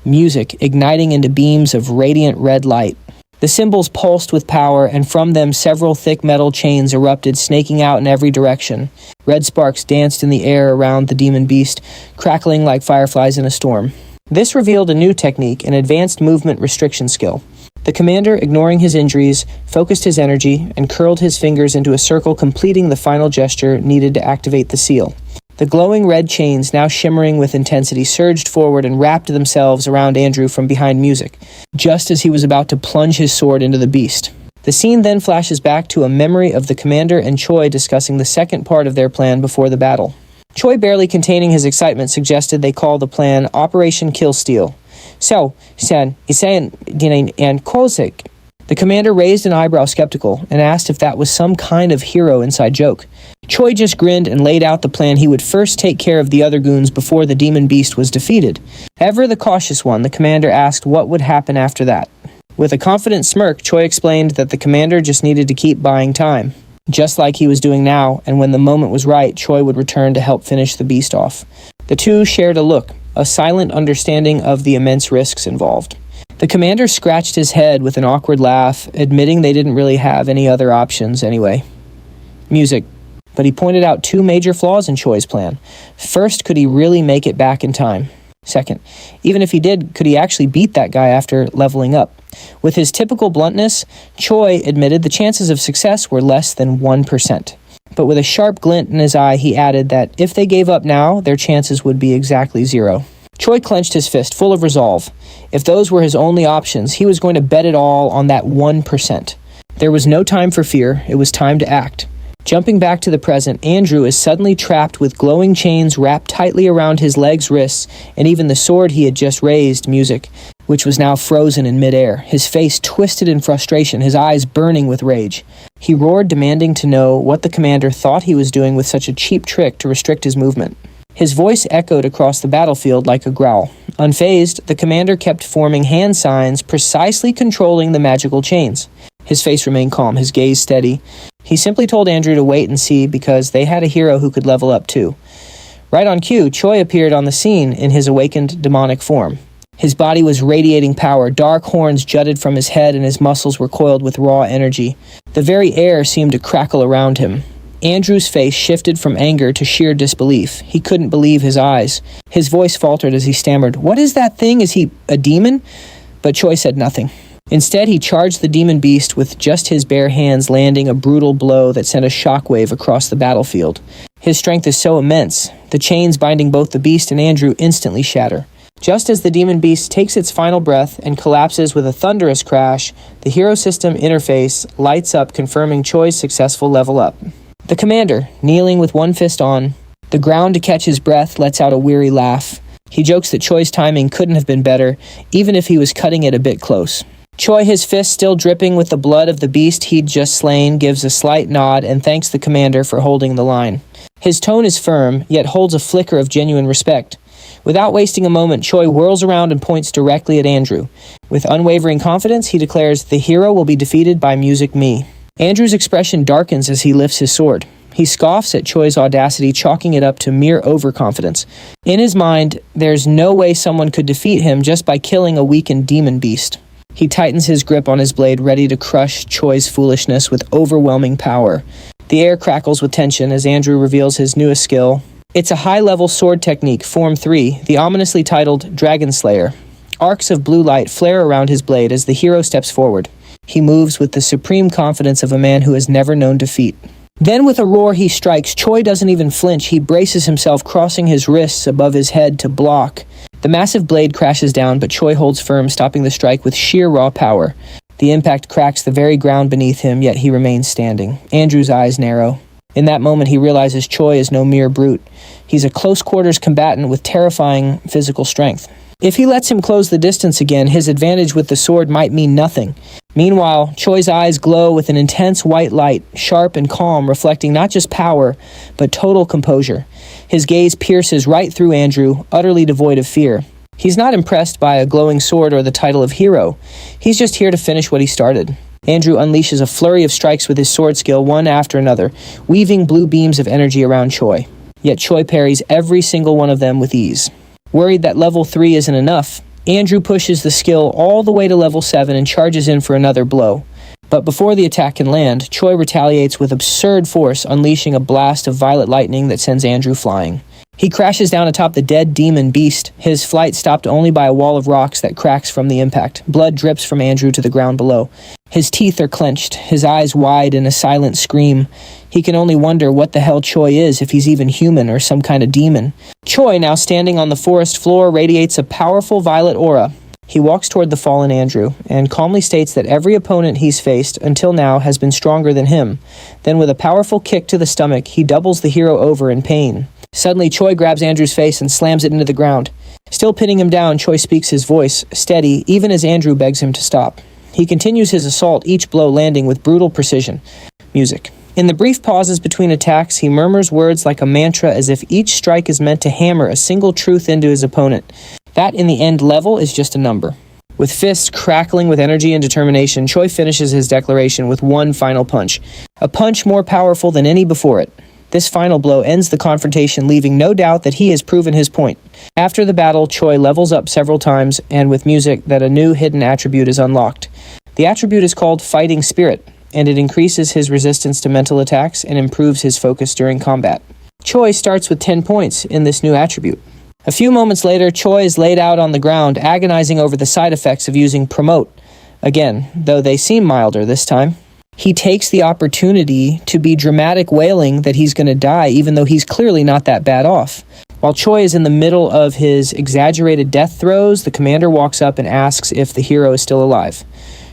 music igniting into beams of radiant red light. The symbols pulsed with power, and from them several thick metal chains erupted, snaking out in every direction. Red sparks danced in the air around the demon beast, crackling like fireflies in a storm. This revealed a new technique, an advanced movement restriction skill. The commander, ignoring his injuries, focused his energy and curled his fingers into a circle, completing the final gesture needed to activate the seal. The glowing red chains, now shimmering with intensity, surged forward and wrapped themselves around Andrew from behind music, just as he was about to plunge his sword into the beast. The scene then flashes back to a memory of the commander and Choi discussing the second part of their plan before the battle. Choi, barely containing his excitement, suggested they call the plan Operation Kill Steal. So, San, Isayan, Dinain, and Kozik. The commander raised an eyebrow skeptical and asked if that was some kind of hero inside joke. Choi just grinned and laid out the plan he would first take care of the other goons before the demon beast was defeated. Ever the cautious one, the commander asked what would happen after that. With a confident smirk, Choi explained that the commander just needed to keep buying time, just like he was doing now, and when the moment was right, Choi would return to help finish the beast off. The two shared a look, a silent understanding of the immense risks involved. The commander scratched his head with an awkward laugh, admitting they didn't really have any other options anyway. Music. But he pointed out two major flaws in Choi's plan. First, could he really make it back in time? Second, even if he did, could he actually beat that guy after leveling up? With his typical bluntness, Choi admitted the chances of success were less than 1%. But with a sharp glint in his eye, he added that if they gave up now, their chances would be exactly 0. Choi clenched his fist, full of resolve. If those were his only options, he was going to bet it all on that 1%. There was no time for fear, it was time to act. Jumping back to the present, Andrew is suddenly trapped with glowing chains wrapped tightly around his legs, wrists, and even the sword he had just raised, music, which was now frozen in midair, his face twisted in frustration, his eyes burning with rage. He roared, demanding to know what the commander thought he was doing with such a cheap trick to restrict his movement. His voice echoed across the battlefield like a growl. Unfazed, the commander kept forming hand signs, precisely controlling the magical chains. His face remained calm, his gaze steady. He simply told Andrew to wait and see because they had a hero who could level up too. Right on cue, Choi appeared on the scene in his awakened demonic form. His body was radiating power, dark horns jutted from his head and his muscles were coiled with raw energy. The very air seemed to crackle around him. Andrew's face shifted from anger to sheer disbelief. He couldn't believe his eyes. His voice faltered as he stammered, "What is that thing? Is he a demon?" But Choi said nothing. Instead, he charged the demon beast with just his bare hands, landing a brutal blow that sent a shockwave across the battlefield. His strength is so immense, the chains binding both the beast and Andrew instantly shatter. Just as the demon beast takes its final breath and collapses with a thunderous crash, the hero system interface lights up, confirming Choi's successful level up. The commander, kneeling with one fist on the ground to catch his breath, lets out a weary laugh. He jokes that Choi's timing couldn't have been better, even if he was cutting it a bit close. Choi, his fist still dripping with the blood of the beast he'd just slain, gives a slight nod and thanks the commander for holding the line. His tone is firm, yet holds a flicker of genuine respect. Without wasting a moment, Choi whirls around and points directly at Andrew. With unwavering confidence, he declares, "The hero will be defeated by music me." Andrew's expression darkens as he lifts his sword. He scoffs at Choi's audacity, chalking it up to mere overconfidence. In his mind, there's no way someone could defeat him just by killing a weakened demon beast. He tightens his grip on his blade, ready to crush Choi's foolishness with overwhelming power. The air crackles with tension as Andrew reveals his newest skill. It's a high-level sword technique, Form 3, the ominously titled Dragon Slayer. Arcs of blue light flare around his blade as the hero steps forward. He moves with the supreme confidence of a man who has never known defeat. Then with a roar he strikes. Choi doesn't even flinch. He braces himself, crossing his wrists above his head to block. The massive blade crashes down, but Choi holds firm, stopping the strike with sheer raw power. The impact cracks the very ground beneath him, yet he remains standing. Andrew's eyes narrow. In that moment, he realizes Choi is no mere brute. He's a close-quarters combatant with terrifying physical strength. If he lets him close the distance again, his advantage with the sword might mean nothing. Meanwhile, Choi's eyes glow with an intense white light, sharp and calm, reflecting not just power, but total composure. His gaze pierces right through Andrew, utterly devoid of fear. He's not impressed by a glowing sword or the title of hero. He's just here to finish what he started. Andrew unleashes a flurry of strikes with his sword skill, one after another, weaving blue beams of energy around Choi. Yet Choi parries every single one of them with ease. Worried that level 3 isn't enough, Andrew pushes the skill all the way to level 7 and charges in for another blow. But before the attack can land, Choi retaliates with absurd force, unleashing a blast of violet lightning that sends Andrew flying. He crashes down atop the dead demon beast, his flight stopped only by a wall of rocks that cracks from the impact. Blood drips from Andrew to the ground below. His teeth are clenched, his eyes wide in a silent scream. He can only wonder what the hell Choi is, if he's even human or some kind of demon. Choi, now standing on the forest floor, radiates a powerful violet aura. He walks toward the fallen Andrew and calmly states that every opponent he's faced until now has been stronger than him. Then with a powerful kick to the stomach, he doubles the hero over in pain. Suddenly, Choi grabs Andrew's face and slams it into the ground. Still pinning him down, Choi speaks his voice, steady, even as Andrew begs him to stop. He continues his assault, each blow landing with brutal precision. Music. In the brief pauses between attacks, he murmurs words like a mantra, as if each strike is meant to hammer a single truth into his opponent. That, in the end level, is just a number. With fists crackling with energy and determination, Choi finishes his declaration with one final punch. A punch more powerful than any before it. This final blow ends the confrontation, leaving no doubt that he has proven his point. After the battle, Choi levels up several times, and with music, that a new hidden attribute is unlocked. The attribute is called Fighting Spirit, and it increases his resistance to mental attacks and improves his focus during combat. Choi starts with 10 points in this new attribute. A few moments later, Choi is laid out on the ground, agonizing over the side effects of using Promote. Again, though they seem milder this time. He takes the opportunity to be dramatic, wailing that he's going to die, even though he's clearly not that bad off. While Choi is in the middle of his exaggerated death throes, the commander walks up and asks if the hero is still alive.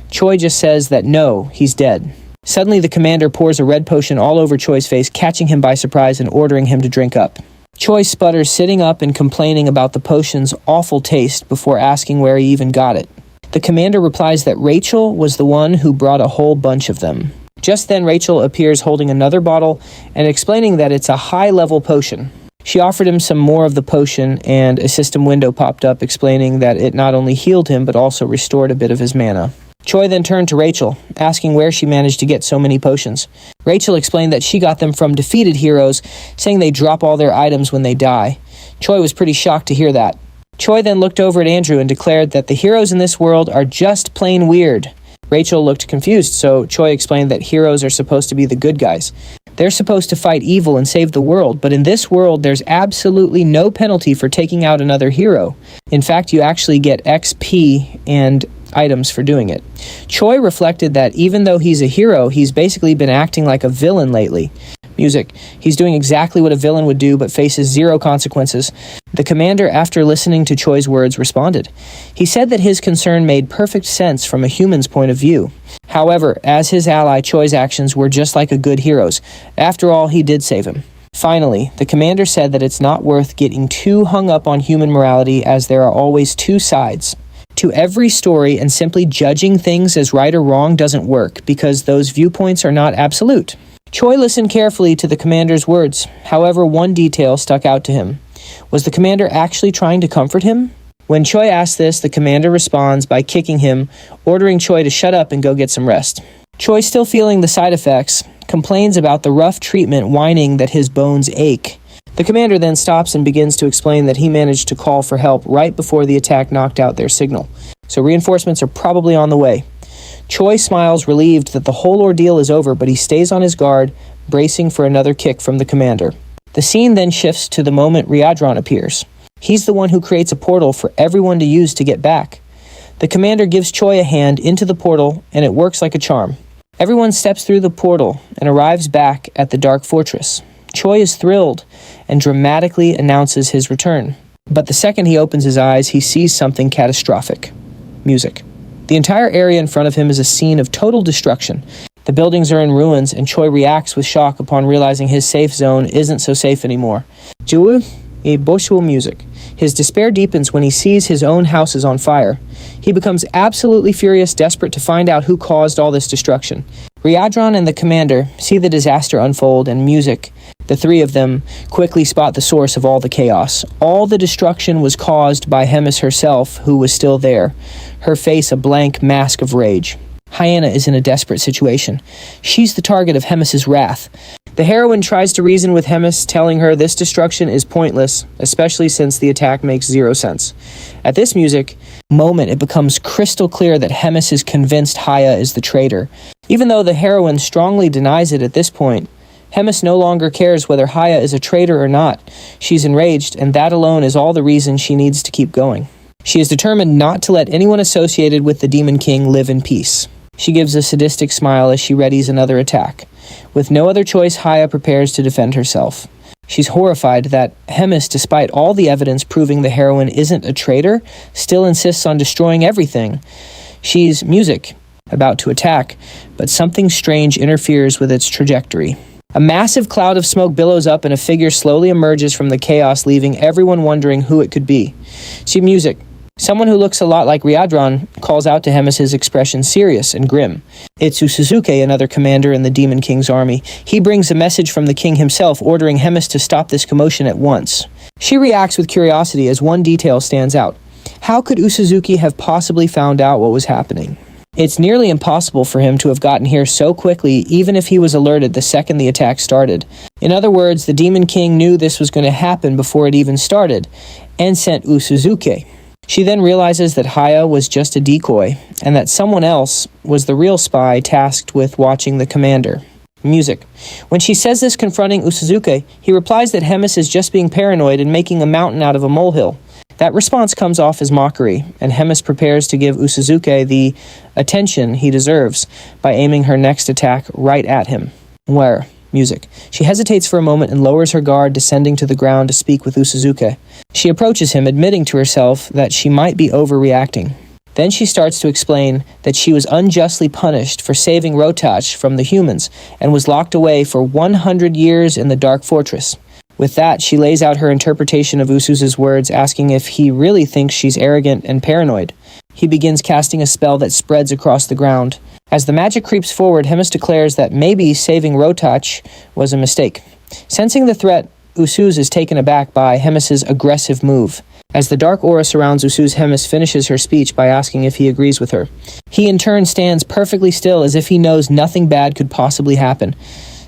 Choi just says that no, he's dead. Suddenly, the commander pours a red potion all over Choi's face, catching him by surprise and ordering him to drink up. Choi sputters, sitting up and complaining about the potion's awful taste before asking where he even got it. The commander replies that Rachel was the one who brought a whole bunch of them. Just then, Rachel appears holding another bottle and explaining that it's a high-level potion. She offered him some more of the potion, and a system window popped up explaining that it not only healed him, but also restored a bit of his mana. Choi then turned to Rachel, asking where she managed to get so many potions. Rachel explained that she got them from defeated heroes, saying they drop all their items when they die. Choi was pretty shocked to hear that. Choi then looked over at Andrew and declared that the heroes in this world are just plain weird. Rachel looked confused, so Choi explained that heroes are supposed to be the good guys. They're supposed to fight evil and save the world, but in this world, there's absolutely no penalty for taking out another hero. In fact, you actually get XP and items for doing it. Choi reflected that even though he's a hero, he's basically been acting like a villain lately. Music. He's doing exactly what a villain would do, but faces zero consequences. The commander, after listening to Choi's words, responded. He said that his concern made perfect sense from a human's point of view. However, as his ally, Choi's actions were just like a good hero's. After all, he did save him. Finally, the commander said that it's not worth getting too hung up on human morality, as there are always two sides to every story, and simply judging things as right or wrong doesn't work, because those viewpoints are not absolute. Choi listened carefully to the commander's words. However, one detail stuck out to him. Was the commander actually trying to comfort him? When Choi asked this, the commander responds by kicking him, ordering Choi to shut up and go get some rest. Choi, still feeling the side effects, complains about the rough treatment, whining that his bones ache. The commander then stops and begins to explain that he managed to call for help right before the attack knocked out their signal, so reinforcements are probably on the way. Choi smiles, relieved that the whole ordeal is over, but he stays on his guard, bracing for another kick from the commander. The scene then shifts to the moment Riadron appears. He's the one who creates a portal for everyone to use to get back. The commander gives Choi a hand into the portal, and it works like a charm. Everyone steps through the portal and arrives back at the Dark Fortress. Choi is thrilled and dramatically announces his return. But the second he opens his eyes, he sees something catastrophic. Music. The entire area in front of him is a scene of total destruction. The buildings are in ruins, and Choi reacts with shock upon realizing his safe zone isn't so safe anymore. Juu e Boshuo music. His despair deepens when he sees his own house is on fire. He becomes absolutely furious, desperate to find out who caused all this destruction. Riadron and the commander see the disaster unfold, and Music, the three of them, quickly spot the source of all the chaos. All the destruction was caused by Hemis herself, who was still there, her face a blank mask of rage. Hyena is in a desperate situation. She's the target of Hemis's wrath. The heroine tries to reason with Hemis, telling her this destruction is pointless, especially since the attack makes zero sense. At this moment, it becomes crystal clear that Hemis is convinced Haya is the traitor. Even though the heroine strongly denies it at this point, Hemis no longer cares whether Haya is a traitor or not. She's enraged, and that alone is all the reason she needs to keep going. She is determined not to let anyone associated with the Demon King live in peace. She gives a sadistic smile as she readies another attack. With no other choice, Haya prepares to defend herself. She's horrified that Hemis, despite all the evidence proving the heroine isn't a traitor, still insists on destroying everything. She's Music, about to attack, but something strange interferes with its trajectory. A massive cloud of smoke billows up and a figure slowly emerges from the chaos, leaving everyone wondering who it could be. See, Music, someone who looks a lot like Riadron, calls out to Hemis, his expression serious and grim. It's Usuzuke, another commander in the Demon King's army. He brings a message from the king himself, ordering Hemis to stop this commotion at once. She reacts with curiosity as one detail stands out. How could Usuzuki have possibly found out what was happening? It's nearly impossible for him to have gotten here so quickly, even if he was alerted the second the attack started. In other words, the Demon King knew this was going to happen before it even started, and sent Usuzuki. She then realizes that Haya was just a decoy, and that someone else was the real spy tasked with watching the commander. Music. When she says this confronting Usuzuki, he replies that Hemis is just being paranoid and making a mountain out of a molehill. That response comes off as mockery, and Hemis prepares to give Usuzuki the attention he deserves by aiming her next attack right at him. Where? Music. She hesitates for a moment and lowers her guard, descending to the ground to speak with Usuzuki. She approaches him, admitting to herself that she might be overreacting. Then she starts to explain that she was unjustly punished for saving Rotach from the humans and was locked away for 100 years in the Dark Fortress. With that, she lays out her interpretation of Usu's words, asking if he really thinks she's arrogant and paranoid. He begins casting a spell that spreads across the ground. As the magic creeps forward, Hemis declares that maybe saving Rotach was a mistake. Sensing the threat, Usuz is taken aback by Hemis's aggressive move. As the dark aura surrounds Usuz, Hemis finishes her speech by asking if he agrees with her. He in turn stands perfectly still as if he knows nothing bad could possibly happen.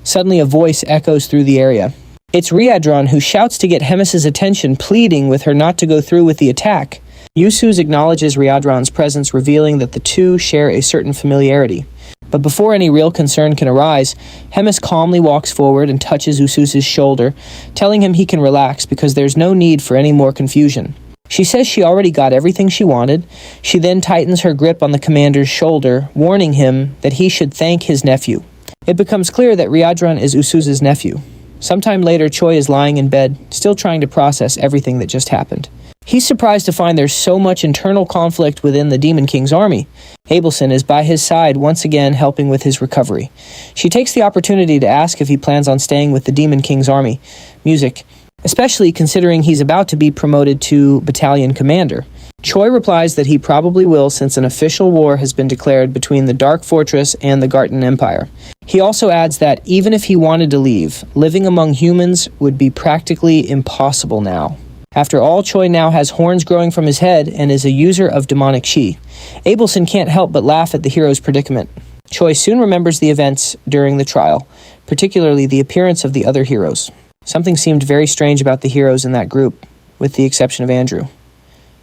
Suddenly a voice echoes through the area. It's Riadron, who shouts to get Hemis's attention, pleading with her not to go through with the attack. Usuz acknowledges Riadron's presence, revealing that the two share a certain familiarity. But before any real concern can arise, Hemis calmly walks forward and touches Usuz's shoulder, telling him he can relax because there's no need for any more confusion. She says she already got everything she wanted. She then tightens her grip on the commander's shoulder, warning him that he should thank his nephew. It becomes clear that Riadron is Usuz's nephew. Sometime later, Choi is lying in bed, still trying to process everything that just happened. He's surprised to find there's so much internal conflict within the Demon King's army. Abelson is by his side once again, helping with his recovery. She takes the opportunity to ask if he plans on staying with the Demon King's army. Music, especially considering he's about to be promoted to battalion commander. Choi replies that he probably will, since an official war has been declared between the Dark Fortress and the Garten Empire. He also adds that even if he wanted to leave, living among humans would be practically impossible now. After all, Choi now has horns growing from his head and is a user of demonic chi. Abelson can't help but laugh at the hero's predicament. Choi soon remembers the events during the trial, particularly the appearance of the other heroes. Something seemed very strange about the heroes in that group, with the exception of Andrew.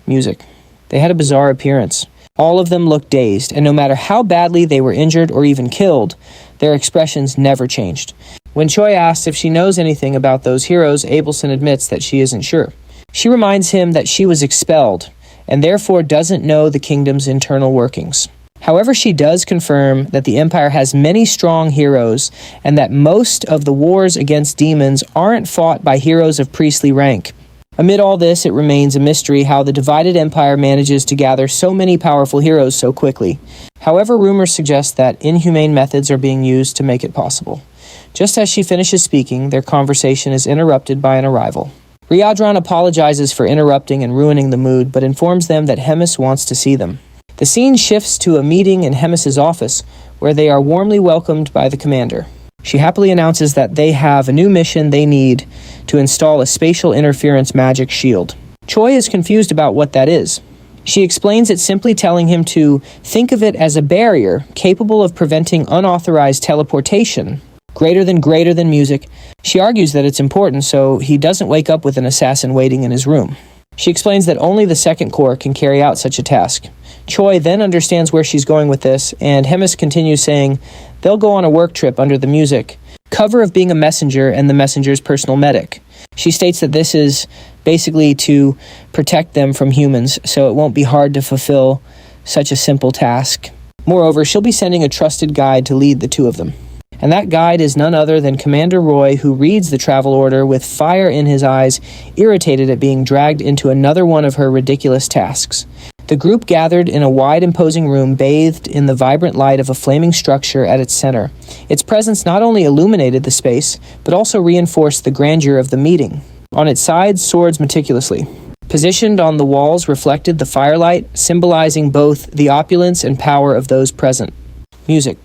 Music. They had a bizarre appearance. All of them looked dazed, and no matter how badly they were injured or even killed, their expressions never changed. When Choi asks if she knows anything about those heroes, Abelson admits that she isn't sure. She reminds him that she was expelled, and therefore doesn't know the kingdom's internal workings. However, she does confirm that the Empire has many strong heroes, and that most of the wars against demons aren't fought by heroes of priestly rank. Amid all this, it remains a mystery how the divided Empire manages to gather so many powerful heroes so quickly. However, rumors suggest that inhumane methods are being used to make it possible. Just as she finishes speaking, their conversation is interrupted by an arrival. Riadron apologizes for interrupting and ruining the mood, but informs them that Hemis wants to see them. The scene shifts to a meeting in Hemis's office, where they are warmly welcomed by the commander. She happily announces that they have a new mission they need to install a spatial interference magic shield. Choi is confused about what that is. She explains it simply telling him to think of it as a barrier capable of preventing unauthorized teleportation. Greater than music. She argues that it's important so he doesn't wake up with an assassin waiting in his room. She explains that only the Second Corps can carry out such a task. Choi then understands where she's going with this, and Hemis continues saying they'll go on a work trip under the music, cover of being a messenger and the messenger's personal medic. She states that this is basically to protect them from humans, so it won't be hard to fulfill such a simple task. Moreover, she'll be sending a trusted guide to lead the two of them. And that guide is none other than Commander Roy, who reads the travel order with fire in his eyes, irritated at being dragged into another one of her ridiculous tasks. The group gathered in a wide, imposing room bathed in the vibrant light of a flaming structure at its center. Its presence not only illuminated the space, but also reinforced the grandeur of the meeting. On its sides, swords meticulously positioned on the walls reflected the firelight, symbolizing both the opulence and power of those present. Music.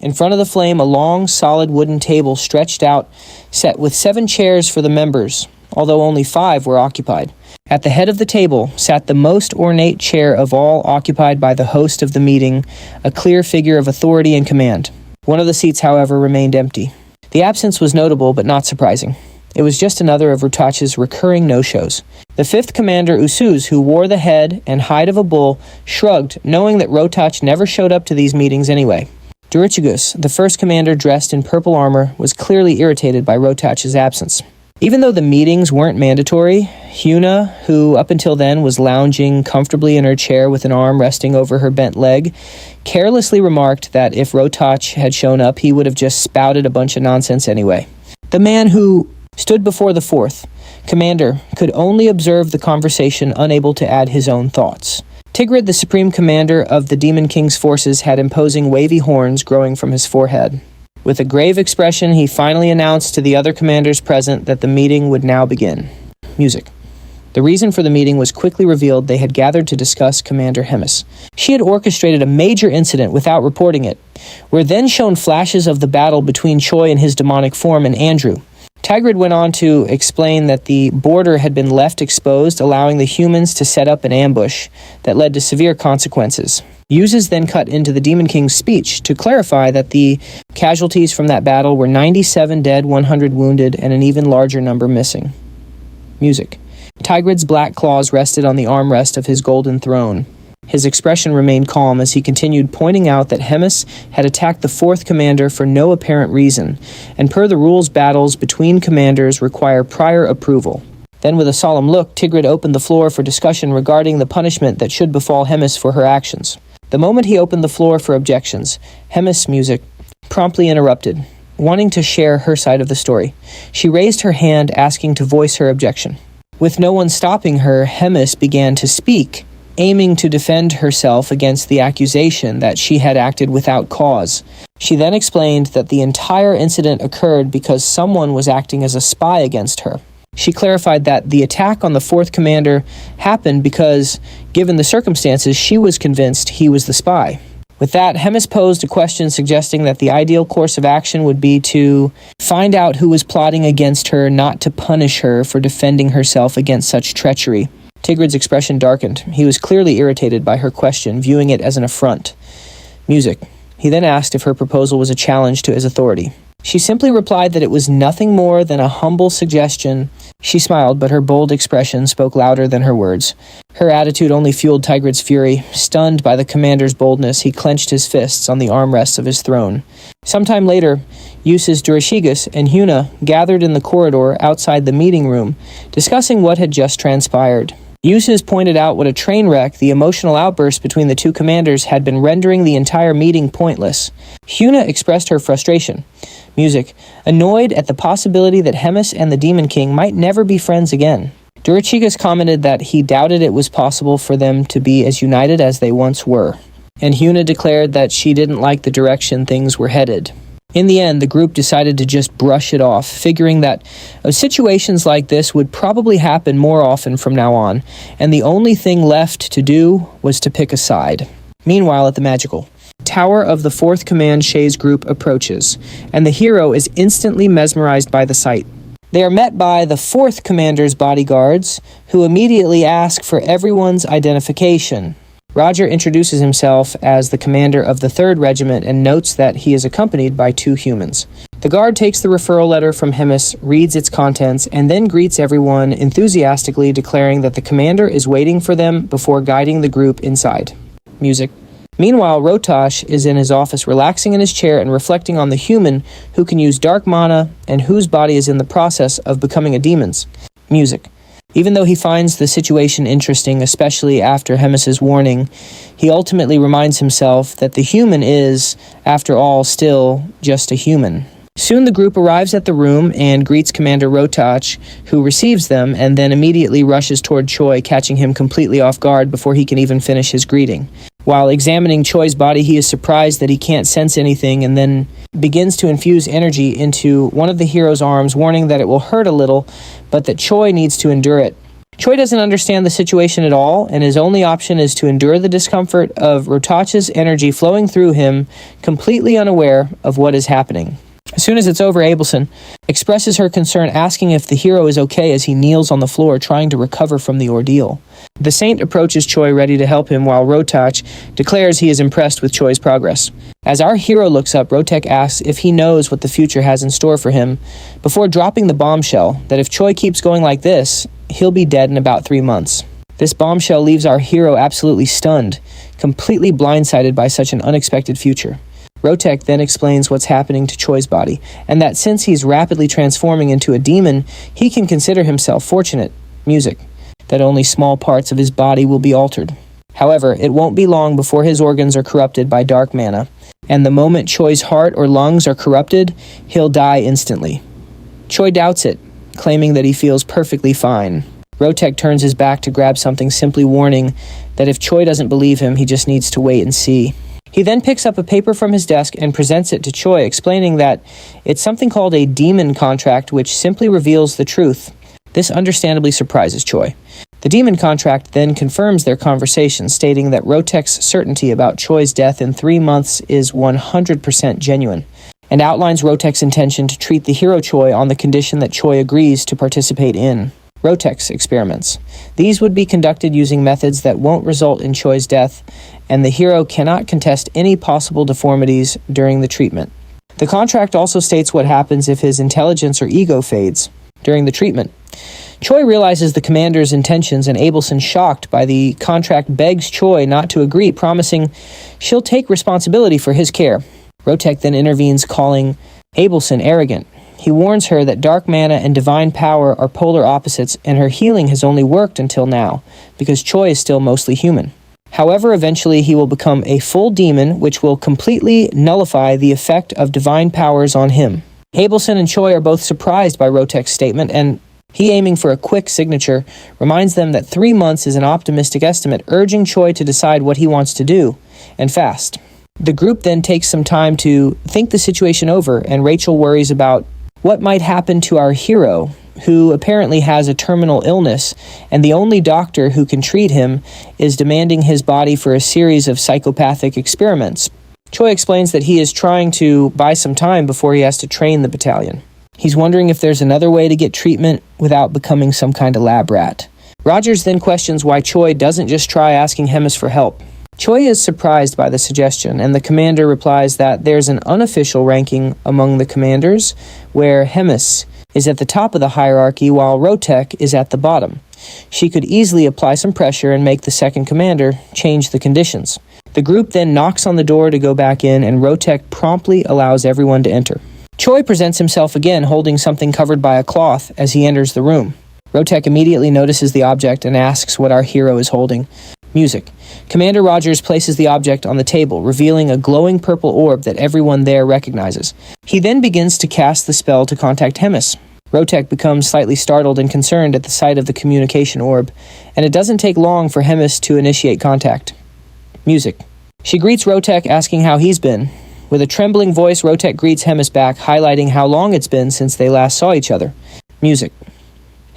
In front of the flame, a long, solid wooden table stretched out, set with 7 chairs for the members, although only 5 were occupied. At the head of the table sat the most ornate chair of all, occupied by the host of the meeting, a clear figure of authority and command. One of the seats, however, remained empty. The absence was notable but not surprising. It was just another of Rutach's recurring no-shows. The 5th commander, Usuz, who wore the head and hide of a bull, shrugged, knowing that Rotach never showed up to these meetings anyway. Durichigus, the 1st commander dressed in purple armor, was clearly irritated by Rotach's absence. Even though the meetings weren't mandatory, Hyuna, who up until then was lounging comfortably in her chair with an arm resting over her bent leg, carelessly remarked that if Rotach had shown up, he would have just spouted a bunch of nonsense anyway. The man who stood before the 4th commander could only observe the conversation, unable to add his own thoughts. Tigrid, the supreme commander of the Demon King's forces, had imposing wavy horns growing from his forehead. With a grave expression, he finally announced to the other commanders present that the meeting would now begin. Music. The reason for the meeting was quickly revealed. They had gathered to discuss Commander Hemis. She had orchestrated a major incident without reporting it. We're then shown flashes of the battle between Choi in his demonic form and Andrew. Tigrid went on to explain that the border had been left exposed, allowing the humans to set up an ambush that led to severe consequences. Yuses then cut into the Demon King's speech to clarify that the casualties from that battle were 97 dead, 100 wounded, and an even larger number missing. Music. Tigrid's black claws rested on the armrest of his golden throne. His expression remained calm as he continued, pointing out that Hemis had attacked the fourth commander for no apparent reason, and per the rules, battles between commanders require prior approval. Then with a solemn look, Tigrid opened the floor for discussion regarding the punishment that should befall Hemis for her actions. The moment he opened the floor for objections, Hemis Music promptly interrupted, wanting to share her side of the story. She raised her hand, asking to voice her objection. With no one stopping her, Hemis began to speak, aiming to defend herself against the accusation that she had acted without cause. She then explained that the entire incident occurred because someone was acting as a spy against her. She clarified that the attack on the fourth commander happened because, given the circumstances, she was convinced he was the spy. With that, Hemis posed a question suggesting that the ideal course of action would be to find out who was plotting against her, not to punish her for defending herself against such treachery. Tigrid's expression darkened. He was clearly irritated by her question, viewing it as an affront. Music. He then asked if her proposal was a challenge to his authority. She simply replied that it was nothing more than a humble suggestion. She smiled, but her bold expression spoke louder than her words. Her attitude only fueled Tigrid's fury. Stunned by the commander's boldness, he clenched his fists on the armrests of his throne. Sometime later, Uses Durashigas and Huna gathered in the corridor outside the meeting room, discussing what had just transpired. Uses pointed out what a train wreck the emotional outburst between the two commanders had been, rendering the entire meeting pointless. Huna expressed her frustration. Music, annoyed at the possibility that Hemis and the Demon King might never be friends again. Durachigas commented that he doubted it was possible for them to be as united as they once were. And Huna declared that she didn't like the direction things were headed. In the end, the group decided to just brush it off, figuring that situations like this would probably happen more often from now on, and the only thing left to do was to pick a side. Meanwhile, at the magical Tower of the 4th Command Shays group approaches, and the hero is instantly mesmerized by the sight. They are met by the 4th Commander's bodyguards, who immediately ask for everyone's identification. Roger introduces himself as the commander of the 3rd Regiment and notes that he is accompanied by 2 humans. The guard takes the referral letter from Hemis, reads its contents, and then greets everyone enthusiastically, declaring that the commander is waiting for them before guiding the group inside. Music. Meanwhile, Rotosh is in his office relaxing in his chair and reflecting on the human who can use dark mana and whose body is in the process of becoming a demon's. Music. Even though he finds the situation interesting, especially after Hemis's warning, he ultimately reminds himself that the human is, after all, still just a human. Soon the group arrives at the room and greets Commander Rotoch, who receives them and then immediately rushes toward Choi, catching him completely off guard before he can even finish his greeting. While examining Choi's body, he is surprised that he can't sense anything and then begins to infuse energy into one of the hero's arms, warning that it will hurt a little, but that Choi needs to endure it. Choi doesn't understand the situation at all, and his only option is to endure the discomfort of Rotoch's energy flowing through him, completely unaware of what is happening. As soon as it's over, Abelson expresses her concern, asking if the hero is okay as he kneels on the floor, trying to recover from the ordeal. The saint approaches Choi, ready to help him, while Rotoch declares he is impressed with Choi's progress. As our hero looks up, Rotek asks if he knows what the future has in store for him, before dropping the bombshell that if Choi keeps going like this, he'll be dead in about 3 months. This bombshell leaves our hero absolutely stunned, completely blindsided by such an unexpected future. Rotek then explains what's happening to Choi's body, and that since he's rapidly transforming into a demon, he can consider himself fortunate. Music. That only small parts of his body will be altered. However, it won't be long before his organs are corrupted by dark mana, and the moment Choi's heart or lungs are corrupted, he'll die instantly. Choi doubts it, claiming that he feels perfectly fine. Rotek turns his back to grab something, simply warning that if Choi doesn't believe him, he just needs to wait and see. He then picks up a paper from his desk and presents it to Choi, explaining that it's something called a demon contract, which simply reveals the truth. This understandably surprises Choi. The demon contract then confirms their conversation, stating that Rotek's certainty about Choi's death in 3 months is 100% genuine. and outlines Rotek's intention to treat the hero Choi on the condition that Choi agrees to participate in Rotek's experiments. These would be conducted using methods that won't result in Choi's death, and the hero cannot contest any possible deformities during the treatment. The contract also states what happens if his intelligence or ego fades during the treatment. Choi realizes the commander's intentions, and Abelson, shocked by the contract, begs Choi not to agree, promising she'll take responsibility for his care. Rotek then intervenes, calling Abelson arrogant. He warns her that dark mana and divine power are polar opposites, and her healing has only worked until now, because Choi is still mostly human. However, eventually he will become a full demon, which will completely nullify the effect of divine powers on him. Abelson and Choi are both surprised by Rotek's statement, and he, aiming for a quick signature, reminds them that 3 months is an optimistic estimate, urging Choi to decide what he wants to do, and fast. The group then takes some time to think the situation over, and Rachel worries about what might happen to our hero, who apparently has a terminal illness, and the only doctor who can treat him is demanding his body for a series of psychopathic experiments. Choi explains that he is trying to buy some time before he has to train the battalion. He's wondering if there's another way to get treatment without becoming some kind of lab rat. Rogers then questions why Choi doesn't just try asking Hemis for help. Choi is surprised by the suggestion, and the commander replies that there's an unofficial ranking among the commanders where Hemis is at the top of the hierarchy while Rotek is at the bottom. She could easily apply some pressure and make the second commander change the conditions. The group then knocks on the door to go back in, and Rotek promptly allows everyone to enter. Choi presents himself again, holding something covered by a cloth as he enters the room. Rotek immediately notices the object and asks what our hero is holding. Music. Commander Rogers places the object on the table, revealing a glowing purple orb that everyone there recognizes. He then begins to cast the spell to contact Hemis. Rotek becomes slightly startled and concerned at the sight of the communication orb, and it doesn't take long for Hemis to initiate contact. Music. She greets Rotek, asking how he's been. With a trembling voice, Rotek greets Hemis back, highlighting how long it's been since they last saw each other. Music.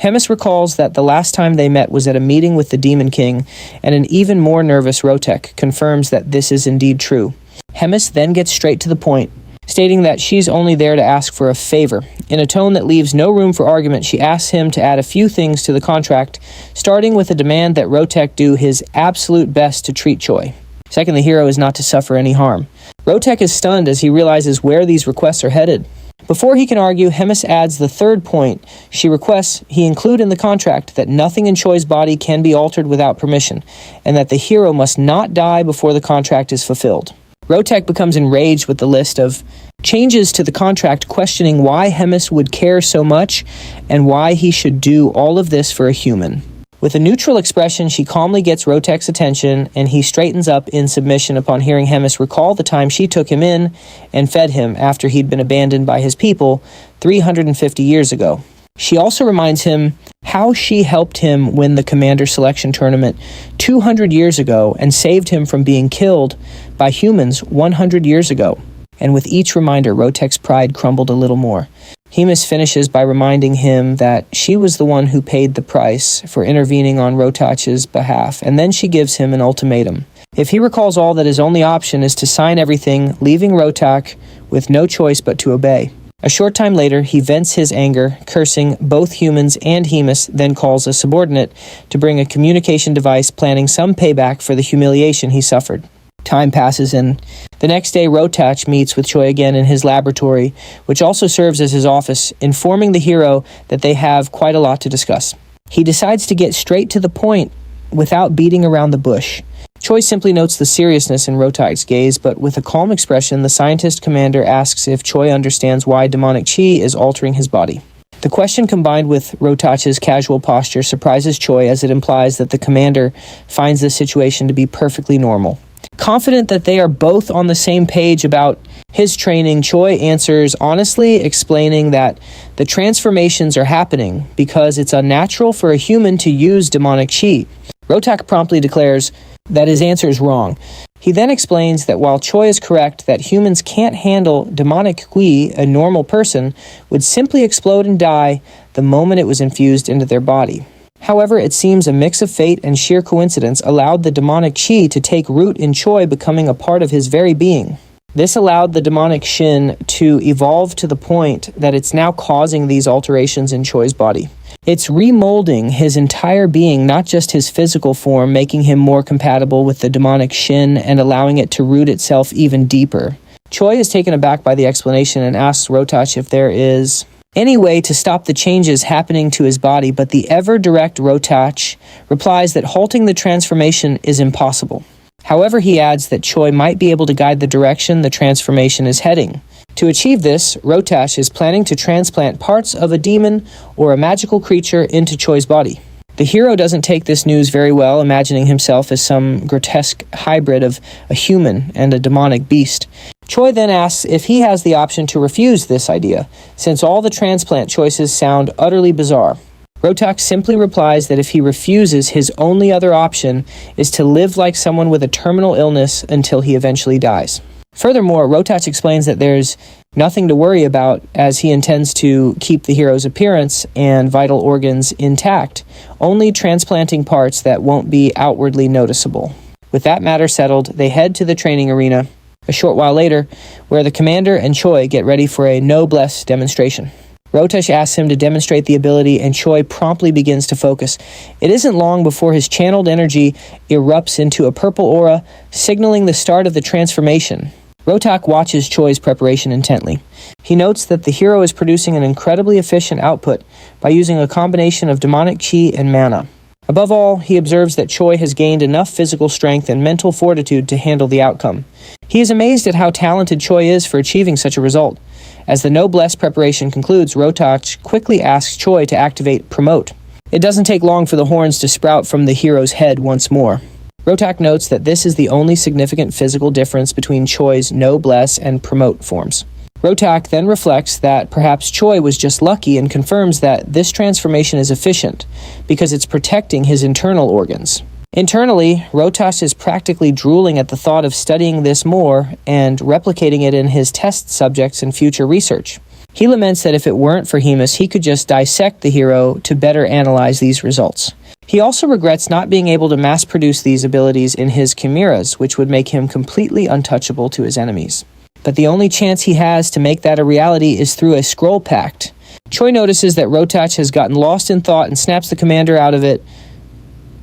Hemis recalls that the last time they met was at a meeting with the Demon King, and an even more nervous Rotek confirms that this is indeed true. Hemis then gets straight to the point, stating that she's only there to ask for a favor. In a tone that leaves no room for argument, she asks him to add a few things to the contract, starting with a demand that Rotek do his absolute best to treat Choi. Second, the hero is not to suffer any harm. Rotek is stunned as he realizes where these requests are headed. Before he can argue, Hemis adds the third point. She requests he include in the contract that nothing in Choi's body can be altered without permission, and that the hero must not die before the contract is fulfilled. Rotek becomes enraged with the list of changes to the contract, questioning why Hemis would care so much and why he should do all of this for a human. With a neutral expression, she calmly gets Rotek's attention, and he straightens up in submission upon hearing Hemis recall the time she took him in and fed him after he'd been abandoned by his people 350 years ago. She also reminds him how she helped him win the commander selection tournament 200 years ago and saved him from being killed by humans 100 years ago. And with each reminder, Rotek's pride crumbled a little more. Hemis finishes by reminding him that she was the one who paid the price for intervening on Rotach's behalf, and then she gives him an ultimatum. If he recalls all, that his only option is to sign everything, leaving Rotach with no choice but to obey. A short time later, he vents his anger, cursing both humans and Hemis, then calls a subordinate to bring a communication device, planning some payback for the humiliation he suffered. Time passes, and the next day Rotach meets with Choi again in his laboratory, which also serves as his office, informing the hero that they have quite a lot to discuss. He decides to get straight to the point without beating around the bush. Choi simply notes the seriousness in Rotach's gaze, but with a calm expression, the scientist commander asks if Choi understands why demonic chi is altering his body. The question, combined with Rotach's casual posture, surprises Choi, as it implies that the commander finds the situation to be perfectly normal. Confident that they are both on the same page about his training, Choi answers honestly, explaining that the transformations are happening because it's unnatural for a human to use demonic chi. Rotak promptly declares that his answer is wrong. He then explains that while Choi is correct that humans can't handle demonic qui, a normal person would simply explode and die the moment it was infused into their body. However, it seems a mix of fate and sheer coincidence allowed the demonic chi to take root in Choi, becoming a part of his very being. This allowed the demonic Shin to evolve to the point that it's now causing these alterations in Choi's body. It's remolding his entire being, not just his physical form, making him more compatible with the demonic Shin and allowing it to root itself even deeper. Choi is taken aback by the explanation and asks Rotach if there is any way to stop the changes happening to his body, but the ever-direct Rotach replies that halting the transformation is impossible. However, he adds that Choi might be able to guide the direction the transformation is heading. To achieve this, Rotach is planning to transplant parts of a demon or a magical creature into Choi's body. The hero doesn't take this news very well, imagining himself as some grotesque hybrid of a human and a demonic beast. Choi then asks if he has the option to refuse this idea, since all the transplant choices sound utterly bizarre. Rotach simply replies that if he refuses, his only other option is to live like someone with a terminal illness until he eventually dies. Furthermore, Rotach explains that there's nothing to worry about as he intends to keep the hero's appearance and vital organs intact, only transplanting parts that won't be outwardly noticeable. With that matter settled, they head to the training arena a short while later, where the commander and Choi get ready for a noblesse demonstration. Rotach asks him to demonstrate the ability, and Choi promptly begins to focus. It isn't long before his channeled energy erupts into a purple aura, signaling the start of the transformation. Rotach watches Choi's preparation intently. He notes that the hero is producing an incredibly efficient output by using a combination of demonic chi and mana. Above all, he observes that Choi has gained enough physical strength and mental fortitude to handle the outcome. He is amazed at how talented Choi is for achieving such a result. As the noblesse preparation concludes, Rotach quickly asks Choi to activate Promote. It doesn't take long for the horns to sprout from the hero's head once more. Rotach notes that this is the only significant physical difference between Choi's noblesse and Promote forms. Rotach then reflects that perhaps Choi was just lucky and confirms that this transformation is efficient because it's protecting his internal organs. Internally, Rotach is practically drooling at the thought of studying this more and replicating it in his test subjects and future research. He laments that if it weren't for Hemus, he could just dissect the hero to better analyze these results. He also regrets not being able to mass-produce these abilities in his chimeras, which would make him completely untouchable to his enemies. But the only chance he has to make that a reality is through a scroll pact. Choi notices that Rotach has gotten lost in thought and snaps the commander out of it,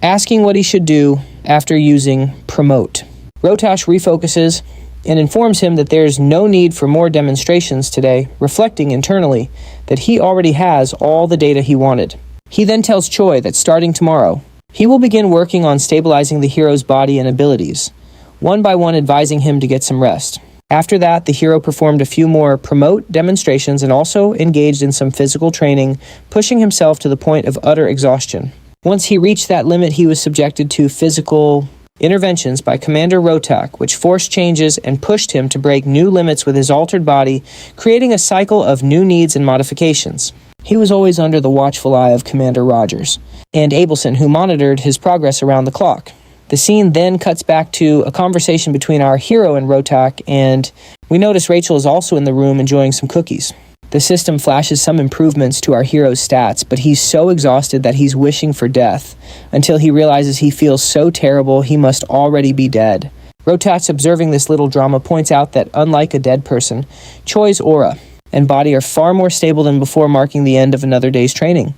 asking what he should do after using Promote. Rotach refocuses and informs him that there's no need for more demonstrations today, reflecting internally that he already has all the data he wanted. He then tells Choi that starting tomorrow, he will begin working on stabilizing the hero's body and abilities, one by one advising him to get some rest. After that, the hero performed a few more Promote demonstrations and also engaged in some physical training, pushing himself to the point of utter exhaustion. Once he reached that limit, he was subjected to physical interventions by Commander Rotach, which forced changes and pushed him to break new limits with his altered body, creating a cycle of new needs and modifications. He was always under the watchful eye of Commander Rogers and Abelson, who monitored his progress around the clock. The scene then cuts back to a conversation between our hero and Rotach, and we notice Rachel is also in the room enjoying some cookies. The system flashes some improvements to our hero's stats, but he's so exhausted that he's wishing for death, until he realizes he feels so terrible he must already be dead. Rotach, observing this little drama, points out that unlike a dead person, Choi's aura and body are far more stable than before, marking the end of another day's training.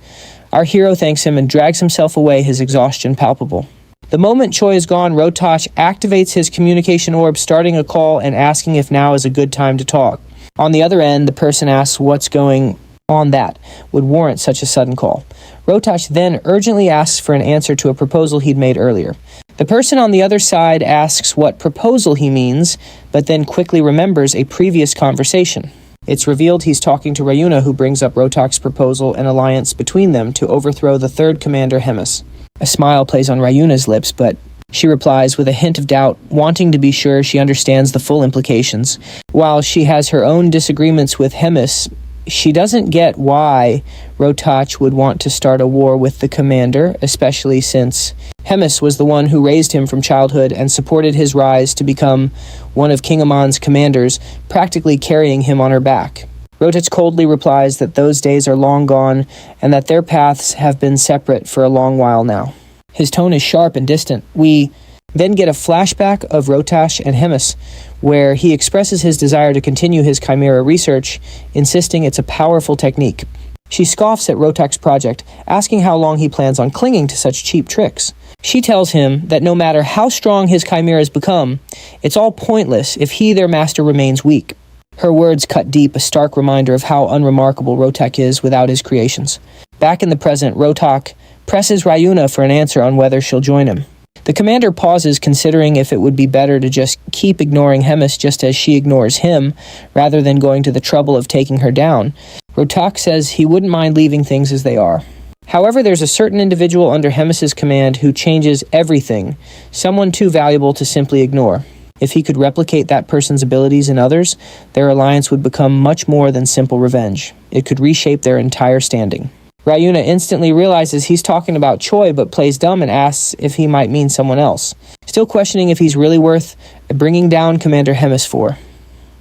Our hero thanks him and drags himself away, his exhaustion palpable. The moment Choi is gone, Rotach activates his communication orb, starting a call and asking if now is a good time to talk. On the other end, the person asks what's going on that would warrant such a sudden call. Rotach then urgently asks for an answer to a proposal he'd made earlier. The person on the other side asks what proposal he means, but then quickly remembers a previous conversation. It's revealed he's talking to Ryuna, who brings up Rotach's proposal and alliance between them to overthrow the third commander, Hemus. A smile plays on Ryuna's lips, but she replies with a hint of doubt, wanting to be sure she understands the full implications. While she has her own disagreements with Hemus, she doesn't get why Rotach would want to start a war with the commander, especially since Hemus was the one who raised him from childhood and supported his rise to become one of King Amon's commanders, practically carrying him on her back. Rotach coldly replies that those days are long gone and that their paths have been separate for a long while now. His tone is sharp and distant. We then get a flashback of Rotash and Hemis, where he expresses his desire to continue his chimera research, insisting it's a powerful technique. She scoffs at Rotak's project, asking how long he plans on clinging to such cheap tricks. She tells him that no matter how strong his chimeras become, it's all pointless if he, their master, remains weak. Her words cut deep, a stark reminder of how unremarkable Rotak is without his creations. Back in the present, Rotak presses Ryuna for an answer on whether she'll join him. The commander pauses, considering if it would be better to just keep ignoring Hemis just as she ignores him, rather than going to the trouble of taking her down. Rotak says he wouldn't mind leaving things as they are. However, there's a certain individual under Hemis's command who changes everything, someone too valuable to simply ignore. If he could replicate that person's abilities in others, their alliance would become much more than simple revenge. It could reshape their entire standing. Ryuna instantly realizes he's talking about Choi, but plays dumb and asks if he might mean someone else, still questioning if he's really worth bringing down Commander Hemis for.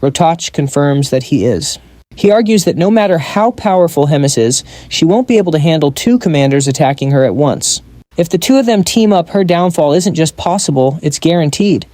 Rotak confirms that he is. He argues that no matter how powerful Hemis is, she won't be able to handle two commanders attacking her at once. If the two of them team up, her downfall isn't just possible, it's guaranteed.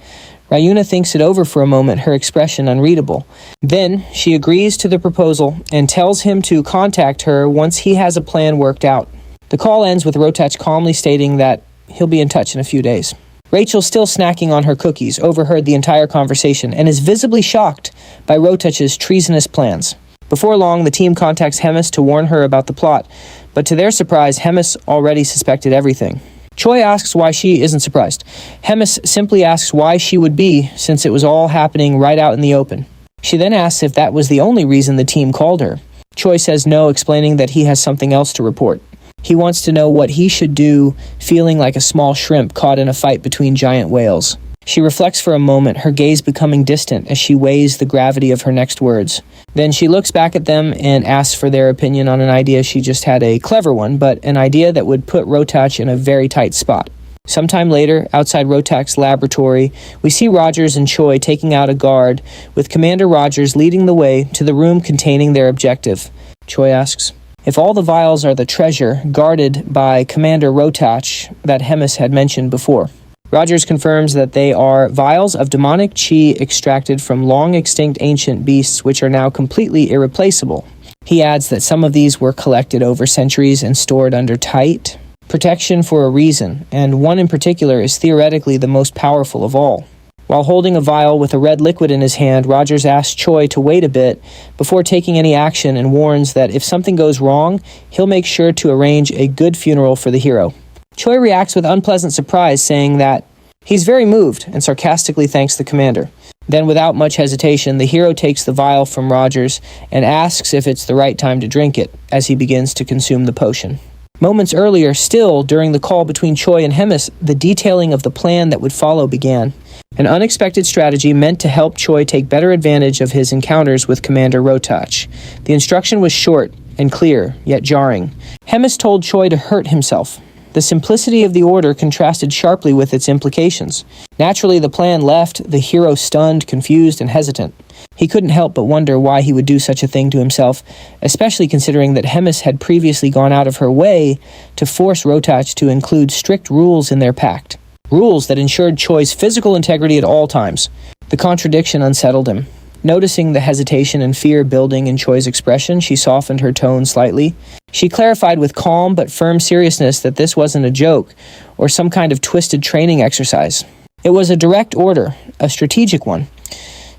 Ryuna thinks it over for a moment, her expression unreadable. Then, she agrees to the proposal and tells him to contact her once he has a plan worked out. The call ends with Rotak calmly stating that he'll be in touch in a few days. Rachel, still snacking on her cookies, overheard the entire conversation and is visibly shocked by Rotak's treasonous plans. Before long, the team contacts Hemis to warn her about the plot, but to their surprise, Hemis already suspected everything. Choi asks why she isn't surprised. Hemis simply asks why she would be, since it was all happening right out in the open. She then asks if that was the only reason the team called her. Choi says no, explaining that he has something else to report. He wants to know what he should do, feeling like a small shrimp caught in a fight between giant whales. She reflects for a moment, her gaze becoming distant as she weighs the gravity of her next words. Then she looks back at them and asks for their opinion on an idea she just had, a clever one, but an idea that would put Rotak in a very tight spot. Sometime later, outside Rotak's laboratory, we see Rogers and Choi taking out a guard, with Commander Rogers leading the way to the room containing their objective. Choi asks if all the vials are the treasure guarded by Commander Rotak that Hemis had mentioned before. Rogers confirms that they are vials of demonic chi extracted from long-extinct ancient beasts which are now completely irreplaceable. He adds that some of these were collected over centuries and stored under tight protection for a reason, and one in particular is theoretically the most powerful of all. While holding a vial with a red liquid in his hand, Rogers asks Choi to wait a bit before taking any action and warns that if something goes wrong, he'll make sure to arrange a good funeral for the hero. Choi reacts with unpleasant surprise, saying that he's very moved and sarcastically thanks the commander. Then, without much hesitation, the hero takes the vial from Rogers and asks if it's the right time to drink it as he begins to consume the potion. Moments earlier, still during the call between Choi and Hemis, the detailing of the plan that would follow began. An unexpected strategy meant to help Choi take better advantage of his encounters with Commander Rotak. The instruction was short and clear, yet jarring. Hemis told Choi to hurt himself. The simplicity of the order contrasted sharply with its implications. Naturally, the plan left the hero stunned, confused, and hesitant. He couldn't help but wonder why he would do such a thing to himself, especially considering that Hemis had previously gone out of her way to force Rotak to include strict rules in their pact. Rules that ensured Choi's physical integrity at all times. The contradiction unsettled him. Noticing the hesitation and fear building in Choi's expression, she softened her tone slightly. She clarified with calm but firm seriousness that this wasn't a joke or some kind of twisted training exercise. It was a direct order, a strategic one.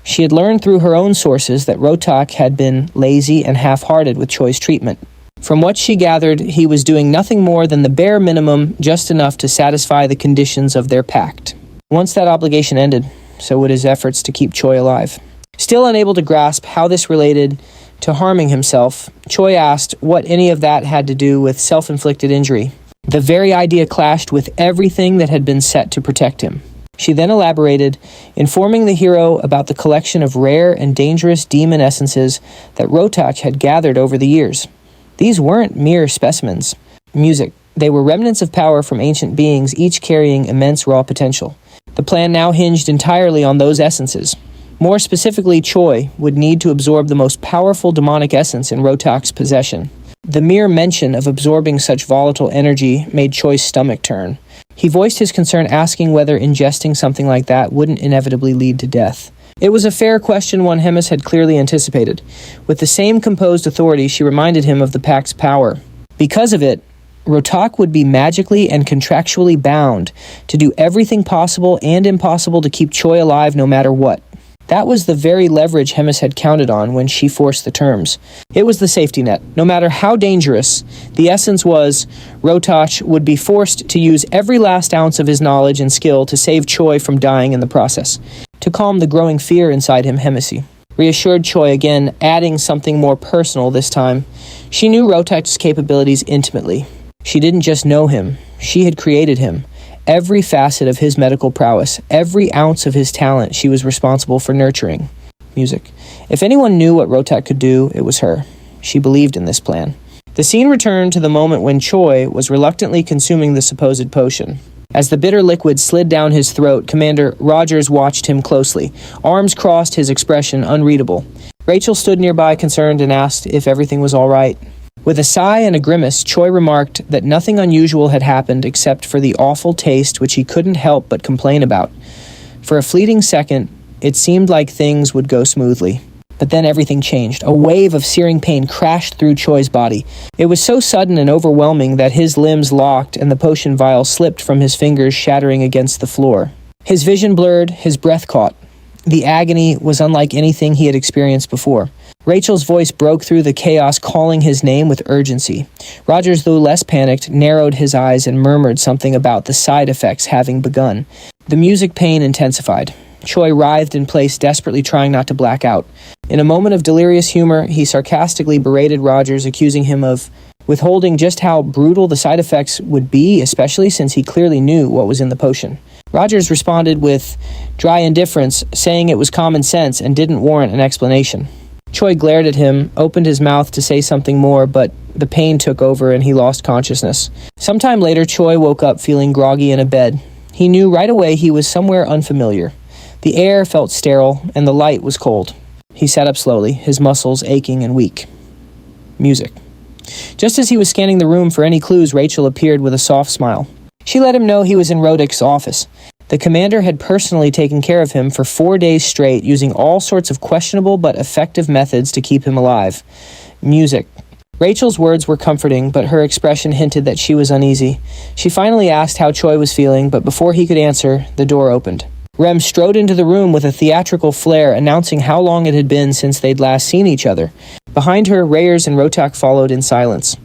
She had learned through her own sources that Rotak had been lazy and half-hearted with Choi's treatment. From what she gathered, he was doing nothing more than the bare minimum, just enough to satisfy the conditions of their pact. Once that obligation ended, so would his efforts to keep Choi alive. Still unable to grasp how this related to harming himself, Choi asked what any of that had to do with self-inflicted injury. The very idea clashed with everything that had been set to protect him. She then elaborated, informing the hero about the collection of rare and dangerous demon essences that Rotak had gathered over the years. These weren't mere specimens. They were remnants of power from ancient beings, each carrying immense raw potential. The plan now hinged entirely on those essences. More specifically, Choi would need to absorb the most powerful demonic essence in Rotak's possession. The mere mention of absorbing such volatile energy made Choi's stomach turn. He voiced his concern, asking whether ingesting something like that wouldn't inevitably lead to death. It was a fair question, one Hemis had clearly anticipated. With the same composed authority, she reminded him of the Pact's power. Because of it, Rotak would be magically and contractually bound to do everything possible and impossible to keep Choi alive no matter what. That was the very leverage Hemis had counted on when she forced the terms. It was the safety net. No matter how dangerous, the essence was Rotak would be forced to use every last ounce of his knowledge and skill to save Choi from dying in the process. To calm the growing fear inside him, Hemisi reassured Choi again, adding something more personal this time. She knew Rotak's capabilities intimately. She didn't just know him, she had created him. Every facet of his medical prowess, every ounce of his talent, she was responsible for nurturing. Music. If anyone knew what Rotak could do, it was her. She believed in this plan. The scene returned to the moment when Choi was reluctantly consuming the supposed potion. As the bitter liquid slid down his throat, Commander Rogers watched him closely. Arms crossed, his expression unreadable. Rachel stood nearby, concerned, and asked if everything was all right. With a sigh and a grimace, Choi remarked that nothing unusual had happened except for the awful taste which he couldn't help but complain about. For a fleeting second, it seemed like things would go smoothly. But then everything changed. A wave of searing pain crashed through Choi's body. It was so sudden and overwhelming that his limbs locked and the potion vial slipped from his fingers, shattering against the floor. His vision blurred, his breath caught. The agony was unlike anything he had experienced before. Rachel's voice broke through the chaos, calling his name with urgency. Rogers, though less panicked, narrowed his eyes and murmured something about the side effects having begun. The music pain intensified. Choi writhed in place, desperately trying not to black out. In a moment of delirious humor, he sarcastically berated Rogers, accusing him of withholding just how brutal the side effects would be, especially since he clearly knew what was in the potion. Rogers responded with dry indifference, saying it was common sense and didn't warrant an explanation. Choi glared at him, opened his mouth to say something more, but the pain took over and he lost consciousness. Sometime later, Choi woke up feeling groggy in a bed. He knew right away he was somewhere unfamiliar. The air felt sterile and the light was cold. He sat up slowly, his muscles aching and weak. Music. Just as he was scanning the room for any clues, Rachel appeared with a soft smile. She let him know he was in Rodik's office. The commander had personally taken care of him for 4 days straight, using all sorts of questionable but effective methods to keep him alive. Music. Rachel's words were comforting, but her expression hinted that she was uneasy. She finally asked how Choi was feeling, but before he could answer, the door opened. Rem strode into the room with a theatrical flair, announcing how long it had been since they'd last seen each other. Behind her, Rayers and Rotak followed in silence.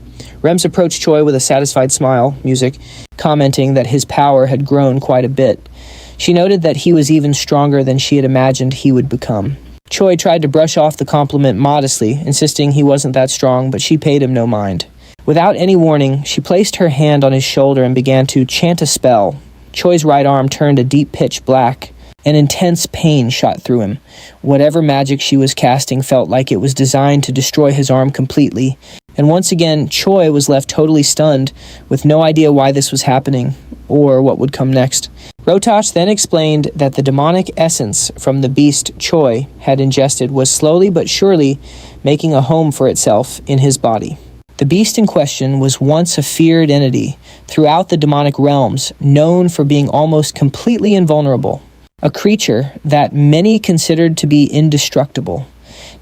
Rems approached Choi with a satisfied smile, Music, commenting that his power had grown quite a bit. She noted that he was even stronger than she had imagined he would become. Choi tried to brush off the compliment modestly, insisting he wasn't that strong, but she paid him no mind. Without any warning, she placed her hand on his shoulder and began to chant a spell. Choi's right arm turned a deep pitch black. An intense pain shot through him. Whatever magic she was casting felt like it was designed to destroy his arm completely. And once again, Choi was left totally stunned, with no idea why this was happening, or what would come next. Rotak then explained that the demonic essence from the beast Choi had ingested was slowly but surely making a home for itself in his body. The beast in question was once a feared entity throughout the demonic realms, known for being almost completely invulnerable. A creature that many considered to be indestructible.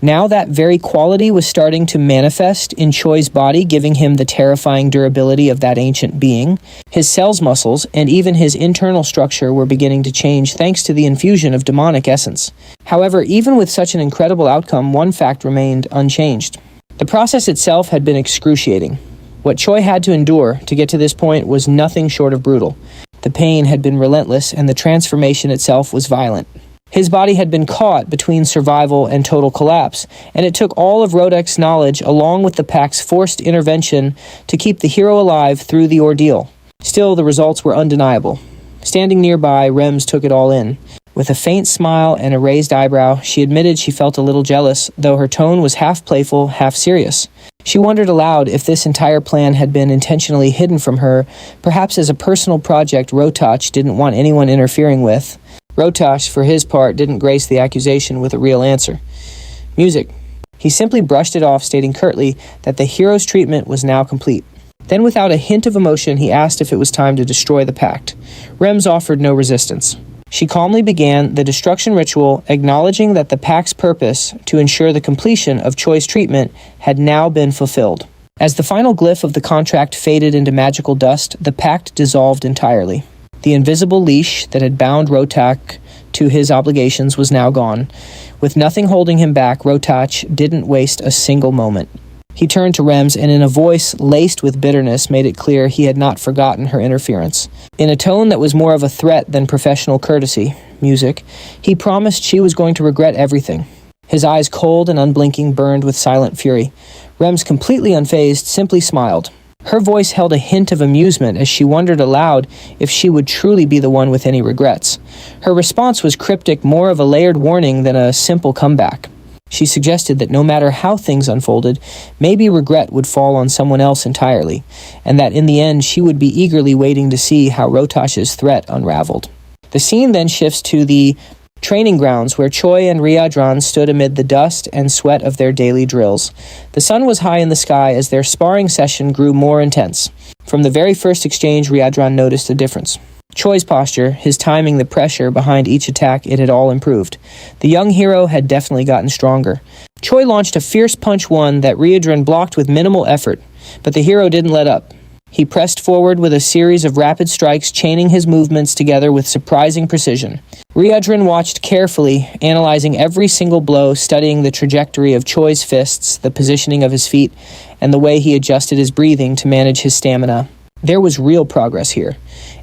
Now that very quality was starting to manifest in Choi's body, giving him the terrifying durability of that ancient being. His cells, muscles, and even his internal structure were beginning to change thanks to the infusion of demonic essence. However, even with such an incredible outcome, one fact remained unchanged. The process itself had been excruciating. What Choi had to endure to get to this point was nothing short of brutal. The pain had been relentless, and the transformation itself was violent. His body had been caught between survival and total collapse, and it took all of Rodek's knowledge along with the Pact's forced intervention to keep the hero alive through the ordeal. Still, the results were undeniable. Standing nearby, Rems took it all in. With a faint smile and a raised eyebrow, she admitted she felt a little jealous, though her tone was half playful, half serious. She wondered aloud if this entire plan had been intentionally hidden from her, perhaps as a personal project Rotak didn't want anyone interfering with. Rotak, for his part, didn't grace the accusation with a real answer. Music. He simply brushed it off, stating curtly that the hero's treatment was now complete. Then, without a hint of emotion, he asked if it was time to destroy the pact. Rems offered no resistance. She calmly began the destruction ritual, acknowledging that the pact's purpose, to ensure the completion of Choi's treatment, had now been fulfilled. As the final glyph of the contract faded into magical dust, the pact dissolved entirely. The invisible leash that had bound Rotak to his obligations was now gone. With nothing holding him back, Rotak didn't waste a single moment. He turned to Rems and in a voice laced with bitterness made it clear he had not forgotten her interference. In a tone that was more of a threat than professional courtesy, music, he promised she was going to regret everything. His eyes, cold and unblinking, burned with silent fury. Rems, completely unfazed, simply smiled. Her voice held a hint of amusement as she wondered aloud if she would truly be the one with any regrets. Her response was cryptic, more of a layered warning than a simple comeback. She suggested that no matter how things unfolded, maybe regret would fall on someone else entirely, and that in the end she would be eagerly waiting to see how Rotash's threat unraveled. The scene then shifts to the training grounds where Choi and Ryadran stood amid the dust and sweat of their daily drills. The sun was high in the sky as their sparring session grew more intense. From the very first exchange, Ryadran noticed a difference. Choi's posture, his timing, the pressure behind each attack, it had all improved. The young hero had definitely gotten stronger. Choi launched a fierce punch one that Ryadran blocked with minimal effort, but the hero didn't let up. He pressed forward with a series of rapid strikes, chaining his movements together with surprising precision. Ryadran watched carefully, analyzing every single blow, studying the trajectory of Choi's fists, the positioning of his feet, and the way he adjusted his breathing to manage his stamina. There was real progress here.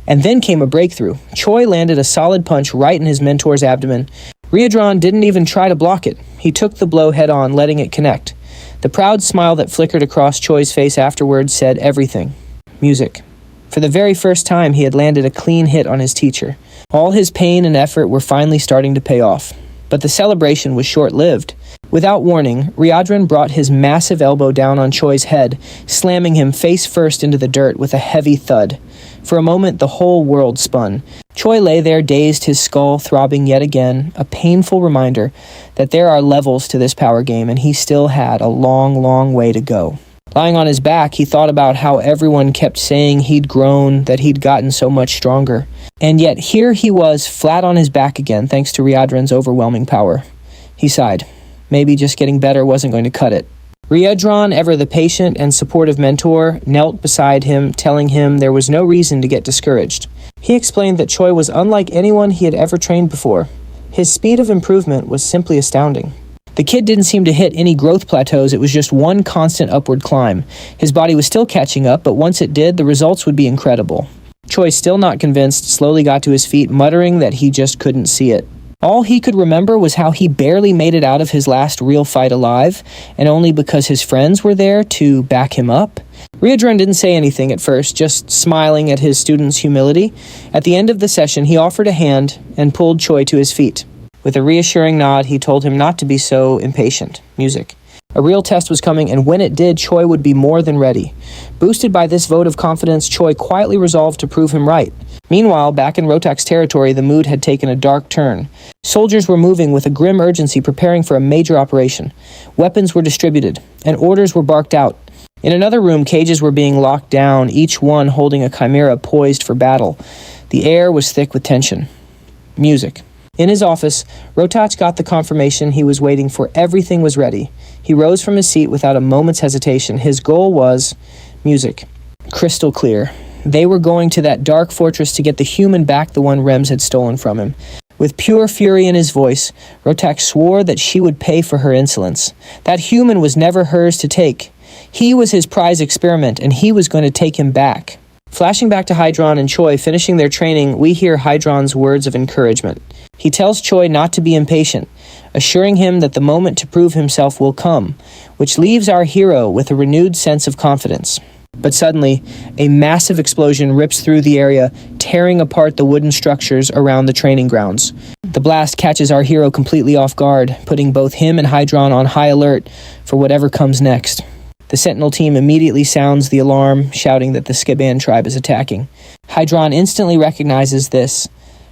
And then came a breakthrough. Choi landed a solid punch right in his mentor's abdomen. Ryadran didn't even try to block it. He took the blow head-on, letting it connect. The proud smile that flickered across Choi's face afterwards said everything. Music. For the very first time, he had landed a clean hit on his teacher. All his pain and effort were finally starting to pay off. But the celebration was short-lived. Without warning, Ryadran brought his massive elbow down on Choi's head, slamming him face first into the dirt with a heavy thud. For a moment, the whole world spun. Choi lay there, dazed, his skull throbbing yet again, a painful reminder that there are levels to this power game, and he still had a long, long way to go. Lying on his back, he thought about how everyone kept saying he'd grown, that he'd gotten so much stronger. And yet here he was, flat on his back again, thanks to Ryadran's overwhelming power. He sighed. Maybe just getting better wasn't going to cut it. Ryadran, ever the patient and supportive mentor, knelt beside him, telling him there was no reason to get discouraged. He explained that Choi was unlike anyone he had ever trained before. His speed of improvement was simply astounding. The kid didn't seem to hit any growth plateaus, it was just one constant upward climb. His body was still catching up, but once it did, the results would be incredible. Choi, still not convinced, slowly got to his feet, muttering that he just couldn't see it. All he could remember was how he barely made it out of his last real fight alive, and only because his friends were there to back him up. Ryadran didn't say anything at first, just smiling at his student's humility. At the end of the session, he offered a hand and pulled Choi to his feet. With a reassuring nod, he told him not to be so impatient. Music. A real test was coming, and when it did, Choi would be more than ready. Boosted by this vote of confidence, Choi quietly resolved to prove him right. Meanwhile, back in Rotak's territory, the mood had taken a dark turn. Soldiers were moving with a grim urgency, preparing for a major operation. Weapons were distributed, and orders were barked out. In another room, cages were being locked down, each one holding a chimera poised for battle. The air was thick with tension. Music. In his office, Rotak got the confirmation he was waiting for. Everything was ready. He rose from his seat without a moment's hesitation. His goal was music. Crystal clear. They were going to that dark fortress to get the human back, the one Rems had stolen from him. With pure fury in his voice, Rotak swore that she would pay for her insolence. That human was never hers to take. He was his prize experiment, and he was going to take him back. Flashing back to Hydron and Choi finishing their training, we hear Hydron's words of encouragement. He tells Choi not to be impatient, assuring him that the moment to prove himself will come, which leaves our hero with a renewed sense of confidence. But suddenly, a massive explosion rips through the area, tearing apart the wooden structures around the training grounds. The blast catches our hero completely off guard, putting both him and Hydron on high alert for whatever comes next. The Sentinel team immediately sounds the alarm, shouting that the Skaban tribe is attacking. Hydron instantly recognizes this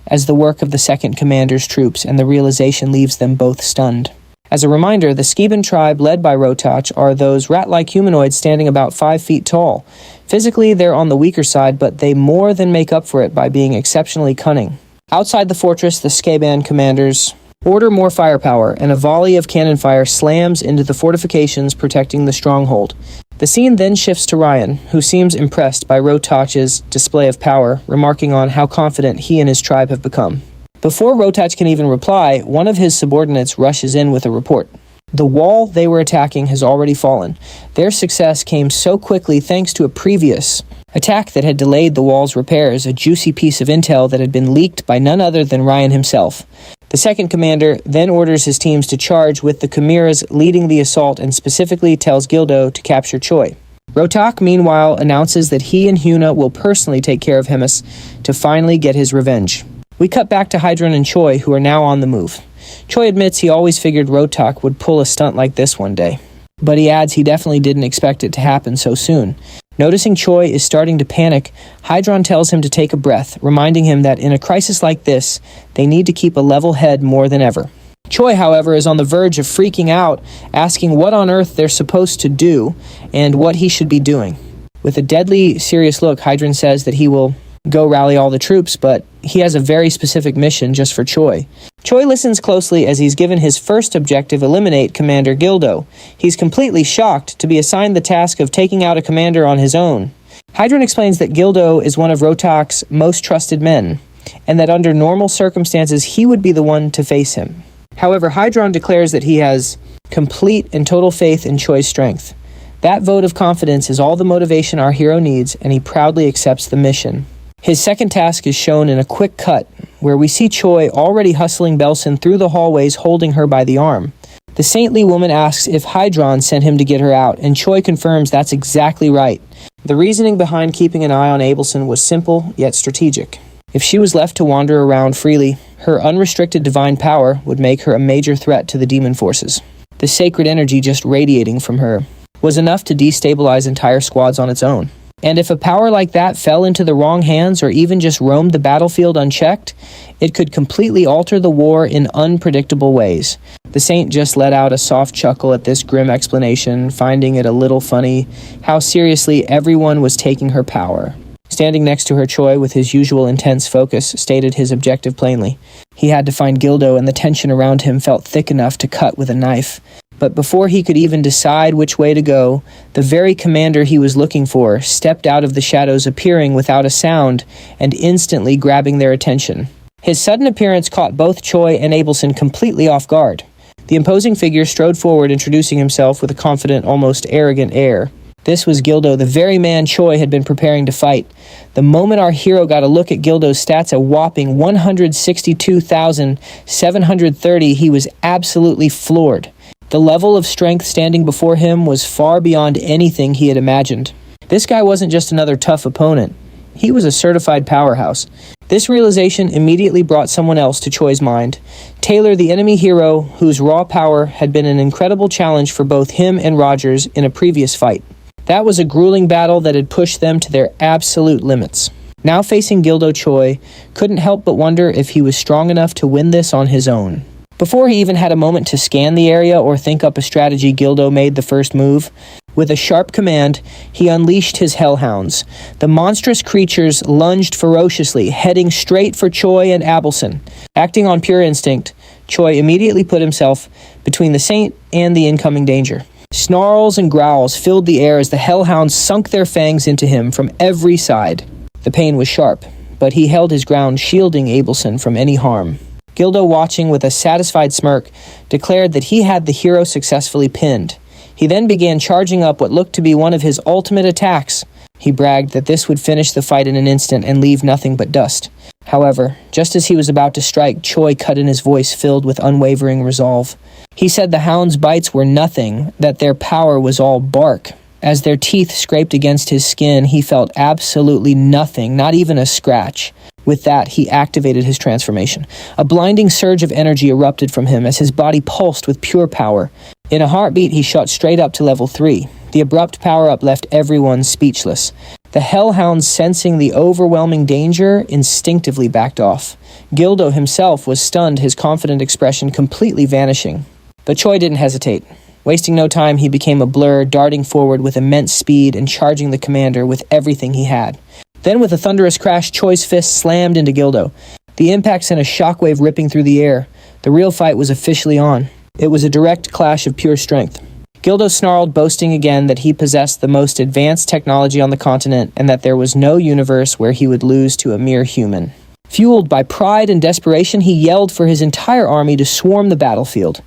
as the work of the second commander's troops, and the realization leaves them both stunned. As a reminder, the Skiban tribe led by Rotach are those rat-like humanoids standing about 5 feet tall. Physically, they're on the weaker side, but they more than make up for it by being exceptionally cunning. Outside the fortress, the Skiban commanders order more firepower, and a volley of cannon fire slams into the fortifications protecting the stronghold. The scene then shifts to Ryan, who seems impressed by Rotach's display of power, remarking on how confident he and his tribe have become. Before Rotach can even reply, one of his subordinates rushes in with a report. The wall they were attacking has already fallen. Their success came so quickly thanks to a previous attack that had delayed the wall's repairs, a juicy piece of intel that had been leaked by none other than Ryan himself. The second commander then orders his teams to charge, with the Chimeras leading the assault, and specifically tells Gildo to capture Choi. Rotach, meanwhile, announces that he and Huna will personally take care of Hemis to finally get his revenge. We cut back to Hydron and Choi, who are now on the move. Choi admits he always figured Rotach would pull a stunt like this one day, but he adds he definitely didn't expect it to happen so soon. Noticing Choi is starting to panic, Hydron tells him to take a breath, reminding him that in a crisis like this, they need to keep a level head more than ever. Choi, however, is on the verge of freaking out, asking what on earth they're supposed to do and what he should be doing. With a deadly serious look, Hydron says that he will go rally all the troops, but he has a very specific mission just for Choi. Choi listens closely as he's given his first objective: eliminate Commander Gildo. He's completely shocked to be assigned the task of taking out a commander on his own. Hydron explains that Gildo is one of Rotach's most trusted men, and that under normal circumstances he would be the one to face him. However, Hydron declares that he has complete and total faith in Choi's strength. That vote of confidence is all the motivation our hero needs, and he proudly accepts the mission. His second task is shown in a quick cut, where we see Choi already hustling Belson through the hallways, holding her by the arm. The saintly woman asks if Hydron sent him to get her out, and Choi confirms that's exactly right. The reasoning behind keeping an eye on Abelson was simple, yet strategic. If she was left to wander around freely, her unrestricted divine power would make her a major threat to the demon forces. The sacred energy just radiating from her was enough to destabilize entire squads on its own. And if a power like that fell into the wrong hands, or even just roamed the battlefield unchecked, it could completely alter the war in unpredictable ways. The saint just let out a soft chuckle at this grim explanation, finding it a little funny how seriously everyone was taking her power. Standing next to her, Choi, with his usual intense focus, stated his objective plainly. He had to find Gildo, and the tension around him felt thick enough to cut with a knife. But before he could even decide which way to go, the very commander he was looking for stepped out of the shadows, appearing without a sound and instantly grabbing their attention. His sudden appearance caught both Choi and Abelson completely off guard. The imposing figure strode forward, introducing himself with a confident, almost arrogant air. This was Gildo, the very man Choi had been preparing to fight. The moment our hero got a look at Gildo's stats, a whopping 162,730, he was absolutely floored. The level of strength standing before him was far beyond anything he had imagined. This guy wasn't just another tough opponent. He was a certified powerhouse. This realization immediately brought someone else to Choi's mind. Taylor, the enemy hero, whose raw power had been an incredible challenge for both him and Rogers in a previous fight. That was a grueling battle that had pushed them to their absolute limits. Now facing Gildo, Choi couldn't help but wonder if he was strong enough to win this on his own. Before he even had a moment to scan the area or think up a strategy, Gildo made the first move. With a sharp command, he unleashed his hellhounds. The monstrous creatures lunged ferociously, heading straight for Choi and Abelson. Acting on pure instinct, Choi immediately put himself between the saint and the incoming danger. Snarls and growls filled the air as the hellhounds sunk their fangs into him from every side. The pain was sharp, but he held his ground, shielding Abelson from any harm. Gildo, watching with a satisfied smirk, declared that he had the hero successfully pinned. He then began charging up what looked to be one of his ultimate attacks. He bragged that this would finish the fight in an instant and leave nothing but dust. However, just as he was about to strike, Choi cut in, his voice filled with unwavering resolve. He said the hound's bites were nothing, that their power was all bark. As their teeth scraped against his skin, he felt absolutely nothing, not even a scratch. With that, he activated his transformation. A blinding surge of energy erupted from him as his body pulsed with pure power. In a heartbeat, he shot straight up to level 3. The abrupt power-up left everyone speechless. The hellhounds, sensing the overwhelming danger, instinctively backed off. Gildo himself was stunned, his confident expression completely vanishing. But Choi didn't hesitate. Wasting no time, he became a blur, darting forward with immense speed and charging the commander with everything he had. Then with a thunderous crash, Choi's fist slammed into Gildo. The impact sent a shockwave ripping through the air. The real fight was officially on. It was a direct clash of pure strength. Gildo snarled, boasting again that he possessed the most advanced technology on the continent and that there was no universe where he would lose to a mere human. Fueled by pride and desperation, he yelled for his entire army to swarm the battlefield.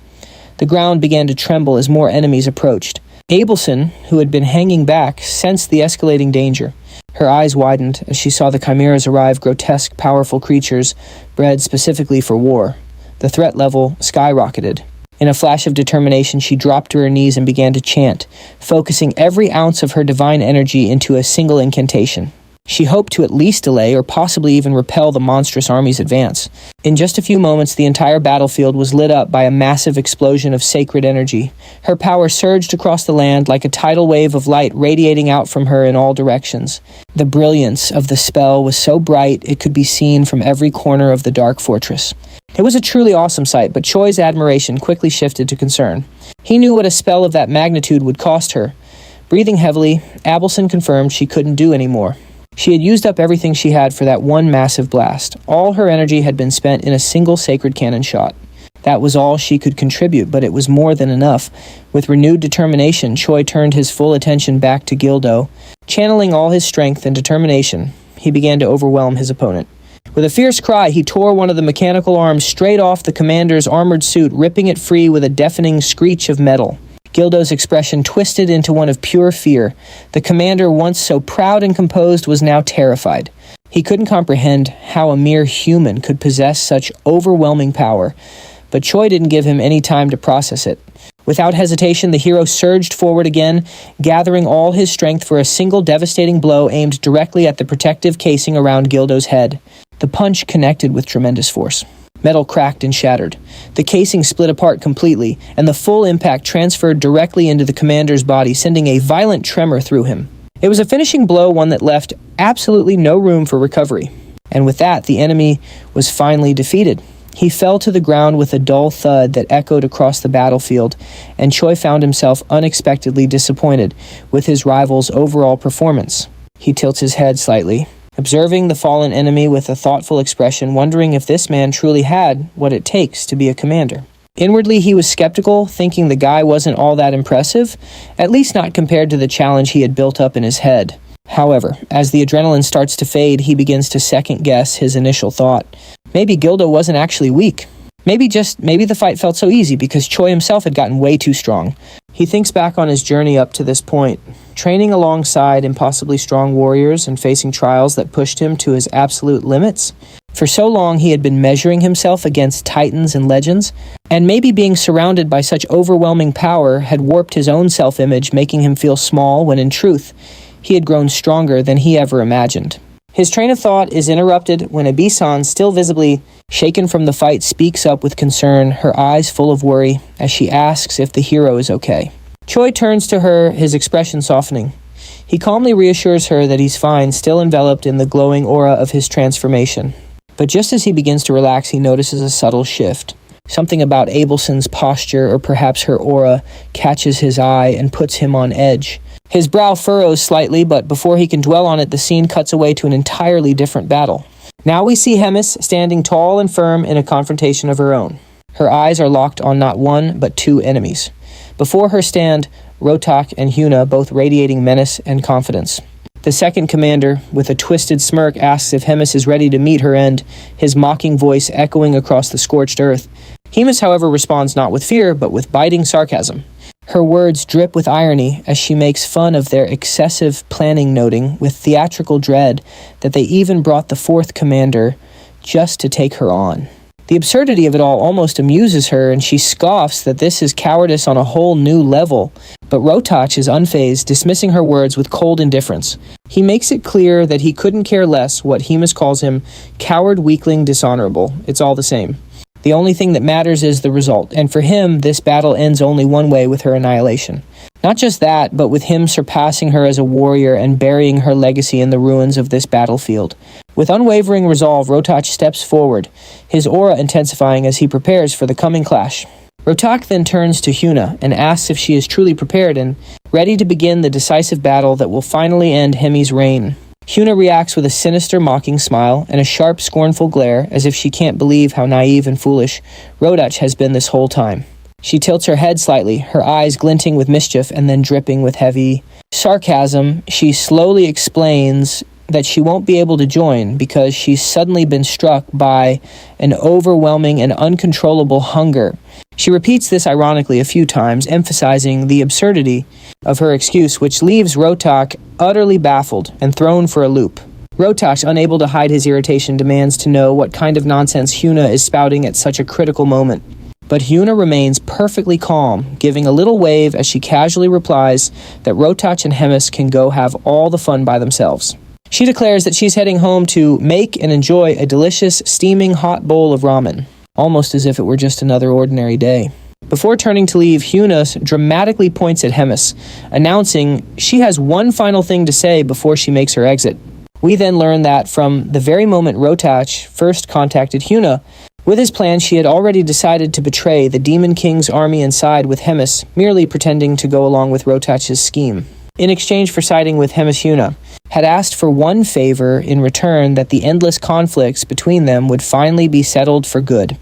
The ground began to tremble as more enemies approached. Abelson, who had been hanging back, sensed the escalating danger. Her eyes widened as she saw the chimeras arrive, grotesque, powerful creatures bred specifically for war. The threat level skyrocketed. In a flash of determination, she dropped to her knees and began to chant, focusing every ounce of her divine energy into a single incantation. She hoped to at least delay or possibly even repel the monstrous army's advance. In just a few moments, the entire battlefield was lit up by a massive explosion of sacred energy. Her power surged across the land like a tidal wave of light radiating out from her in all directions. The brilliance of the spell was so bright it could be seen from every corner of the dark fortress. It was a truly awesome sight, but Choi's admiration quickly shifted to concern. He knew what a spell of that magnitude would cost her. Breathing heavily, Abelson confirmed she couldn't do any more. She had used up everything she had for that one massive blast. All her energy had been spent in a single sacred cannon shot. That was all she could contribute, but it was more than enough. With renewed determination, Choi turned his full attention back to Gildo. Channeling all his strength and determination, he began to overwhelm his opponent. With a fierce cry, he tore one of the mechanical arms straight off the commander's armored suit, ripping it free with a deafening screech of metal. Gildo's expression twisted into one of pure fear. The commander, once so proud and composed, was now terrified. He couldn't comprehend how a mere human could possess such overwhelming power, but Choi didn't give him any time to process it. Without hesitation, the hero surged forward again, gathering all his strength for a single devastating blow aimed directly at the protective casing around Gildo's head. The punch connected with tremendous force. Metal cracked and shattered. The casing split apart completely, and the full impact transferred directly into the commander's body, sending a violent tremor through him. It was a finishing blow, one that left absolutely no room for recovery. And with that, the enemy was finally defeated. He fell to the ground with a dull thud that echoed across the battlefield, and Choi found himself unexpectedly disappointed with his rival's overall performance. He tilts his head slightly, observing the fallen enemy with a thoughtful expression, wondering if this man truly had what it takes to be a commander. Inwardly, he was skeptical, thinking the guy wasn't all that impressive, at least not compared to the challenge he had built up in his head. However, as the adrenaline starts to fade, he begins to second-guess his initial thought. Maybe Gildo wasn't actually weak. Maybe the fight felt so easy because Choi himself had gotten way too strong. He thinks back on his journey up to this point, training alongside impossibly strong warriors and facing trials that pushed him to his absolute limits. For so long, he had been measuring himself against titans and legends, and maybe being surrounded by such overwhelming power had warped his own self-image, making him feel small when in truth, he had grown stronger than he ever imagined. His train of thought is interrupted when Abisan, still visibly shaken from the fight, speaks up with concern, her eyes full of worry, as she asks if the hero is okay. Choi turns to her, his expression softening. He calmly reassures her that he's fine, still enveloped in the glowing aura of his transformation. But just as he begins to relax, he notices a subtle shift. Something about Abelson's posture, or perhaps her aura, catches his eye and puts him on edge. His brow furrows slightly, but before he can dwell on it, the scene cuts away to an entirely different battle. Now we see Hemis standing tall and firm in a confrontation of her own. Her eyes are locked on not one, but two enemies. Before her stand Rotak and Hyuna, both radiating menace and confidence. The second commander, with a twisted smirk, asks if Hemis is ready to meet her end, his mocking voice echoing across the scorched earth. Hemis, however, responds not with fear, but with biting sarcasm. Her words drip with irony as she makes fun of their excessive planning, noting with theatrical dread that they even brought the fourth commander just to take her on. The absurdity of it all almost amuses her, and she scoffs that this is cowardice on a whole new level. But Rotach is unfazed, dismissing her words with cold indifference. He makes it clear that he couldn't care less what Hemis calls him, coward, weakling, dishonorable. It's all the same. The only thing that matters is the result, and for him, this battle ends only one way, with her annihilation. Not just that, but with him surpassing her as a warrior and burying her legacy in the ruins of this battlefield. With unwavering resolve, Rotach steps forward, his aura intensifying as he prepares for the coming clash. Rotak then turns to Hyuna and asks if she is truly prepared and ready to begin the decisive battle that will finally end Hemi's reign. Hyuna reacts with a sinister, mocking smile and a sharp, scornful glare, as if she can't believe how naive and foolish Rotak has been this whole time. She tilts her head slightly, her eyes glinting with mischief and then dripping with heavy sarcasm. She slowly explains that she won't be able to join because she's suddenly been struck by an overwhelming and uncontrollable hunger. She repeats this ironically a few times, emphasizing the absurdity of her excuse, which leaves Rotak utterly baffled and thrown for a loop. Rotak, unable to hide his irritation, demands to know what kind of nonsense Hyuna is spouting at such a critical moment. But Hyuna remains perfectly calm, giving a little wave as she casually replies that Rotak and Hemis can go have all the fun by themselves. She declares that she's heading home to make and enjoy a delicious, steaming hot bowl of ramen, almost as if it were just another ordinary day. Before turning to leave, Hyuna dramatically points at Hemis, announcing she has one final thing to say before she makes her exit. We then learn that from the very moment Rotak first contacted Hyuna, with his plan she had already decided to betray the Demon King's army and side with Hemis, merely pretending to go along with Rotak's scheme. In exchange for siding with Hemis, Hyuna had asked for one favor in return, that the endless conflicts between them would finally be settled for good.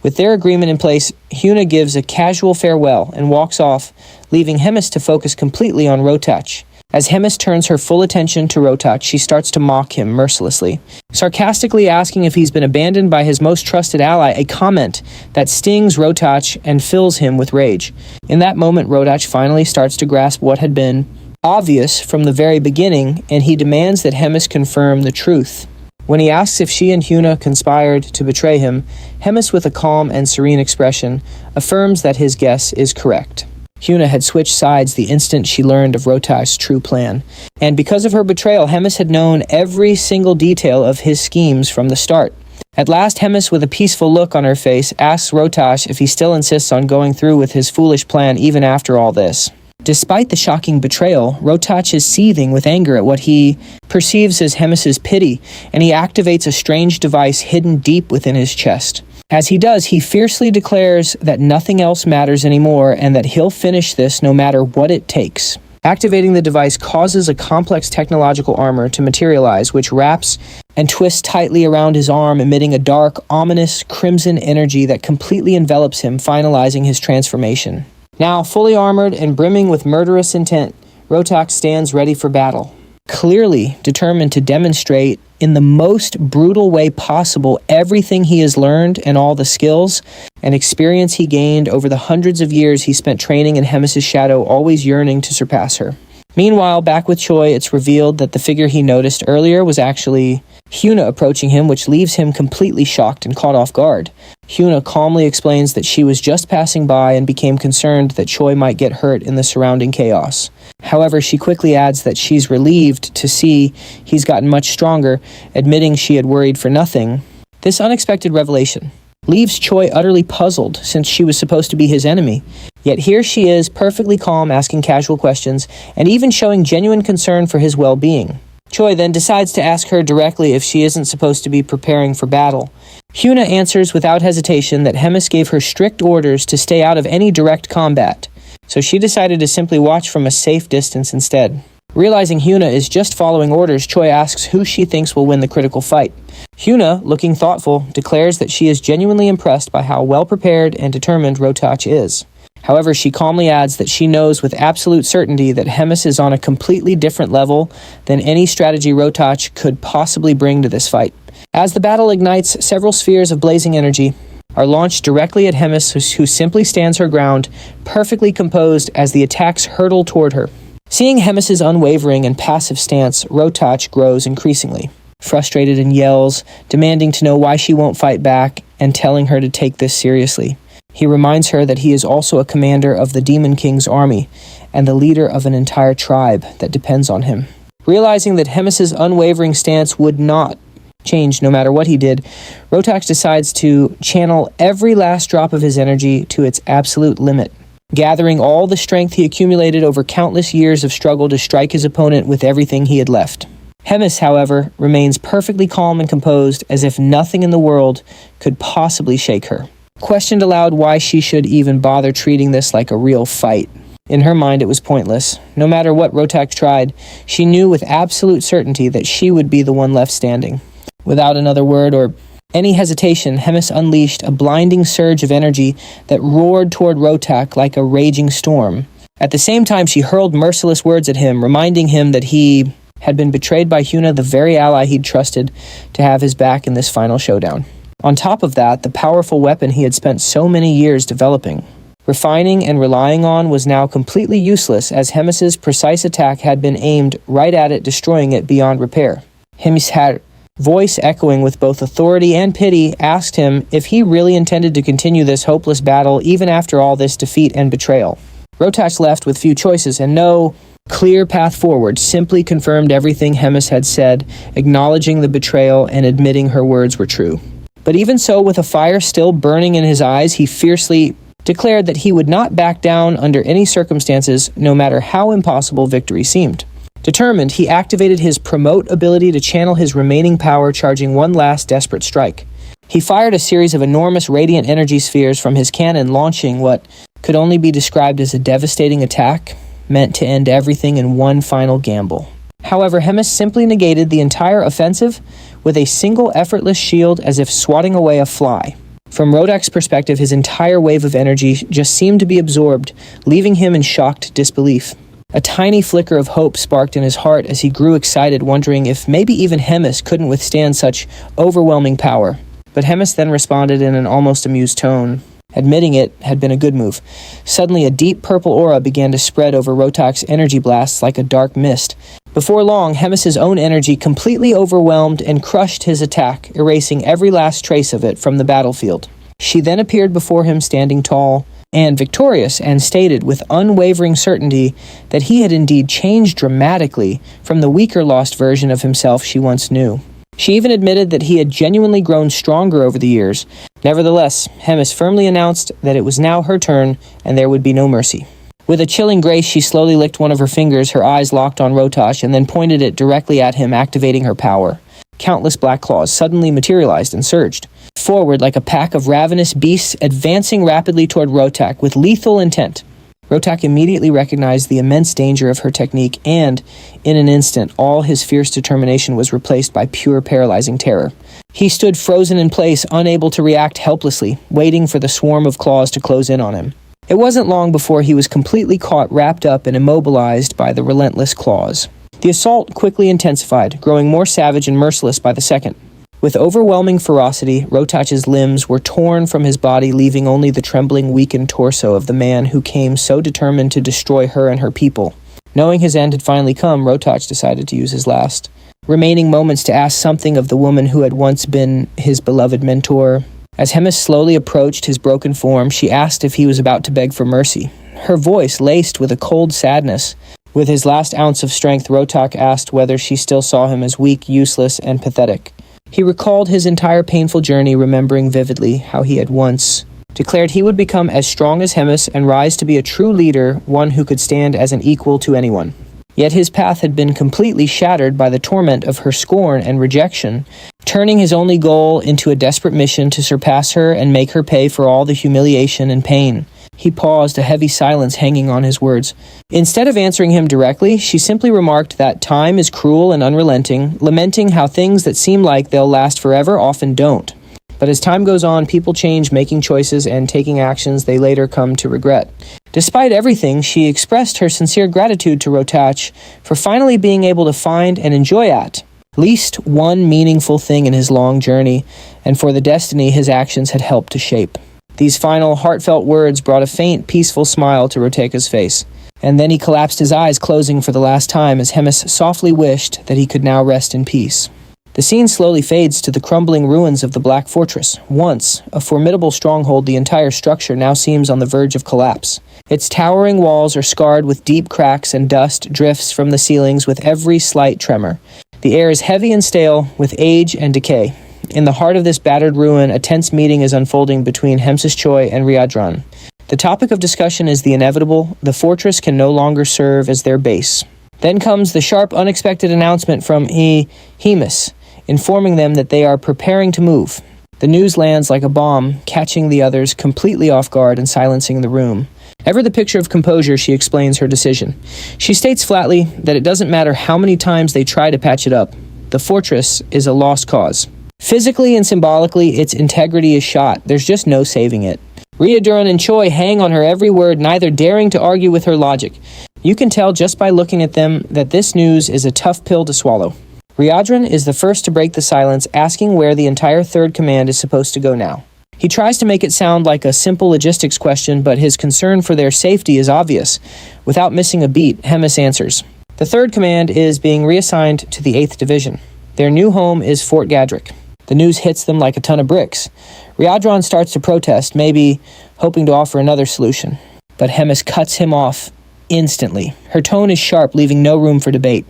With their agreement in place, Hyuna gives a casual farewell and walks off, leaving Hemis to focus completely on Rotak. As Hemis turns her full attention to Rotak, she starts to mock him mercilessly, sarcastically asking if he's been abandoned by his most trusted ally, a comment that stings Rotak and fills him with rage. In that moment, Rotak finally starts to grasp what had been obvious from the very beginning, and he demands that Hemis confirm the truth. When he asks if she and Hyuna conspired to betray him, Hemis, with a calm and serene expression, affirms that his guess is correct. Hyuna had switched sides the instant she learned of Rotak's true plan, and because of her betrayal, Hemis had known every single detail of his schemes from the start. At last, Hemis, with a peaceful look on her face, asks Rotak if he still insists on going through with his foolish plan even after all this. Despite the shocking betrayal, Rotak is seething with anger at what he perceives as Hemis's pity, and he activates a strange device hidden deep within his chest. As he does, he fiercely declares that nothing else matters anymore and that he'll finish this no matter what it takes. Activating the device causes a complex technological armor to materialize, which wraps and twists tightly around his arm, emitting a dark, ominous, crimson energy that completely envelops him, finalizing his transformation. Now, fully armored and brimming with murderous intent, Rotak stands ready for battle, clearly determined to demonstrate in the most brutal way possible everything he has learned and all the skills and experience he gained over the hundreds of years he spent training in Hemis' shadow, always yearning to surpass her. Meanwhile, back with Choi, it's revealed that the figure he noticed earlier was actually Hyuna approaching him, which leaves him completely shocked and caught off guard. Hyuna calmly explains that she was just passing by and became concerned that Choi might get hurt in the surrounding chaos. However, she quickly adds that she's relieved to see he's gotten much stronger, admitting she had worried for nothing. This unexpected revelation leaves Choi utterly puzzled, since she was supposed to be his enemy. Yet here she is, perfectly calm, asking casual questions, and even showing genuine concern for his well-being. Choi then decides to ask her directly if she isn't supposed to be preparing for battle. Hyuna answers without hesitation that Hemis gave her strict orders to stay out of any direct combat, so she decided to simply watch from a safe distance instead. Realizing Hyuna is just following orders, Choi asks who she thinks will win the critical fight. Hyuna, looking thoughtful, declares that she is genuinely impressed by how well-prepared and determined Rotak is. However, she calmly adds that she knows with absolute certainty that Hemis is on a completely different level than any strategy Rotak could possibly bring to this fight. As the battle ignites, several spheres of blazing energy are launched directly at Hemis, who simply stands her ground, perfectly composed as the attacks hurtle toward her. Seeing Hemis' unwavering and passive stance, Rotak grows increasingly frustrated and yells, demanding to know why she won't fight back and telling her to take this seriously. He reminds her that he is also a commander of the Demon King's army and the leader of an entire tribe that depends on him. Realizing that Hemis' unwavering stance would not change no matter what he did, Rotak decides to channel every last drop of his energy to its absolute limit, gathering all the strength he accumulated over countless years of struggle to strike his opponent with everything he had left. Hemis, however, remains perfectly calm and composed, as if nothing in the world could possibly shake her. questioned aloud why she should even bother treating this like a real fight. In her mind, it was pointless. No matter what Rotak tried, she knew with absolute certainty that she would be the one left standing. Without another word or any hesitation, Hemis unleashed a blinding surge of energy that roared toward Rotak like a raging storm. At the same time, she hurled merciless words at him, reminding him that he had been betrayed by Huna, the very ally he'd trusted to have his back in this final showdown. On top of that, the powerful weapon he had spent so many years developing, refining and relying on, was now completely useless, as Hemis's precise attack had been aimed right at it, destroying it beyond repair. Hemishar, voice echoing with both authority and pity, asked him if he really intended to continue this hopeless battle even after all this defeat and betrayal. Rotak, left with few choices and no clear path forward, simply confirmed everything Hemis had said, acknowledging the betrayal and admitting her words were true. But even so, with a fire still burning in his eyes, he fiercely declared that he would not back down under any circumstances, no matter how impossible victory seemed. Determined, he activated his promote ability to channel his remaining power, charging one last desperate strike. He fired a series of enormous radiant energy spheres from his cannon, launching what could only be described as a devastating attack, meant to end everything in one final gamble. However, Hemis simply negated the entire offensive with a single effortless shield, as if swatting away a fly. From Rodak's perspective, his entire wave of energy just seemed to be absorbed, leaving him in shocked disbelief. A tiny flicker of hope sparked in his heart as he grew excited, wondering if maybe even Hemis couldn't withstand such overwhelming power. But Hemis then responded in an almost amused tone, admitting it had been a good move. Suddenly, a deep purple aura began to spread over Rotak's energy blasts like a dark mist. Before long, Hemis's own energy completely overwhelmed and crushed his attack, erasing every last trace of it from the battlefield. She then appeared before him, standing tall and victorious, and stated with unwavering certainty that he had indeed changed dramatically from the weaker, lost version of himself she once knew. She even admitted that he had genuinely grown stronger over the years. Nevertheless, Hemis firmly announced that it was now her turn and there would be no mercy. With a chilling grace, she slowly licked one of her fingers, her eyes locked on Rotak, and then pointed it directly at him, activating her power. Countless black claws suddenly materialized and surged forward like a pack of ravenous beasts, advancing rapidly toward Rotak with lethal intent. Rotak immediately recognized the immense danger of her technique, and, in an instant, all his fierce determination was replaced by pure paralyzing terror. He stood frozen in place, unable to react, helplessly, waiting for the swarm of claws to close in on him. It wasn't long before he was completely caught, wrapped up, and immobilized by the relentless claws. The assault quickly intensified, growing more savage and merciless by the second. With overwhelming ferocity, Rotak's limbs were torn from his body, leaving only the trembling, weakened torso of the man who came so determined to destroy her and her people. Knowing his end had finally come, Rotak decided to use his last remaining moments to ask something of the woman who had once been his beloved mentor. As Hemis slowly approached his broken form, she asked if he was about to beg for mercy, her voice laced with a cold sadness. With his last ounce of strength, Rotak asked whether she still saw him as weak, useless, and pathetic. He recalled his entire painful journey, remembering vividly how he had once declared he would become as strong as Hemis and rise to be a true leader, one who could stand as an equal to anyone. Yet his path had been completely shattered by the torment of her scorn and rejection, turning his only goal into a desperate mission to surpass her and make her pay for all the humiliation and pain. He paused, a heavy silence hanging on his words. Instead of answering him directly, she simply remarked that time is cruel and unrelenting, lamenting how things that seem like they'll last forever often don't. But as time goes on, people change, making choices and taking actions they later come to regret. Despite everything, she expressed her sincere gratitude to Rotak for finally being able to find and enjoy at least one meaningful thing in his long journey, and for the destiny his actions had helped to shape. These final, heartfelt words brought a faint, peaceful smile to Rotak's face, and then he collapsed, his eyes closing for the last time as Hemis softly wished that he could now rest in peace. The scene slowly fades to the crumbling ruins of the Black Fortress. Once a formidable stronghold, the entire structure now seems on the verge of collapse. Its towering walls are scarred with deep cracks, and dust drifts from the ceilings with every slight tremor. The air is heavy and stale with age and decay. In the heart of this battered ruin, a tense meeting is unfolding between Hemsis Choi and Riadran. The topic of discussion is the inevitable: the fortress can no longer serve as their base. Then comes the sharp, unexpected announcement from Hemis, informing them that they are preparing to move. The news lands like a bomb, catching the others completely off guard and silencing the room. Ever the picture of composure, she explains her decision. She states flatly that it doesn't matter how many times they try to patch it up. The fortress is a lost cause. Physically and symbolically, its integrity is shot. There's just no saving it. Ryuduran and Choi hang on her every word, neither daring to argue with her logic. You can tell just by looking at them that this news is a tough pill to swallow. Ryuduran is the first to break the silence, asking where the entire third command is supposed to go now. He tries to make it sound like a simple logistics question, but his concern for their safety is obvious. Without missing a beat, Hemis answers. The third command is being reassigned to the 8th Division. Their new home is Fort Gadrick. The news hits them like a ton of bricks. Ryuduran starts to protest, maybe hoping to offer another solution. But Hemis cuts him off instantly. Her tone is sharp, leaving no room for debate.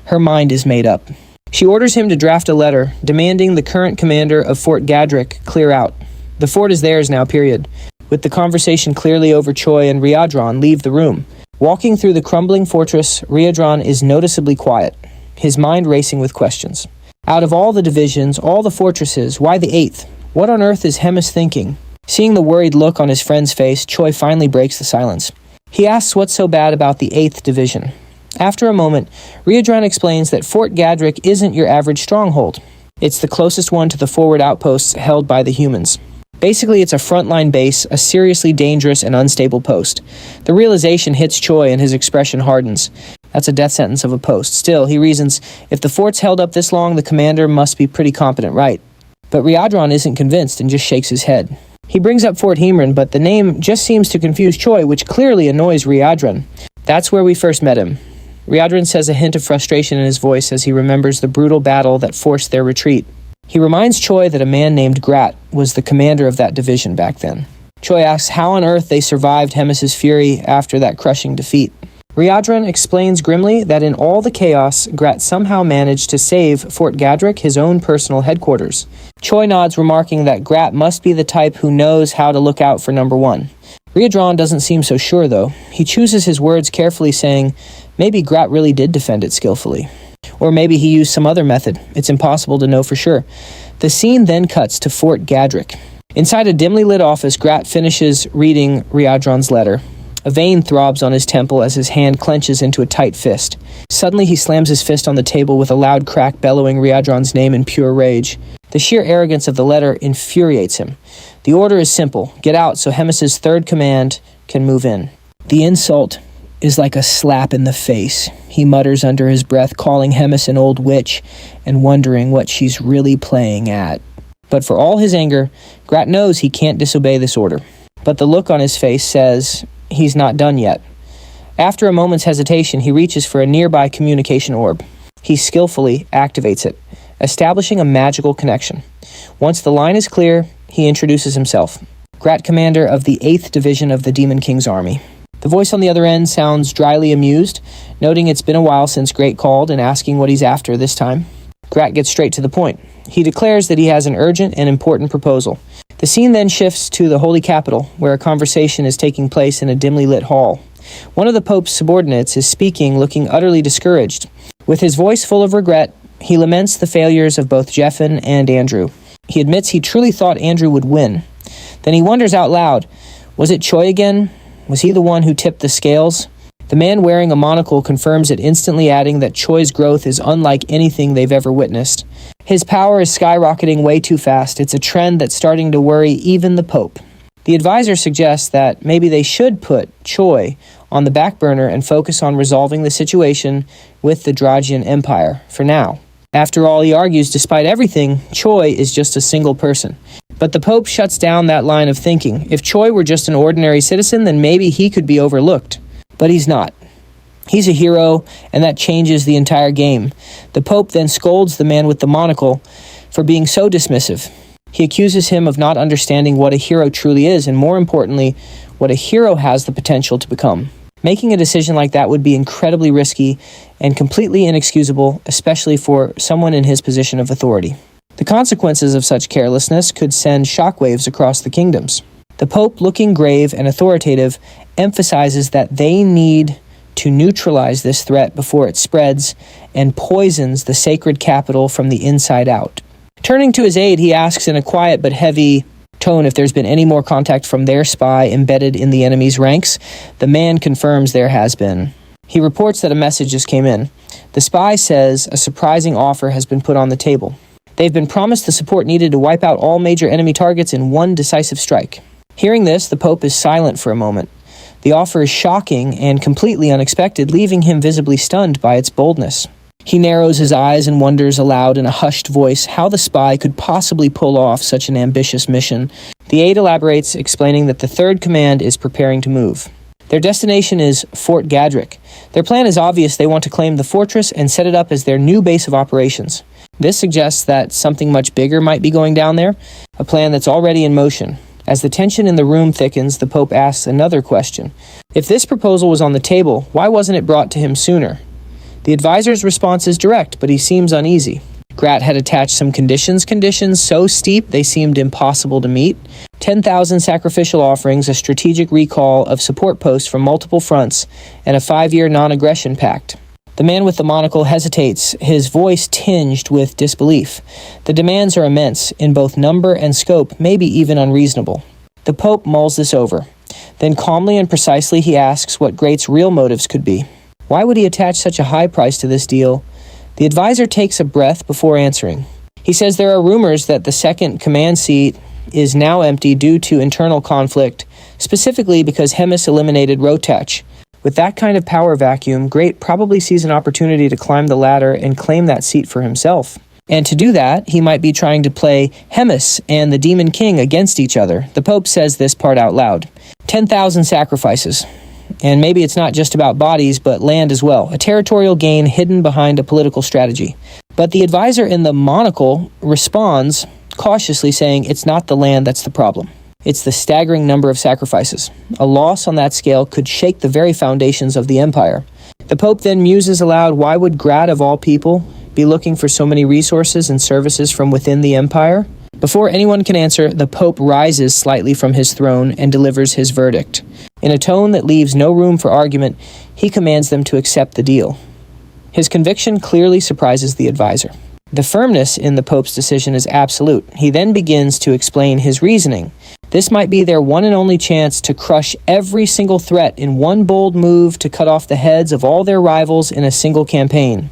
Her mind is made up. She orders him to draft a letter, demanding the current commander of Fort Gadrick clear out. The fort is theirs now, period. With the conversation clearly over, Choi and Ryuduran leave the room. Walking through the crumbling fortress, Ryuduran is noticeably quiet, his mind racing with questions. Out of all the divisions, all the fortresses, why the 8th? What on earth is Hemis thinking? Seeing the worried look on his friend's face, Choi finally breaks the silence. He asks what's so bad about the 8th Division. After a moment, Ryuduran explains that Fort Gadrick isn't your average stronghold. It's the closest one to the forward outposts held by the humans. Basically, it's a frontline base, a seriously dangerous and unstable post. The realization hits Choi and his expression hardens. That's a death sentence of a post. Still, he reasons, if the fort's held up this long, the commander must be pretty competent, right? But Ryuduran isn't convinced and just shakes his head. He brings up Fort Himran, but the name just seems to confuse Choi, which clearly annoys Ryuduran. That's where we first met him. Ryuduran says, a hint of frustration in his voice as he remembers the brutal battle that forced their retreat. He reminds Choi that a man named Grat was the commander of that division back then. Choi asks how on earth they survived Hemis' fury after that crushing defeat. Ryuduran explains grimly that in all the chaos, Grat somehow managed to save Fort Gadrick his own personal headquarters. Choi nods, remarking that Grat must be the type who knows how to look out for number one. Ryuduran doesn't seem so sure, though. He chooses his words carefully, saying, maybe Grat really did defend it skillfully. Or maybe he used some other method. It's impossible to know for sure. The scene then cuts to Fort Gadrick. Inside a dimly lit office, Grat finishes reading Ryuduran's letter. A vein throbs on his temple as his hand clenches into a tight fist. Suddenly, he slams his fist on the table with a loud crack, bellowing Ryuduran's name in pure rage. The sheer arrogance of the letter infuriates him. The order is simple. Get out so Hemis' third command can move in. The insult is like a slap in the face. He mutters under his breath, calling Hemis an old witch and wondering what she's really playing at. But for all his anger, Grat knows he can't disobey this order. But the look on his face says he's not done yet. After a moment's hesitation, he reaches for a nearby communication orb. He skillfully activates it, establishing a magical connection. Once the line is clear, he introduces himself. Grat, commander of the 8th Division of the Demon King's army. The voice on the other end sounds dryly amused, noting it's been a while since Grat called and asking what he's after this time. Grat gets straight to the point. He declares that he has an urgent and important proposal. The scene then shifts to the Holy Capital, where a conversation is taking place in a dimly lit hall. One of the Pope's subordinates is speaking, looking utterly discouraged. With his voice full of regret, he laments the failures of both Jeffen and Andrew. He admits he truly thought Andrew would win. Then he wonders out loud, was it Choi again? Was he the one who tipped the scales? The man wearing a monocle confirms it, instantly adding that Choi's growth is unlike anything they've ever witnessed. His power is skyrocketing way too fast. It's a trend that's starting to worry even the Pope. The advisor suggests that maybe they should put Choi on the back burner and focus on resolving the situation with the Dragian Empire for now. After all, he argues, despite everything, Choi is just a single person. But the Pope shuts down that line of thinking. If Choi were just an ordinary citizen, then maybe he could be overlooked. But he's not. He's a hero, and that changes the entire game. The Pope then scolds the man with the monocle for being so dismissive. He accuses him of not understanding what a hero truly is, and more importantly, what a hero has the potential to become. Making a decision like that would be incredibly risky and completely inexcusable, especially for someone in his position of authority. The consequences of such carelessness could send shockwaves across the kingdoms. The Pope, looking grave and authoritative, emphasizes that they need to neutralize this threat before it spreads and poisons the sacred capital from the inside out. Turning to his aide, he asks in a quiet but heavy tone if there's been any more contact from their spy embedded in the enemy's ranks. The man confirms there has been. He reports that a message just came in. The spy says a surprising offer has been put on the table. They've been promised the support needed to wipe out all major enemy targets in one decisive strike. Hearing this, the Pope is silent for a moment. The offer is shocking and completely unexpected, leaving him visibly stunned by its boldness. He narrows his eyes and wonders aloud in a hushed voice how the spy could possibly pull off such an ambitious mission. The aide elaborates, explaining that the Third Command is preparing to move. Their destination is Fort Gadrick. Their plan is obvious. They want to claim the fortress and set it up as their new base of operations. This suggests that something much bigger might be going down there, a plan that's already in motion. As the tension in the room thickens, the Pope asks another question. If this proposal was on the table, why wasn't it brought to him sooner? The advisor's response is direct, but he seems uneasy. Grat had attached some conditions so steep they seemed impossible to meet. 10,000 sacrificial offerings, a strategic recall of support posts from multiple fronts, and a 5-year non-aggression pact. The man with the monocle hesitates, his voice tinged with disbelief. The demands are immense, in both number and scope, maybe even unreasonable. The Pope mulls this over. Then calmly and precisely he asks what Grat's real motives could be. Why would he attach such a high price to this deal? The advisor takes a breath before answering. He says there are rumors that the second command seat is now empty due to internal conflict, specifically because Hemis eliminated Rotach. With that kind of power vacuum, Grat probably sees an opportunity to climb the ladder and claim that seat for himself. And to do that, he might be trying to play Hemis and the Demon King against each other. The Pope says this part out loud. 10,000 sacrifices. And maybe it's not just about bodies, but land as well. A territorial gain hidden behind a political strategy. But the advisor in the monocle responds, cautiously saying it's not the land that's the problem. It's the staggering number of sacrifices. A loss on that scale could shake the very foundations of the empire. The Pope then muses aloud, why would Grat of all people be looking for so many resources and services from within the empire? Before anyone can answer, the Pope rises slightly from his throne and delivers his verdict. In a tone that leaves no room for argument, he commands them to accept the deal. His conviction clearly surprises the advisor. The firmness in the Pope's decision is absolute. He then begins to explain his reasoning. This might be their one and only chance to crush every single threat in one bold move to cut off the heads of all their rivals in a single campaign.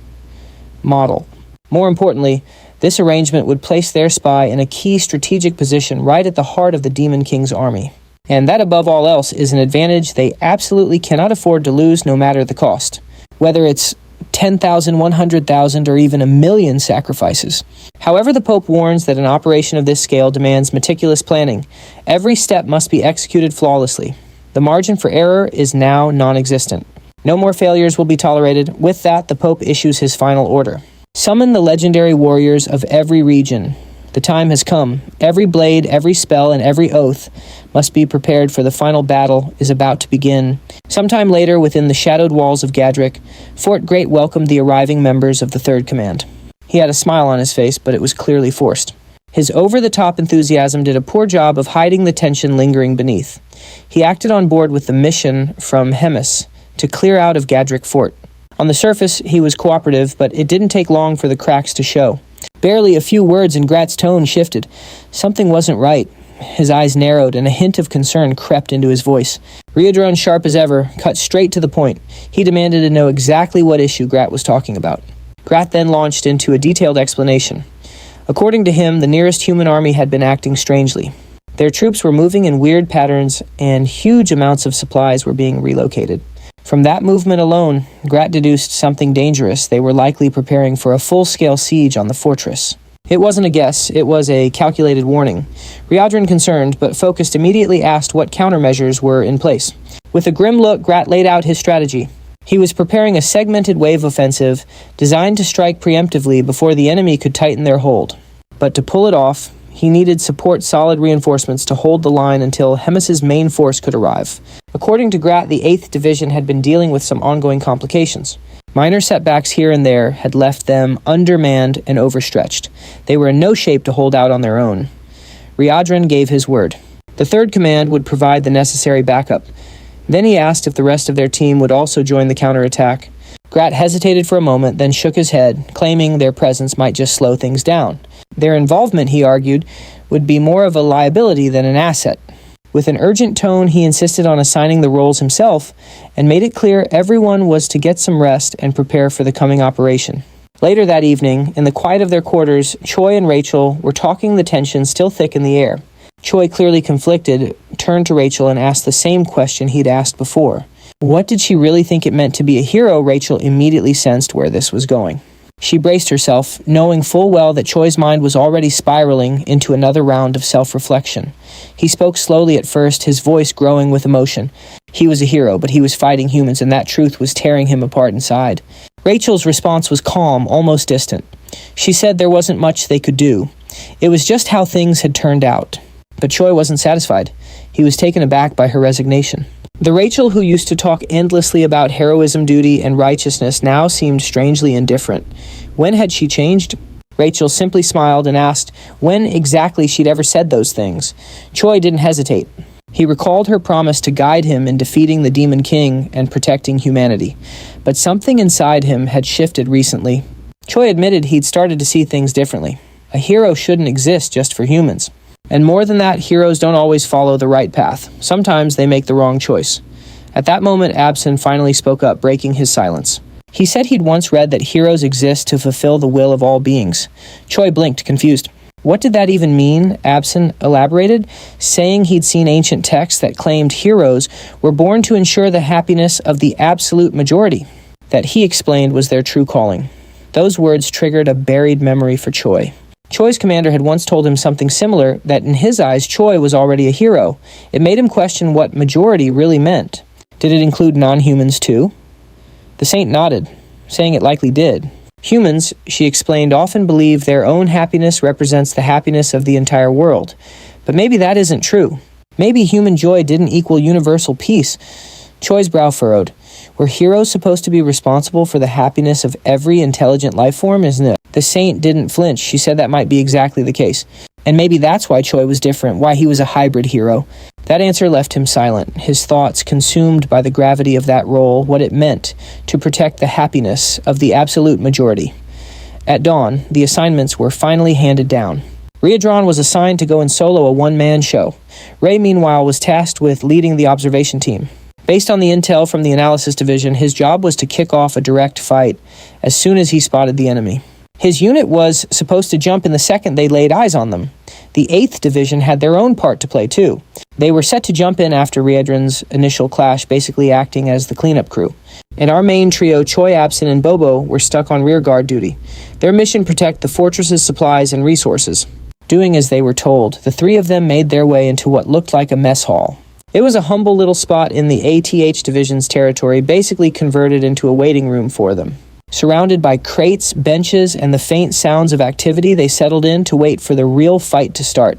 Model. More importantly, this arrangement would place their spy in a key strategic position right at the heart of the Demon King's army. And that, above all else, is an advantage they absolutely cannot afford to lose no matter the cost. Whether it's 10,000, 100,000, or even 1,000,000 sacrifices. However, the Pope warns that an operation of this scale demands meticulous planning. Every step must be executed flawlessly. The margin for error is now non-existent. No more failures will be tolerated. With that, the Pope issues his final order. Summon the legendary warriors of every region. The time has come. Every blade, every spell, and every oath must be prepared, for the final battle is about to begin. Sometime later, within the shadowed walls of Gadrick, Fort Grat welcomed the arriving members of the Third Command. He had a smile on his face, but it was clearly forced. His over-the-top enthusiasm did a poor job of hiding the tension lingering beneath. He acted on board with the mission from Hemis to clear out of Gadrick Fort. On the surface, he was cooperative, but it didn't take long for the cracks to show. Barely a few words and Grat's tone shifted. Something wasn't right. His eyes narrowed and a hint of concern crept into his voice. Riodron, sharp as ever, cut straight to the point. He demanded to know exactly what issue Grat was talking about. Grat then launched into a detailed explanation. According to him, the nearest human army had been acting strangely. Their troops were moving in weird patterns and huge amounts of supplies were being relocated. From that movement alone, Grat deduced something dangerous. They were likely preparing for a full-scale siege on the fortress. It wasn't a guess, it was a calculated warning. Riodron, concerned, but focused, immediately asked what countermeasures were in place. With a grim look, Grat laid out his strategy. He was preparing a segmented wave offensive designed to strike preemptively before the enemy could tighten their hold. But to pull it off, he needed solid reinforcements to hold the line until Hemis's main force could arrive. According to Grat, the 8th Division had been dealing with some ongoing complications. Minor setbacks here and there had left them undermanned and overstretched. They were in no shape to hold out on their own. Riodron gave his word. The Third Command would provide the necessary backup. Then he asked if the rest of their team would also join the counterattack. Grat hesitated for a moment, then shook his head, claiming their presence might just slow things down. Their involvement, he argued, would be more of a liability than an asset. With an urgent tone, he insisted on assigning the roles himself and made it clear everyone was to get some rest and prepare for the coming operation. Later that evening, in the quiet of their quarters, Choi and Rachel were talking, the tension still thick in the air. Choi, clearly conflicted, turned to Rachel and asked the same question he'd asked before. What did she really think it meant to be a hero? Rachel immediately sensed where this was going. She braced herself, knowing full well that Choi's mind was already spiraling into another round of self-reflection. He spoke slowly at first, his voice growing with emotion. He was a hero, but he was fighting humans, and that truth was tearing him apart inside. Rachel's response was calm, almost distant. She said there wasn't much they could do. It was just how things had turned out. But Choi wasn't satisfied. He was taken aback by her resignation. The Rachel who used to talk endlessly about heroism, duty, and righteousness now seemed strangely indifferent. When had she changed? Rachel simply smiled and asked when exactly she'd ever said those things. Choi didn't hesitate. He recalled her promise to guide him in defeating the Demon King and protecting humanity. But something inside him had shifted recently. Choi admitted he'd started to see things differently. A hero shouldn't exist just for humans. And more than that, heroes don't always follow the right path. Sometimes they make the wrong choice. At that moment, Absin finally spoke up, breaking his silence. He said he'd once read that heroes exist to fulfill the will of all beings. Choi blinked, confused. What did that even mean? Absin elaborated, saying he'd seen ancient texts that claimed heroes were born to ensure the happiness of the absolute majority. That he explained was their true calling. Those words triggered a buried memory for Choi. Choi's commander had once told him something similar, that in his eyes, Choi was already a hero. It made him question what majority really meant. Did it include non-humans too? The saint nodded, saying it likely did. Humans, she explained, often believe their own happiness represents the happiness of the entire world. But maybe that isn't true. Maybe human joy didn't equal universal peace. Choi's brow furrowed. Were heroes supposed to be responsible for the happiness of every intelligent life form? Isn't it? The saint didn't flinch. She said that might be exactly the case. And maybe that's why Choi was different, why he was a hybrid hero. That answer left him silent, his thoughts consumed by the gravity of that role, what it meant to protect the happiness of the absolute majority. At dawn, the assignments were finally handed down. Riadron was assigned to go and solo a one-man show. Ray, meanwhile, was tasked with leading the observation team. Based on the intel from the analysis division, his job was to kick off a direct fight as soon as he spotted the enemy. His unit was supposed to jump in the second they laid eyes on them. The 8th Division had their own part to play too. They were set to jump in after Riedron's initial clash, basically acting as the cleanup crew. And our main trio, Choi, Absin, and Bobo, were stuck on rearguard duty. Their mission: protect the fortress's supplies and resources. Doing as they were told, the three of them made their way into what looked like a mess hall. It was a humble little spot in the ATH Division's territory, basically converted into a waiting room for them. Surrounded by crates, benches, and the faint sounds of activity, they settled in to wait for the real fight to start.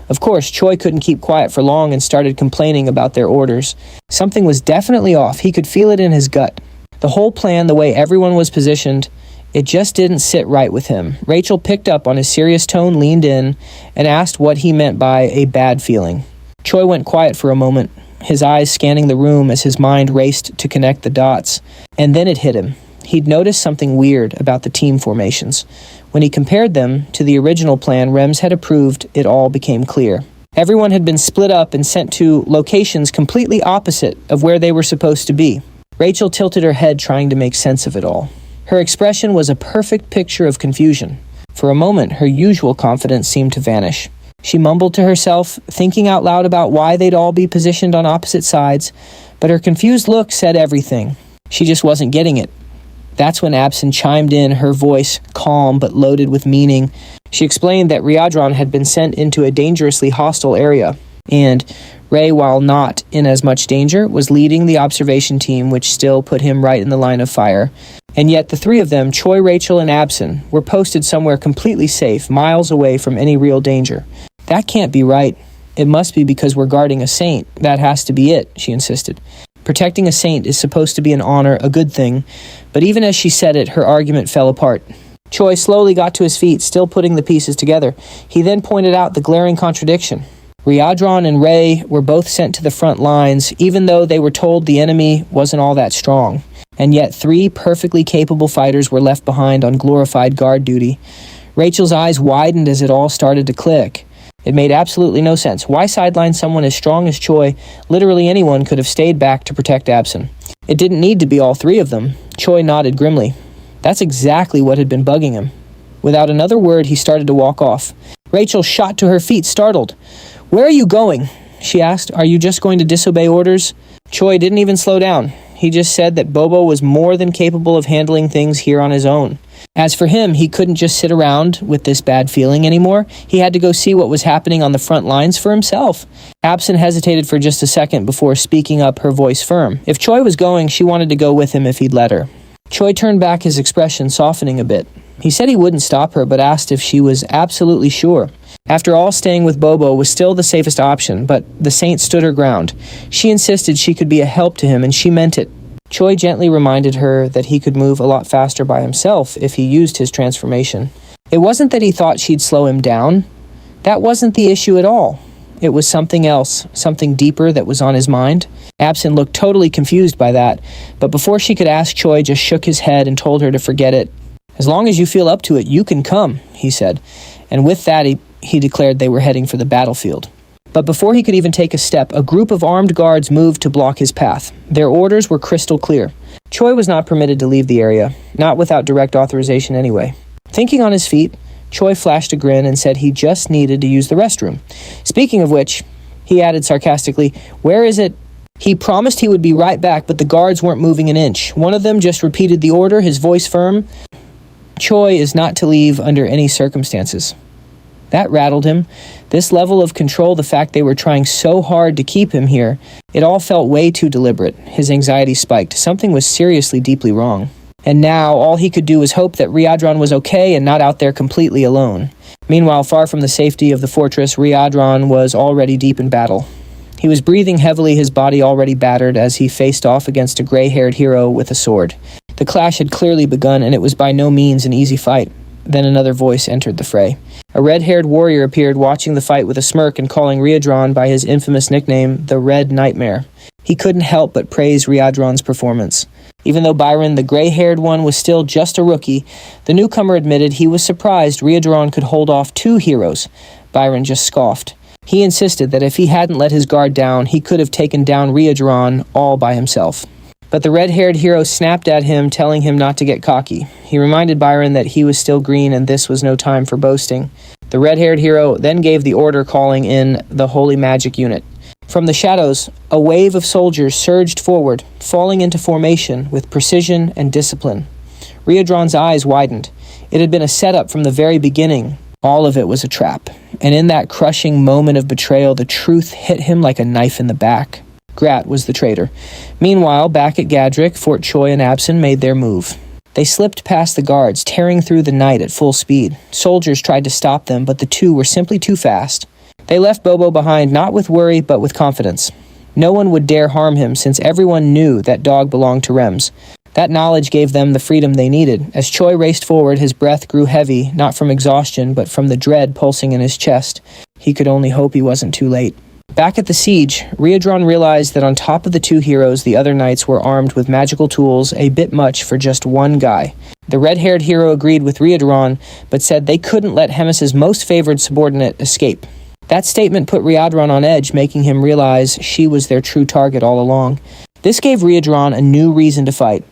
Of course, Choi couldn't keep quiet for long and started complaining about their orders. Something was definitely off. He could feel it in his gut. The whole plan, the way everyone was positioned, it just didn't sit right with him. Rachel picked up on his serious tone, leaned in, and asked what he meant by a bad feeling. Choi went quiet for a moment, his eyes scanning the room as his mind raced to connect the dots. And then it hit him. He'd noticed something weird about the team formations. When he compared them to the original plan Rems had approved, it all became clear. Everyone had been split up and sent to locations completely opposite of where they were supposed to be. Rachel tilted her head, trying to make sense of it all. Her expression was a perfect picture of confusion. For a moment, her usual confidence seemed to vanish. She mumbled to herself, thinking out loud about why they'd all be positioned on opposite sides, but her confused look said everything. She just wasn't getting it. That's when Absin chimed in, her voice calm but loaded with meaning. She explained that Riadron had been sent into a dangerously hostile area, and Ray, while not in as much danger, was leading the observation team, which still put him right in the line of fire. And yet the three of them, Choi, Rachel, and Absin, were posted somewhere completely safe, miles away from any real danger. That can't be right. It must be because we're guarding a saint. That has to be it, she insisted. Protecting a saint is supposed to be an honor, a good thing, but even as she said it, her argument fell apart. Choi slowly got to his feet, still putting the pieces together. He then pointed out the glaring contradiction. Riadron and Ray were both sent to the front lines, even though they were told the enemy wasn't all that strong. and yet 3 perfectly capable fighters were left behind on glorified guard duty. Rachel's eyes widened as it all started to click. It made absolutely no sense. Why sideline someone as strong as Choi? Literally anyone could have stayed back to protect Absen. It didn't need to be all 3 of them. Choi nodded grimly. That's exactly what had been bugging him. Without another word, he started to walk off. Rachel shot to her feet, startled. "Where are you going?" she asked. "Are you just going to disobey orders?" Choi didn't even slow down. He just said that Bobo was more than capable of handling things here on his own. As for him, he couldn't just sit around with this bad feeling anymore. He had to go see what was happening on the front lines for himself. Absen hesitated for just a second before speaking up, her voice firm. If Choi was going, she wanted to go with him if he'd let her. Choi turned back, his expression softening a bit. He said he wouldn't stop her, but asked if she was absolutely sure. After all, staying with Bobo was still the safest option, but the saint stood her ground. She insisted she could be a help to him, and she meant it. Choi gently reminded her that he could move a lot faster by himself if he used his transformation. It wasn't that he thought she'd slow him down. That wasn't the issue at all. It was something else, something deeper that was on his mind. Absen looked totally confused by that, but before she could ask, Choi just shook his head and told her to forget it. "As long as you feel up to it, you can come," he said. And with that, he declared they were heading for the battlefield. But before he could even take a step, a group of armed guards moved to block his path. Their orders were crystal clear. Choi was not permitted to leave the area, not without direct authorization anyway. Thinking on his feet, Choi flashed a grin and said he just needed to use the restroom. Speaking of which, he added sarcastically, "Where is it?" He promised he would be right back, but the guards weren't moving an inch. One of them just repeated the order, his voice firm. Choi is not to leave under any circumstances. That rattled him. This level of control, the fact they were trying so hard to keep him here, it all felt way too deliberate. His anxiety spiked. Something was seriously deeply wrong. And now, all he could do was hope that Riadron was okay and not out there completely alone. Meanwhile, far from the safety of the fortress, Riadron was already deep in battle. He was breathing heavily, his body already battered, as he faced off against a gray-haired hero with a sword. The clash had clearly begun, and it was by no means an easy fight. Then another voice entered the fray. A red-haired warrior appeared, watching the fight with a smirk and calling Riadron by his infamous nickname, the Red Nightmare. He couldn't help but praise Riadron's performance. Even though Byron, the gray-haired one, was still just a rookie, the newcomer admitted he was surprised Riadron could hold off 2 heroes. Byron just scoffed. He insisted that if he hadn't let his guard down, he could have taken down Riadron all by himself. But the red-haired hero snapped at him, telling him not to get cocky. He reminded Byron that he was still green and this was no time for boasting. The red-haired hero then gave the order, calling in the Holy Magic Unit. From the shadows, a wave of soldiers surged forward, falling into formation with precision and discipline. Riadron's eyes widened. It had been a setup from the very beginning. All of it was a trap. And in that crushing moment of betrayal, the truth hit him like a knife in the back. Grat was the traitor. Meanwhile, back at Gadrick, Fort Choi and Absen made their move. They slipped past the guards, tearing through the night at full speed. Soldiers tried to stop them, but the 2 were simply too fast. They left Bobo behind, not with worry, but with confidence. No one would dare harm him, since everyone knew that dog belonged to Rems. That knowledge gave them the freedom they needed. As Choi raced forward, his breath grew heavy, not from exhaustion, but from the dread pulsing in his chest. He could only hope he wasn't too late. Back at the siege, Riadron realized that on top of the 2 heroes, the other knights were armed with magical tools, a bit much for just one guy. The red-haired hero agreed with Riadron, but said they couldn't let Hemis's most favored subordinate escape. That statement put Riadron on edge, making him realize she was their true target all along. This gave Riadron a new reason to fight.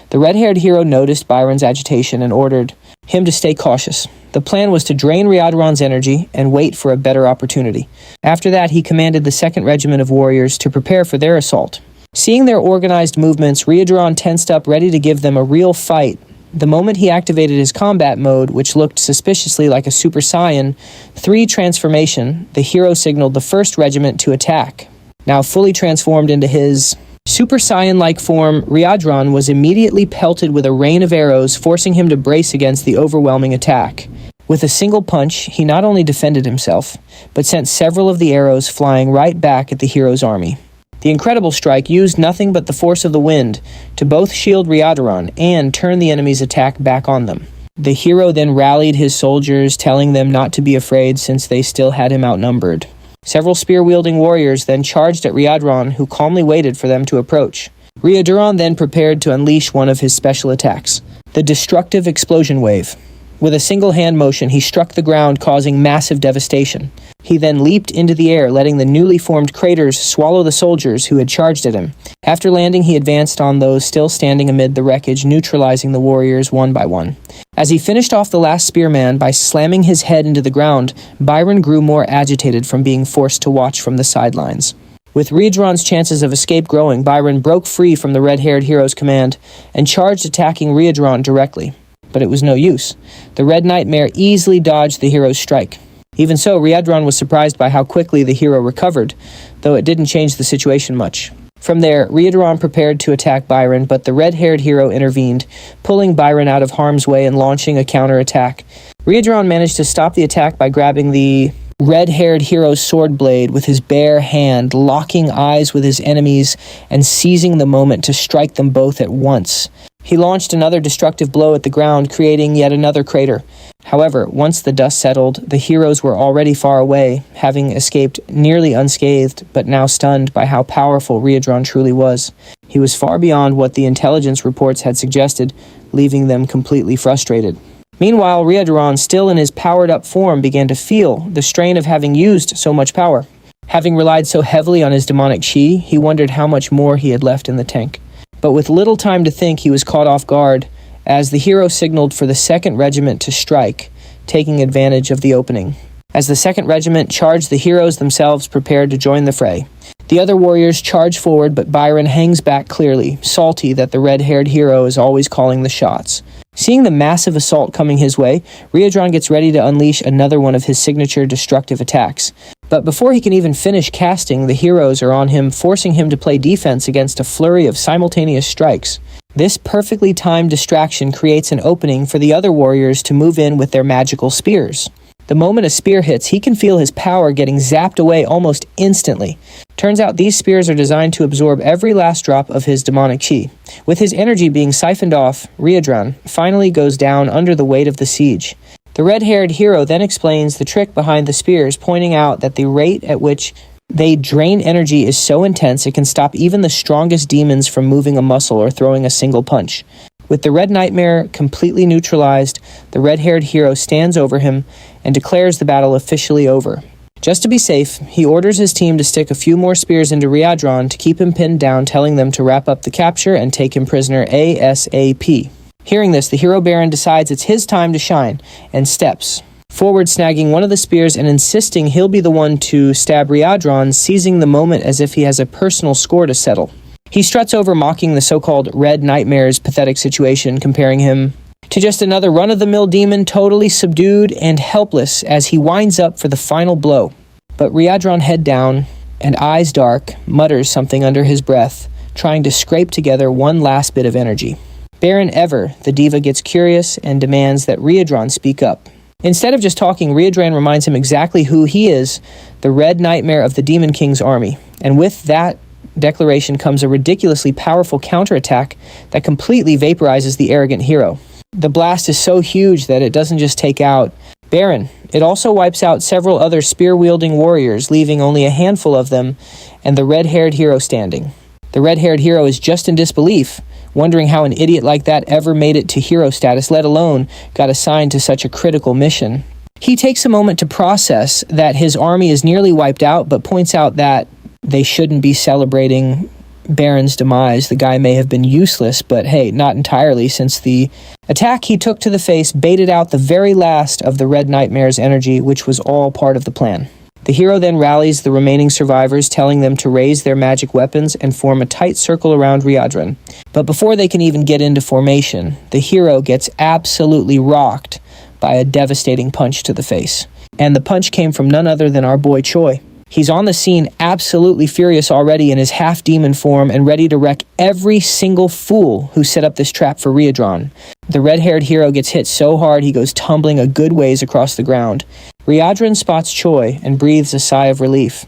The red-haired hero noticed Byron's agitation and ordered him to stay cautious. The plan was to drain Riadron's energy and wait for a better opportunity. After that, he commanded the 2nd Regiment of warriors to prepare for their assault. Seeing their organized movements, Riadron tensed up, ready to give them a real fight. The moment he activated his combat mode, which looked suspiciously like a Super Saiyan 3 transformation, the hero signaled the 1st Regiment to attack. Now fully transformed into his Super Saiyan-like form, Riadron was immediately pelted with a rain of arrows, forcing him to brace against the overwhelming attack. With a single punch, he not only defended himself, but sent several of the arrows flying right back at the hero's army. The incredible strike used nothing but the force of the wind to both shield Riadron and turn the enemy's attack back on them. The hero then rallied his soldiers, telling them not to be afraid since they still had him outnumbered. Several spear-wielding warriors then charged at Riadron, who calmly waited for them to approach. Ryodoron then prepared to unleash one of his special attacks, the destructive explosion wave. With a single hand motion, he struck the ground, causing massive devastation. He then leaped into the air, letting the newly formed craters swallow the soldiers who had charged at him. After landing, he advanced on those still standing amid the wreckage, neutralizing the warriors one by one. As he finished off the last spearman by slamming his head into the ground, Byron grew more agitated from being forced to watch from the sidelines. With Ryodoron's chances of escape growing, Byron broke free from the red-haired hero's command and charged, attacking Ryodoron directly. But it was no use. The Red Nightmare easily dodged the hero's strike. Even so, Ryodoron was surprised by how quickly the hero recovered, though it didn't change the situation much. From there, Ryodoron prepared to attack Byron, but the red-haired hero intervened, pulling Byron out of harm's way and launching a counterattack. Ryodoron managed to stop the attack by grabbing the red-haired hero's sword blade with his bare hand, locking eyes with his enemies, and seizing the moment to strike them both at once. He launched another destructive blow at the ground, creating yet another crater. However, once the dust settled, the heroes were already far away, having escaped nearly unscathed, but now stunned by how powerful Ryodoron truly was. He was far beyond what the intelligence reports had suggested, leaving them completely frustrated. Meanwhile, Ryodoron, still in his powered-up form, began to feel the strain of having used so much power. Having relied so heavily on his demonic chi, he wondered how much more he had left in the tank. But with little time to think, he was caught off guard as the hero signaled for the 2nd Regiment to strike, taking advantage of the opening. As the 2nd Regiment charged, the heroes themselves prepared to join the fray. The other warriors charge forward, but Byron hangs back clearly, salty that the red-haired hero is always calling the shots. Seeing the massive assault coming his way, Ryodoron gets ready to unleash another one of his signature destructive attacks. But before he can even finish casting, the heroes are on him, forcing him to play defense against a flurry of simultaneous strikes. This perfectly timed distraction creates an opening for the other warriors to move in with their magical spears. The moment a spear hits, he can feel his power getting zapped away almost instantly. Turns out these spears are designed to absorb every last drop of his demonic chi. With his energy being siphoned off, Ryodoron finally goes down under the weight of the siege. The red-haired hero then explains the trick behind the spears, pointing out that the rate at which they drain energy is so intense it can stop even the strongest demons from moving a muscle or throwing a single punch. With the Red Nightmare completely neutralized, the red-haired hero stands over him and declares the battle officially over. Just to be safe, he orders his team to stick a few more spears into Ryodoron to keep him pinned down, telling them to wrap up the capture and take him prisoner ASAP. Hearing this, the hero baron decides it's his time to shine and steps forward, snagging one of the spears and insisting he'll be the one to stab Ryodoron, seizing the moment as if he has a personal score to settle. He struts over, mocking the so-called Red Nightmare's pathetic situation, comparing him to just another run-of-the-mill demon, totally subdued and helpless as he winds up for the final blow. But Ryodoron, head down and eyes dark, mutters something under his breath, trying to scrape together one last bit of energy. Baron Ever, the diva, gets curious and demands that Ryodoron speak up. Instead of just talking, Ryodoron reminds him exactly who he is, the Red Nightmare of the Demon King's army. And with that declaration comes a ridiculously powerful counterattack that completely vaporizes the arrogant hero. The blast is so huge that it doesn't just take out Baron, it also wipes out several other spear-wielding warriors, leaving only a handful of them and the red-haired hero standing. The red-haired hero is just in disbelief, wondering how an idiot like that ever made it to hero status, let alone got assigned to such a critical mission. He takes a moment to process that his army is nearly wiped out, but points out that they shouldn't be celebrating Baron's demise. The guy may have been useless, but hey, not entirely, since the attack he took to the face baited out the very last of the Red Nightmare's energy, which was all part of the plan. The hero then rallies the remaining survivors, telling them to raise their magic weapons and form a tight circle around Ryodoron. But before they can even get into formation, the hero gets absolutely rocked by a devastating punch to the face. And the punch came from none other than our boy Choi. He's on the scene, absolutely furious already in his half-demon form and ready to wreck every single fool who set up this trap for Ryodoron. The red-haired hero gets hit so hard he goes tumbling a good ways across the ground. Ryodoron spots Choi and breathes a sigh of relief.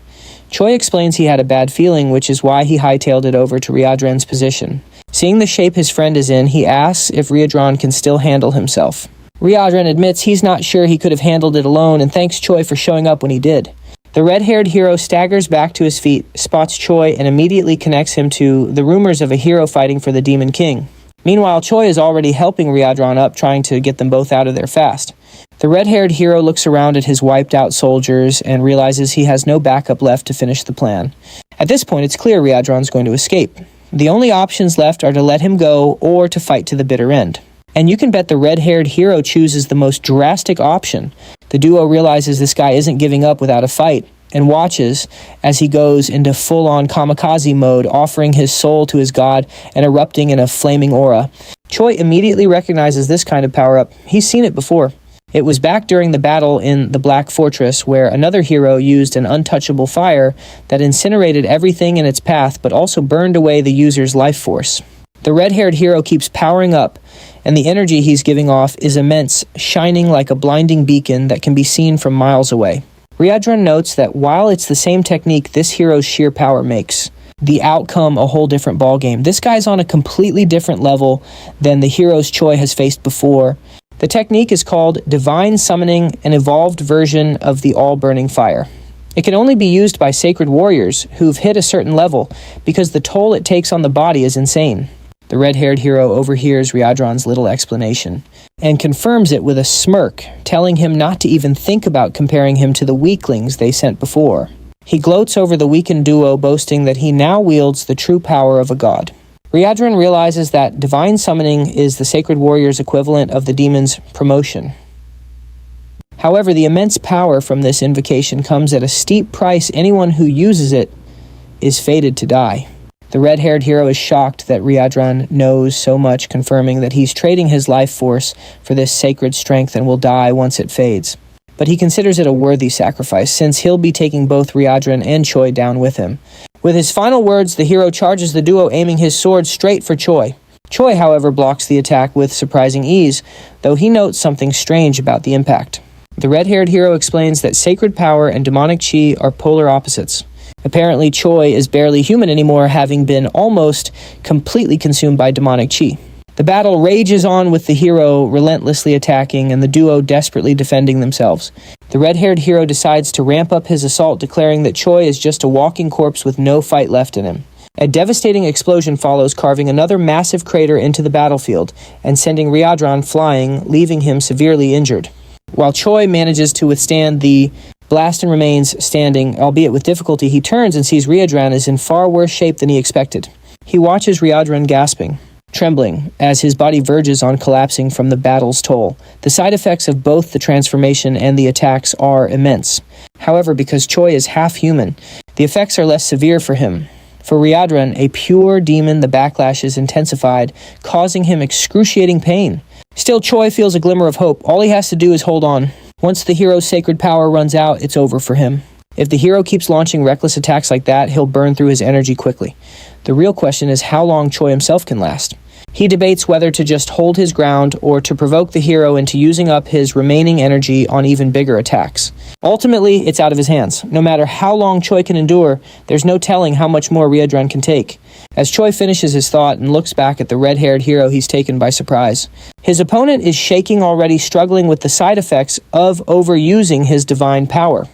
Choi explains he had a bad feeling, which is why he hightailed it over to Ryodoron's position. Seeing the shape his friend is in, he asks if Ryodoron can still handle himself. Ryodoron admits he's not sure he could have handled it alone and thanks Choi for showing up when he did. The red-haired hero staggers back to his feet, spots Choi, and immediately connects him to the rumors of a hero fighting for the Demon King. Meanwhile, Choi is already helping Ryadran up, trying to get them both out of there fast. The red-haired hero looks around at his wiped-out soldiers and realizes he has no backup left to finish the plan. At this point, it's clear Ryadran's going to escape. The only options left are to let him go or to fight to the bitter end. And you can bet the red-haired hero chooses the most drastic option. The duo realizes this guy isn't giving up without a fight, and watches as he goes into full-on kamikaze mode, offering his soul to his god and erupting in a flaming aura. Choi immediately recognizes this kind of power-up. He's seen it before. It was back during the battle in the Black Fortress, where another hero used an untouchable fire that incinerated everything in its path, but also burned away the user's life force. The red-haired hero keeps powering up, and the energy he's giving off is immense, shining like a blinding beacon that can be seen from miles away. Ryadran notes that while it's the same technique this hero's sheer power makes the outcome a whole different ballgame, this guy's on a completely different level than the heroes Choi has faced before. The technique is called Divine Summoning, an evolved version of the All-Burning Fire. It can only be used by sacred warriors who've hit a certain level because the toll it takes on the body is insane. The red-haired hero overhears Ryadran's little explanation and confirms it with a smirk, telling him not to even think about comparing him to the weaklings they sent before. He gloats over the weakened duo, boasting that he now wields the true power of a god. Ryadran realizes that divine summoning is the sacred warrior's equivalent of the demon's promotion. However, the immense power from this invocation comes at a steep price. Anyone who uses it is fated to die. The red-haired hero is shocked that Ryadran knows so much, confirming that he's trading his life force for this sacred strength and will die once it fades. But he considers it a worthy sacrifice, since he'll be taking both Ryadran and Choi down with him. With his final words, the hero charges the duo, aiming his sword straight for Choi. Choi, however, blocks the attack with surprising ease, though he notes something strange about the impact. The red-haired hero explains that sacred power and demonic chi are polar opposites. Apparently, Choi is barely human anymore, having been almost completely consumed by demonic chi. The battle rages on, with the hero relentlessly attacking and the duo desperately defending themselves. The red-haired hero decides to ramp up his assault, declaring that Choi is just a walking corpse with no fight left in him. A devastating explosion follows, carving another massive crater into the battlefield and sending Ryadran flying, leaving him severely injured. While Choi manages to withstand the blast and remains standing, albeit with difficulty, he turns and sees Ryadran is in far worse shape than he expected. He watches Ryadran gasping, trembling, as his body verges on collapsing from the battle's toll. The side effects of both the transformation and the attacks are immense. However, because Choi is half human, the effects are less severe for him. For Ryadran, a pure demon, the backlash is intensified, causing him excruciating pain. Still, Choi feels a glimmer of hope. All he has to do is hold on. Once the hero's sacred power runs out, it's over for him. If the hero keeps launching reckless attacks like that, he'll burn through his energy quickly. The real question is how long Choi himself can last. He debates whether to just hold his ground or to provoke the hero into using up his remaining energy on even bigger attacks. Ultimately, it's out of his hands. No matter how long Choi can endure, there's no telling how much more Ryadran can take. As Choi finishes his thought and looks back at the red-haired hero, he's taken by surprise. His opponent is shaking already, struggling with the side effects of overusing his divine power.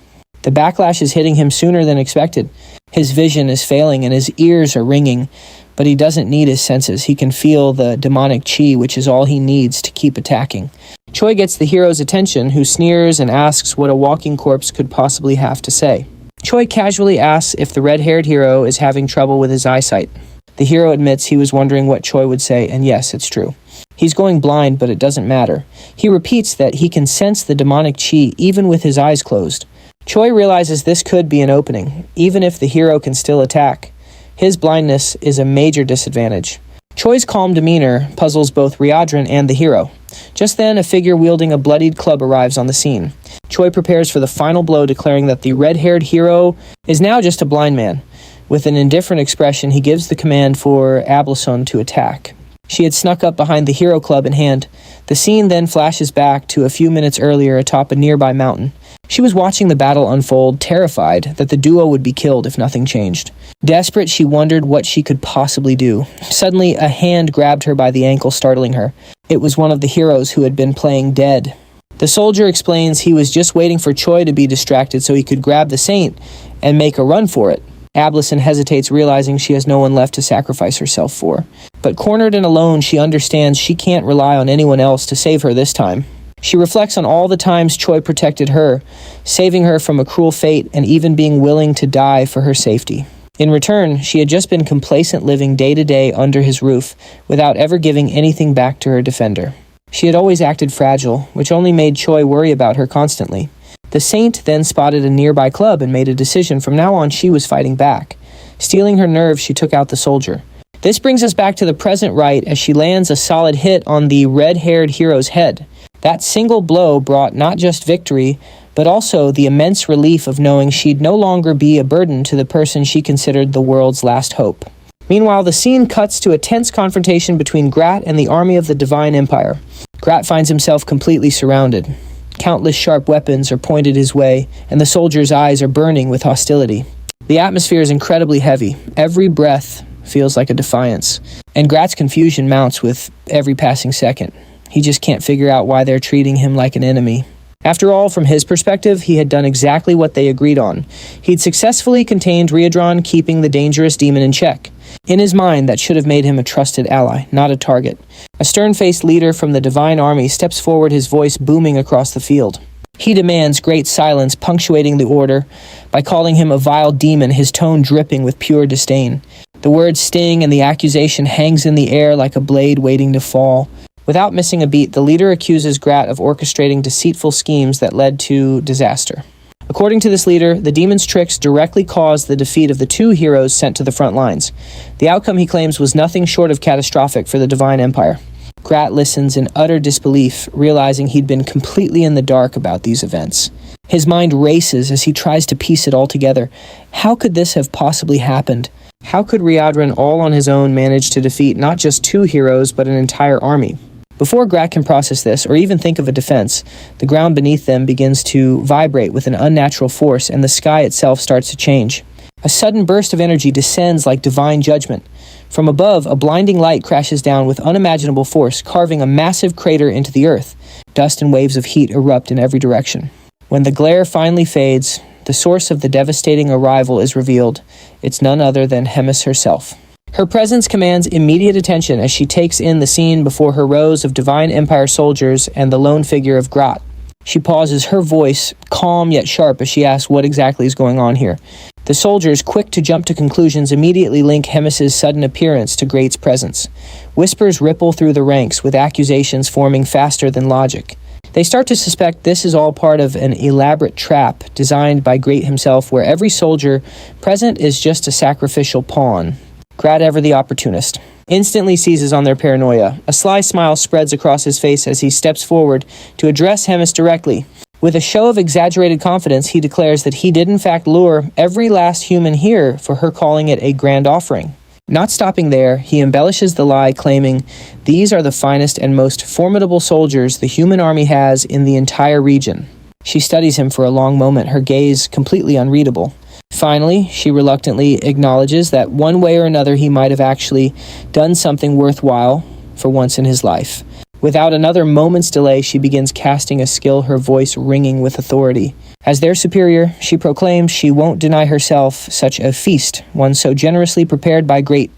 The backlash is hitting him sooner than expected. His vision is failing and his ears are ringing, but he doesn't need his senses. He can feel the demonic chi, which is all he needs to keep attacking. Choi gets the hero's attention, who sneers and asks what a walking corpse could possibly have to say. Choi casually asks if the red-haired hero is having trouble with his eyesight. The hero admits he was wondering what Choi would say, and yes, it's true. He's going blind, but it doesn't matter. He repeats that he can sense the demonic chi even with his eyes closed. Choi realizes this could be an opening, even if the hero can still attack. His blindness is a major disadvantage. Choi's calm demeanor puzzles both Ryadran and the hero. Just then, a figure wielding a bloodied club arrives on the scene. Choi prepares for the final blow, declaring that the red-haired hero is now just a blind man. With an indifferent expression, he gives the command for Ablason to attack. She had snuck up behind the hero club in hand. The scene then flashes back to a few minutes earlier atop a nearby mountain. She was watching the battle unfold, terrified that the duo would be killed if nothing changed. Desperate, she wondered what she could possibly do. Suddenly, a hand grabbed her by the ankle, startling her. It was one of the heroes who had been playing dead. The soldier explains he was just waiting for Choi to be distracted so he could grab the saint and make a run for it. Ablison hesitates, realizing she has no one left to sacrifice herself for. But cornered and alone, she understands she can't rely on anyone else to save her this time. She reflects on all the times Choi protected her, saving her from a cruel fate and even being willing to die for her safety. In return, she had just been complacent living day to day under his roof without ever giving anything back to her defender. She had always acted fragile, which only made Choi worry about her constantly. The saint then spotted a nearby club and made a decision. From now on, she was fighting back. Stealing her nerve, she took out the soldier. This brings us back to the present right as she lands a solid hit on the red-haired hero's head. That single blow brought not just victory, but also the immense relief of knowing she'd no longer be a burden to the person she considered the world's last hope. Meanwhile, the scene cuts to a tense confrontation between Grat and the army of the Divine Empire. Grat finds himself completely surrounded. Countless sharp weapons are pointed his way, and the soldier's eyes are burning with hostility. The atmosphere is incredibly heavy. Every breath feels like a defiance, and Grat's confusion mounts with every passing second. He just can't figure out why they're treating him like an enemy. After all, from his perspective, he had done exactly what they agreed on. He'd successfully contained Riadron, keeping the dangerous demon in check. In his mind, that should have made him a trusted ally, not a target. A stern-faced leader from the Divine Army steps forward, his voice booming across the field. He demands great silence, punctuating the order by calling him a vile demon, his tone dripping with pure disdain. The words sting and the accusation hangs in the air like a blade waiting to fall. Without missing a beat, the leader accuses Grat of orchestrating deceitful schemes that led to disaster. According to this leader, the demon's tricks directly caused the defeat of the two heroes sent to the front lines. The outcome, he claims, was nothing short of catastrophic for the Divine Empire. Grat listens in utter disbelief, realizing he'd been completely in the dark about these events. His mind races as he tries to piece it all together. How could this have possibly happened? How could Riadron all on his own manage to defeat not just two heroes, but an entire army? Before Grat can process this, or even think of a defense, the ground beneath them begins to vibrate with an unnatural force, and the sky itself starts to change. A sudden burst of energy descends like divine judgment. From above, a blinding light crashes down with unimaginable force, carving a massive crater into the earth. Dust and waves of heat erupt in every direction. When the glare finally fades, the source of the devastating arrival is revealed. It's none other than Hemis herself. Her presence commands immediate attention as she takes in the scene before her rows of Divine Empire soldiers and the lone figure of Grat. She pauses, her voice calm yet sharp, as she asks what exactly is going on here. The soldiers, quick to jump to conclusions, immediately link Hemis's sudden appearance to Grat's presence. Whispers ripple through the ranks, with accusations forming faster than logic. They start to suspect this is all part of an elaborate trap designed by Grat himself, where every soldier present is just a sacrificial pawn. Grat, ever the opportunist, instantly seizes on their paranoia. A sly smile spreads across his face as he steps forward to address Hemis directly. With a show of exaggerated confidence, he declares that he did in fact lure every last human here for her calling it a grand offering. Not stopping there, he embellishes the lie, claiming, "These are the finest and most formidable soldiers the human army has in the entire region." She studies him for a long moment, her gaze completely unreadable. Finally, she reluctantly acknowledges that one way or another he might have actually done something worthwhile for once in his life. Without another moment's delay, she begins casting a skill, her voice ringing with authority. As their superior, she proclaims she won't deny herself such a feast, one so generously prepared by Grat.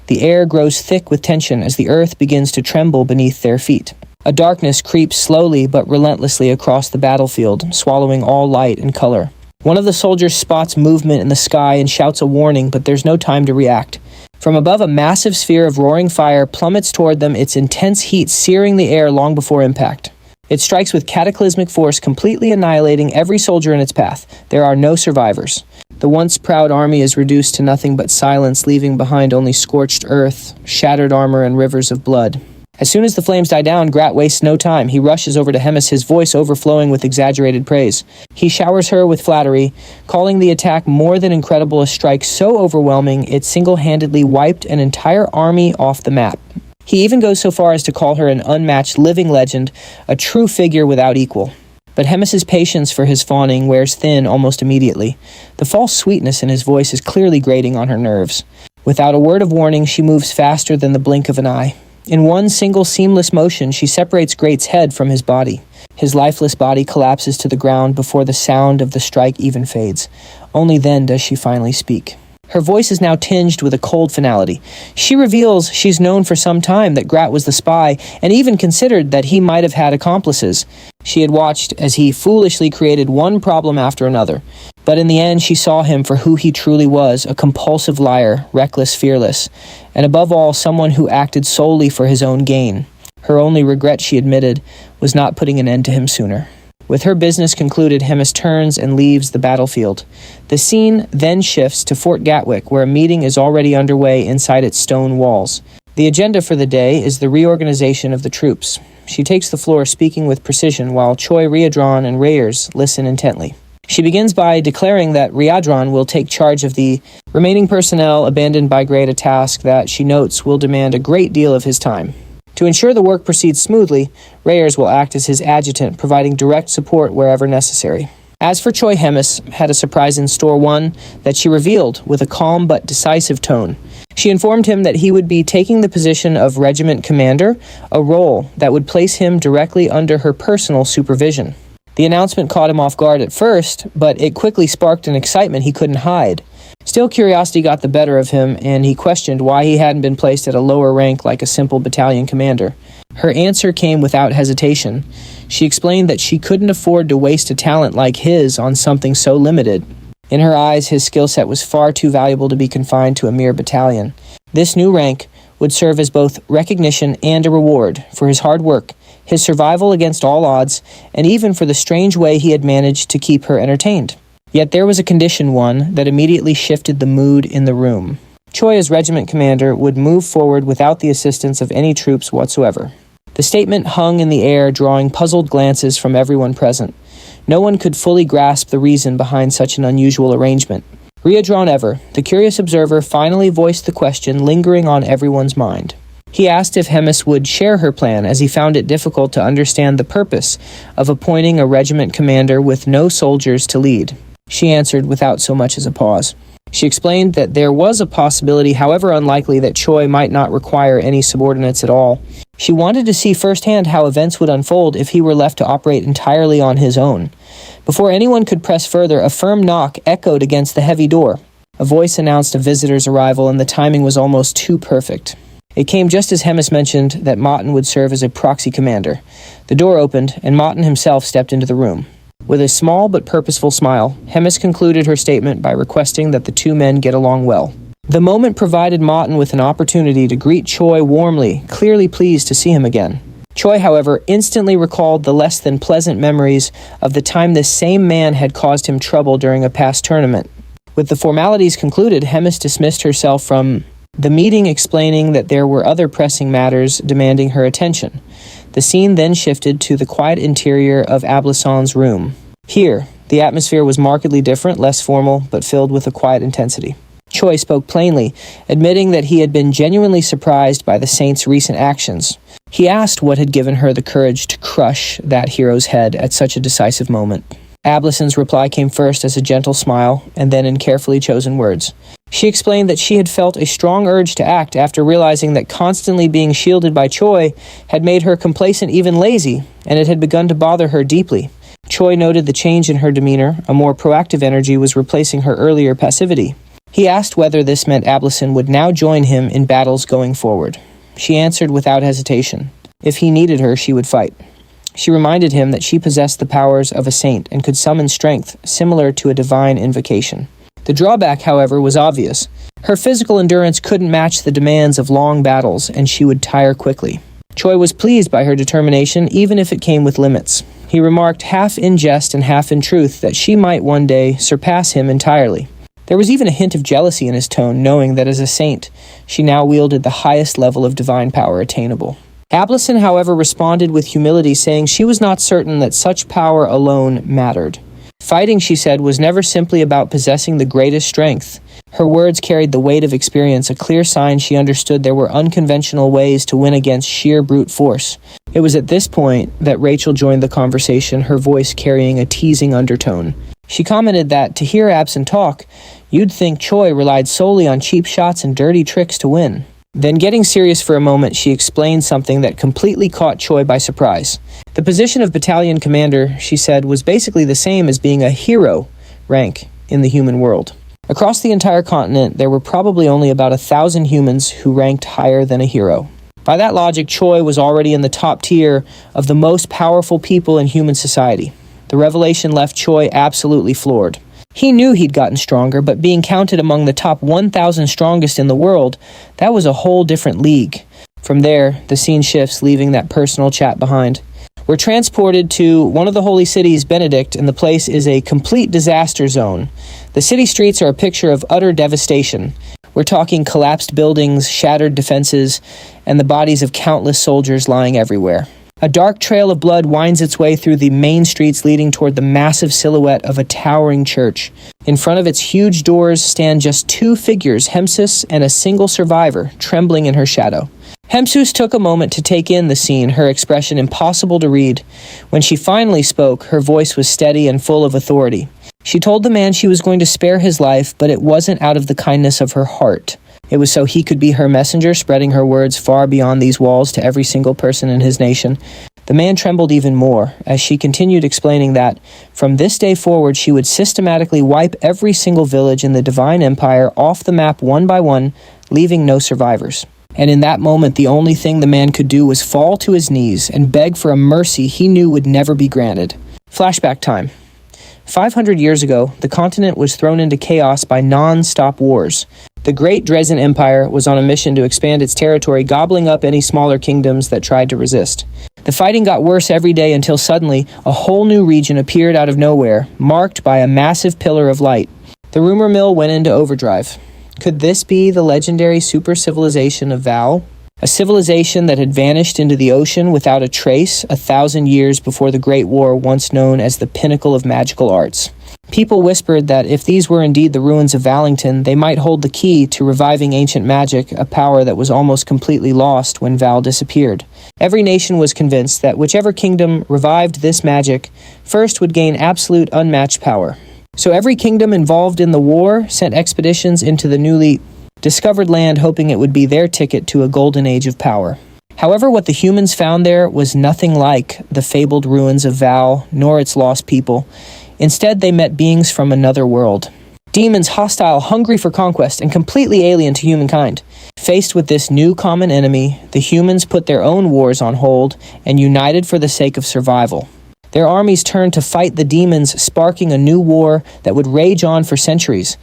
The air grows thick with tension as the earth begins to tremble beneath their feet. A darkness creeps slowly but relentlessly across the battlefield, swallowing all light and color. One of the soldiers spots movement in the sky and shouts a warning, but there's no time to react. From above, a massive sphere of roaring fire plummets toward them, its intense heat searing the air long before impact. It strikes with cataclysmic force, completely annihilating every soldier in its path. There are no survivors. The once proud army is reduced to nothing but silence, leaving behind only scorched earth, shattered armor, and rivers of blood. As soon as the flames die down, Grat wastes no time. He rushes over to Hemis, his voice overflowing with exaggerated praise. He showers her with flattery, calling the attack more than incredible, a strike so overwhelming it single-handedly wiped an entire army off the map. He even goes so far as to call her an unmatched living legend, a true figure without equal. But Hemis's patience for his fawning wears thin almost immediately. The false sweetness in his voice is clearly grating on her nerves. Without a word of warning, she moves faster than the blink of an eye. In one single seamless motion, she separates Grat's head from his body. His lifeless body collapses to the ground before the sound of the strike even fades. Only then does she finally speak. Her voice is now tinged with a cold finality. She reveals she's known for some time that Grat was the spy, and even considered that he might have had accomplices. She had watched as he foolishly created one problem after another. But in the end, she saw him for who he truly was, a compulsive liar, reckless, fearless, and above all, someone who acted solely for his own gain. Her only regret, she admitted, was not putting an end to him sooner. With her business concluded, Hemis turns and leaves the battlefield. The scene then shifts to Fort Gatwick, where a meeting is already underway inside its stone walls. The agenda for the day is the reorganization of the troops. She takes the floor, speaking with precision, while Choi, Riadron, and Reyers listen intently. She begins by declaring that Riadron will take charge of the remaining personnel abandoned by Great, a task that, she notes, will demand a great deal of his time. To ensure the work proceeds smoothly, Reyers will act as his adjutant, providing direct support wherever necessary. As for Choi, Hemis had a surprise in store, one that she revealed with a calm but decisive tone. She informed him that he would be taking the position of regiment commander, a role that would place him directly under her personal supervision. The announcement caught him off guard at first, but it quickly sparked an excitement he couldn't hide. Still, curiosity got the better of him, and he questioned why he hadn't been placed at a lower rank like a simple battalion commander. Her answer came without hesitation. She explained that she couldn't afford to waste a talent like his on something so limited. In her eyes, his skill set was far too valuable to be confined to a mere battalion. This new rank would serve as both recognition and a reward for his hard work, his survival against all odds, and even for the strange way he had managed to keep her entertained. Yet there was a condition, one that immediately shifted the mood in the room. Choi, as regiment commander, would move forward without the assistance of any troops whatsoever. The statement hung in the air, drawing puzzled glances from everyone present. No one could fully grasp the reason behind such an unusual arrangement. Riadron Ever, the curious observer, finally voiced the question lingering on everyone's mind. He asked if Hemis would share her plan, as he found it difficult to understand the purpose of appointing a regiment commander with no soldiers to lead. She answered without so much as a pause. She explained that there was a possibility, however unlikely, that Choi might not require any subordinates at all. She wanted to see firsthand how events would unfold if he were left to operate entirely on his own. Before anyone could press further, a firm knock echoed against the heavy door. A voice announced a visitor's arrival, and the timing was almost too perfect. It came just as Hemis mentioned that Motten would serve as a proxy commander. The door opened, and Motten himself stepped into the room. With a small but purposeful smile, Hemis concluded her statement by requesting that the two men get along well. The moment provided Motten with an opportunity to greet Choi warmly, clearly pleased to see him again. Choi, however, instantly recalled the less than pleasant memories of the time this same man had caused him trouble during a past tournament. With the formalities concluded, Hemis dismissed herself from the meeting, explaining that there were other pressing matters demanding her attention. The scene then shifted to the quiet interior of Ablasson's room. Here, the atmosphere was markedly different, less formal, but filled with a quiet intensity. Choi spoke plainly, admitting that he had been genuinely surprised by the saint's recent actions. He asked what had given her the courage to crush that hero's head at such a decisive moment. Ablasson's reply came first as a gentle smile, and then in carefully chosen words. She explained that she had felt a strong urge to act after realizing that constantly being shielded by Choi had made her complacent, even lazy, and it had begun to bother her deeply. Choi noted the change in her demeanor. A more proactive energy was replacing her earlier passivity. He asked whether this meant Ablasson would now join him in battles going forward. She answered without hesitation. If he needed her, she would fight. She reminded him that she possessed the powers of a saint and could summon strength similar to a divine invocation. The drawback, however, was obvious. Her physical endurance couldn't match the demands of long battles, and she would tire quickly. Choi was pleased by her determination, even if it came with limits. He remarked, half in jest and half in truth, that she might one day surpass him entirely. There was even a hint of jealousy in his tone, knowing that as a saint, she now wielded the highest level of divine power attainable. Ablasson, however, responded with humility, saying she was not certain that such power alone mattered. Fighting, she said, was never simply about possessing the greatest strength. Her words carried the weight of experience, a clear sign she understood there were unconventional ways to win against sheer brute force. It was at this point that Rachel joined the conversation, her voice carrying a teasing undertone. She commented that, to hear Absent talk, you'd think Choi relied solely on cheap shots and dirty tricks to win. Then, getting serious for a moment, she explained something that completely caught Choi by surprise. The position of battalion commander, she said, was basically the same as being a hero rank in the human world. Across the entire continent, there were probably only about 1,000 humans who ranked higher than a hero. By that logic, Choi was already in the top tier of the most powerful people in human society. The revelation left Choi absolutely floored. He knew he'd gotten stronger, but being counted among the top 1,000 strongest in the world, that was a whole different league. From there, the scene shifts, leaving that personal chat behind. We're transported to one of the holy cities, Benedict, and the place is a complete disaster zone. The city streets are a picture of utter devastation. We're talking collapsed buildings, shattered defenses, and the bodies of countless soldiers lying everywhere. A dark trail of blood winds its way through the main streets, leading toward the massive silhouette of a towering church. In front of its huge doors stand just two figures, Hemsus and a single survivor, trembling in her shadow. Hemsus took a moment to take in the scene, her expression impossible to read. When she finally spoke, her voice was steady and full of authority. She told the man she was going to spare his life, but it wasn't out of the kindness of her heart. It was so he could be her messenger, spreading her words far beyond these walls to every single person in his nation. The man trembled even more as she continued explaining that, from this day forward, she would systematically wipe every single village in the Divine Empire off the map one by one, leaving no survivors. And in that moment, the only thing the man could do was fall to his knees and beg for a mercy he knew would never be granted. Flashback time. 500 years ago, the continent was thrown into chaos by non-stop wars. The Great Dresden Empire was on a mission to expand its territory, gobbling up any smaller kingdoms that tried to resist. The fighting got worse every day until suddenly a whole new region appeared out of nowhere, marked by a massive pillar of light. The rumor mill went into overdrive. Could this be the legendary super civilization of Val? A civilization that had vanished into the ocean without a trace 1,000 years before the Great War, once known as the pinnacle of magical arts. People whispered that if these were indeed the ruins of Valington, they might hold the key to reviving ancient magic, a power that was almost completely lost when Val disappeared. Every nation was convinced that whichever kingdom revived this magic first would gain absolute unmatched power. So every kingdom involved in the war sent expeditions into the newly discovered land, hoping it would be their ticket to a golden age of power. However, what the humans found there was nothing like the fabled ruins of Val, nor its lost people. Instead, they met beings from another world. Demons hostile, hungry for conquest, and completely alien to humankind. Faced with this new common enemy, the humans put their own wars on hold and united for the sake of survival. Their armies turned to fight the demons, sparking a new war that would rage on for centuries.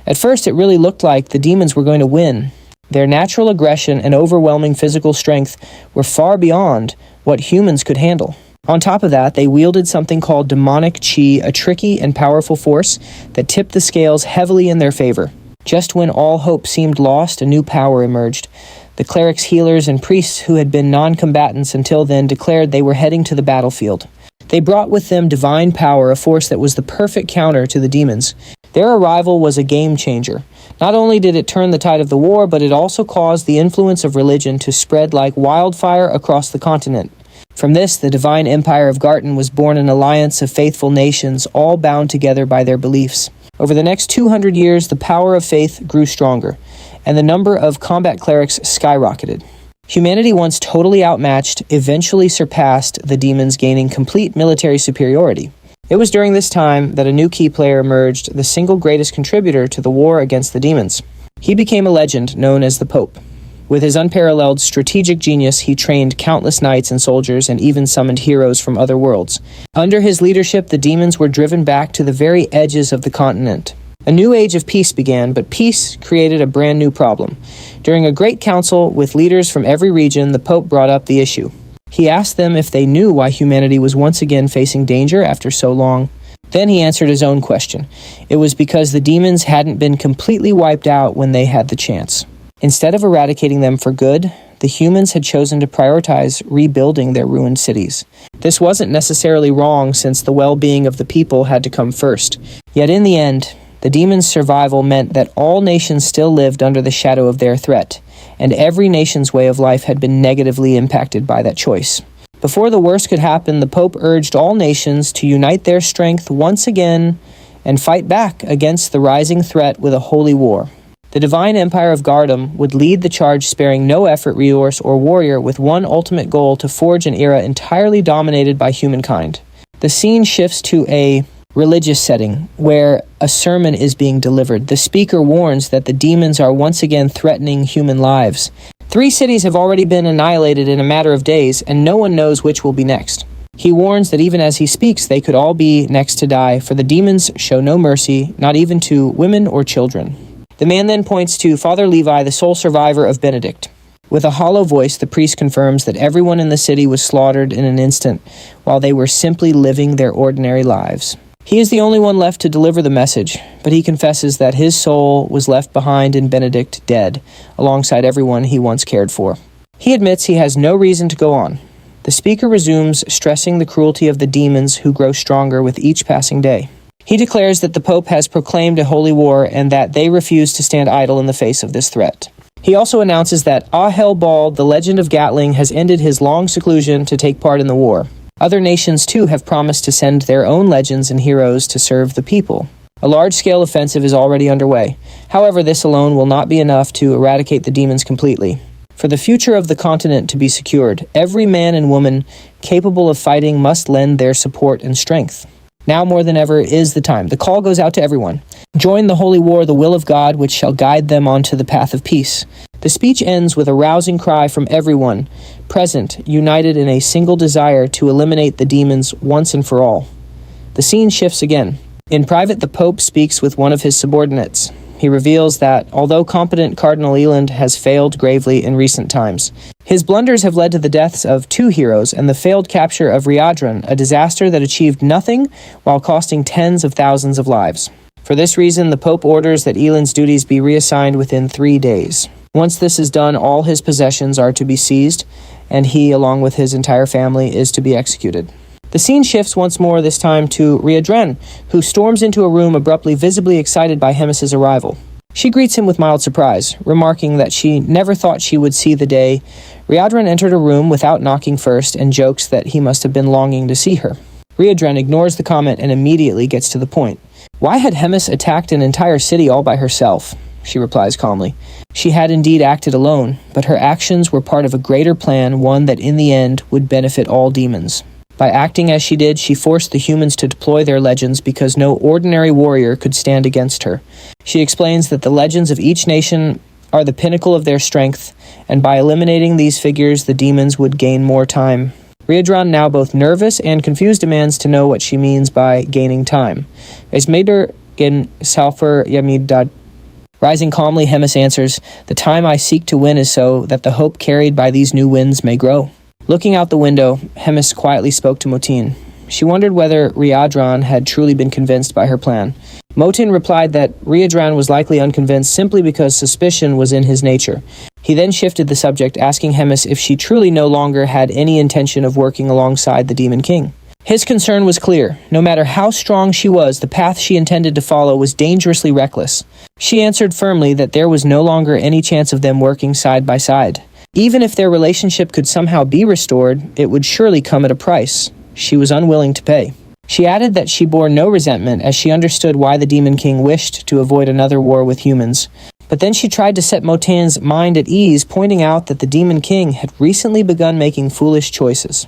At first, it really looked like the demons were going to win. Their natural aggression and overwhelming physical strength were far beyond what humans could handle. On top of that, they wielded something called demonic chi, a tricky and powerful force that tipped the scales heavily in their favor. Just when all hope seemed lost, a new power emerged. The clerics, healers, and priests who had been non-combatants until then declared they were heading to the battlefield. They brought with them divine power, a force that was the perfect counter to the demons. Their arrival was a game changer. Not only did it turn the tide of the war, but it also caused the influence of religion to spread like wildfire across the continent. From this, the divine empire of Garten was born, an alliance of faithful nations, all bound together by their beliefs. Over the next 200 years, the power of faith grew stronger, and the number of combat clerics skyrocketed. Humanity, once totally outmatched, eventually surpassed the demons, gaining complete military superiority. It was during this time that a new key player emerged, the single greatest contributor to the war against the demons. He became a legend known as the Pope. With his unparalleled strategic genius, he trained countless knights and soldiers and even summoned heroes from other worlds. Under his leadership, the demons were driven back to the very edges of the continent. A new age of peace began, but peace created a brand new problem. During a great council with leaders from every region, the Pope brought up the issue. He asked them if they knew why humanity was once again facing danger after so long. Then he answered his own question. It was because the demons hadn't been completely wiped out when they had the chance. Instead of eradicating them for good, the humans had chosen to prioritize rebuilding their ruined cities. This wasn't necessarily wrong, since the well-being of the people had to come first. Yet in the end, the demons' survival meant that all nations still lived under the shadow of their threat, and every nation's way of life had been negatively impacted by that choice. Before the worst could happen, the Pope urged all nations to unite their strength once again and fight back against the rising threat with a holy war. The divine empire of Gardam would lead the charge, sparing no effort, resource, or warrior, with one ultimate goal: to forge an era entirely dominated by humankind. The scene shifts to a religious setting where a sermon is being delivered. The speaker warns that the demons are once again threatening human lives. 3 cities have already been annihilated in a matter of days, and no one knows which will be next. He warns that even as he speaks, they could all be next to die, for the demons show no mercy, not even to women or children. The man then points to Father Levi, the sole survivor of Benedict. With a hollow voice, the priest confirms that everyone in the city was slaughtered in an instant, while they were simply living their ordinary lives. He is the only one left to deliver the message, but he confesses that his soul was left behind in Benedict, dead, alongside everyone he once cared for. He admits he has no reason to go on. The speaker resumes, stressing the cruelty of the demons who grow stronger with each passing day. He declares that the Pope has proclaimed a holy war and that they refuse to stand idle in the face of this threat. He also announces that Ahel Bald, the legend of Gatling, has ended his long seclusion to take part in the war. Other nations, too, have promised to send their own legends and heroes to serve the people. A large-scale offensive is already underway. However, this alone will not be enough to eradicate the demons completely. For the future of the continent to be secured, every man and woman capable of fighting must lend their support and strength. Now more than ever is the time. The call goes out to everyone. Join the holy war, the will of God, which shall guide them onto the path of peace. The speech ends with a rousing cry from everyone present, united in a single desire to eliminate the demons once and for all. The scene shifts again. In private, the Pope speaks with one of his subordinates. He reveals that, although competent, Cardinal Eland has failed gravely in recent times. His blunders have led to the deaths of 2 heroes and the failed capture of Riadran, a disaster that achieved nothing while costing tens of thousands of lives. For this reason, the Pope orders that Eland's duties be reassigned within 3 days. Once this is done, all his possessions are to be seized, and he, along with his entire family, is to be executed. The scene shifts once more, this time to Riadran, who storms into a room abruptly, visibly excited by Hemis's arrival. She greets him with mild surprise, remarking that she never thought she would see the day. Riadran entered a room without knocking first and jokes that he must have been longing to see her. Riadran ignores the comment and immediately gets to the point. Why had Hemis attacked an entire city all by herself? She replies calmly. She had indeed acted alone, but her actions were part of a greater plan, one that in the end would benefit all demons. By acting as she did, she forced the humans to deploy their legends because no ordinary warrior could stand against her. She explains that the legends of each nation are the pinnacle of their strength, and by eliminating these figures, the demons would gain more time. Riadran, now both nervous and confused, demands to know what she means by gaining time. Rising calmly, Hemis answers, "The time I seek to win is so that the hope carried by these new winds may grow." Looking out the window, Hemis quietly spoke to Motin. She wondered whether Riadran had truly been convinced by her plan. Motin replied that Riadran was likely unconvinced simply because suspicion was in his nature. He then shifted the subject, asking Hemis if she truly no longer had any intention of working alongside the Demon King. His concern was clear. No matter how strong she was, the path she intended to follow was dangerously reckless. She answered firmly that there was no longer any chance of them working side by side. Even if their relationship could somehow be restored, it would surely come at a price she was unwilling to pay. She added that she bore no resentment, as she understood why the Demon King wished to avoid another war with humans. But then she tried to set Motin's mind at ease, pointing out that the Demon King had recently begun making foolish choices.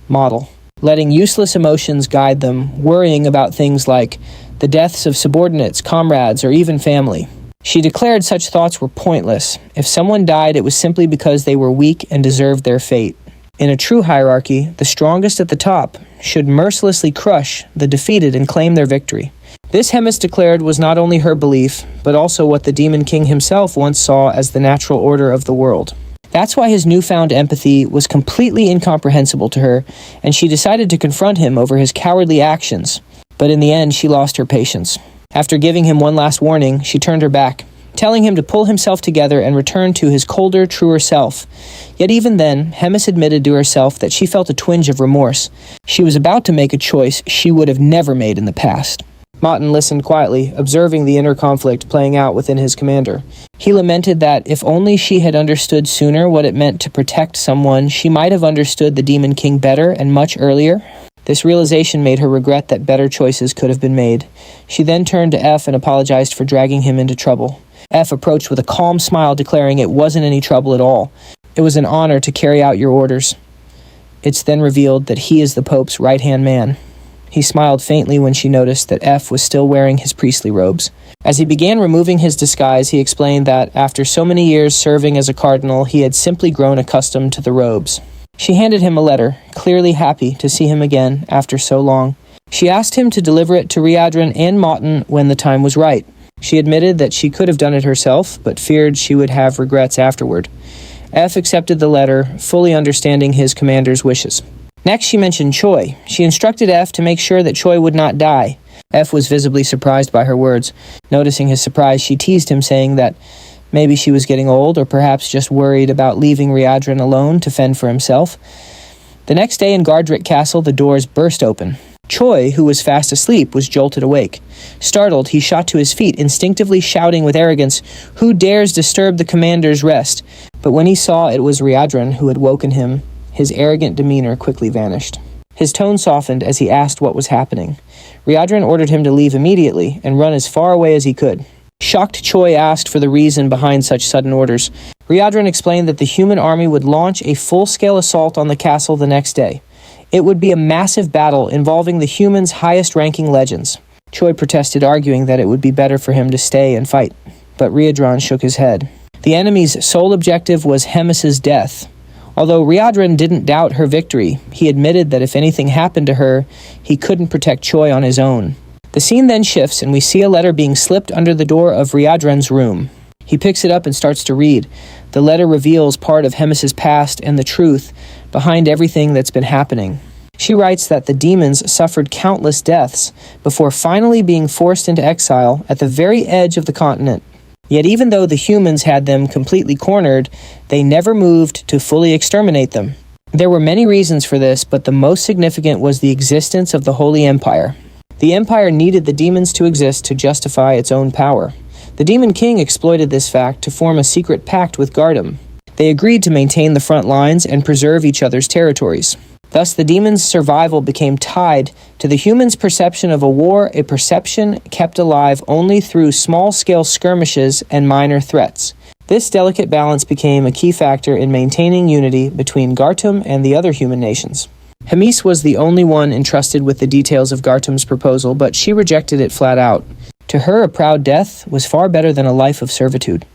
Model. Letting useless emotions guide them, worrying about things like the deaths of subordinates, comrades, or even family. She declared such thoughts were pointless. If someone died, it was simply because they were weak and deserved their fate. In a true hierarchy, the strongest at the top should mercilessly crush the defeated and claim their victory. This, Hemis declared, was not only her belief, but also what the Demon King himself once saw as the natural order of the world. That's why his newfound empathy was completely incomprehensible to her, and she decided to confront him over his cowardly actions. But in the end, she lost her patience. After giving him one last warning, she turned her back, telling him to pull himself together and return to his colder, truer self. Yet even then, Hemis admitted to herself that she felt a twinge of remorse. She was about to make a choice she would have never made in the past. Motin listened quietly, observing the inner conflict playing out within his commander. He lamented that if only she had understood sooner what it meant to protect someone, she might have understood the Demon King better and much earlier. This realization made her regret that better choices could have been made. She then turned to F and apologized for dragging him into trouble. F approached with a calm smile, declaring it wasn't any trouble at all. It was an honor to carry out your orders. It's then revealed that he is the Pope's right-hand man. He smiled faintly when she noticed that F was still wearing his priestly robes. As he began removing his disguise, he explained that after so many years serving as a cardinal, he had simply grown accustomed to the robes. She handed him a letter, clearly happy to see him again after so long. She asked him to deliver it to Riadran and Mawton when the time was right. She admitted that she could have done it herself, but feared she would have regrets afterward. F accepted the letter, fully understanding his commander's wishes. Next, she mentioned Choi. She instructed F to make sure that Choi would not die. F was visibly surprised by her words. Noticing his surprise, she teased him, saying that maybe she was getting old, or perhaps just worried about leaving Riadran alone to fend for himself. The next day in Gardrick Castle, the doors burst open. Choi, who was fast asleep, was jolted awake. Startled, he shot to his feet, instinctively shouting with arrogance, "Who dares disturb the commander's rest?" But when he saw it was Riadran who had woken him, his arrogant demeanor quickly vanished. His tone softened as he asked what was happening. Riadran ordered him to leave immediately and run as far away as he could. Shocked, Choi asked for the reason behind such sudden orders. Riadran explained that the human army would launch a full-scale assault on the castle the next day. It would be a massive battle involving the humans' highest-ranking legends. Choi protested, arguing that it would be better for him to stay and fight. But Riadran shook his head. The enemy's sole objective was Hemis's death. Although Riadran didn't doubt her victory, he admitted that if anything happened to her, he couldn't protect Choi on his own. The scene then shifts, and we see a letter being slipped under the door of Riadran's room. He picks it up and starts to read. The letter reveals part of Hemis's past and the truth behind everything that's been happening. She writes that the demons suffered countless deaths before finally being forced into exile at the very edge of the continent. Yet even though the humans had them completely cornered, they never moved to fully exterminate them. There were many reasons for this, but the most significant was the existence of the Holy Empire. The Empire needed the demons to exist to justify its own power. The Demon King exploited this fact to form a secret pact with Gartem. They agreed to maintain the front lines and preserve each other's territories. Thus, the demons' survival became tied to the humans' perception of a war, a perception kept alive only through small-scale skirmishes and minor threats. This delicate balance became a key factor in maintaining unity between Gartem and the other human nations. Hemis was the only one entrusted with the details of Gartem's proposal, but she rejected it flat out. To her, a proud death was far better than a life of servitude.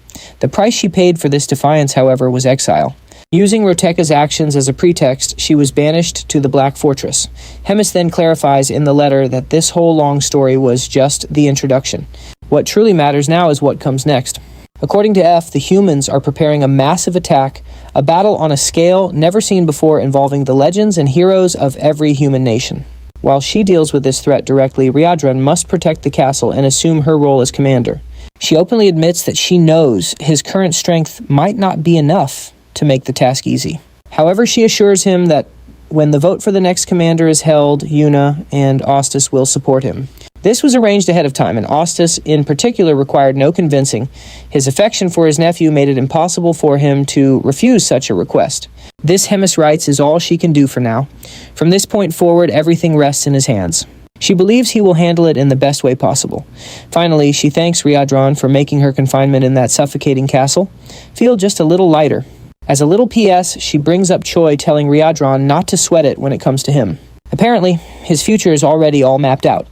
The price she paid for this defiance, however, was exile. Using Roteka's actions as a pretext, she was banished to the Black Fortress. Hemis then clarifies in the letter that this whole long story was just the introduction. What truly matters now is what comes next. According to F, the humans are preparing a massive attack, a battle on a scale never seen before involving the legends and heroes of every human nation. While she deals with this threat directly, Riadran must protect the castle and assume her role as commander. She openly admits that she knows his current strength might not be enough to make the task easy. However, she assures him that when the vote for the next commander is held, Yuna and Ostis will support him. This was arranged ahead of time, and Ostis in particular required no convincing. His affection for his nephew made it impossible for him to refuse such a request. This, Hemis writes, is all she can do for now. From this point forward, everything rests in his hands. She believes he will handle it in the best way possible. Finally, she thanks Riadran for making her confinement in that suffocating castle feel just a little lighter. As a little P.S., she brings up Choi telling Riadran not to sweat it when it comes to him. Apparently, his future is already all mapped out.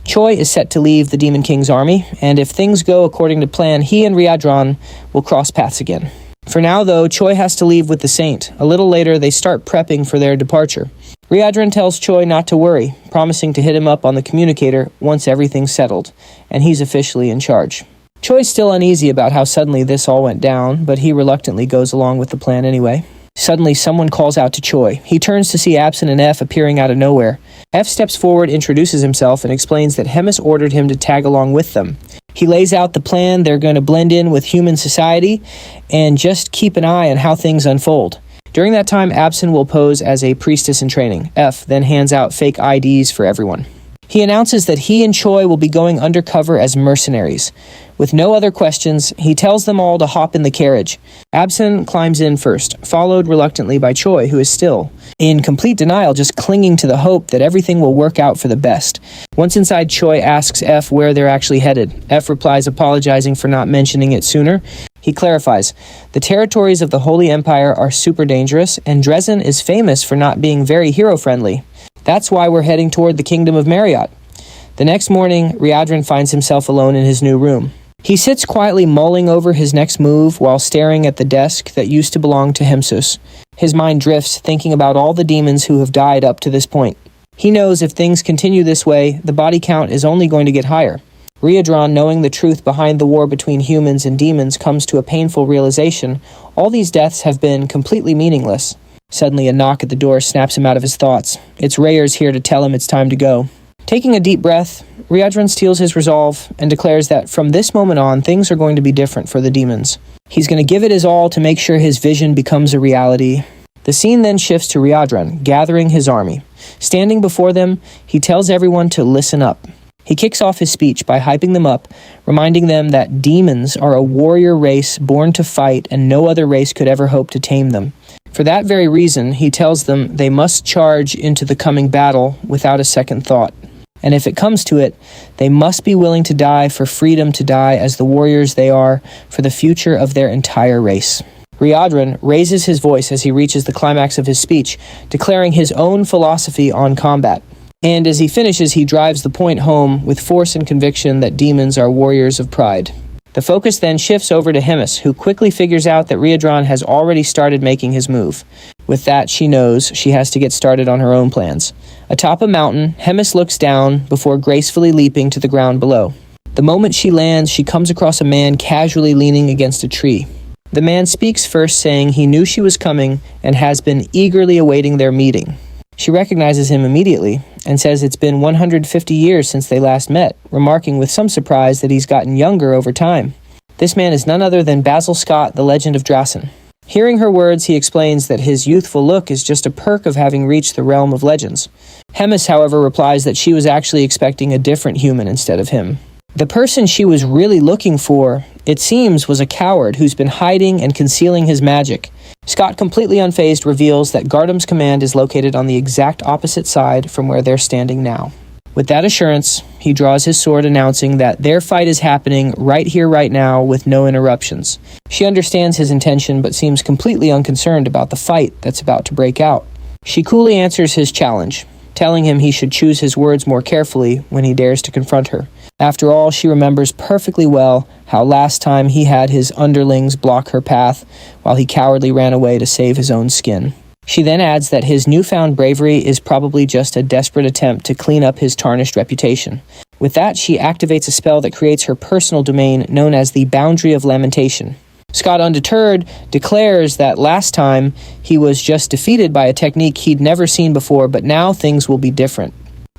Choi is set to leave the Demon King's army, and if things go according to plan, he and Riadran will cross paths again. For now, though, Choi has to leave with the Saint. A little later, they start prepping for their departure. Riadran tells Choi not to worry, promising to hit him up on the communicator once everything's settled, and he's officially in charge. Choi's still uneasy about how suddenly this all went down, but he reluctantly goes along with the plan anyway. Suddenly, someone calls out to Choi. He turns to see Absent and F appearing out of nowhere. F steps forward, introduces himself, and explains that Hemis ordered him to tag along with them. He lays out the plan. They're going to blend in with human society and just keep an eye on how things unfold. During that time, Absent will pose as a priestess in training. F then hands out fake IDs for everyone. He announces that he and Choi will be going undercover as mercenaries. With no other questions, he tells them all to hop in the carriage. Absen climbs in first, followed reluctantly by Choi, who is still, in complete denial, just clinging to the hope that everything will work out for the best. Once inside, Choi asks F where they're actually headed. F replies apologizing for not mentioning it sooner. He clarifies, the territories of the Holy Empire are super dangerous, and Dresden is famous for not being very hero-friendly. That's why we're heading toward the Kingdom of Marriott. The next morning, Riadran finds himself alone in his new room. He sits quietly mulling over his next move while staring at the desk that used to belong to Hemsus. His mind drifts, thinking about all the demons who have died up to this point. He knows if things continue this way, the body count is only going to get higher. Riadran, knowing the truth behind the war between humans and demons, comes to a painful realization. All these deaths have been completely meaningless. Suddenly, a knock at the door snaps him out of his thoughts. It's Rayers here to tell him it's time to go. Taking a deep breath, Riadran steels his resolve and declares that from this moment on, things are going to be different for the demons. He's going to give it his all to make sure his vision becomes a reality. The scene then shifts to Riadran, gathering his army. Standing before them, he tells everyone to listen up. He kicks off his speech by hyping them up, reminding them that demons are a warrior race born to fight and no other race could ever hope to tame them. For that very reason, he tells them they must charge into the coming battle without a second thought. And if it comes to it, they must be willing to die for freedom to die as the warriors they are for the future of their entire race. Riadran raises his voice as he reaches the climax of his speech, declaring his own philosophy on combat. And as he finishes, he drives the point home with force and conviction that demons are warriors of pride. The focus then shifts over to Hemis, who quickly figures out that Riadran has already started making his move. With that, she knows she has to get started on her own plans. Atop a mountain, Hemis looks down before gracefully leaping to the ground below. The moment she lands, she comes across a man casually leaning against a tree. The man speaks first, saying he knew she was coming and has been eagerly awaiting their meeting. She recognizes him immediately and says it's been 150 years since they last met, remarking with some surprise that he's gotten younger over time. This man is none other than Basil Scott, the Legend of Drassen. Hearing her words, he explains that his youthful look is just a perk of having reached the realm of legends. Hemis, however, replies that she was actually expecting a different human instead of him. The person she was really looking for, it seems, was a coward who's been hiding and concealing his magic. Scott, completely unfazed, reveals that Gardam's command is located on the exact opposite side from where they're standing now. With that assurance, he draws his sword, announcing that their fight is happening right here, right now, with no interruptions. She understands his intention, but seems completely unconcerned about the fight that's about to break out. She coolly answers his challenge, telling him he should choose his words more carefully when he dares to confront her. After all, she remembers perfectly well how last time he had his underlings block her path while he cowardly ran away to save his own skin. She then adds that his newfound bravery is probably just a desperate attempt to clean up his tarnished reputation. With that, she activates a spell that creates her personal domain known as the Boundary of Lamentation. Scott, undeterred, declares that last time he was just defeated by a technique he'd never seen before, but now things will be different.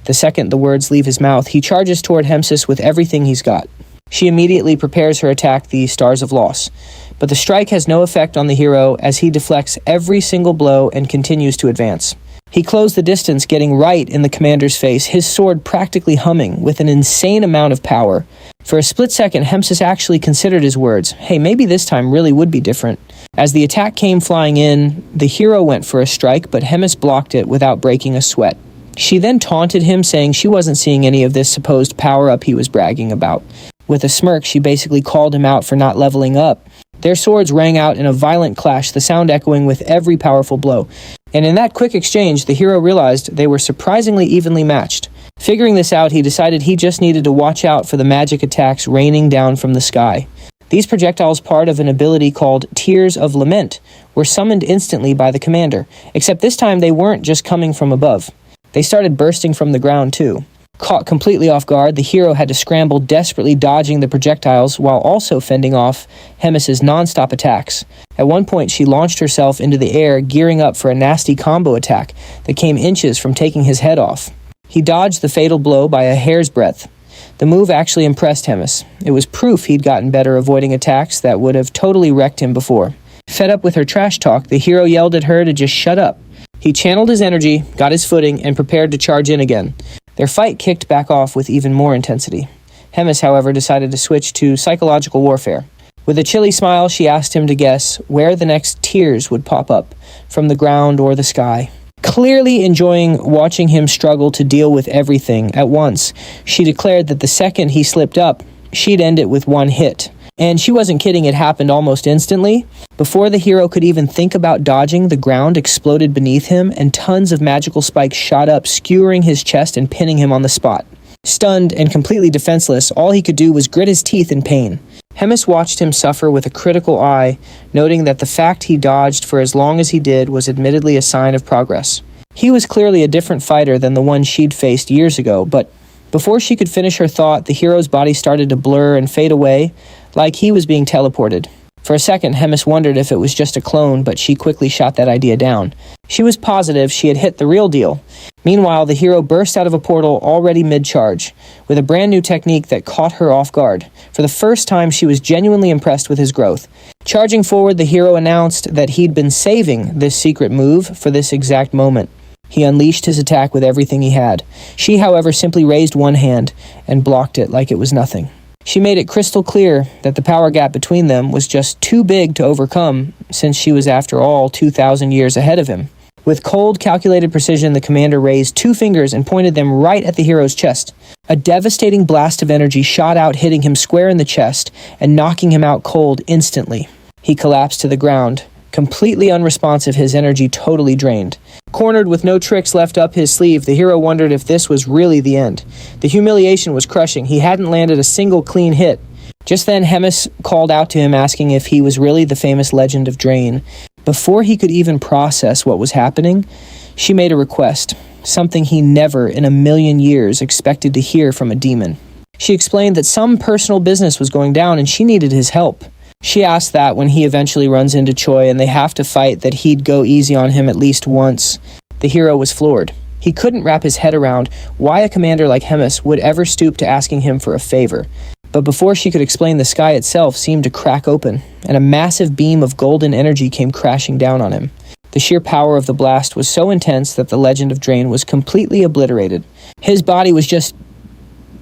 The second the words leave his mouth, he charges toward Hemsis with everything he's got. She immediately prepares her attack, the Stars of Loss. But the strike has no effect on the hero as he deflects every single blow and continues to advance. He closed the distance, getting right in the commander's face, his sword practically humming with an insane amount of power. For a split second, Hemsis actually considered his words. Hey, maybe this time really would be different. As the attack came flying in, the hero went for a strike, but Hemis blocked it without breaking a sweat. She then taunted him, saying she wasn't seeing any of this supposed power-up he was bragging about. With a smirk, she basically called him out for not leveling up. Their swords rang out in a violent clash, the sound echoing with every powerful blow. And in that quick exchange, the hero realized they were surprisingly evenly matched. Figuring this out, he decided he just needed to watch out for the magic attacks raining down from the sky. These projectiles, part of an ability called Tears of Lament, were summoned instantly by the commander, except this time they weren't just coming from above. They started bursting from the ground too. Caught completely off guard, the hero had to scramble, desperately dodging the projectiles while also fending off Hemis's non-stop attacks. At one point, she launched herself into the air, gearing up for a nasty combo attack that came inches from taking his head off. He dodged the fatal blow by a hair's breadth. The move actually impressed Hemis. It was proof he'd gotten better avoiding attacks that would have totally wrecked him before. Fed up with her trash talk, the hero yelled at her to just shut up. He channeled his energy, got his footing, and prepared to charge in again. Their fight kicked back off with even more intensity. Hemis, however, decided to switch to psychological warfare. With a chilly smile, she asked him to guess where the next tears would pop up, from the ground or the sky. Clearly enjoying watching him struggle to deal with everything at once, she declared that the second he slipped up, she'd end it with one hit. And she wasn't kidding, it happened almost instantly. Before the hero could even think about dodging, the ground exploded beneath him, and tons of magical spikes shot up, skewering his chest and pinning him on the spot. Stunned and completely defenseless, all he could do was grit his teeth in pain. Hemis watched him suffer with a critical eye, noting that the fact he dodged for as long as he did was admittedly a sign of progress. He was clearly a different fighter than the one she'd faced years ago, but before she could finish her thought, the hero's body started to blur and fade away, like he was being teleported. For a second, Hemis wondered if it was just a clone, but she quickly shot that idea down. She was positive she had hit the real deal. Meanwhile, the hero burst out of a portal already mid-charge, with a brand new technique that caught her off guard. For the first time, she was genuinely impressed with his growth. Charging forward, the hero announced that he'd been saving this secret move for this exact moment. He unleashed his attack with everything he had. She, however, simply raised one hand and blocked it like it was nothing. She made it crystal clear that the power gap between them was just too big to overcome, since she was, after all, 2,000 years ahead of him. With cold, calculated precision, the commander raised two fingers and pointed them right at the hero's chest. A devastating blast of energy shot out, hitting him square in the chest and knocking him out cold instantly. He collapsed to the ground, completely unresponsive, his energy totally drained. Cornered with no tricks left up his sleeve, the hero wondered if this was really the end. The humiliation was crushing. He hadn't landed a single clean hit. Just then, Hemis called out to him, asking if he was really the famous legend of Drain. Before he could even process what was happening, she made a request, something he never in a million years expected to hear from a demon. She explained that some personal business was going down and she needed his help. She asked that when he eventually runs into Choi and they have to fight, that he'd go easy on him at least once. The hero was floored. He couldn't wrap his head around why a commander like Hemis would ever stoop to asking him for a favor. But before she could explain, the sky itself seemed to crack open, and a massive beam of golden energy came crashing down on him. The sheer power of the blast was so intense that the legend of Drain was completely obliterated. His body was just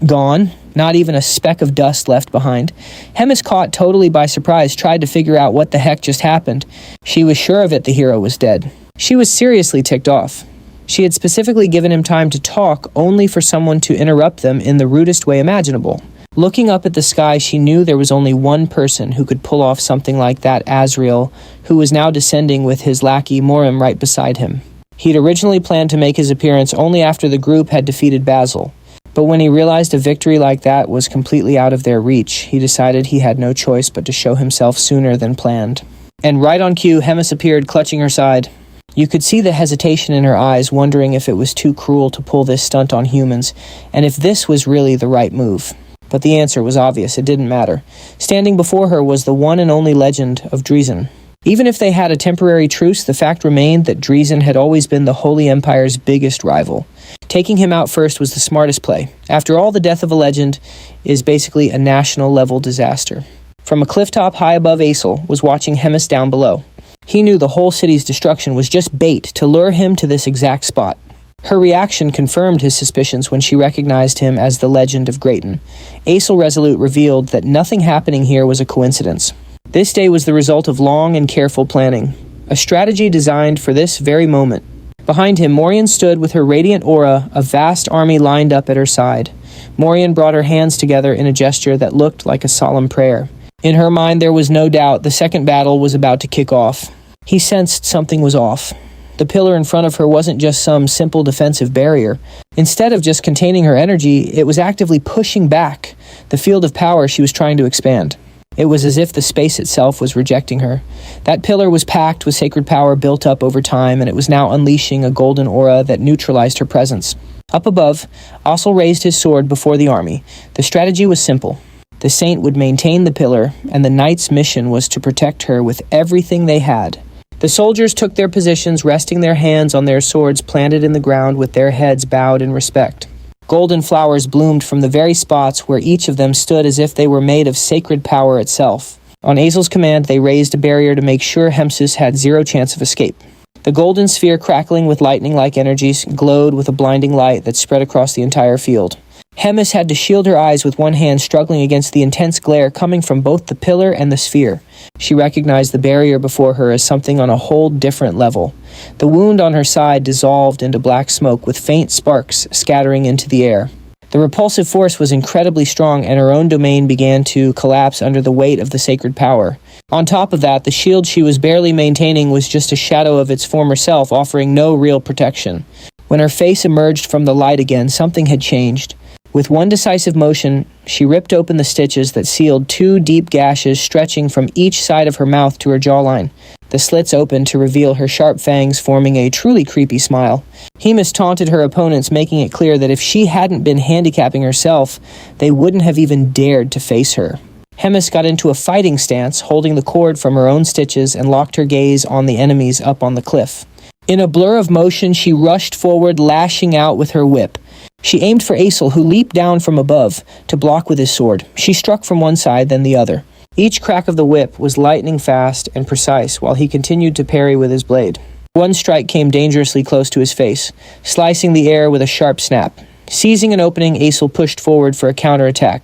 gone, not even a speck of dust left behind. Hemis, caught totally by surprise, tried to figure out what the heck just happened. She was sure of it, the hero was dead. She was seriously ticked off. She had specifically given him time to talk, only for someone to interrupt them in the rudest way imaginable. Looking up at the sky, she knew there was only one person who could pull off something like that, Azrael, who was now descending with his lackey Morim right beside him. He'd originally planned to make his appearance only after the group had defeated Basil. But when he realized a victory like that was completely out of their reach, he decided he had no choice but to show himself sooner than planned. And right on cue, Hemis appeared, clutching her side. You could see the hesitation in her eyes, wondering if it was too cruel to pull this stunt on humans, and if this was really the right move. But the answer was obvious, it didn't matter. Standing before her was the one and only legend of Driesen. Even if they had a temporary truce, the fact remained that Driesen had always been the Holy Empire's biggest rival. Taking him out first was the smartest play. After all, the death of a legend is basically a national-level disaster. From a clifftop high above, Aesel was watching Hemis down below. He knew the whole city's destruction was just bait to lure him to this exact spot. Her reaction confirmed his suspicions when she recognized him as the Legend of Grayton. Aesel Resolute revealed that nothing happening here was a coincidence. This day was the result of long and careful planning, a strategy designed for this very moment. Behind him, Morian stood with her radiant aura, a vast army lined up at her side. Morian brought her hands together in a gesture that looked like a solemn prayer. In her mind, there was no doubt the second battle was about to kick off. He sensed something was off. The pillar in front of her wasn't just some simple defensive barrier. Instead of just containing her energy, it was actively pushing back the field of power she was trying to expand. It was as if the space itself was rejecting her. That pillar was packed with sacred power built up over time, and it was now unleashing a golden aura that neutralized her presence. Up above, Aesel raised his sword before the army. The strategy was simple. The saint would maintain the pillar, and the knight's mission was to protect her with everything they had. The soldiers took their positions, resting their hands on their swords planted in the ground with their heads bowed in respect. Golden flowers bloomed from the very spots where each of them stood as if they were made of sacred power itself. On Aesel's command, they raised a barrier to make sure Hemsus had zero chance of escape. The golden sphere, crackling with lightning-like energies, glowed with a blinding light that spread across the entire field. Hemis had to shield her eyes with one hand, struggling against the intense glare coming from both the pillar and the sphere. She recognized the barrier before her as something on a whole different level. The wound on her side dissolved into black smoke, with faint sparks scattering into the air. The repulsive force was incredibly strong, and her own domain began to collapse under the weight of the sacred power. On top of that, the shield she was barely maintaining was just a shadow of its former self, offering no real protection. When her face emerged from the light again, something had changed. With one decisive motion, she ripped open the stitches that sealed 2 deep gashes stretching from each side of her mouth to her jawline. The slits opened to reveal her sharp fangs, forming a truly creepy smile. Hemis taunted her opponents, making it clear that if she hadn't been handicapping herself, they wouldn't have even dared to face her. Hemis got into a fighting stance, holding the cord from her own stitches, and locked her gaze on the enemies up on the cliff. In a blur of motion, she rushed forward, lashing out with her whip. She aimed for Aesel, who leaped down from above to block with his sword. She struck from one side, then the other. Each crack of the whip was lightning fast and precise, while he continued to parry with his blade. One strike came dangerously close to his face, slicing the air with a sharp snap. Seizing an opening, Aesel pushed forward for a counterattack.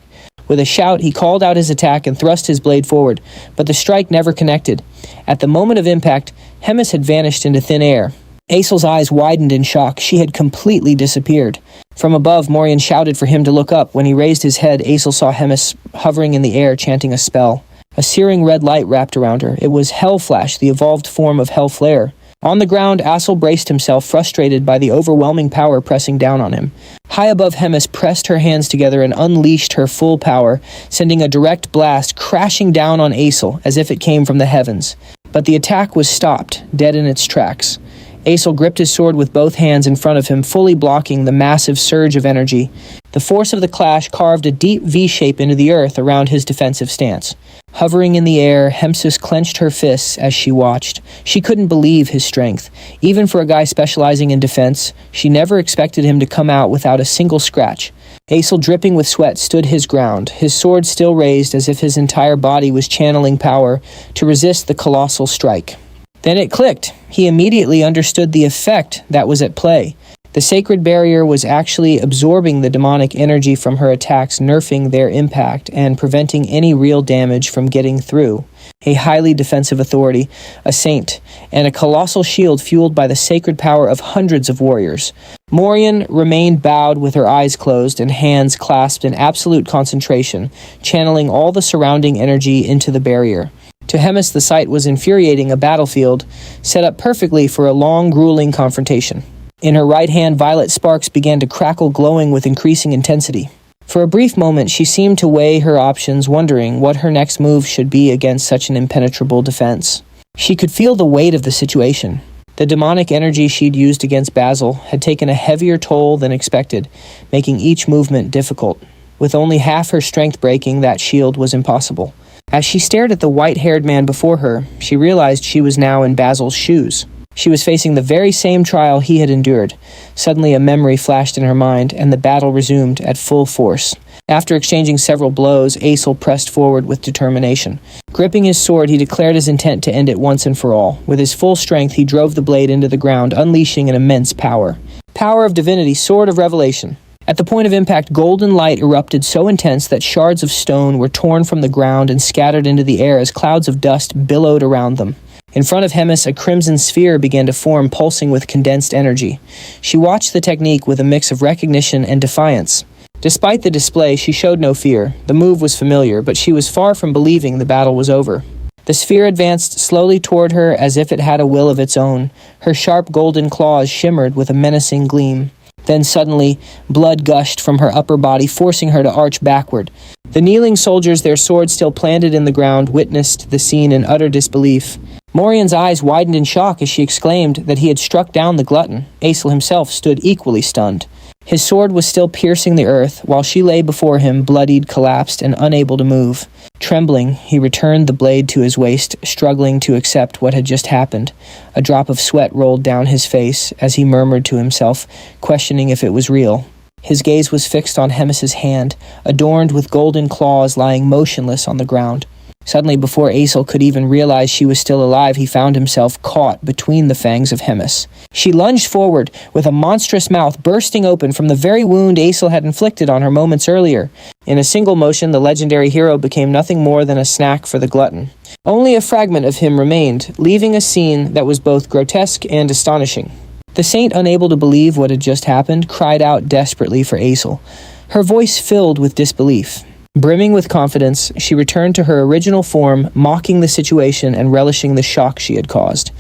With a shout, he called out his attack and thrust his blade forward, but the strike never connected. At the moment of impact, Hemis had vanished into thin air. Aesel's eyes widened in shock. She had completely disappeared. From above, Morian shouted for him to look up. When he raised his head, Aesel saw Hemis hovering in the air, chanting a spell. A searing red light wrapped around her. It was Hellflash, the evolved form of Hellflare. On the ground, Aesel braced himself, frustrated by the overwhelming power pressing down on him. High above, Hemis pressed her hands together and unleashed her full power, sending a direct blast crashing down on Aesel as if it came from the heavens. But the attack was stopped, dead in its tracks. Aesel gripped his sword with both hands in front of him, fully blocking the massive surge of energy. The force of the clash carved a deep V-shape into the earth around his defensive stance. Hovering in the air, Hemsis clenched her fists as she watched. She couldn't believe his strength. Even for a guy specializing in defense, she never expected him to come out without a single scratch. Aesel, dripping with sweat, stood his ground, his sword still raised as if his entire body was channeling power to resist the colossal strike. Then it clicked. He immediately understood the effect that was at play. The sacred barrier was actually absorbing the demonic energy from her attacks, nerfing their impact and preventing any real damage from getting through. A highly defensive authority, a saint, and a colossal shield fueled by the sacred power of hundreds of warriors. Morian remained bowed with her eyes closed and hands clasped in absolute concentration, channeling all the surrounding energy into the barrier. To Hemis, the sight was infuriating, a battlefield set up perfectly for a long, grueling confrontation. In her right hand, violet sparks began to crackle, glowing with increasing intensity. For a brief moment, she seemed to weigh her options, wondering what her next move should be against such an impenetrable defense. She could feel the weight of the situation. The demonic energy she'd used against Basil had taken a heavier toll than expected, making each movement difficult. With only half her strength breaking, that shield was impossible. As she stared at the white-haired man before her, she realized she was now in Basil's shoes. She was facing the very same trial he had endured. Suddenly a memory flashed in her mind, and the battle resumed at full force. After exchanging several blows, Aesel pressed forward with determination. Gripping his sword, he declared his intent to end it once and for all. With his full strength, he drove the blade into the ground, unleashing an immense power. Power of divinity, sword of revelation. At the point of impact, golden light erupted so intense that shards of stone were torn from the ground and scattered into the air as clouds of dust billowed around them. In front of Hemis, a crimson sphere began to form, pulsing with condensed energy. She watched the technique with a mix of recognition and defiance. Despite the display, she showed no fear. The move was familiar, but she was far from believing the battle was over. The sphere advanced slowly toward her as if it had a will of its own. Her sharp golden claws shimmered with a menacing gleam. Then suddenly, blood gushed from her upper body, forcing her to arch backward. The kneeling soldiers, their swords still planted in the ground, witnessed the scene in utter disbelief. Morian's eyes widened in shock as she exclaimed that he had struck down the glutton. Aesel himself stood equally stunned. His sword was still piercing the earth, while she lay before him, bloodied, collapsed, and unable to move. Trembling, he returned the blade to his waist, struggling to accept what had just happened. A drop of sweat rolled down his face as he murmured to himself, questioning if it was real. His gaze was fixed on Hemis's hand, adorned with golden claws lying motionless on the ground. Suddenly, before Aesel could even realize she was still alive, he found himself caught between the fangs of Hemis. She lunged forward, with a monstrous mouth bursting open from the very wound Aesel had inflicted on her moments earlier. In a single motion, the legendary hero became nothing more than a snack for the glutton. Only a fragment of him remained, leaving a scene that was both grotesque and astonishing. The saint, unable to believe what had just happened, cried out desperately for Aesel. Her voice filled with disbelief. Brimming with confidence, she returned to her original form, mocking the situation and relishing the shock she had caused.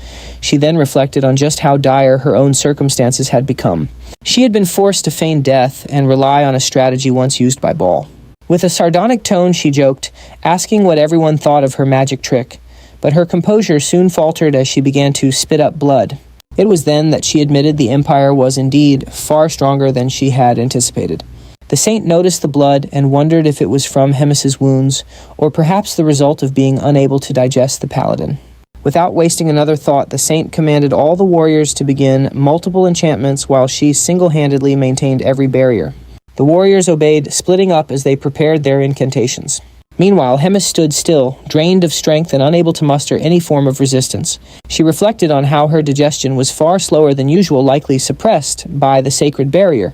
She then reflected on just how dire her own circumstances had become. She had been forced to feign death and rely on a strategy once used by Baal. With a sardonic tone, she joked, asking what everyone thought of her magic trick. But her composure soon faltered as she began to spit up blood. It was then that she admitted the Empire was indeed far stronger than she had anticipated. The saint noticed the blood and wondered if it was from Hemis's wounds, or perhaps the result of being unable to digest the paladin. Without wasting another thought, the saint commanded all the warriors to begin multiple enchantments while she single-handedly maintained every barrier. The warriors obeyed, splitting up as they prepared their incantations. Meanwhile, Hemis stood still, drained of strength and unable to muster any form of resistance. She reflected on how her digestion was far slower than usual, likely suppressed by the sacred barrier.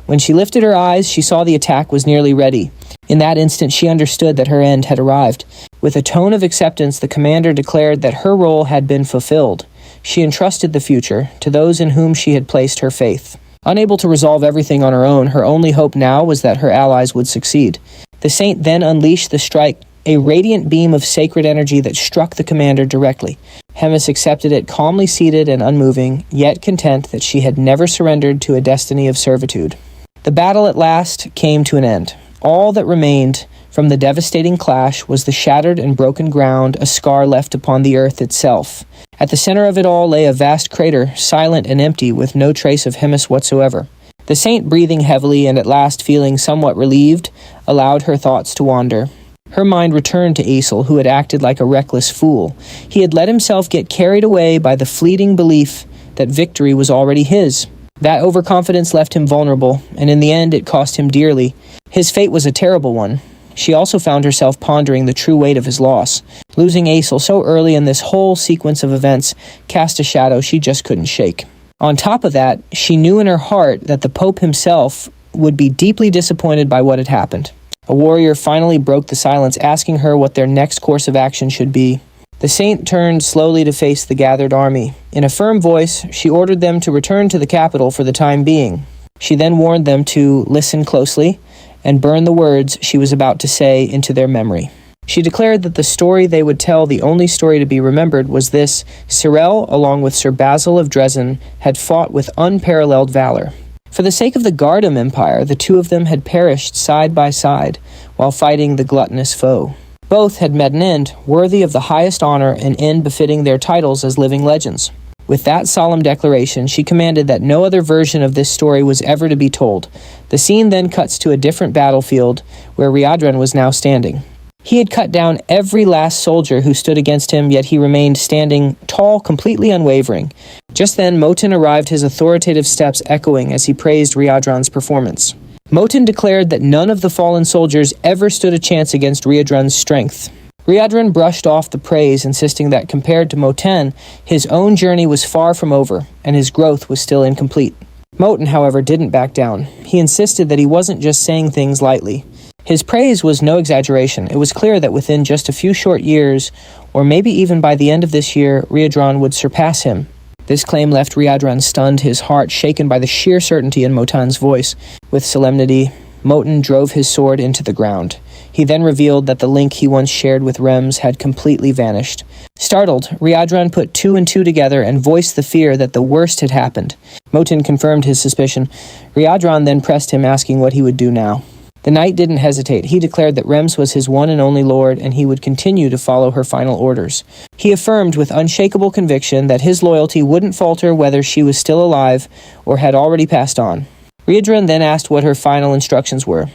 When she lifted her eyes, she saw the attack was nearly ready. In that instant, she understood that her end had arrived. With a tone of acceptance, the commander declared that her role had been fulfilled. She entrusted the future to those in whom she had placed her faith. Unable to resolve everything on her own, her only hope now was that her allies would succeed. The saint then unleashed the strike, a radiant beam of sacred energy that struck the commander directly. Hemis accepted it, calmly seated and unmoving, yet content that she had never surrendered to a destiny of servitude. The battle at last came to an end. All that remained from the devastating clash was the shattered and broken ground, a scar left upon the earth itself. At the center of it all lay a vast crater, silent and empty, with no trace of Hemis whatsoever. The saint, breathing heavily and at last feeling somewhat relieved, allowed her thoughts to wander. Her mind returned to Aesel, who had acted like a reckless fool. He had let himself get carried away by the fleeting belief that victory was already his. That overconfidence left him vulnerable, and in the end it cost him dearly. His fate was a terrible one. She also found herself pondering the true weight of his loss. Losing Aesel so early in this whole sequence of events cast a shadow she just couldn't shake. On top of that, she knew in her heart that the Pope himself would be deeply disappointed by what had happened. A warrior finally broke the silence, asking her what their next course of action should be. The saint turned slowly to face the gathered army. In a firm voice, she ordered them to return to the capital for the time being. She then warned them to listen closely and burn the words she was about to say into their memory. She declared that the story they would tell, the only story to be remembered, was this: Cyril, along with Sir Basil of Dresden, had fought with unparalleled valor. For the sake of the Gardam Empire, the two of them had perished side by side while fighting the gluttonous foe. Both had met an end worthy of the highest honor, an end befitting their titles as living legends. With that solemn declaration, she commanded that no other version of this story was ever to be told. The scene then cuts to a different battlefield where Riadran was now standing. He had cut down every last soldier who stood against him, yet he remained standing tall, completely unwavering. Just then, Moten arrived, his authoritative steps echoing as he praised Riadran's performance. Moten declared that none of the fallen soldiers ever stood a chance against Riadran's strength. Riadran brushed off the praise, insisting that compared to Moten, his own journey was far from over, and his growth was still incomplete. Moten, however, didn't back down. He insisted that he wasn't just saying things lightly. His praise was no exaggeration. It was clear that within just a few short years, or maybe even by the end of this year, Riadran would surpass him. This claim left Riadran stunned, his heart shaken by the sheer certainty in Moten's voice. With solemnity, Moten drove his sword into the ground. He then revealed that the link he once shared with Rems had completely vanished. Startled, Riadran put two and two together and voiced the fear that the worst had happened. Moten confirmed his suspicion. Riadran then pressed him, asking what he would do now. The knight didn't hesitate. He declared that Rems was his one and only lord, and he would continue to follow her final orders. He affirmed with unshakable conviction that his loyalty wouldn't falter whether she was still alive or had already passed on. Riadran then asked what her final instructions were.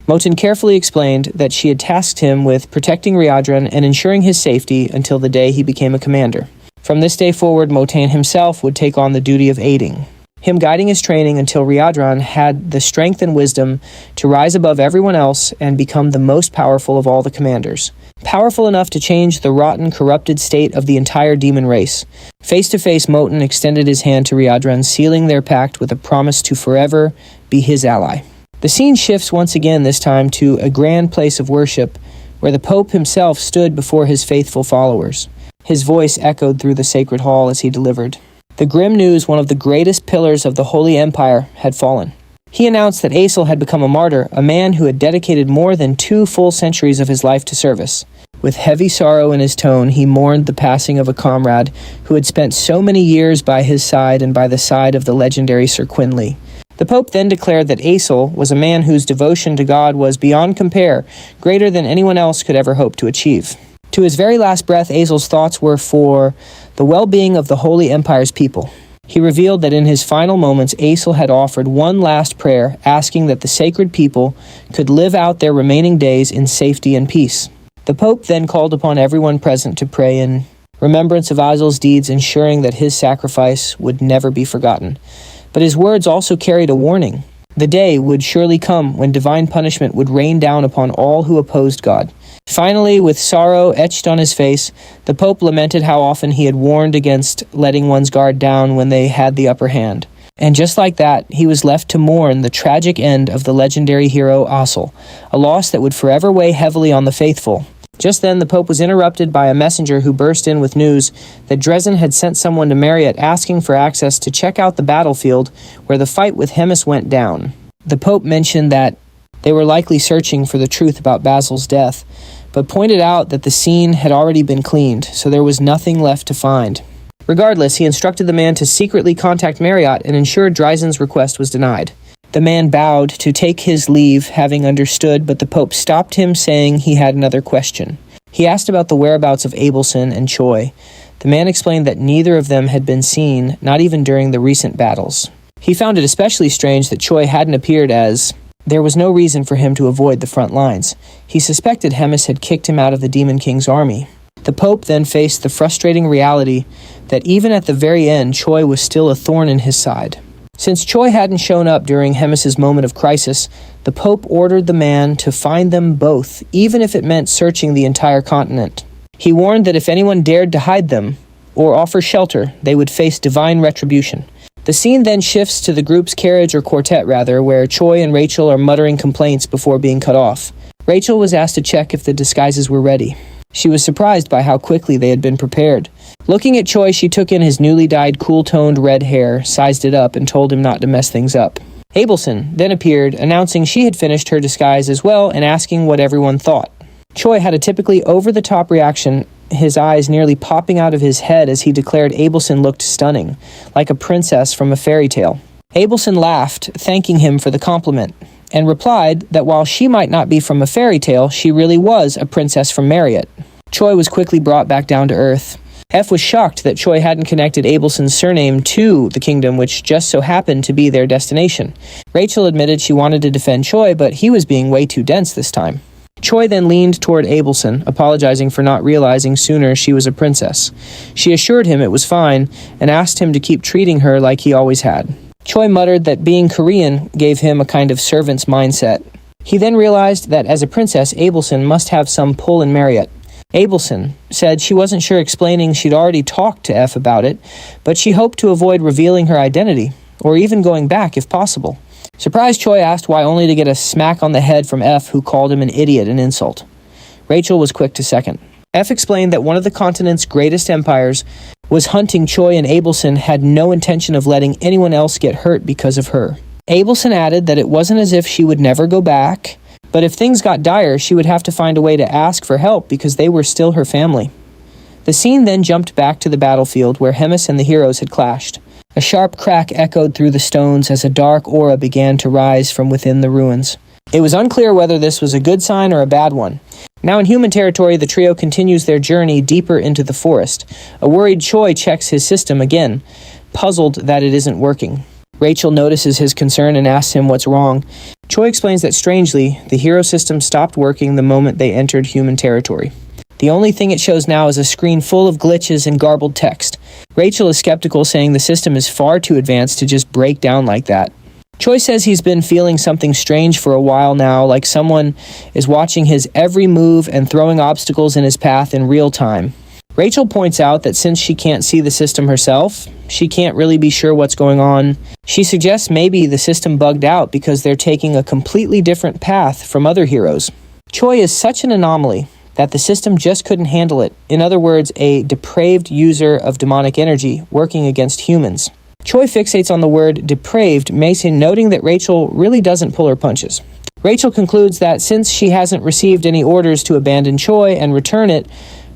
Moten carefully explained that she had tasked him with protecting Riadran and ensuring his safety until the day he became a commander. From this day forward, Moten himself would take on the duty of aiding. him guiding his training until Riadran had the strength and wisdom to rise above everyone else and become the most powerful of all the commanders. Powerful enough to change the rotten, corrupted state of the entire demon race. Face to face, Moten extended his hand to Riadran, sealing their pact with a promise to forever be his ally. The scene shifts once again, this time to a grand place of worship, where the Pope himself stood before his faithful followers. His voice echoed through the sacred hall as he delivered the grim news: one of the greatest pillars of the Holy Empire had fallen. He announced that Aesel had become a martyr, a man who had dedicated more than 2 full centuries of his life to service. With heavy sorrow in his tone, he mourned the passing of a comrade who had spent so many years by his side and by the side of the legendary Sir Quinley. The Pope then declared that Aesel was a man whose devotion to God was beyond compare, greater than anyone else could ever hope to achieve. To his very last breath, Aesel's thoughts were for the well-being of the Holy Empire's people. He revealed that in his final moments, Aesel had offered one last prayer, asking that the sacred people could live out their remaining days in safety and peace. The Pope then called upon everyone present to pray in remembrance of Aesel's deeds, ensuring that his sacrifice would never be forgotten. But his words also carried a warning. The day would surely come when divine punishment would rain down upon all who opposed God. Finally, with sorrow etched on his face, the Pope lamented how often he had warned against letting one's guard down when they had the upper hand. And just like that, he was left to mourn the tragic end of the legendary hero Aesel, a loss that would forever weigh heavily on the faithful. Just then, the Pope was interrupted by a messenger who burst in with news that Dresden had sent someone to Mariette asking for access to check out the battlefield where the fight with Hemis went down. The Pope mentioned that they were likely searching for the truth about Basil's death, but pointed out that the scene had already been cleaned, so there was nothing left to find. Regardless, he instructed the man to secretly contact Marriott and ensured Dreisen's request was denied. The man bowed to take his leave, having understood, but the Pope stopped him, saying he had another question. He asked about the whereabouts of Abelson and Choi. The man explained that neither of them had been seen, not even during the recent battles. He found it especially strange that Choi hadn't appeared, as there was no reason for him to avoid the front lines. He suspected Hemis had kicked him out of the Demon King's army. The Pope then faced the frustrating reality that even at the very end, Choi was still a thorn in his side. Since Choi hadn't shown up during Hemis's moment of crisis, the Pope ordered the man to find them both, even if it meant searching the entire continent. He warned that if anyone dared to hide them, or offer shelter, they would face divine retribution. The scene then shifts to the group's carriage, or quartet rather, where Choi and Rachel are muttering complaints before being cut off. Rachel was asked to check if the disguises were ready. She was surprised by how quickly they had been prepared. Looking at Choi, she took in his newly dyed, cool-toned red hair, sized it up, and told him not to mess things up. Abelson then appeared, announcing she had finished her disguise as well and asking what everyone thought. Choi had a typically over-the-top reaction, his eyes nearly popping out of his head as he declared Abelson looked stunning, like a princess from a fairy tale. Abelson laughed, thanking him for the compliment, and replied that while she might not be from a fairy tale, she really was a princess from Marriott. Choi was quickly brought back down to earth. F was shocked that Choi hadn't connected Abelson's surname to the kingdom, which just so happened to be their destination. Rachel admitted she wanted to defend Choi, but he was being way too dense this time. Choi then leaned toward Abelson, apologizing for not realizing sooner she was a princess. She assured him it was fine, and asked him to keep treating her like he always had. Choi muttered that being Korean gave him a kind of servant's mindset. He then realized that as a princess, Abelson must have some pull in Marriott. Abelson said she wasn't sure, explaining she'd already talked to F about it, but she hoped to avoid revealing her identity, or even going back if possible. Surprised, Choi asked why, only to get a smack on the head from F, who called him an idiot, an insult. Rachel was quick to second. F explained that one of the continent's greatest empires was hunting Choi, and Abelson had no intention of letting anyone else get hurt because of her. Abelson added that it wasn't as if she would never go back, but if things got dire, she would have to find a way to ask for help because they were still her family. The scene then jumped back to the battlefield where Hemis and the heroes had clashed. A sharp crack echoed through the stones as a dark aura began to rise from within the ruins. It was unclear whether this was a good sign or a bad one. Now in human territory, the trio continues their journey deeper into the forest. A worried Choi checks his system again, puzzled that it isn't working. Rachel notices his concern and asks him what's wrong. Choi explains that strangely, the hero system stopped working the moment they entered human territory. The only thing it shows now is a screen full of glitches and garbled text. Rachel is skeptical, saying the system is far too advanced to just break down like that. Choi says he's been feeling something strange for a while now, like someone is watching his every move and throwing obstacles in his path in real time. Rachel points out that since she can't see the system herself, she can't really be sure what's going on. She suggests maybe the system bugged out because they're taking a completely different path from other heroes. Choi is such an anomaly that the system just couldn't handle it. In other words, a depraved user of demonic energy working against humans. Choi fixates on the word depraved, noting that Rachel really doesn't pull her punches. Rachel concludes that since she hasn't received any orders to abandon Choi and return it,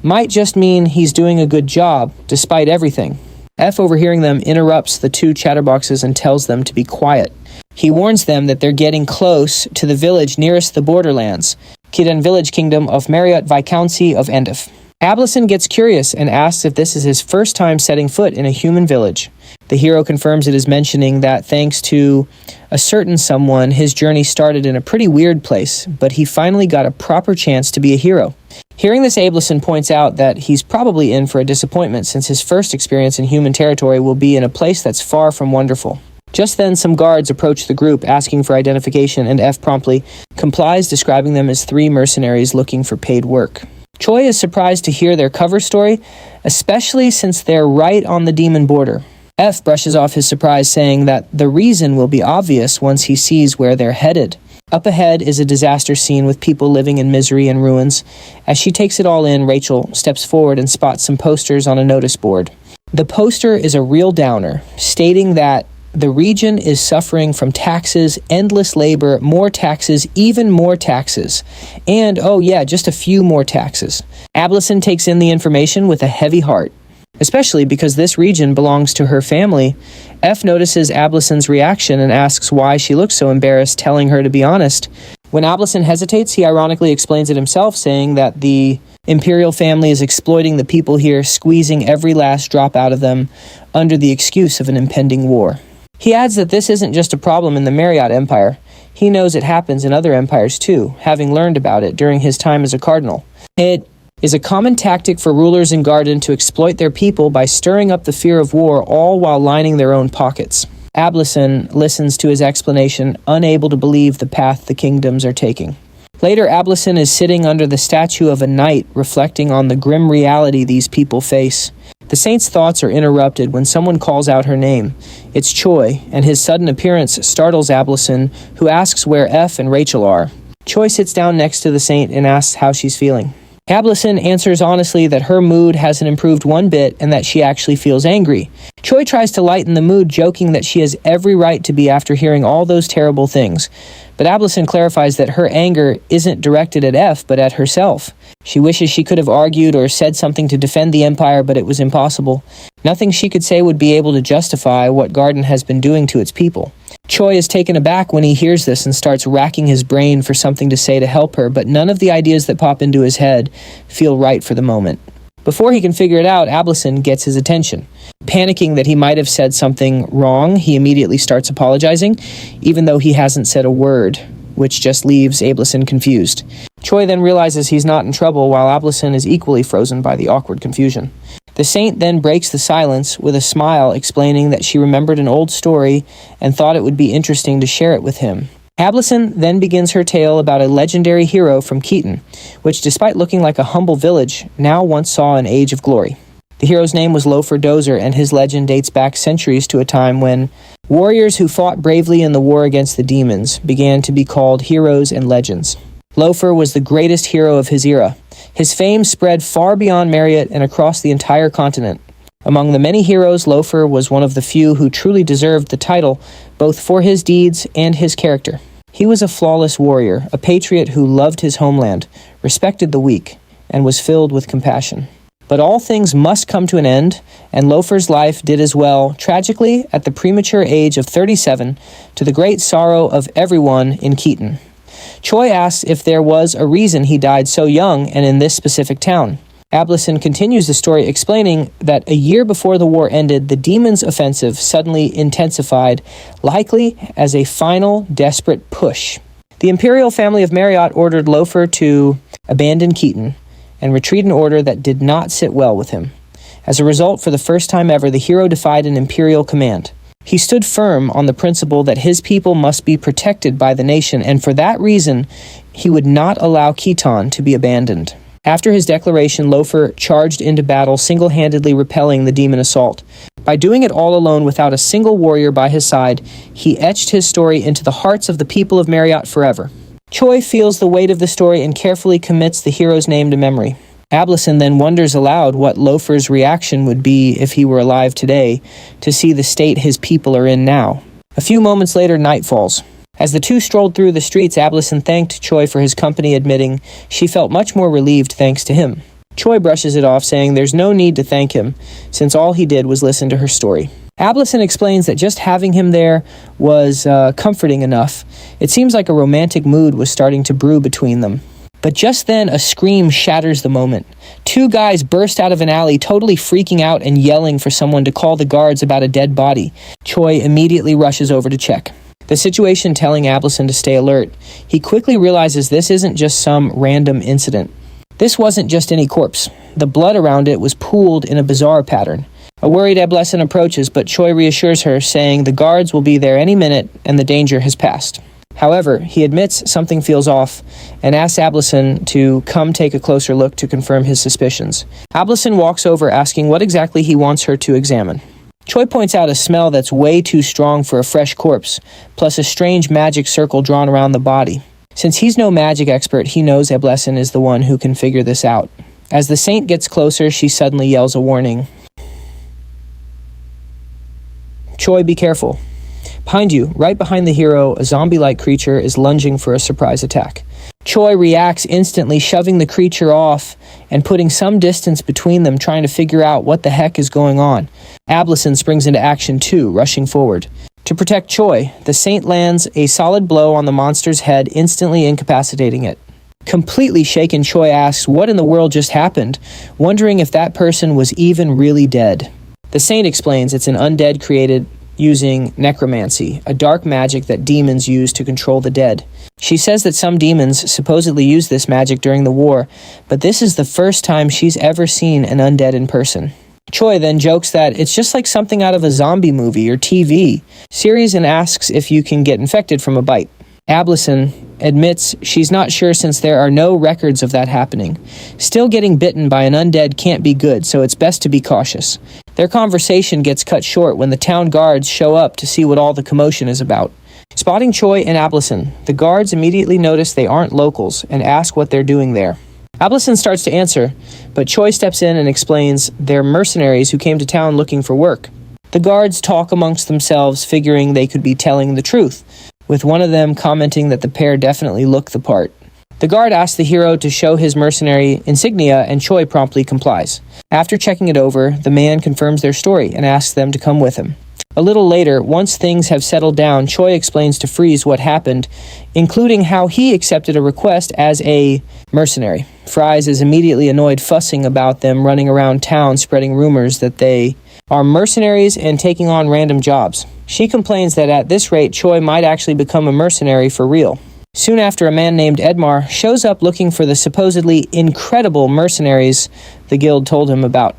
might just mean he's doing a good job, despite everything. F, overhearing them, interrupts the two chatterboxes and tells them to be quiet. He warns them that they're getting close to the village nearest the borderlands, Kiren Village Kingdom of Marriott Viscountcy of Endif. Ablison gets curious and asks if this is his first time setting foot in a human village. The hero confirms it is, mentioning that thanks to a certain someone, his journey started in a pretty weird place, but he finally got a proper chance to be a hero. Hearing this, Ablison points out that he's probably in for a disappointment, since his first experience in human territory will be in a place that's far from wonderful. Just then, some guards approach the group asking for identification, and F promptly complies, describing them as 3 mercenaries looking for paid work. Choi is surprised to hear their cover story, especially since they're right on the demon border. F brushes off his surprise, saying that the reason will be obvious once he sees where they're headed. Up ahead is a disaster scene with people living in misery and ruins. As she takes it all in, Rachel steps forward and spots some posters on a notice board. The poster is a real downer, stating that the region is suffering from taxes, endless labor, more taxes, even more taxes, and, oh yeah, just a few more taxes. Ablison takes in the information with a heavy heart, especially because this region belongs to her family. F notices Ablison's reaction and asks why she looks so embarrassed, telling her to be honest. When Ablison hesitates, he ironically explains it himself, saying that the imperial family is exploiting the people here, squeezing every last drop out of them under the excuse of an impending war. He adds that this isn't just a problem in the Marriott Empire. He knows it happens in other empires too, having learned about it during his time as a cardinal. It is a common tactic for rulers in Garden to exploit their people by stirring up the fear of war, all while lining their own pockets. Ablison listens to his explanation, unable to believe the path the kingdoms are taking. Later, Ablison is sitting under the statue of a knight, reflecting on the grim reality these people face. The saint's thoughts are interrupted when someone calls out her name. It's Choi, and his sudden appearance startles Ablison, who asks where F and Rachel are. Choi sits down next to the saint and asks how she's feeling. Ablison answers honestly that her mood hasn't improved one bit and that she actually feels angry. Choi tries to lighten the mood, joking that she has every right to be after hearing all those terrible things. But Ablison clarifies that her anger isn't directed at F, but at herself. She wishes she could have argued or said something to defend the Empire, but it was impossible. Nothing she could say would be able to justify what Garden has been doing to its people. Choi is taken aback when he hears this and starts racking his brain for something to say to help her, but none of the ideas that pop into his head feel right for the moment. Before he can figure it out, Ablison gets his attention. Panicking that he might have said something wrong, he immediately starts apologizing, even though he hasn't said a word, which just leaves Ablison confused. Choi then realizes he's not in trouble, while Ablison is equally frozen by the awkward confusion. The saint then breaks the silence with a smile, explaining that she remembered an old story and thought it would be interesting to share it with him. Ablison then begins her tale about a legendary hero from Keaton, which, despite looking like a humble village, now once saw an age of glory. The hero's name was Lofer Dozer, and his legend dates back centuries to a time when warriors who fought bravely in the war against the demons began to be called heroes and legends. Lofer was the greatest hero of his era. His fame spread far beyond Marriott and across the entire continent. Among the many heroes, Lofer was one of the few who truly deserved the title, both for his deeds and his character. He was a flawless warrior, a patriot who loved his homeland, respected the weak, and was filled with compassion. But all things must come to an end, and Lofer's life did as well, tragically at the premature age of 37, to the great sorrow of everyone in Keaton. Choi asks if there was a reason he died so young and in this specific town. Ablison continues the story, explaining that a year before the war ended, the demons' offensive suddenly intensified, likely as a final, desperate push. The imperial family of Marriott ordered Lofer to abandon Keaton and retreat, an order that did not sit well with him. As a result, for the first time ever, the hero defied an imperial command. He stood firm on the principle that his people must be protected by the nation, and for that reason, he would not allow Khitan to be abandoned. After his declaration, Loafer charged into battle, single-handedly repelling the demon assault. By doing it all alone without a single warrior by his side, he etched his story into the hearts of the people of Marriott forever. Choi feels the weight of the story and carefully commits the hero's name to memory. Ablison then wonders aloud what Loafer's reaction would be if he were alive today to see the state his people are in now. A few moments later, night falls. As the two strolled through the streets, Ablison thanked Choi for his company, admitting she felt much more relieved thanks to him. Choi brushes it off, saying there's no need to thank him, since all he did was listen to her story. Ablison explains that just having him there was comforting enough. It seems like a romantic mood was starting to brew between them. But just then, a scream shatters the moment. Two guys burst out of an alley, totally freaking out and yelling for someone to call the guards about a dead body. Choi immediately rushes over to check. The situation telling Ablison to stay alert. He quickly realizes this isn't just some random incident. This wasn't just any corpse. The blood around it was pooled in a bizarre pattern. A worried Ablison approaches, but Choi reassures her, saying the guards will be there any minute and the danger has passed. However, he admits something feels off and asks Ablison to come take a closer look to confirm his suspicions. Ablison walks over, asking what exactly he wants her to examine. Choi points out a smell that's way too strong for a fresh corpse, plus a strange magic circle drawn around the body. Since he's no magic expert, he knows Ablison is the one who can figure this out. As the saint gets closer, she suddenly yells a warning. Choi, be careful. Behind you, right behind the hero, a zombie-like creature is lunging for a surprise attack. Choi reacts instantly, shoving the creature off and putting some distance between them, trying to figure out what the heck is going on. Ablison springs into action too, rushing forward. To protect Choi, the saint lands a solid blow on the monster's head, instantly incapacitating it. Completely shaken, Choi asks what in the world just happened, wondering if that person was even really dead. The saint explains it's an undead created using necromancy, a dark magic that demons use to control the dead. She says that some demons supposedly used this magic during the war, but this is the first time she's ever seen an undead in person. Choi then jokes that it's just like something out of a zombie movie or TV series and asks if you can get infected from a bite. Ablison admits she's not sure since there are no records of that happening. Still, getting bitten by an undead can't be good, so it's best to be cautious. Their conversation gets cut short when the town guards show up to see what all the commotion is about. Spotting Choi and Ablison, the guards immediately notice they aren't locals and ask what they're doing there. Ablison starts to answer, but Choi steps in and explains they're mercenaries who came to town looking for work. The guards talk amongst themselves, figuring they could be telling the truth, with one of them commenting that the pair definitely look the part. The guard asks the hero to show his mercenary insignia, and Choi promptly complies. After checking it over, the man confirms their story and asks them to come with him. A little later, once things have settled down, Choi explains to Freeze what happened, including how he accepted a request as a mercenary. Freeze is immediately annoyed, fussing about them running around town spreading rumors that they are mercenaries and taking on random jobs. She complains that at this rate, Choi might actually become a mercenary for real. Soon after, a man named Edmar shows up looking for the supposedly incredible mercenaries the guild told him about.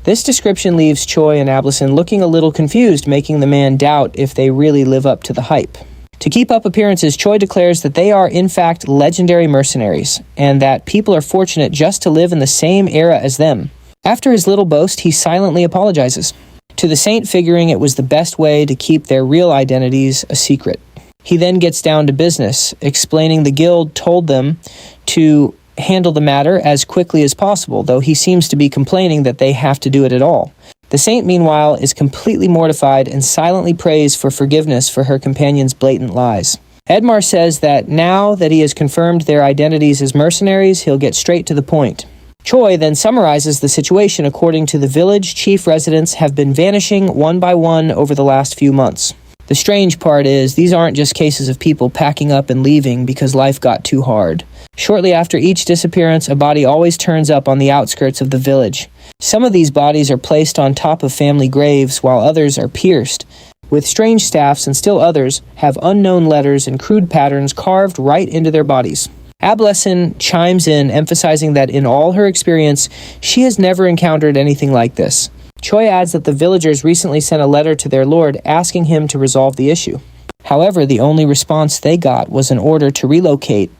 This description leaves Choi and Ablison looking a little confused, making the man doubt if they really live up to the hype. To keep up appearances, Choi declares that they are in fact legendary mercenaries, and that people are fortunate just to live in the same era as them. After his little boast, he silently apologizes to the saint, figuring it was the best way to keep their real identities a secret. He then gets down to business, explaining the guild told them to handle the matter as quickly as possible, though he seems to be complaining that they have to do it at all. The saint, meanwhile, is completely mortified and silently prays for forgiveness for her companion's blatant lies. Edmar says that now that he has confirmed their identities as mercenaries, he'll get straight to the point. Choi then summarizes the situation. According to the village, chief residents have been vanishing one by one over the last few months. The strange part is, these aren't just cases of people packing up and leaving because life got too hard. Shortly after each disappearance, a body always turns up on the outskirts of the village. Some of these bodies are placed on top of family graves, while others are pierced with strange staffs, and still others have unknown letters and crude patterns carved right into their bodies. Ablesen chimes in, emphasizing that in all her experience, she has never encountered anything like this. Choi adds that the villagers recently sent a letter to their lord asking him to resolve the issue. However, the only response they got was an order to relocate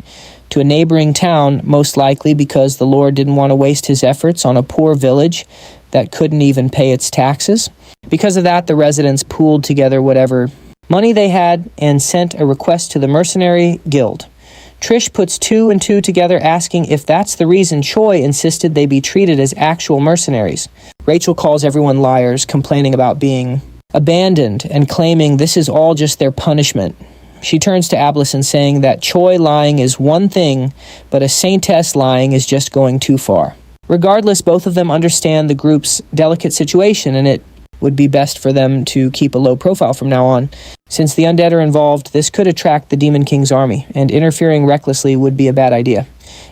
to a neighboring town, most likely because the lord didn't want to waste his efforts on a poor village that couldn't even pay its taxes. Because of that, the residents pooled together whatever money they had and sent a request to the mercenary guild. Trish puts 2 and 2 together, asking if that's the reason Choi insisted they be treated as actual mercenaries. Rachel calls everyone liars, complaining about being abandoned and claiming this is all just their punishment. She turns to Ablesen, saying that Choi lying is one thing, but a saintess lying is just going too far. Regardless, both of them understand the group's delicate situation, and it would be best for them to keep a low profile from now on. Since the undead are involved, this could attract the Demon King's army, and interfering recklessly would be a bad idea.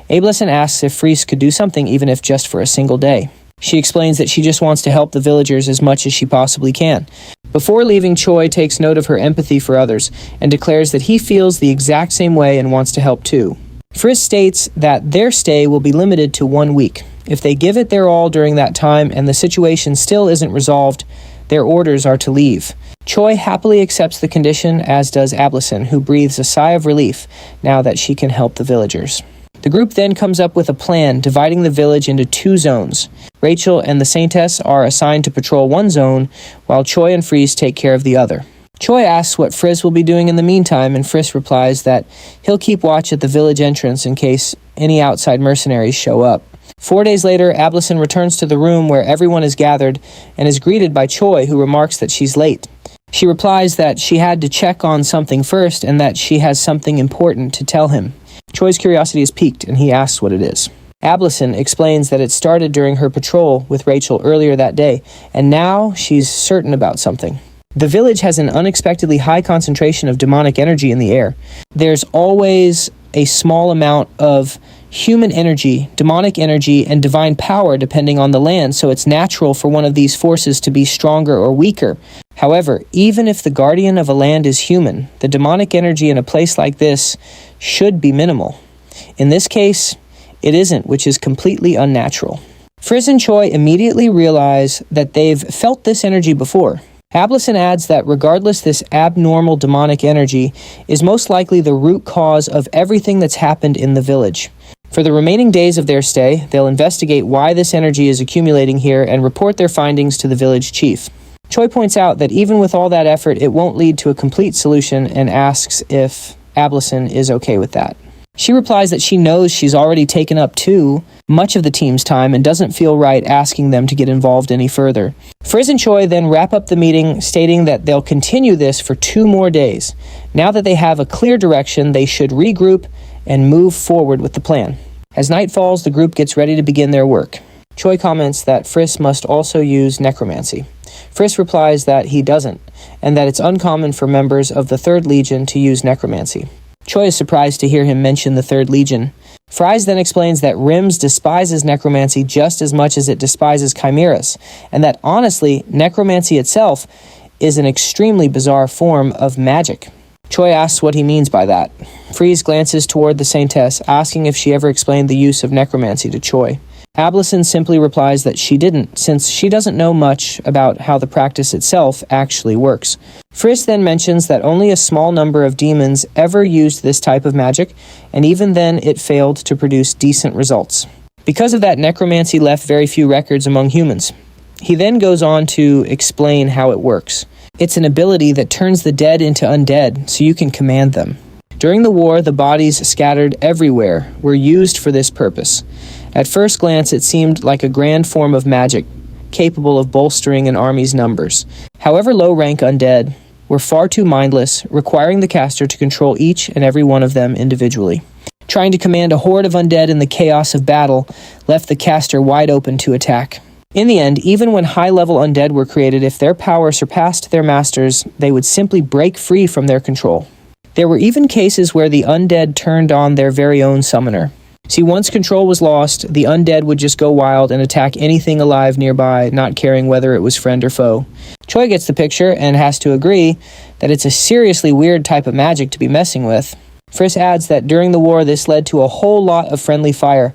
Ablesen asks if Freeze could do something, even if just for a single day. She explains that she just wants to help the villagers as much as she possibly can. Before leaving, Choi takes note of her empathy for others, and declares that he feels the exact same way and wants to help too. Friz states that their stay will be limited to 1 week. If they give it their all during that time and the situation still isn't resolved, their orders are to leave. Choi happily accepts the condition, as does Ablesen, who breathes a sigh of relief now that she can help the villagers. The group then comes up with a plan, dividing the village into 2 zones. Rachel and the Saintess are assigned to patrol one zone, while Choi and Freeze take care of the other. Choi asks what Friz will be doing in the meantime, and Friz replies that he'll keep watch at the village entrance in case any outside mercenaries show up. 4 days later, Ablesen returns to the room where everyone is gathered and is greeted by Choi, who remarks that she's late. She replies that she had to check on something first and that she has something important to tell him. Choi's curiosity is piqued, and he asks what it is. Ablesen explains that it started during her patrol with Rachel earlier that day, and now she's certain about something. The village has an unexpectedly high concentration of demonic energy in the air. There's always a small amount of human energy, demonic energy, and divine power depending on the land, so it's natural for one of these forces to be stronger or weaker. However, even if the guardian of a land is human, the demonic energy in a place like this should be minimal. In this case, it isn't, which is completely unnatural. Friz and Choi immediately realize that they've felt this energy before. Ablesen adds that regardless, this abnormal demonic energy is most likely the root cause of everything that's happened in the village. For the remaining days of their stay, they'll investigate why this energy is accumulating here and report their findings to the village chief. Choi points out that even with all that effort, it won't lead to a complete solution, and asks if Ablesen is okay with that. She replies that she knows she's already taken up too much of the team's time and doesn't feel right asking them to get involved any further. Friz and Choi then wrap up the meeting, stating that they'll continue this for 2 more days. Now that they have a clear direction, they should regroup and move forward with the plan. As night falls, the group gets ready to begin their work. Choi comments that Friz must also use necromancy. Friz replies that he doesn't, and that it's uncommon for members of the 3rd Legion to use necromancy. Choi is surprised to hear him mention the 3rd Legion. Fries then explains that Rims despises necromancy just as much as it despises chimeras, and that honestly, necromancy itself is an extremely bizarre form of magic. Choi asks what he means by that. Freeze glances toward the Saintess, asking if she ever explained the use of necromancy to Choi. Ablesen simply replies that she didn't, since she doesn't know much about how the practice itself actually works. Friz then mentions that only a small number of demons ever used this type of magic, and even then it failed to produce decent results. Because of that, necromancy left very few records among humans. He then goes on to explain how it works. It's an ability that turns the dead into undead, so you can command them. During the war, the bodies scattered everywhere were used for this purpose. At first glance, it seemed like a grand form of magic, capable of bolstering an army's numbers. However, low-rank undead were far too mindless, requiring the caster to control each and every one of them individually. Trying to command a horde of undead in the chaos of battle left the caster wide open to attack. In the end, even when high-level undead were created, if their power surpassed their masters, they would simply break free from their control. There were even cases where the undead turned on their very own summoner. See, once control was lost, the undead would just go wild and attack anything alive nearby, not caring whether it was friend or foe. Choi gets the picture and has to agree that it's a seriously weird type of magic to be messing with. Friss adds that during the war this led to a whole lot of friendly fire.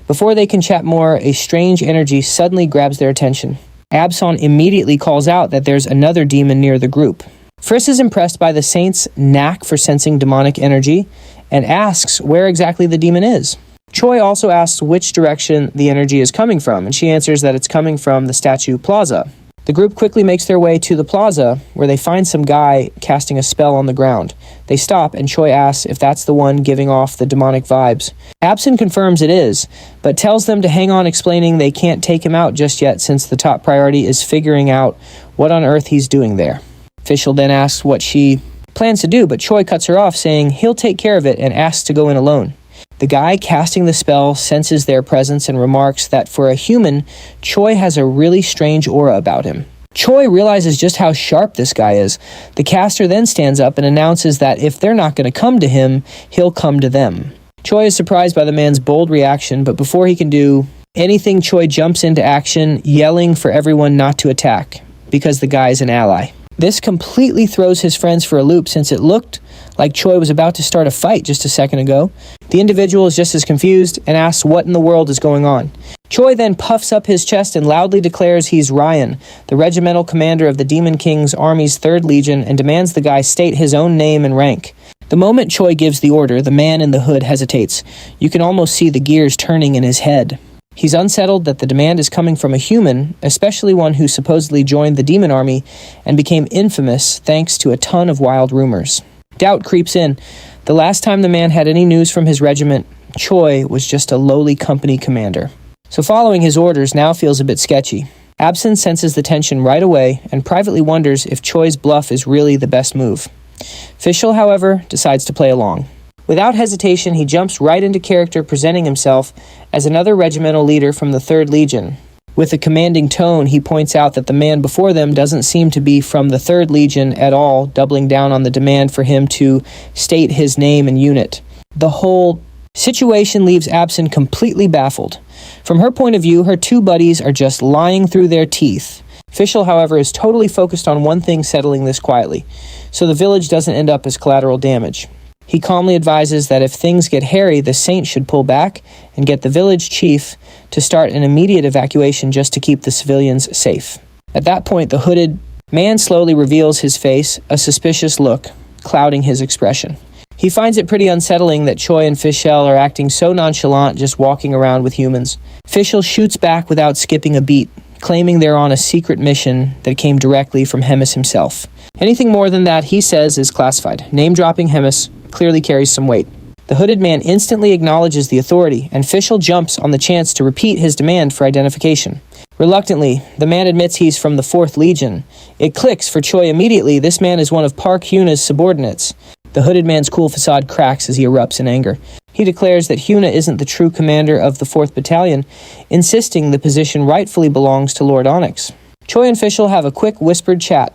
Before they can chat more, a strange energy suddenly grabs their attention. Abson immediately calls out that there's another demon near the group. Friss is impressed by the saint's knack for sensing demonic energy and asks where exactly the demon is. Choi also asks which direction the energy is coming from, and she answers that it's coming from the statue plaza. The group quickly makes their way to the plaza, where they find some guy casting a spell on the ground. They stop, and Choi asks if that's the one giving off the demonic vibes. Abson confirms it is, but tells them to hang on, explaining they can't take him out just yet since the top priority is figuring out what on earth he's doing there. Official then asks what she plans to do, but Choi cuts her off, saying he'll take care of it and asks to go in alone. The guy casting the spell senses their presence and remarks that for a human, Choi has a really strange aura about him. Choi realizes just how sharp this guy is. The caster then stands up and announces that if they're not going to come to him, he'll come to them. Choi is surprised by the man's bold reaction, but before he can do anything, Choi jumps into action, yelling for everyone not to attack, because the guy is an ally. This completely throws his friends for a loop, since it looked like Choi was about to start a fight just a second ago. The individual is just as confused and asks what in the world is going on. Choi then puffs up his chest and loudly declares he's Ryan, the regimental commander of the Demon King's army's 3rd Legion, and demands the guy state his own name and rank. The moment Choi gives the order, the man in the hood hesitates. You can almost see the gears turning in his head. He's unsettled that the demand is coming from a human, especially one who supposedly joined the demon army and became infamous thanks to a ton of wild rumors. Doubt creeps in. The last time the man had any news from his regiment, Choi was just a lowly company commander. So following his orders now feels a bit sketchy. Abson senses the tension right away and privately wonders if Choi's bluff is really the best move. Fischl, however, decides to play along. Without hesitation, he jumps right into character, presenting himself as another regimental leader from the 3rd Legion. With a commanding tone, he points out that the man before them doesn't seem to be from the 3rd Legion at all, doubling down on the demand for him to state his name and unit. The whole situation leaves Abson completely baffled. From her point of view, her two buddies are just lying through their teeth. Fischl, however, is totally focused on one thing, settling this quietly, so the village doesn't end up as collateral damage. He calmly advises that if things get hairy, the saint should pull back and get the village chief to start an immediate evacuation just to keep the civilians safe. At that point, the hooded man slowly reveals his face, a suspicious look clouding his expression. He finds it pretty unsettling that Choi and Fischl are acting so nonchalant, just walking around with humans. Fischl shoots back without skipping a beat, claiming they're on a secret mission that came directly from Hemis himself. Anything more than that, he says, is classified. Name-dropping Hemis clearly carries some weight. The hooded man instantly acknowledges the authority, and Fischl jumps on the chance to repeat his demand for identification. Reluctantly, the man admits he's from the 4th Legion. It clicks for Choi immediately. This man is one of Park Hyuna's subordinates. The hooded man's cool facade cracks as he erupts in anger. He declares that Hyuna isn't the true commander of the 4th Battalion, insisting the position rightfully belongs to Lord Onyx. Choi and Fischl have a quick whispered chat.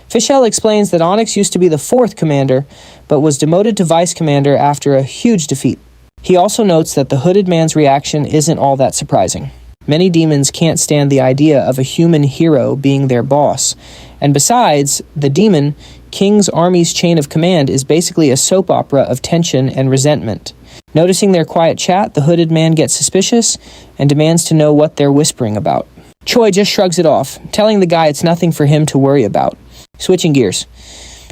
Fischl explains that Onyx used to be the 4th commander, but was demoted to vice commander after a huge defeat. He also notes that the hooded man's reaction isn't all that surprising. Many demons can't stand the idea of a human hero being their boss. And besides, the demon, King's army's chain of command is basically a soap opera of tension and resentment. Noticing their quiet chat, the hooded man gets suspicious and demands to know what they're whispering about. Choi just shrugs it off, telling the guy it's nothing for him to worry about. Switching gears.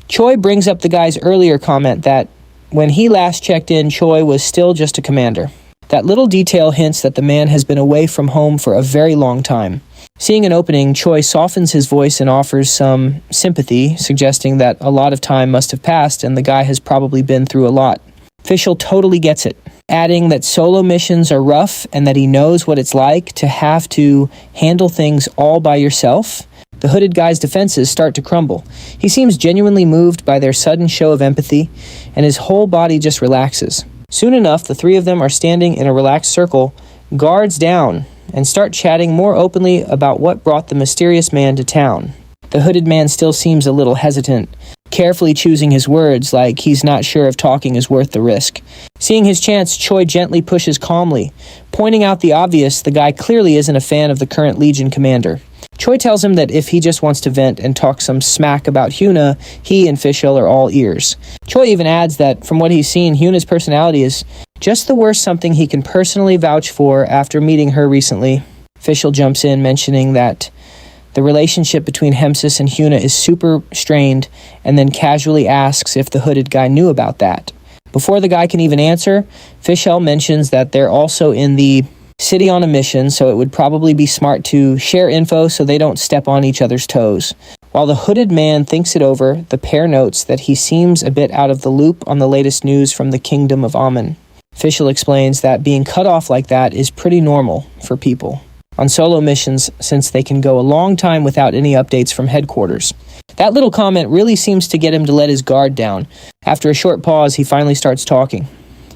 Choi brings up the guy's earlier comment that when he last checked in, Choi was still just a commander. That little detail hints that the man has been away from home for a very long time. Seeing an opening, Choi softens his voice and offers some sympathy, suggesting that a lot of time must have passed and the guy has probably been through a lot. Fischl totally gets it, adding that solo missions are rough and that he knows what it's like to have to handle things all by yourself. The hooded guy's defenses start to crumble. He seems genuinely moved by their sudden show of empathy, and his whole body just relaxes. Soon enough, the three of them are standing in a relaxed circle, guards down, and start chatting more openly about what brought the mysterious man to town. The hooded man still seems a little hesitant, carefully choosing his words like he's not sure if talking is worth the risk. Seeing his chance, Choi gently pushes calmly, pointing out the obvious: the guy clearly isn't a fan of the current Legion commander. Choi tells him that if he just wants to vent and talk some smack about Hyuna, he and Fischl are all ears. Choi even adds that from what he's seen, Hyuna's personality is just the worst something he can personally vouch for after meeting her recently. Fischl jumps in, mentioning that the relationship between Hemsis and Hyuna is super strained, and then casually asks if the hooded guy knew about that. Before the guy can even answer, Fischl mentions that they're also in the city on a mission, so it would probably be smart to share info so they don't step on each other's toes. While the hooded man thinks it over, the pair notes that he seems a bit out of the loop on the latest news from the Kingdom of Amun. Fischl explains that being cut off like that is pretty normal for people on solo missions, since they can go a long time without any updates from headquarters. That little comment really seems to get him to let his guard down. After a short pause, he finally starts talking.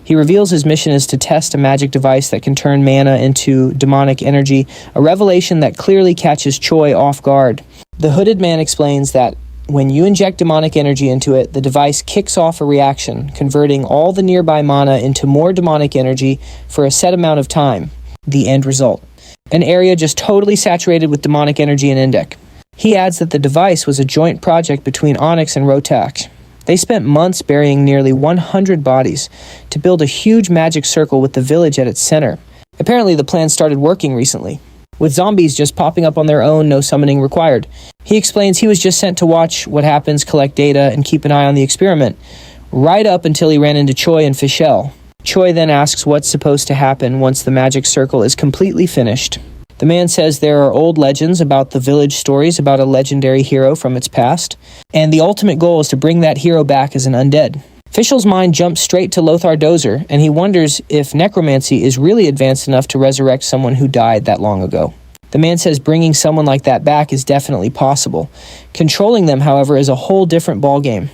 He reveals his mission is to test a magic device that can turn mana into demonic energy, a revelation that clearly catches Choi off guard. The hooded man explains that when you inject demonic energy into it, the device kicks off a reaction, converting all the nearby mana into more demonic energy for a set amount of time. The end result: an area just totally saturated with demonic energy and Indek. He adds that the device was a joint project between Onyx and Rotak. They spent months burying nearly 100 bodies to build a huge magic circle with the village at its center. Apparently the plan started working recently, with zombies just popping up on their own, no summoning required. He explains he was just sent to watch what happens, collect data, and keep an eye on the experiment, right up until he ran into Choi and Fischl. Choi then asks what's supposed to happen once the magic circle is completely finished. The man says there are old legends about the village, stories about a legendary hero from its past, and the ultimate goal is to bring that hero back as an undead. Fischl's mind jumps straight to Lothar Dozer, and he wonders if necromancy is really advanced enough to resurrect someone who died that long ago. The man says bringing someone like that back is definitely possible. Controlling them, however, is a whole different ballgame.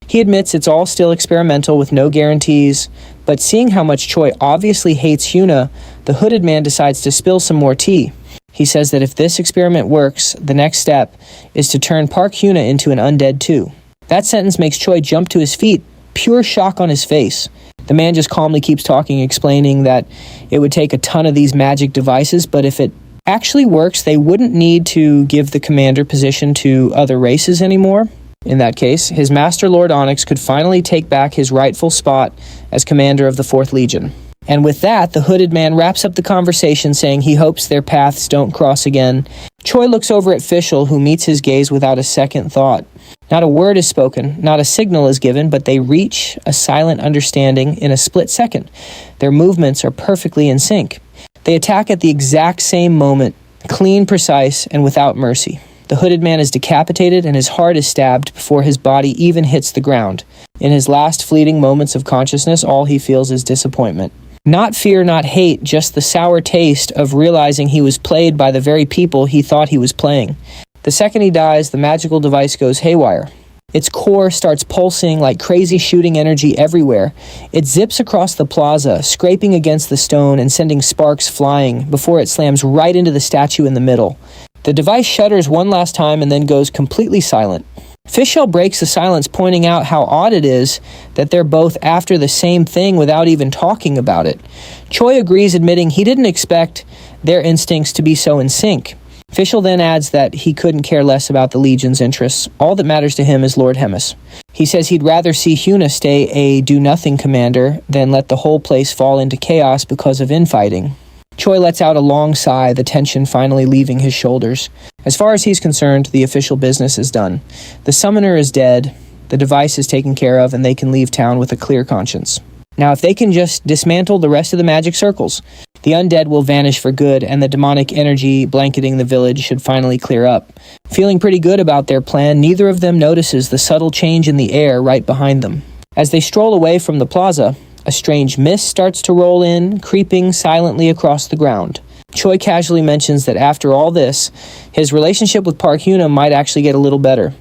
He admits it's all still experimental with no guarantees, but seeing how much Choi obviously hates Hyuna, the hooded man decides to spill some more tea. He says that if this experiment works, the next step is to turn Park Hyuna into an undead too. That sentence makes Choi jump to his feet, pure shock on his face. The man just calmly keeps talking, explaining that it would take a ton of these magic devices, but if it actually works, they wouldn't need to give the commander position to other races anymore. In that case, his master Lord Onyx could finally take back his rightful spot as commander of the 4th Legion. And with that, the hooded man wraps up the conversation, saying he hopes their paths don't cross again. Choi looks over at Fischl, who meets his gaze without a second thought. Not a word is spoken, not a signal is given, but they reach a silent understanding in a split second. Their movements are perfectly in sync. They attack at the exact same moment, clean, precise, and without mercy. The hooded man is decapitated and his heart is stabbed before his body even hits the ground. In his last fleeting moments of consciousness, all he feels is disappointment. Not fear, not hate, just the sour taste of realizing he was played by the very people he thought he was playing. The second he dies, the magical device goes haywire. Its core starts pulsing like crazy, shooting energy everywhere. It zips across the plaza, scraping against the stone and sending sparks flying before it slams right into the statue in the middle. The device shudders one last time and then goes completely silent. Fischl breaks the silence, pointing out how odd it is that they're both after the same thing without even talking about it. Choi agrees, admitting he didn't expect their instincts to be so in sync. Fischl then adds that he couldn't care less about the Legion's interests. All that matters to him is Lord Hemis. He says he'd rather see Hyuna stay a do-nothing commander than let the whole place fall into chaos because of infighting. Choi lets out a long sigh, the tension finally leaving his shoulders. As far as he's concerned, the official business is done. The summoner is dead, the device is taken care of, and they can leave town with a clear conscience. Now, if they can just dismantle the rest of the magic circles, the undead will vanish for good, and the demonic energy blanketing the village should finally clear up. Feeling pretty good about their plan, neither of them notices the subtle change in the air right behind them. As they stroll away from the plaza, a strange mist starts to roll in, creeping silently across the ground. Choi casually mentions that after all this, his relationship with Park Hyuna might actually get a little better.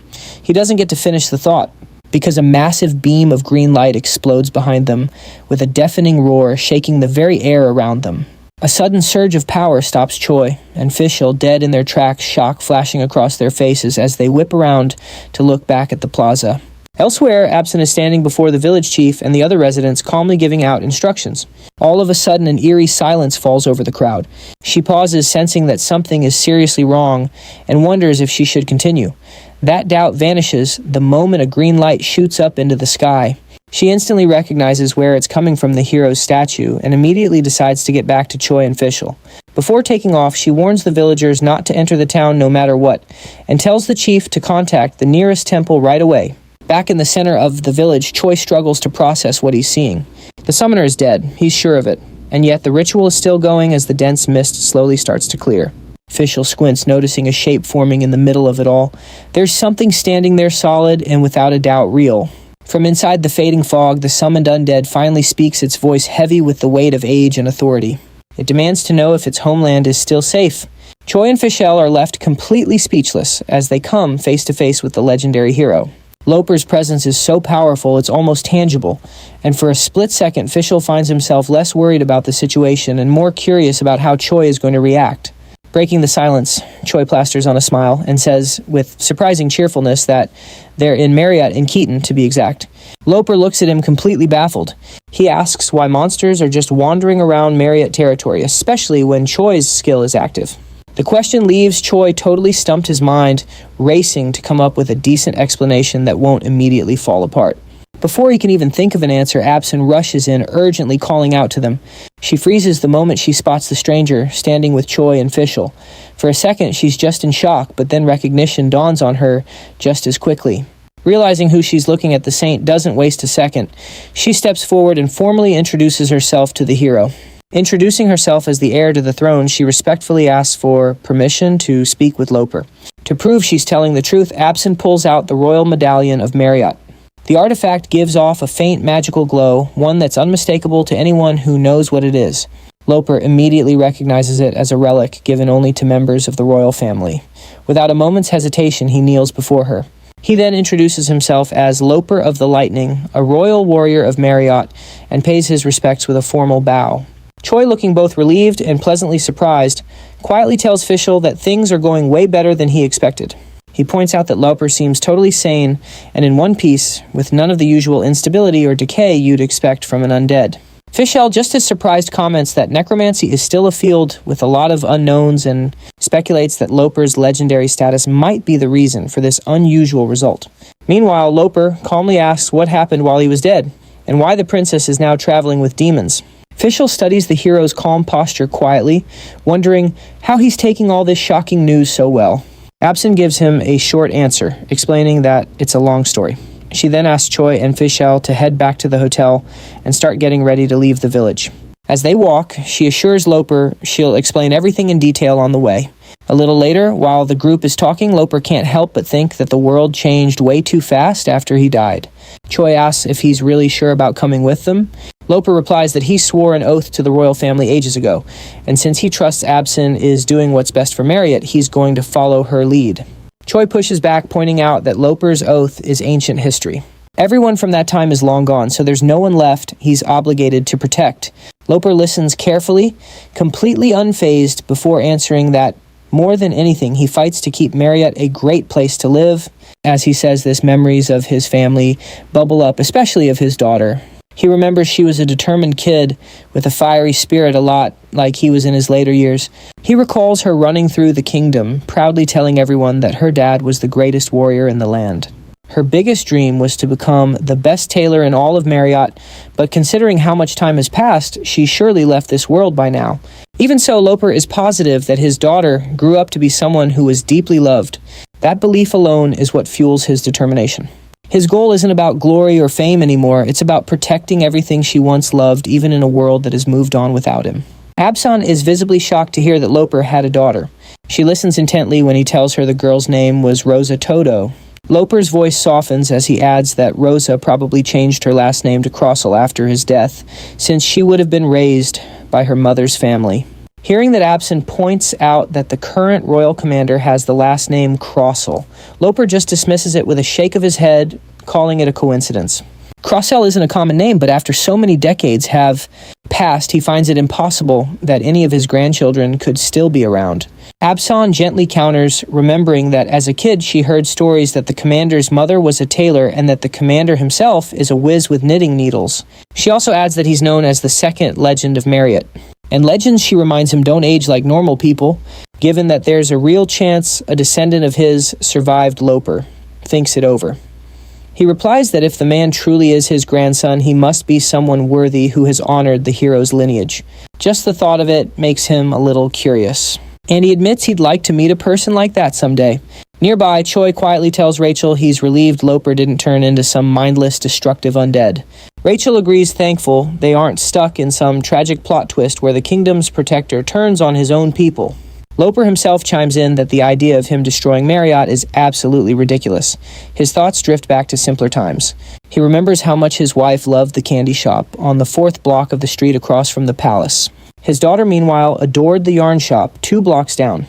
He doesn't get to finish the thought, because a massive beam of green light explodes behind them, with a deafening roar shaking the very air around them. A sudden surge of power stops Choi and Fischl dead in their tracks, shock flashing across their faces as they whip around to look back at the plaza. Elsewhere, Absin is standing before the village chief and the other residents, calmly giving out instructions. All of a sudden, an eerie silence falls over the crowd. She pauses, sensing that something is seriously wrong, and wonders if she should continue. That doubt vanishes the moment a green light shoots up into the sky. She instantly recognizes where it's coming from, the hero's statue, and immediately decides to get back to Choi and Fischl. Before taking off, she warns the villagers not to enter the town no matter what, and tells the chief to contact the nearest temple right away. Back in the center of the village, Choi struggles to process what he's seeing. The summoner is dead, he's sure of it, and yet the ritual is still going as the dense mist slowly starts to clear. Fischl squints, noticing a shape forming in the middle of it all. There's something standing there solid and without a doubt real. From inside the fading fog, the summoned undead finally speaks, its voice heavy with the weight of age and authority. It demands to know if its homeland is still safe. Choi and Fischl are left completely speechless as they come face to face with the legendary hero. Loper's presence is so powerful it's almost tangible, and for a split second, Fischl finds himself less worried about the situation and more curious about how Choi is going to react. Breaking the silence, Choi plasters on a smile and says, with surprising cheerfulness, that they're in Marriott in Keaton, to be exact. Loper looks at him completely baffled. He asks why monsters are just wandering around Marriott territory, especially when Choi's skill is active. The question leaves Choi totally stumped, his mind racing to come up with a decent explanation that won't immediately fall apart. Before he can even think of an answer, Absin rushes in, urgently calling out to them. She freezes the moment she spots the stranger standing with Choi and Fischl. For a second, she's just in shock, but then recognition dawns on her just as quickly. Realizing who she's looking at, the saint doesn't waste a second. She steps forward and formally introduces herself to the hero. Introducing herself as the heir to the throne, she respectfully asks for permission to speak with Loper. To prove she's telling the truth, Absin pulls out the royal medallion of Marriott. The artifact gives off a faint magical glow, one that's unmistakable to anyone who knows what it is. Loper immediately recognizes it as a relic given only to members of the royal family. Without a moment's hesitation, he kneels before her. He then introduces himself as Loper of the Lightning, a royal warrior of Marriott, and pays his respects with a formal bow. Choi, looking both relieved and pleasantly surprised, quietly tells Fischl that things are going way better than he expected. He points out that Loper seems totally sane and in one piece, with none of the usual instability or decay you'd expect from an undead. Fischl, just as surprised, comments that necromancy is still a field with a lot of unknowns and speculates that Loper's legendary status might be the reason for this unusual result. Meanwhile, Loper calmly asks what happened while he was dead, and why the princess is now traveling with demons. Fischl studies the hero's calm posture quietly, wondering how he's taking all this shocking news so well. Absin gives him a short answer, explaining that it's a long story. She then asks Choi and Fischl to head back to the hotel and start getting ready to leave the village. As they walk, she assures Loper she'll explain everything in detail on the way. A little later, while the group is talking, Loper can't help but think that the world changed way too fast after he died. Choi asks if he's really sure about coming with them. Loper replies that he swore an oath to the royal family ages ago, and since he trusts Absin is doing what's best for Marriott, he's going to follow her lead. Choi pushes back, pointing out that Loper's oath is ancient history. Everyone from that time is long gone, so there's no one left he's obligated to protect. Loper listens carefully, completely unfazed, before answering that, more than anything, he fights to keep Marriott a great place to live. As he says this, memories of his family bubble up, especially of his daughter. He remembers she was a determined kid with a fiery spirit, a lot like he was in his later years. He recalls her running through the kingdom, proudly telling everyone that her dad was the greatest warrior in the land. Her biggest dream was to become the best tailor in all of Marriott, but considering how much time has passed, she surely left this world by now. Even so, Loper is positive that his daughter grew up to be someone who was deeply loved. That belief alone is what fuels his determination. His goal isn't about glory or fame anymore, it's about protecting everything she once loved, even in a world that has moved on without him. Absin is visibly shocked to hear that Loper had a daughter. She listens intently when he tells her the girl's name was Rosa Todo. Loper's voice softens as he adds that Rosa probably changed her last name to Crossell after his death, since she would have been raised by her mother's family. Hearing that Absin points out that the current royal commander has the last name Crossell, Loper just dismisses it with a shake of his head, calling it a coincidence. Crossell isn't a common name, but after so many decades have passed, he finds it impossible that any of his grandchildren could still be around. Abson gently counters, remembering that as a kid she heard stories that the commander's mother was a tailor and that the commander himself is a whiz with knitting needles. She also adds that he's known as the second legend of Marriott. And legends, she reminds him, don't age like normal people, given that there's a real chance a descendant of his survived Loper. Thinks it over. He replies that if the man truly is his grandson, he must be someone worthy who has honored the hero's lineage. Just the thought of it makes him a little curious. And he admits he'd like to meet a person like that someday. Nearby, Choi quietly tells Rachel he's relieved Loper didn't turn into some mindless, destructive undead. Rachel agrees, thankful they aren't stuck in some tragic plot twist where the kingdom's protector turns on his own people. Loper himself chimes in that the idea of him destroying Marriott is absolutely ridiculous. His thoughts drift back to simpler times. He remembers how much his wife loved the candy shop on the 4th block of the street across from the palace. His daughter, meanwhile, adored the yarn shop 2 blocks down.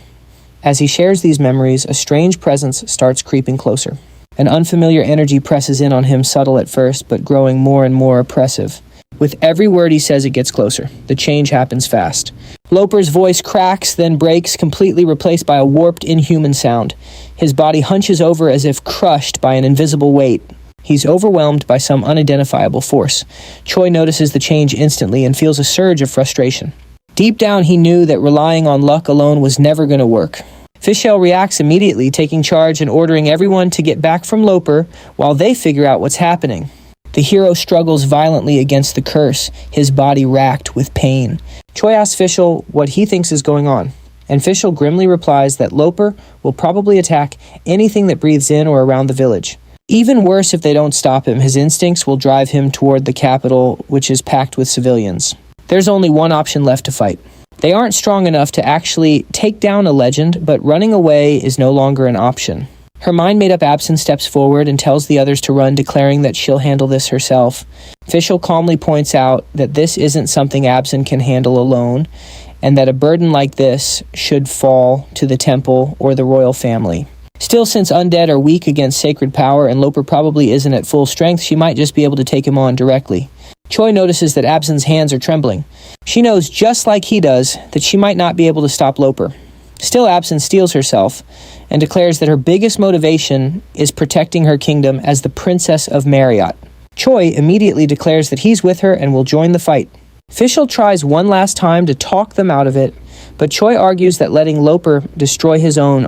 As he shares these memories, a strange presence starts creeping closer. An unfamiliar energy presses in on him, subtle at first, but growing more and more oppressive. With every word he says, it gets closer. The change happens fast. Loper's voice cracks, then breaks, completely replaced by a warped, inhuman sound. His body hunches over as if crushed by an invisible weight. He's overwhelmed by some unidentifiable force. Choi notices the change instantly and feels a surge of frustration. Deep down, he knew that relying on luck alone was never going to work. Fischel reacts immediately, taking charge and ordering everyone to get back from Loper while they figure out what's happening. The hero struggles violently against the curse, his body racked with pain. Choi asks Fischel what he thinks is going on, and Fischel grimly replies that Loper will probably attack anything that breathes in or around the village. Even worse, if they don't stop him, his instincts will drive him toward the capital, which is packed with civilians. There's only one option left to fight. They aren't strong enough to actually take down a legend, but running away is no longer an option. Her mind-made-up Abson steps forward and tells the others to run, declaring that she'll handle this herself. Fischel calmly points out that this isn't something Abson can handle alone, and that a burden like this should fall to the temple or the royal family. Still, since undead are weak against sacred power and Loper probably isn't at full strength, she might just be able to take him on directly. Choi notices that Abson's hands are trembling. She knows, just like he does, that she might not be able to stop Loper. Still, Abson steels herself and declares that her biggest motivation is protecting her kingdom as the Princess of Marriott. Choi immediately declares that he's with her and will join the fight. Fischel tries one last time to talk them out of it, but Choi argues that letting Loper destroy his own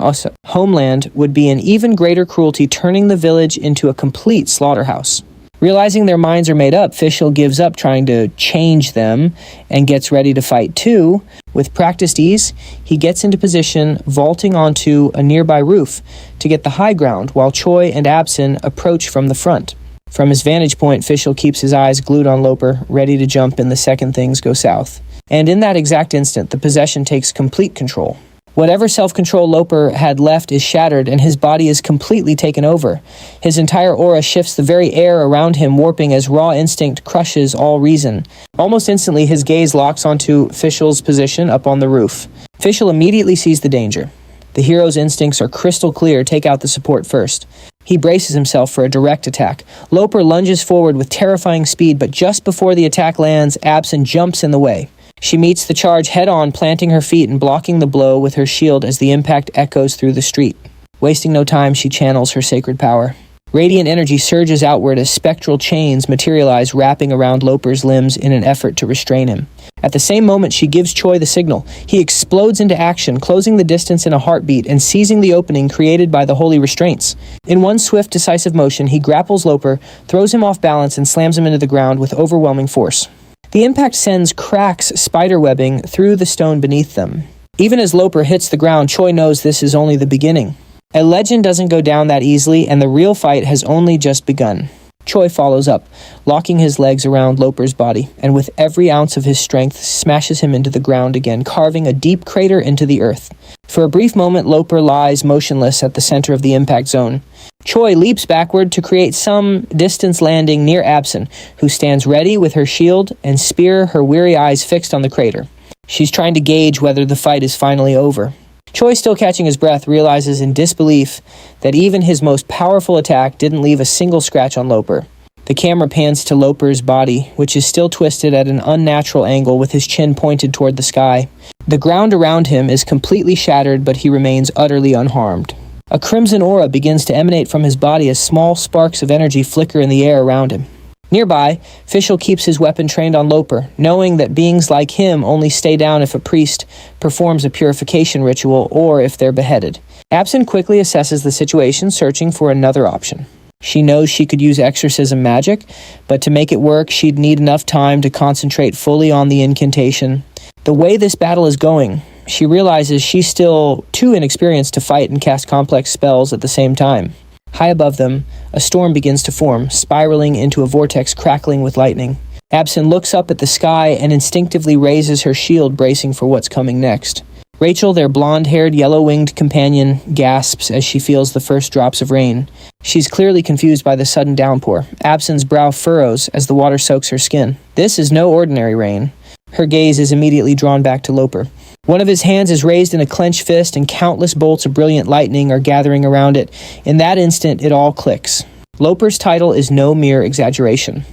homeland would be an even greater cruelty, turning the village into a complete slaughterhouse. Realizing their minds are made up, Fischel gives up trying to change them and gets ready to fight too. With practiced ease, he gets into position, vaulting onto a nearby roof to get the high ground while Choi and Abson approach from the front. From his vantage point, Fischel keeps his eyes glued on Loper, ready to jump in the second things go south. And in that exact instant, the possession takes complete control. Whatever self-control Loper had left is shattered, and his body is completely taken over. His entire aura shifts, the very air around him warping as raw instinct crushes all reason. Almost instantly, his gaze locks onto Fischel's position up on the roof. Fischel immediately sees the danger. The hero's instincts are crystal clear, take out the support first. He braces himself for a direct attack. Loper lunges forward with terrifying speed, but just before the attack lands, Abson jumps in the way. She meets the charge head-on, planting her feet and blocking the blow with her shield as the impact echoes through the street. Wasting no time, she channels her sacred power. Radiant energy surges outward as spectral chains materialize, wrapping around Loper's limbs in an effort to restrain him. At the same moment, she gives Choi the signal. He explodes into action, closing the distance in a heartbeat and seizing the opening created by the holy restraints. In one swift, decisive motion, he grapples Loper, throws him off balance, and slams him into the ground with overwhelming force. The impact sends cracks spiderwebbing through the stone beneath them. Even as Loper hits the ground, Choi knows this is only the beginning. A legend doesn't go down that easily, and the real fight has only just begun. Choi follows up, locking his legs around Loper's body, and with every ounce of his strength smashes him into the ground again, carving a deep crater into the earth. For a brief moment, Loper lies motionless at the center of the impact zone. Choi leaps backward to create some distance landing near Abson, who stands ready with her shield and spear, her weary eyes fixed on the crater. She's trying to gauge whether the fight is finally over. Choi, still catching his breath, realizes in disbelief that even his most powerful attack didn't leave a single scratch on Loper. The camera pans to Loper's body, which is still twisted at an unnatural angle with his chin pointed toward the sky. The ground around him is completely shattered, but he remains utterly unharmed. A crimson aura begins to emanate from his body as small sparks of energy flicker in the air around him. Nearby, Fischl keeps his weapon trained on Loper, knowing that beings like him only stay down if a priest performs a purification ritual or if they're beheaded. Absin quickly assesses the situation, searching for another option. She knows she could use exorcism magic, but to make it work, she'd need enough time to concentrate fully on the incantation. The way this battle is going, she realizes she's still too inexperienced to fight and cast complex spells at the same time. High above them, a storm begins to form, spiraling into a vortex crackling with lightning. Absin looks up at the sky and instinctively raises her shield, bracing for what's coming next. Rachel, their blonde-haired, yellow-winged companion, gasps as she feels the first drops of rain. She's clearly confused by the sudden downpour. Absin's brow furrows as the water soaks her skin. This is no ordinary rain. Her gaze is immediately drawn back to Loper. One of his hands is raised in a clenched fist, and countless bolts of brilliant lightning are gathering around it. In that instant, it all clicks. Loper's title is no mere exaggeration.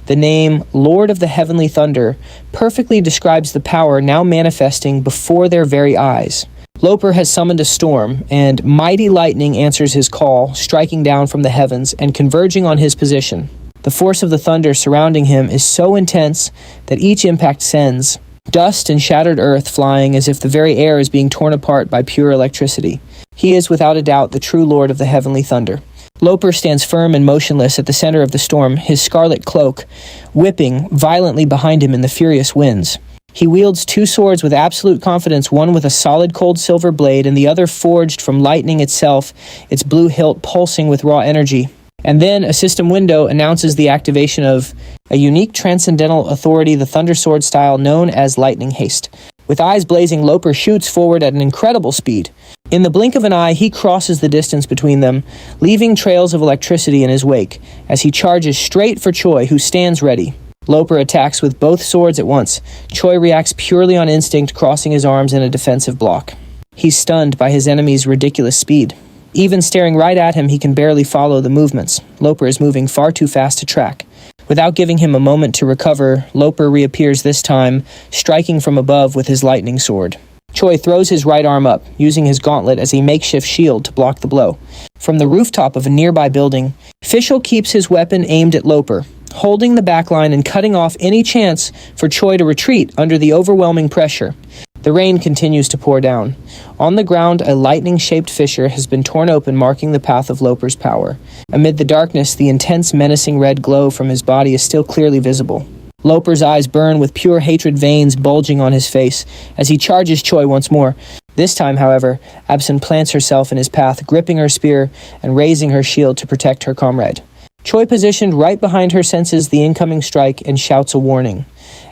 The name Lord of the Heavenly Thunder perfectly describes the power now manifesting before their very eyes. Loper has summoned a storm, and mighty lightning answers his call, striking down from the heavens and converging on his position. The force of the thunder surrounding him is so intense that each impact sends dust and shattered earth flying as if the very air is being torn apart by pure electricity. He is without a doubt the true Lord of the Heavenly Thunder. Loper stands firm and motionless at the center of the storm, his scarlet cloak whipping violently behind him in the furious winds. He wields two swords with absolute confidence, one with a solid cold silver blade and the other forged from lightning itself, its blue hilt pulsing with raw energy. And then a system window announces the activation of a unique transcendental authority, the Thunder Sword style known as Lightning Haste. With eyes blazing, Loper shoots forward at an incredible speed. In the blink of an eye, he crosses the distance between them, leaving trails of electricity in his wake, as he charges straight for Choi, who stands ready. Loper attacks with both swords at once. Choi reacts purely on instinct, crossing his arms in a defensive block. He's stunned by his enemy's ridiculous speed. Even staring right at him, he can barely follow the movements. Loper is moving far too fast to track. Without giving him a moment to recover, Loper reappears this time, striking from above with his lightning sword. Choi throws his right arm up, using his gauntlet as a makeshift shield to block the blow. From the rooftop of a nearby building, Fischl keeps his weapon aimed at Loper, holding the backline and cutting off any chance for Choi to retreat under the overwhelming pressure. The rain continues to pour down. On the ground, a lightning-shaped fissure has been torn open, marking the path of Loper's power. Amid the darkness, the intense, menacing red glow from his body is still clearly visible. Loper's eyes burn with pure hatred, veins bulging on his face as he charges Choi once more. This time, however, Absin plants herself in his path, gripping her spear and raising her shield to protect her comrade. Choi, positioned right behind her, senses the incoming strike and shouts a warning.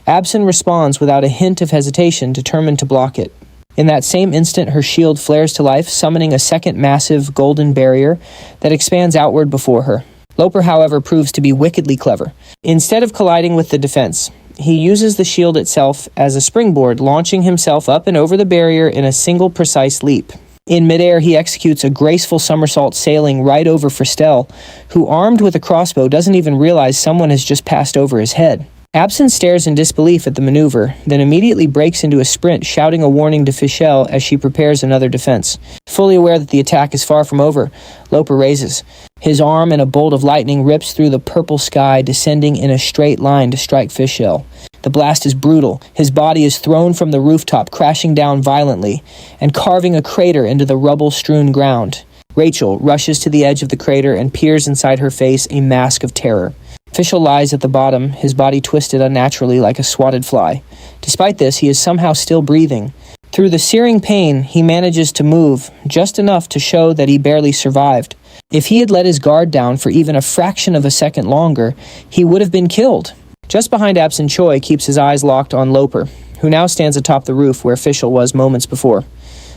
Absin responds without a hint of hesitation, determined to block it. In that same instant, her shield flares to life, summoning a second massive golden barrier that expands outward before her. Loper, however, proves to be wickedly clever. Instead of colliding with the defense, he uses the shield itself as a springboard, launching himself up and over the barrier in a single precise leap. In midair, he executes a graceful somersault, sailing right over Fristel, who, armed with a crossbow, doesn't even realize someone has just passed over his head. Absin stares in disbelief at the maneuver, then immediately breaks into a sprint, shouting a warning to Fischl as she prepares another defense. Fully aware that the attack is far from over, Loper raises. His arm in a bolt of lightning rips through the purple sky, descending in a straight line to strike Fischl. The blast is brutal. His body is thrown from the rooftop, crashing down violently, and carving a crater into the rubble-strewn ground. Rachel rushes to the edge of the crater and peers inside her face, a mask of terror. Fischl lies at the bottom, his body twisted unnaturally like a swatted fly. Despite this, he is somehow still breathing. Through the searing pain, he manages to move, just enough to show that he barely survived. If he had let his guard down for even a fraction of a second longer, he would have been killed. Just behind Absin, Choi keeps his eyes locked on Loper, who now stands atop the roof where Fischl was moments before.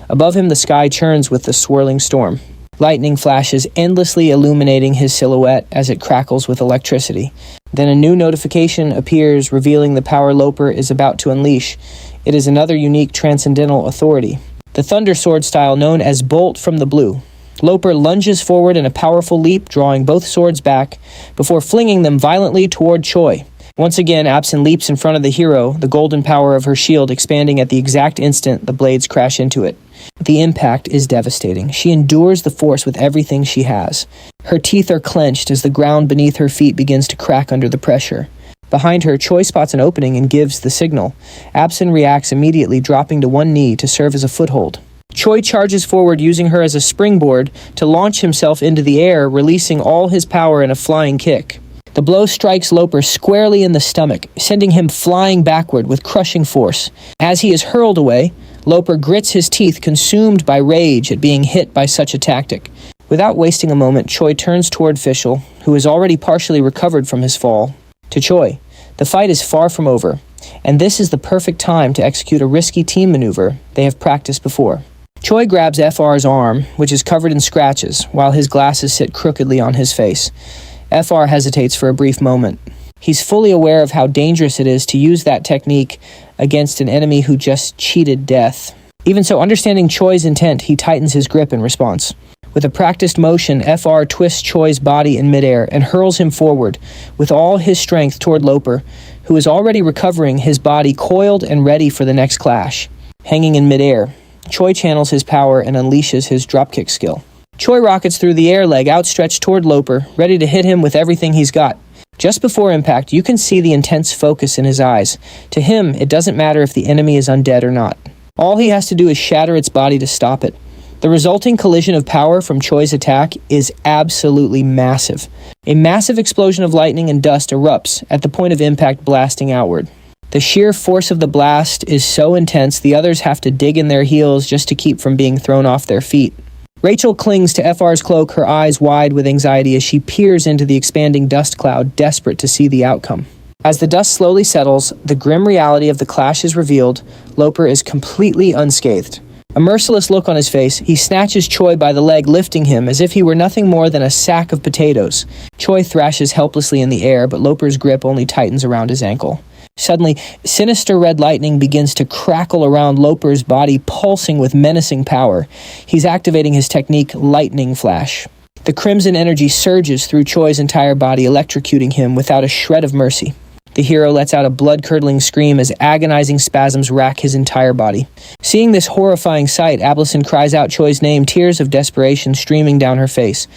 Above him, the sky churns with the swirling storm. Lightning flashes, endlessly illuminating his silhouette as it crackles with electricity. Then a new notification appears, revealing the power Loper is about to unleash. It is another unique transcendental authority, the Thunder Sword style known as Bolt from the Blue. Loper lunges forward in a powerful leap, drawing both swords back, before flinging them violently toward Choi. Once again, Absen leaps in front of the hero, the golden power of her shield expanding at the exact instant the blades crash into it. The impact is devastating. She endures the force with everything she has. Her teeth are clenched as the ground beneath her feet begins to crack under the pressure. Behind her, Choi spots an opening and gives the signal. Absen reacts immediately, dropping to one knee to serve as a foothold. Choi charges forward, using her as a springboard to launch himself into the air, releasing all his power in a flying kick. The blow strikes Loper squarely in the stomach, sending him flying backward with crushing force. As he is hurled away, Loper grits his teeth, consumed by rage at being hit by such a tactic. Without wasting a moment, Choi turns toward Fischl, who has already partially recovered from his fall. To Choi, the fight is far from over, and this is the perfect time to execute a risky team maneuver they have practiced before. Choi grabs FR's arm, which is covered in scratches, while his glasses sit crookedly on his face. FR hesitates for a brief moment. He's fully aware of how dangerous it is to use that technique against an enemy who just cheated death. Even so, understanding Choi's intent, he tightens his grip in response. With a practiced motion, FR twists Choi's body in midair and hurls him forward with all his strength toward Loper, who is already recovering, his body coiled and ready for the next clash. Hanging in midair, Choi channels his power and unleashes his dropkick skill. Choi rockets through the air, leg outstretched toward Loper, ready to hit him with everything he's got. Just before impact, you can see the intense focus in his eyes. To him, it doesn't matter if the enemy is undead or not. All he has to do is shatter its body to stop it. The resulting collision of power from Choi's attack is absolutely massive. A massive explosion of lightning and dust erupts at the point of impact, blasting outward. The sheer force of the blast is so intense the others have to dig in their heels just to keep from being thrown off their feet. Rachel clings to FR's cloak, her eyes wide with anxiety as she peers into the expanding dust cloud, desperate to see the outcome. As the dust slowly settles, the grim reality of the clash is revealed. Loper is completely unscathed. A merciless look on his face, he snatches Choi by the leg, lifting him as if he were nothing more than a sack of potatoes. Choi thrashes helplessly in the air, but Loper's grip only tightens around his ankle. Suddenly, sinister red lightning begins to crackle around Loper's body, pulsing with menacing power. He's activating his technique, Lightning Flash. The crimson energy surges through Choi's entire body, electrocuting him without a shred of mercy. The hero lets out a blood-curdling scream as agonizing spasms rack his entire body. Seeing this horrifying sight, Abelson cries out Choi's name, tears of desperation streaming down her face.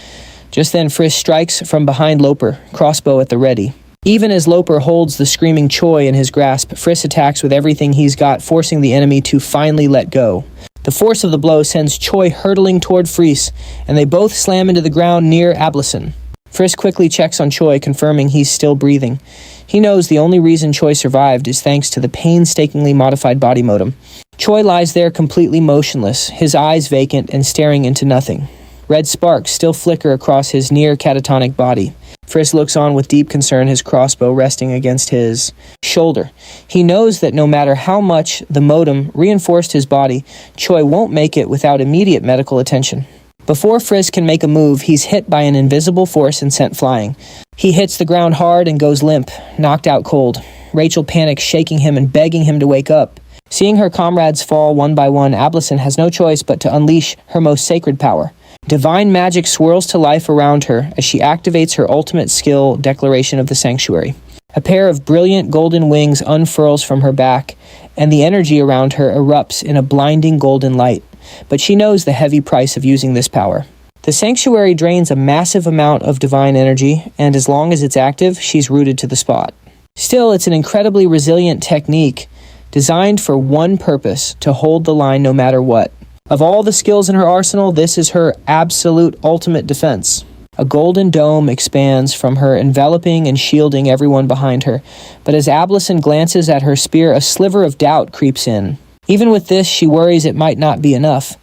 Just then, Frisk strikes from behind Loper, crossbow at the ready. Even as Loper holds the screaming Choi in his grasp, Frisk attacks with everything he's got, forcing the enemy to finally let go. The force of the blow sends Choi hurtling toward Frisk, and they both slam into the ground near Abelson. Frisk quickly checks on Choi, confirming he's still breathing. He knows the only reason Choi survived is thanks to the painstakingly modified body modem. Choi lies there completely motionless, his eyes vacant and staring into nothing. Red sparks still flicker across his near catatonic body. Frisk looks on with deep concern, his crossbow resting against his shoulder. He knows that no matter how much the modem reinforced his body, Choi won't make it without immediate medical attention. Before Frisk can make a move, he's hit by an invisible force and sent flying. He hits the ground hard and goes limp, knocked out cold. Rachel panics, shaking him and begging him to wake up. Seeing her comrades fall one by one, Abelson has no choice but to unleash her most sacred power. Divine magic swirls to life around her as she activates her ultimate skill, Declaration of the Sanctuary. A pair of brilliant golden wings unfurls from her back, and the energy around her erupts in a blinding golden light. But she knows the heavy price of using this power. The Sanctuary drains a massive amount of divine energy, and as long as it's active, she's rooted to the spot. Still, it's an incredibly resilient technique, designed for one purpose, to hold the line no matter what. Of all the skills in her arsenal, this is her absolute ultimate defense. A golden dome expands from her, enveloping and shielding everyone behind her. But as Abelson glances at her spear, a sliver of doubt creeps in. Even with this, she worries it might not be enough.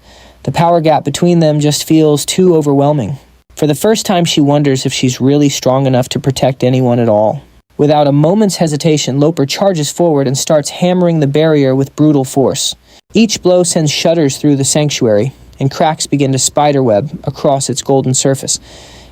The power gap between them just feels too overwhelming. For the first time, she wonders if she's really strong enough to protect anyone at all. Without a moment's hesitation, Loper charges forward and starts hammering the barrier with brutal force. Each blow sends shudders through the sanctuary, and cracks begin to spiderweb across its golden surface.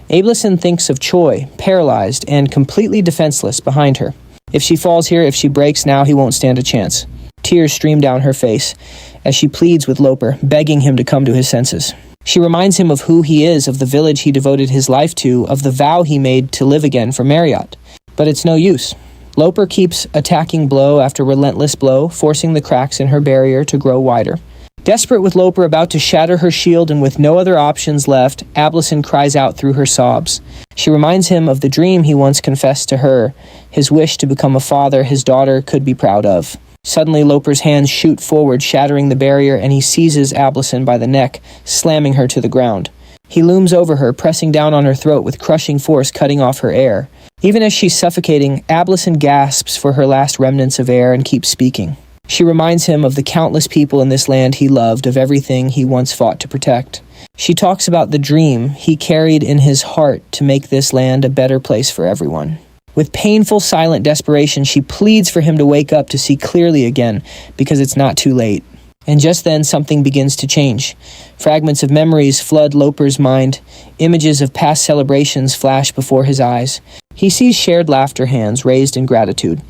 Abelson thinks of Choi, paralyzed and completely defenseless behind her. If she falls here, if she breaks now, he won't stand a chance. Tears stream down her face as she pleads with Loper, begging him to come to his senses. She reminds him of who he is, of the village he devoted his life to, of the vow he made to live again for Marriott. But it's no use. Loper keeps attacking blow after relentless blow, forcing the cracks in her barrier to grow wider. Desperate with Loper about to shatter her shield and with no other options left, Ablyson cries out through her sobs. She reminds him of the dream he once confessed to her, his wish to become a father his daughter could be proud of. Suddenly, Loper's hands shoot forward, shattering the barrier, and he seizes Ablyson by the neck, slamming her to the ground. He looms over her, pressing down on her throat with crushing force, cutting off her air. Even as she's suffocating, Ablyson gasps for her last remnants of air and keeps speaking. She reminds him of the countless people in this land he loved, of everything he once fought to protect. She talks about the dream he carried in his heart to make this land a better place for everyone. With painful, silent desperation, she pleads for him to wake up to see clearly again, because it's not too late. And just then, something begins to change. Fragments of memories flood Loper's mind. Images of past celebrations flash before his eyes. He sees shared laughter hands raised in gratitude.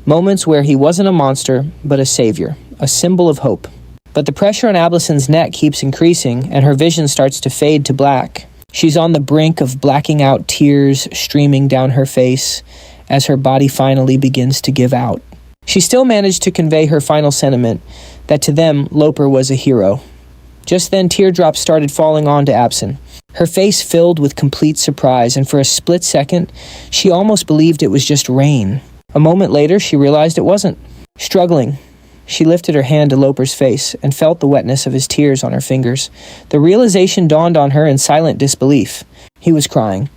Moments where he wasn't a monster, but a savior, a symbol of hope. But the pressure on Ablyson's neck keeps increasing, and her vision starts to fade to black. She's on the brink of blacking out, tears streaming down her face as her body finally begins to give out. She still managed to convey her final sentiment, that to them, Loper was a hero. Just then, teardrops started falling onto Absyn. Her face filled with complete surprise, and for a split second, she almost believed it was just rain. A moment later, she realized it wasn't. Struggling, she lifted her hand to Loper's face and felt the wetness of his tears on her fingers. The realization dawned on her in silent disbelief. He was crying.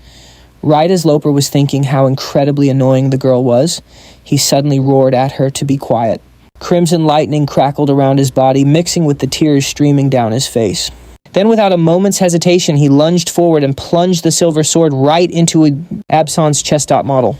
Right as Loper was thinking how incredibly annoying the girl was, he suddenly roared at her to be quiet. Crimson lightning crackled around his body, mixing with the tears streaming down his face. Then, without a moment's hesitation, he lunged forward and plunged the silver sword right into Abson's chest-top model.